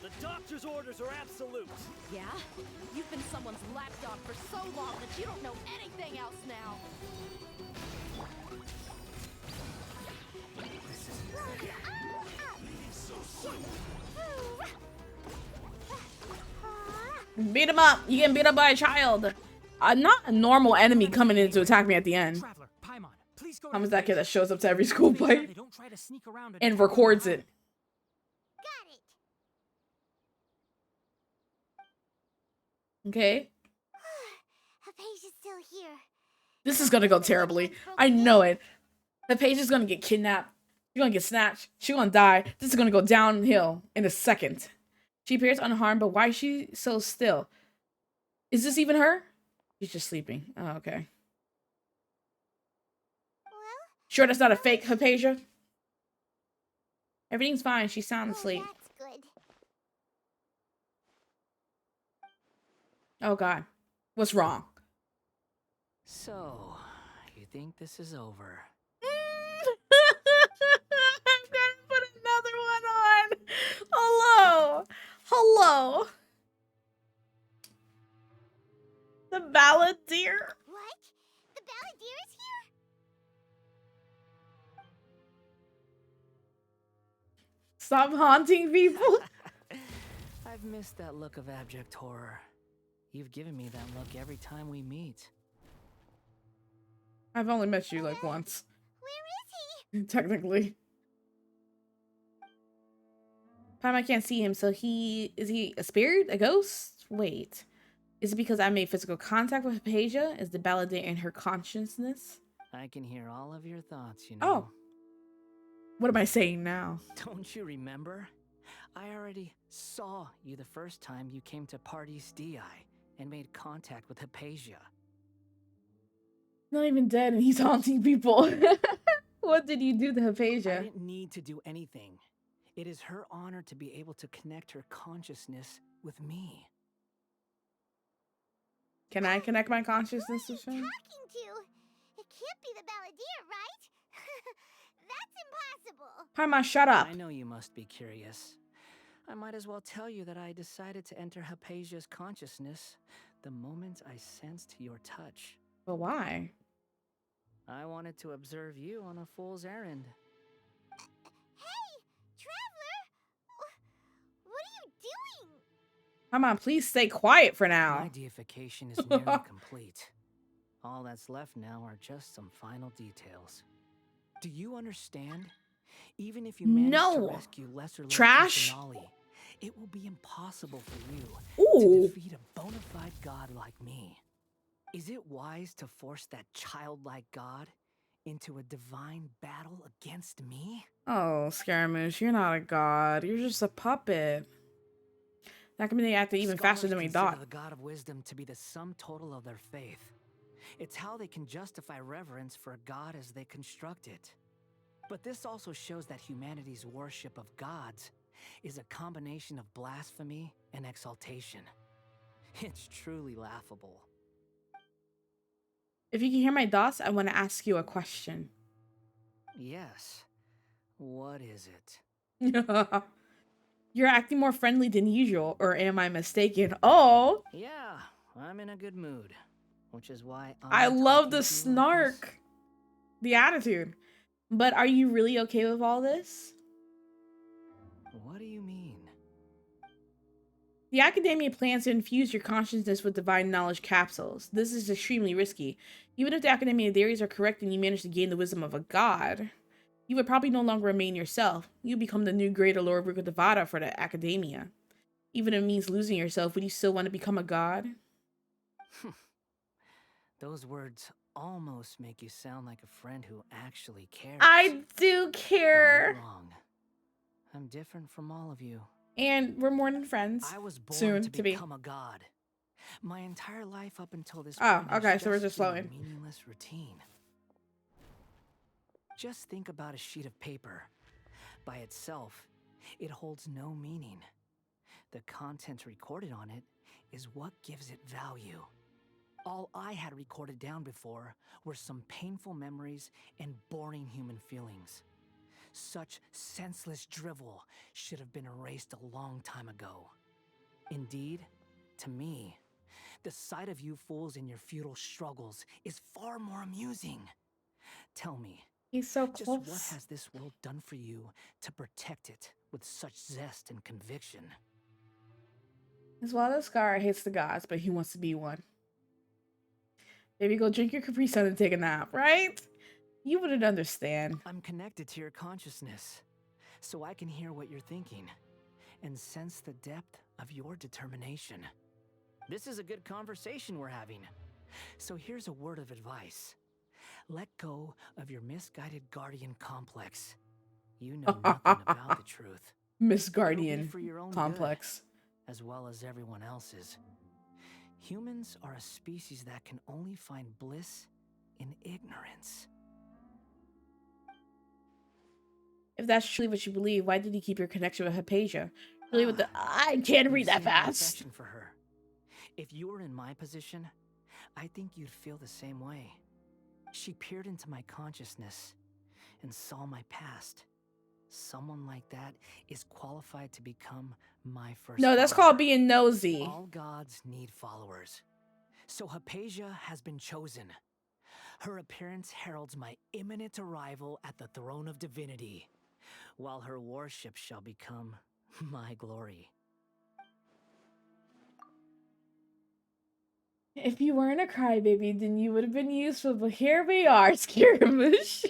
The doctor's orders are absolute. Yeah? You've been someone's lapdog for so long that you don't know anything else now. Beat him up. You getting beat up by a child. Not a normal enemy coming in to attack me at the end. Traveler, Paimon, please go. How is that kid that shows up to every school play They don't try to sneak around and records it? Okay. Hypatia's still here. This is gonna go terribly. I know it. The page is gonna get kidnapped. She's gonna get snatched. She's gonna die. This is gonna go downhill in a second. She appears unharmed, but why is she so still? Is this even her? She's just sleeping. Oh, okay. Sure that's not a fake Hypatia? Everything's fine. She's sound asleep. That's good. Oh god. What's wrong? So, you think this is over? I'm gonna put another one on. Hello. Hello. The Balladeer. What? The Balladeer is here? Stop haunting people. I've missed that look of abject horror. You've given me that look every time we meet. I've only met you like once. Where is he? Technically. Paimon, I can't see him, so is he a spirit? A ghost? Wait. Is it because I made physical contact with Hypatia? Is the Balladeer in her consciousness? I can hear all of your thoughts, you know. Oh. What am I saying now? Don't you remember? I already saw you the first time you came to Party's DI and made contact with Hypatia. Not even dead and he's haunting people. What did you do to I Hypatia? didn't need to do anything. It is her honor to be able to connect her consciousness with me. Can I connect my consciousness with him? Talking to? It can't be the Balladeer, right? That's impossible. Paimon, shut up. I know you must be curious. I might as well tell you that I decided to enter Hypatia's consciousness the moment I sensed your touch. But why? I wanted to observe you on a fool's errand. Hey, Traveler! What are you doing? Paimon, please stay quiet for My now. deification is nearly complete. All that's left now are just some final details. Do you understand? Even if you manage to No. rescue lesser Trash. Finale, it will be impossible for you Ooh. to defeat a bona fide god like me. Is it wise to force that childlike god into a divine battle against me? Oh, Scaramouche, you're not a god. You're just a puppet. That can be acting even faster than we Scholars thought. consider the god of wisdom to be the sum total of their faith. It's how they can justify reverence for a god as they construct it. But this also shows that humanity's worship of gods is a combination of blasphemy and exaltation. It's truly laughable. If you can hear my thoughts, I want to ask you a question. Yes. What is it? You're acting more friendly than usual, or am I mistaken? Oh! Yeah, I'm in a good mood, which is why I I'm love talking the to you like snark. this. The attitude. But are you really okay with all this? What do you mean? The Academia plans to infuse your consciousness with divine knowledge capsules. This is extremely risky. Even if the Academia theories are correct and you manage to gain the wisdom of a god, you would probably no longer remain yourself. You become the new greater Lord Rukadevada for the Academia. Even if it means losing yourself, would you still want to become a god? Those words almost make you sound like a friend who actually cares. I do care. But you're wrong. I'm different from all of you. And we're more than friends. I was born Soon to to be. become a god. My entire life up until this Oh, point okay, has so we're just been a flowing. meaningless routine. Just think about a sheet of paper. By itself, it holds no meaning. The content recorded on it is what gives it value. All I had recorded down before were some painful memories and boring human feelings. Such senseless drivel should have been erased a long time ago. Indeed, to me, the sight of you fools in your futile struggles is far more amusing. Tell me, he's so just close. what has this world done for you to protect it with such zest and conviction? As well as Scar hates the gods, but he wants to be one. Baby, go drink your Capri Sun and take a nap, right? You wouldn't understand. I'm connected to your consciousness, so I can hear what you're thinking and sense the depth of your determination. This is a good conversation we're having. So here's a word of advice. Let go of your misguided guardian complex. You know nothing about the truth. Miss It'll be Guardian for your own complex. good, as well as everyone else's. Humans are a species that can only find bliss in ignorance. If that's truly what you believe, why did you keep your connection with Hypatia? Really with the I can't read that You see my fast. affection for her. If you were in my position, I think you'd feel the same way. She peered into my consciousness and saw my past. Someone like that is qualified to become my first No, that's follower. called being nosy. All gods need followers. So Hypatia has been chosen. Her appearance heralds my imminent arrival at the throne of divinity, while her worship shall become my glory. If you weren't a crybaby, then you would have been useful, but here we are, Skirmish.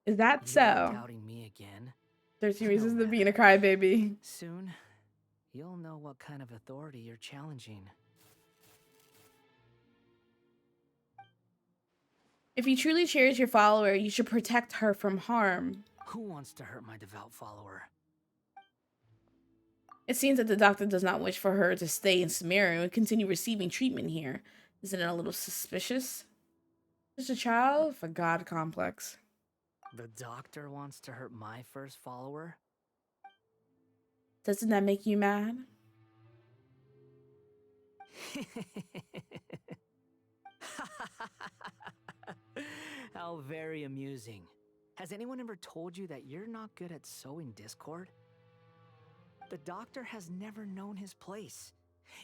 Is that You're so? doubting me again? 13 reasons to being a crybaby. Soon, you'll know what kind of authority you're challenging. If you truly cherish your follower, you should protect her from harm. Who wants to hurt my devout follower? It seems that the doctor does not wish for her to stay in Sumeru and continue receiving treatment here. Isn't it a little suspicious? Just a child with a god complex. The doctor wants to hurt my first follower? Doesn't that make you mad? How very amusing. Has anyone ever told you that you're not good at sowing discord? The doctor has never known his place.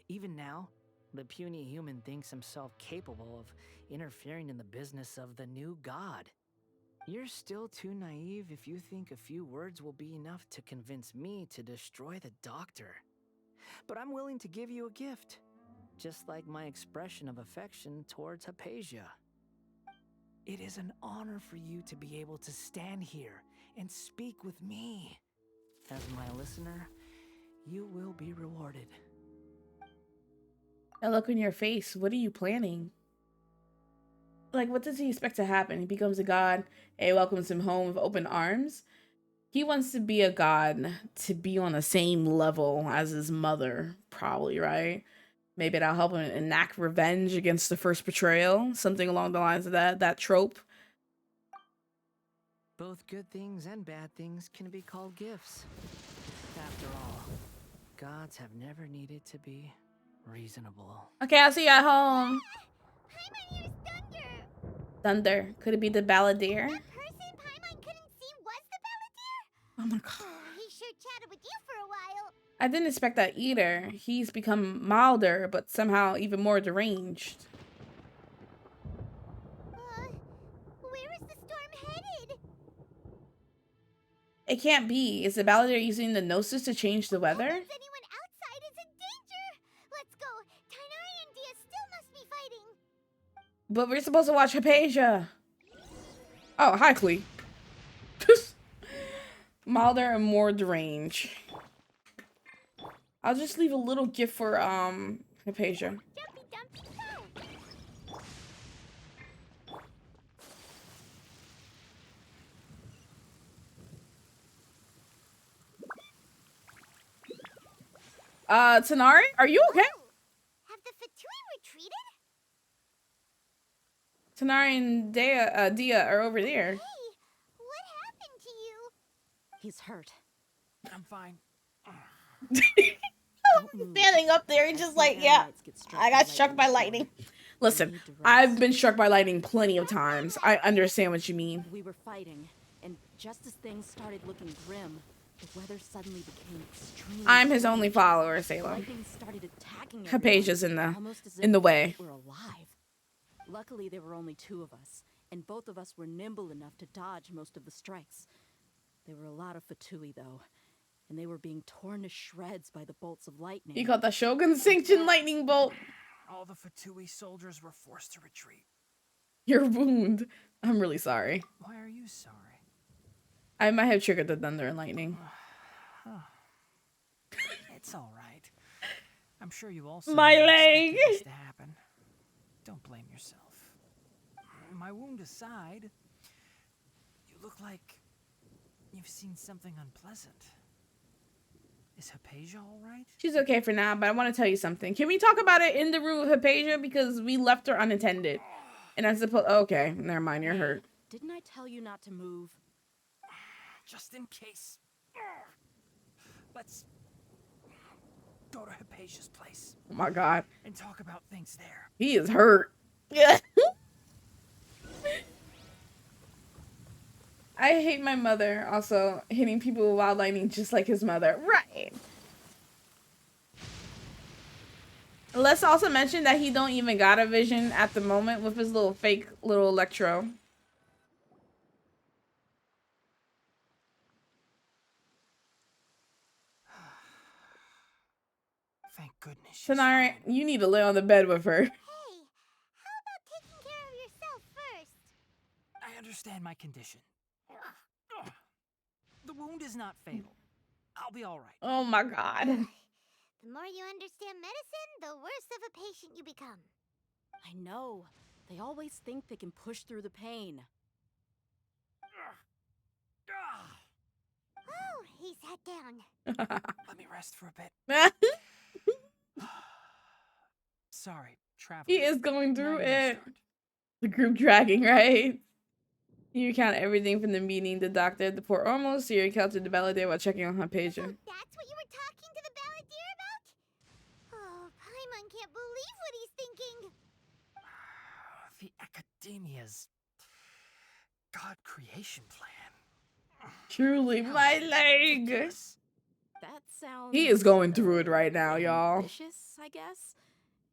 Even now, the puny human thinks himself capable of interfering in the business of the new god. You're still too naive if you think a few words will be enough to convince me to destroy the doctor. But I'm willing to give you a gift, just like my expression of affection towards Hypatia. It is an honor for you to be able to stand here and speak with me. As my listener, you will be rewarded. That look on your face, what are you planning? Like, what does he expect to happen? He becomes a god, and welcomes him home with open arms? He wants to be a god to be on the same level as his mother, probably, right? Maybe that'll help him enact revenge against the first betrayal. Something along the lines of that trope. Both good things and bad things can be called gifts. After all, gods have never needed to be reasonable. Okay, I'll see you at home. Hi, my name's Thunder. Thunder. Could it be the balladeer? That person Paimon couldn't see was the balladeer? Oh my god. He sure chatted with you for a while. I didn't expect that either. He's become milder, but somehow even more deranged. Where is the storm headed? It can't be. Is the balladeer using the gnosis to change the weather? That means anyone outside is in danger. Let's go. Tainari and Dia still must be fighting. But we're supposed to watch Hypatia. Oh, hi, Klee. Milder and more deranged. I'll just leave a little gift for Hypatia. Tanari, are you okay? Have the Fatui retreated? Tanari and Dia are over there. Hey, what happened to you? He's hurt. I'm fine. Standing up there and just like, yeah, I got struck by lightning. Listen, I've been struck by lightning plenty of times. I understand what you mean. We were fighting, and just as things started looking grim, the weather suddenly became extremely. I'm his only follower, Salem. Lightning started attacking Hypatia's everyone, in almost as the if way. we're alive. Luckily, there were only two of us, and both of us were nimble enough to dodge most of the strikes. There were a lot of Fatui, though, and they were being torn to shreds by the bolts of lightning. He called the Shogun Sanction lightning bolt. All the Fatui soldiers were forced to retreat. Your wound. I'm really sorry. Why are you sorry? I might have triggered the thunder and lightning. It's all right. I'm sure you also My expected leg. this to happen. Don't blame yourself. My wound aside, you look like you've seen something unpleasant. Is Hypatia all right? She's okay for now, but I want to tell you something. Can we talk about it in the room with Hypatia? Because we left her unattended. And I suppose... Okay, never mind. You're hurt. Didn't I tell you not to move? Just in case. Let's go to Hypatia's place. Oh my god. And talk about things there. He is hurt. Yeah. I hate my mother also hitting people with wild lightning just like his mother. Right. Let's also mention that he don't even got a vision at the moment with his little fake little electro. Thank goodness. Tanari, you need to lay on the bed with her. Hey, how about taking care of yourself first? I understand my condition. The wound is not fatal. I'll be all right. Oh my god. The more you understand medicine, the worse of a patient you become. I know. They always think they can push through the pain. Oh, he sat down. Let me rest for a bit. Sorry, traveler. He is going through Now you it. start. The group dragging, right? You count everything from the meeting, the doctor, the poor almost, so you encountered the balladeer while checking on Hypatia. So that's what you were talking to the balladeer about? Oh, Paimon can't believe what he's thinking. The Academia's God creation plan. Truly, my leg. That sounds. He is going through it right now, y'all. Ambitious, I guess.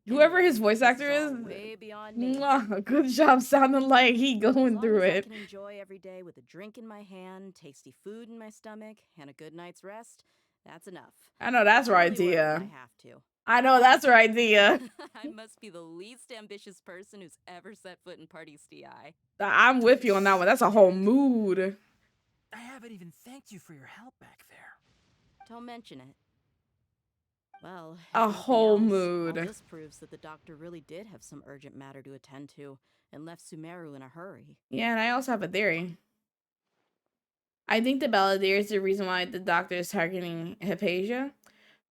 Whoever his voice actor is, Way beyond me. good job sounding like he going As through long as it. I can enjoy every day with a drink in my hand, tasty food in my stomach, and a good night's rest, that's enough. I know that's right, Only work when Dia. I have to. I know that's right, Dia. I must be the least ambitious person who's ever set foot in Party STI. I'm with you on that one. That's a whole mood. I haven't even thanked you for your help back there. Don't mention it. Well, if A nothing whole else, mood. All this proves that the doctor really did have some urgent matter to attend to and left Sumeru in a hurry. Yeah, and I also have a theory. I think the balladeer is the reason why the doctor is targeting Hypatia.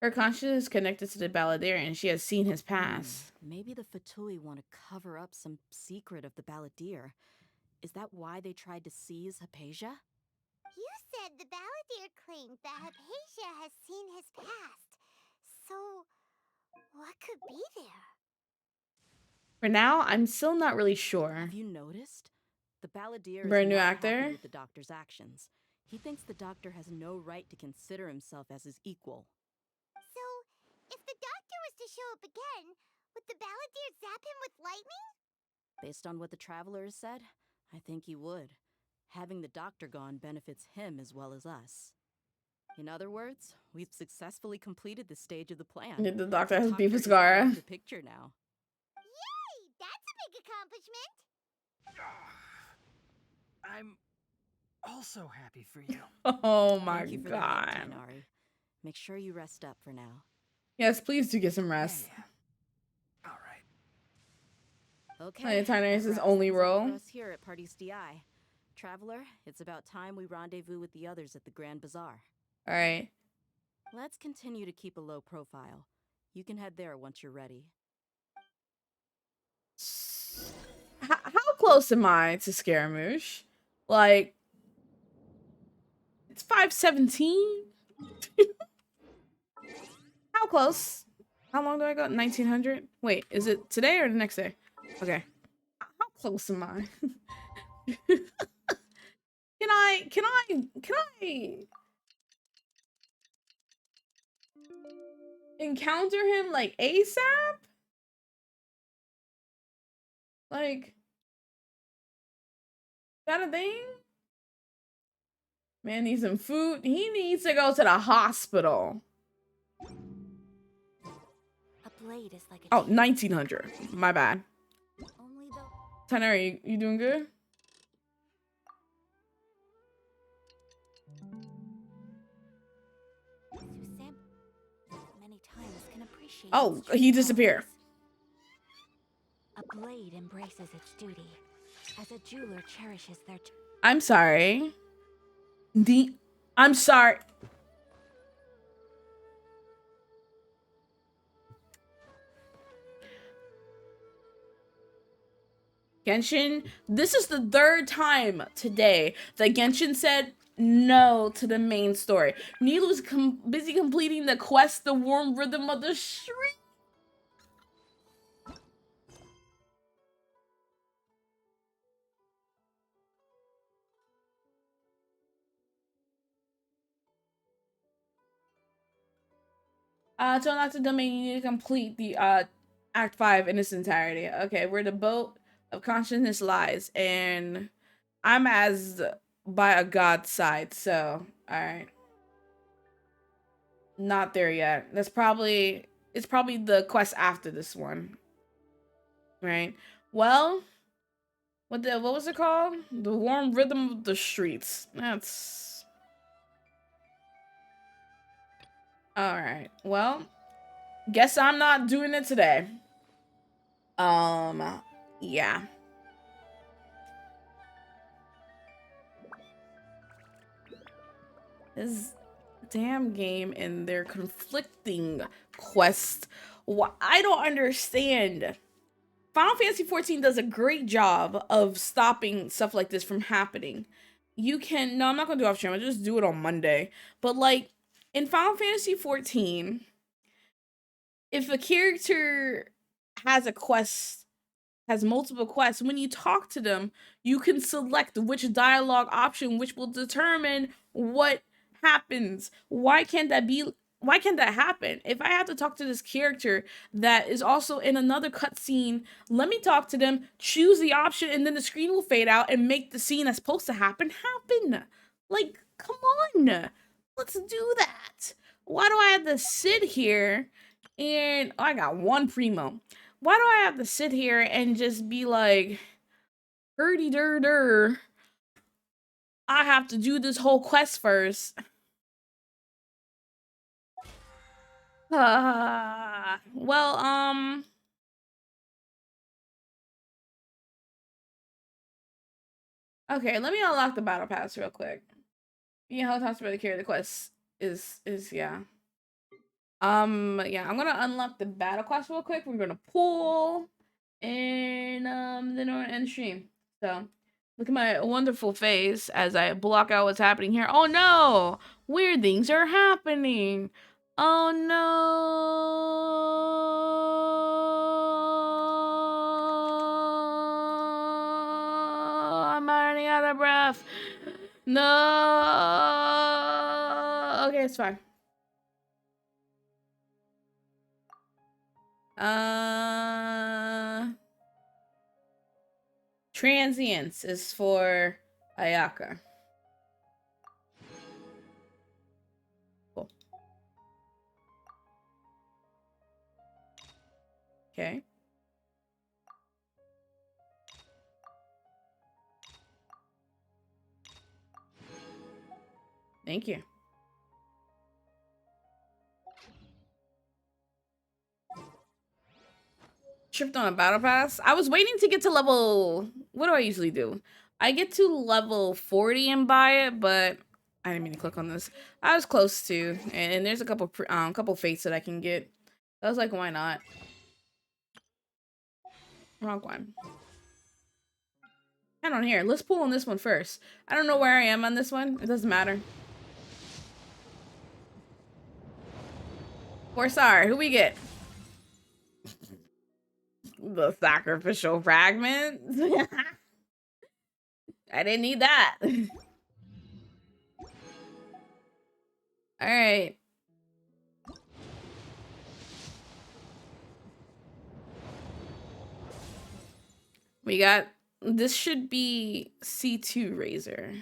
Her consciousness is connected to the balladeer, and she has seen his past. Maybe the Fatui want to cover up some secret of the balladeer. Is that why they tried to seize Hypatia? You said the balladeer claimed that Hypatia has seen his past. So, what could be there? For now, I'm still not really sure. Have you noticed? The balladeer Brand is new not actor? happy with the doctor's actions. He thinks the doctor has no right to consider himself as his equal. So, if the doctor was to show up again, would the balladeer zap him with lightning? Based on what the traveler has said, I think he would. Having the doctor gone benefits him as well as us. In other words, we've successfully completed this stage of the plan. The doctor has beef with is out Scar. of the picture now. Yay! That's a big accomplishment! I'm also happy for you. Oh my Thank you for the help, god. Tainari. Make sure you rest up for now. Yes, please do get some rest. Okay. Tainari is that his wraps only things up role. for us here at Party's DI. Traveler, it's about time we rendezvous with the others at the Grand Bazaar. All right. Let's continue to keep a low profile. You can head there once you're ready. How close am I to Scaramouche? Like, it's 517. How close? How long do I go? 1900? Wait, is it today or the next day? Okay. How close am I? Can I encounter him like ASAP? Like, is that a thing? Man needs some food. He needs to go to the hospital. A blade is like a Oh, 1900. My bad. only though Tanner, you doing good? Susam many times can appreciate. Oh, its true he disappeared. qualities. A blade embraces its duty, as a jeweler cherishes their. I'm sorry. I'm sorry. Genshin, this is the third time today that Genshin said no to the main story. Nilu's busy completing the quest, The Warm Rhythm of the Street. To unlock the domain, you need to complete the Act 5 in its entirety. Okay, where the boat of consciousness lies, and I'm as by a god's side, so alright. Not there yet. It's probably the quest after this one. Right? Well, what was it called? The Warm Rhythm of the Streets. That's alright. Well, guess I'm not doing it today. Yeah. This damn game and their conflicting quests. I don't understand. Final Fantasy XIV does a great job of stopping stuff like this from happening. No, I'm not gonna do it off stream. I'll just do it on Monday. But like in Final Fantasy XIV, if a character has a quest, has multiple quests, when you talk to them, you can select which dialogue option, which will determine what happens. Why can't that happen? If I have to talk to this character that is also in another cutscene, let me talk to them, choose the option, and then the screen will fade out and make the scene that's supposed to happen. Like, come on. Let's do that. Why do I have to sit here and I got one primo. Why do I have to sit here and just be like, hurdy dur dur? I have to do this whole quest first. Well, okay, let me unlock the battle pass real quick. Being held hostage by the carrier, the quest is yeah. Yeah, I'm gonna unlock the battle class real quick. We're gonna pull, and then we're gonna end stream. So, look at my wonderful face as I block out what's happening here. Oh no! Weird things are happening. Oh no! I'm running out of breath. No. Okay, it's fine. Transience is for Ayaka. Cool. Okay. Thank you. Tripped on a battle pass. I was waiting to get to level. What do I usually do? I get to level 40 and buy it, but I didn't mean to click on this. I was close to, and there's a couple fates that I can get. I was like, why not? Wrong one. Hang on here. Let's pull on this one first. I don't know where I am on this one. It doesn't matter. 4-star. Who we get? The sacrificial fragment. I didn't need that. All right. We got, this should be C2 Razor.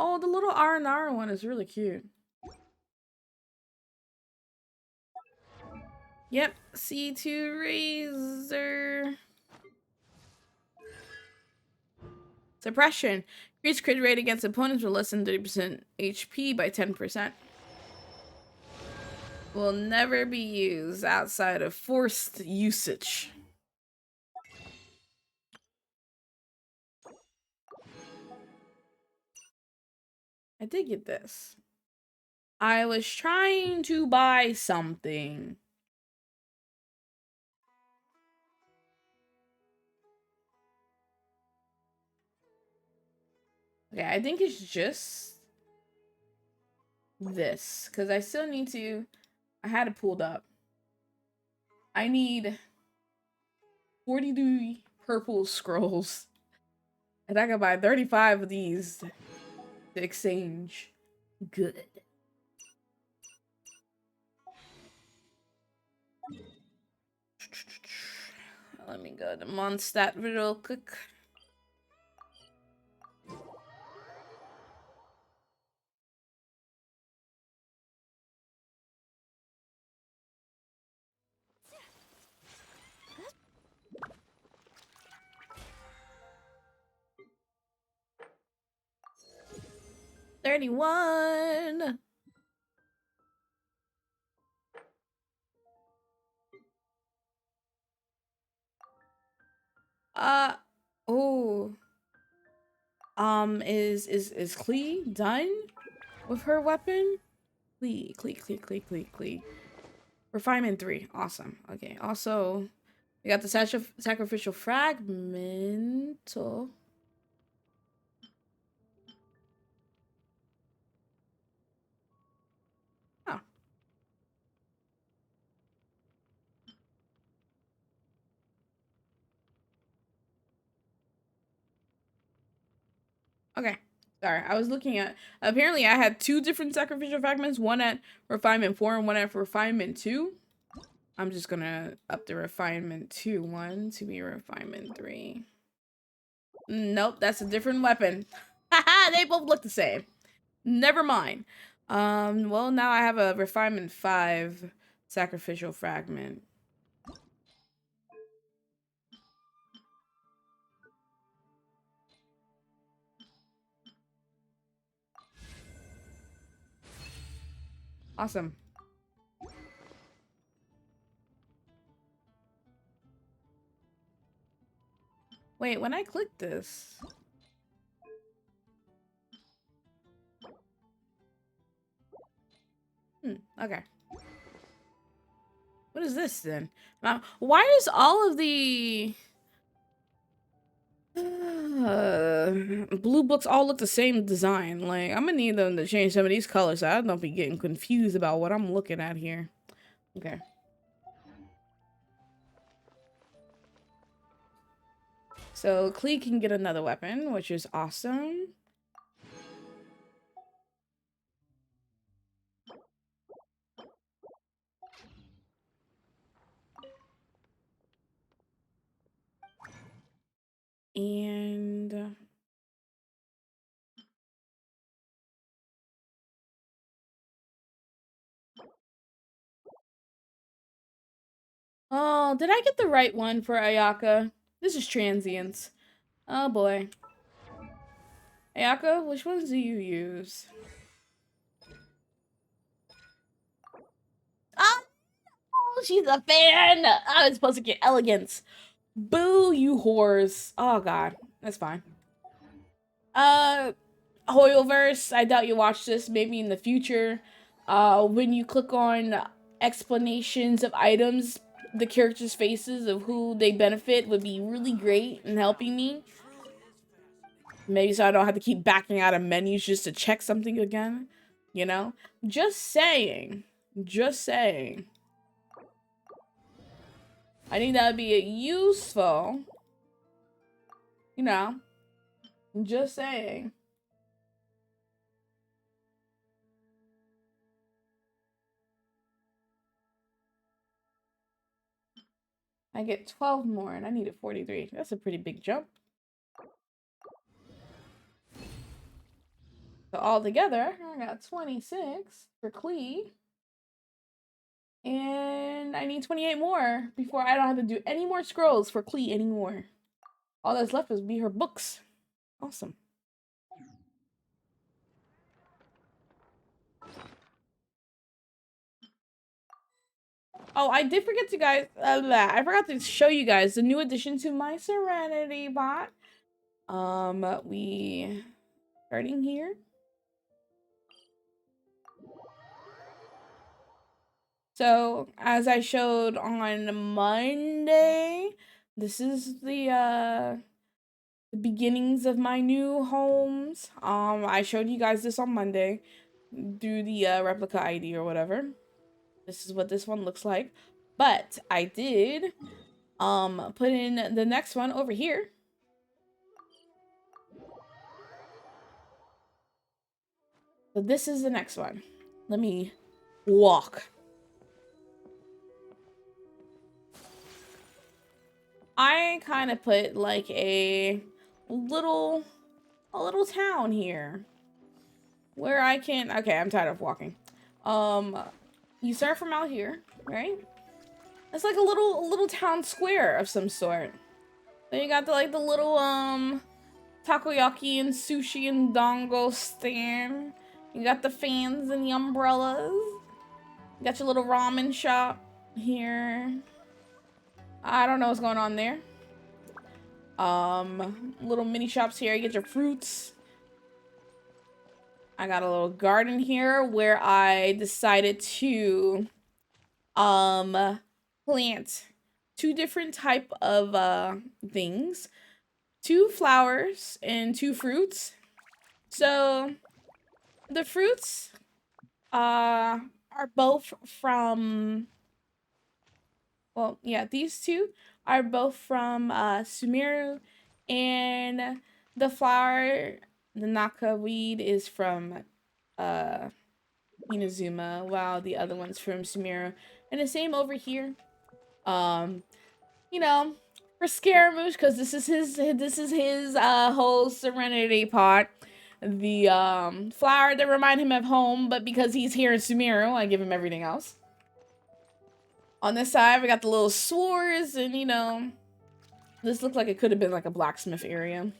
Oh, the little R&R one is really cute. Yep, C2 Razor. Suppression. Increase crit rate against opponents with less than 30% HP by 10%. Will never be used outside of forced usage. I did get this. I was trying to buy something. Okay, I think it's just this, because I still need to, I had it pulled up. I need 42 purple scrolls, and I can buy 35 of these to exchange. Good. Let me go to Mondstadt real quick. $31. Oh. Is Klee done with her weapon? Klee. Refinement 3. Awesome. Okay. Also, we got the sacrificial fragment. Oh. Okay. Sorry. I was looking at, apparently I had 2 different sacrificial fragments, one at refinement 4 and one at refinement 2. I'm just gonna up the refinement 2 one to be refinement 3. Nope, that's a different weapon. Haha, they both look the same. Never mind. Well, now I have a refinement 5 sacrificial fragment. Awesome. Wait, when I click this... okay. What is this then? Why does all of the blue books all look the same design? Like, I'm gonna need them to change some of these colors so I don't be getting confused about what I'm looking at here. Okay. So Klee can get another weapon, which is awesome. And oh, did I get the right one for Ayaka? This is transients. Oh boy. Ayaka, which ones do you use? Oh, she's a fan! I was supposed to get elegance. Boo, you whores. Oh god, that's fine. Hoyoverse, I doubt you watch this, maybe in the future. When you click on explanations of items, the characters' faces of who they benefit would be really great in helping me. Maybe so I don't have to keep backing out of menus just to check something again. You know? Just saying. Just saying. I think that would be useful. You know? Just saying. I get 12 more and I needed 43. That's a pretty big jump. So all together, I got 26 for Klee. And I need 28 more before I don't have to do any more scrolls for Klee anymore. All that's left is be her books. Awesome. Oh, I did forget to guys. I forgot to show you guys the new addition to my Serenity bot. We starting here. So as I showed on Monday, this is the beginnings of my new homes. I showed you guys this on Monday through the replica ID or whatever. This is what this one looks like. But I did put in the next one over here. So this is the next one. Let me walk. I kind of put like a little town here where I can, okay, I'm tired of walking. You start from out here, right? It's like a little town square of some sort. Then you got the like the little takoyaki and sushi and dango stand. You got the fans and the umbrellas. You got your little ramen shop here. I don't know what's going on there. Little mini shops here. You get your fruits. I got a little garden here where I decided to plant 2 different type of things. 2 flowers and 2 fruits. So the fruits are both from, well, yeah, these 2 are both from Sumeru, and the flower, the Naka weed, is from Inazuma, while the other one's from Sumeru. And the same over here. You know, for Scaramouche, because this is his whole Serenity pot. The flower that remind him of home, but because he's here in Sumeru, I give him everything else. On this side, we got the little swords, and you know, this looked like it could have been like a blacksmith area.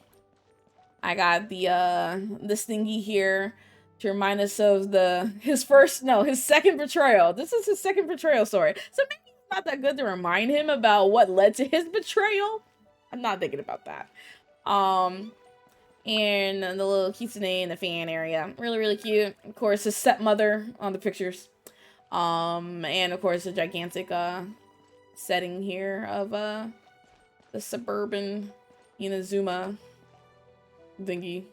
I got the this thingy here to remind us of his second betrayal. This is his second betrayal story. So maybe it's not that good to remind him about what led to his betrayal. I'm not thinking about that. And the little kitsune in the fan area, really, really cute. Of course, his stepmother on the pictures. And of course, a gigantic setting here of the suburban Inazuma thingy.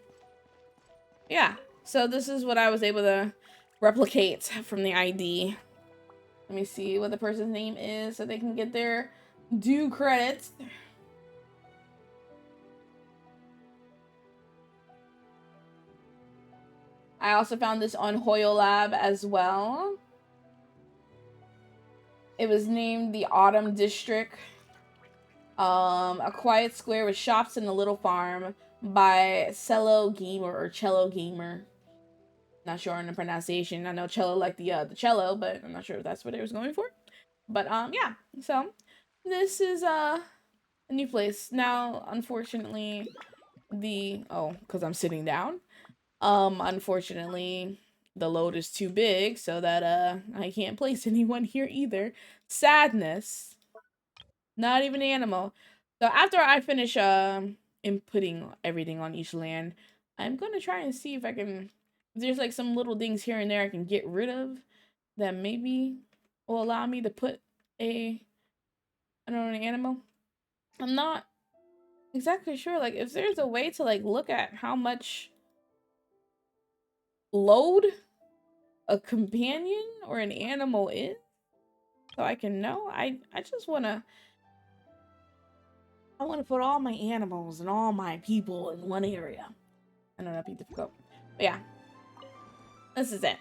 Yeah, so this is what I was able to replicate from the ID. Let me see what the person's name is so they can get their due credits. I also found this on HoYoLab as well. It was named the Autumn District. A quiet square with shops and a little farm by Cello Gamer or Cello Gamer. Not sure on the pronunciation. I know cello like the cello, but I'm not sure if that's what it was going for. But yeah. So this is a new place. Now, unfortunately, because I'm sitting down. Unfortunately, the load is too big so that I can't place anyone here either. Sadness. Not even animal. So after I finish inputting everything on each land, I'm gonna try and see if I can, if there's like some little things here and there I can get rid of that maybe will allow me to put I don't know, an animal. I'm not exactly sure, like, if there's a way to like look at how much load a companion or an animal is, so I can know. I just wanna put all my animals and all my people in one area. I know that'd be difficult. But yeah. This is it.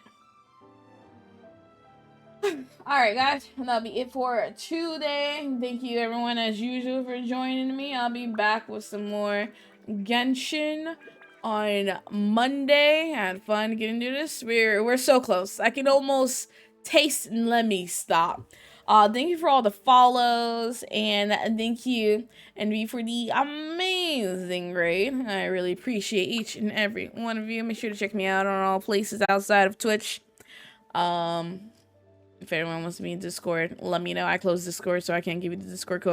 Alright guys, that'll be it for today. Thank you everyone as usual for joining me. I'll be back with some more Genshin on Monday. Had fun getting to this. We're so close. I can almost taste and let me stop. Thank you for all the follows, and thank you Envy for the amazing raid. I really appreciate each and every one of you. Make sure to check me out on all places outside of Twitch. If anyone wants to be in Discord, let me know. I closed Discord, so I can't give you the Discord code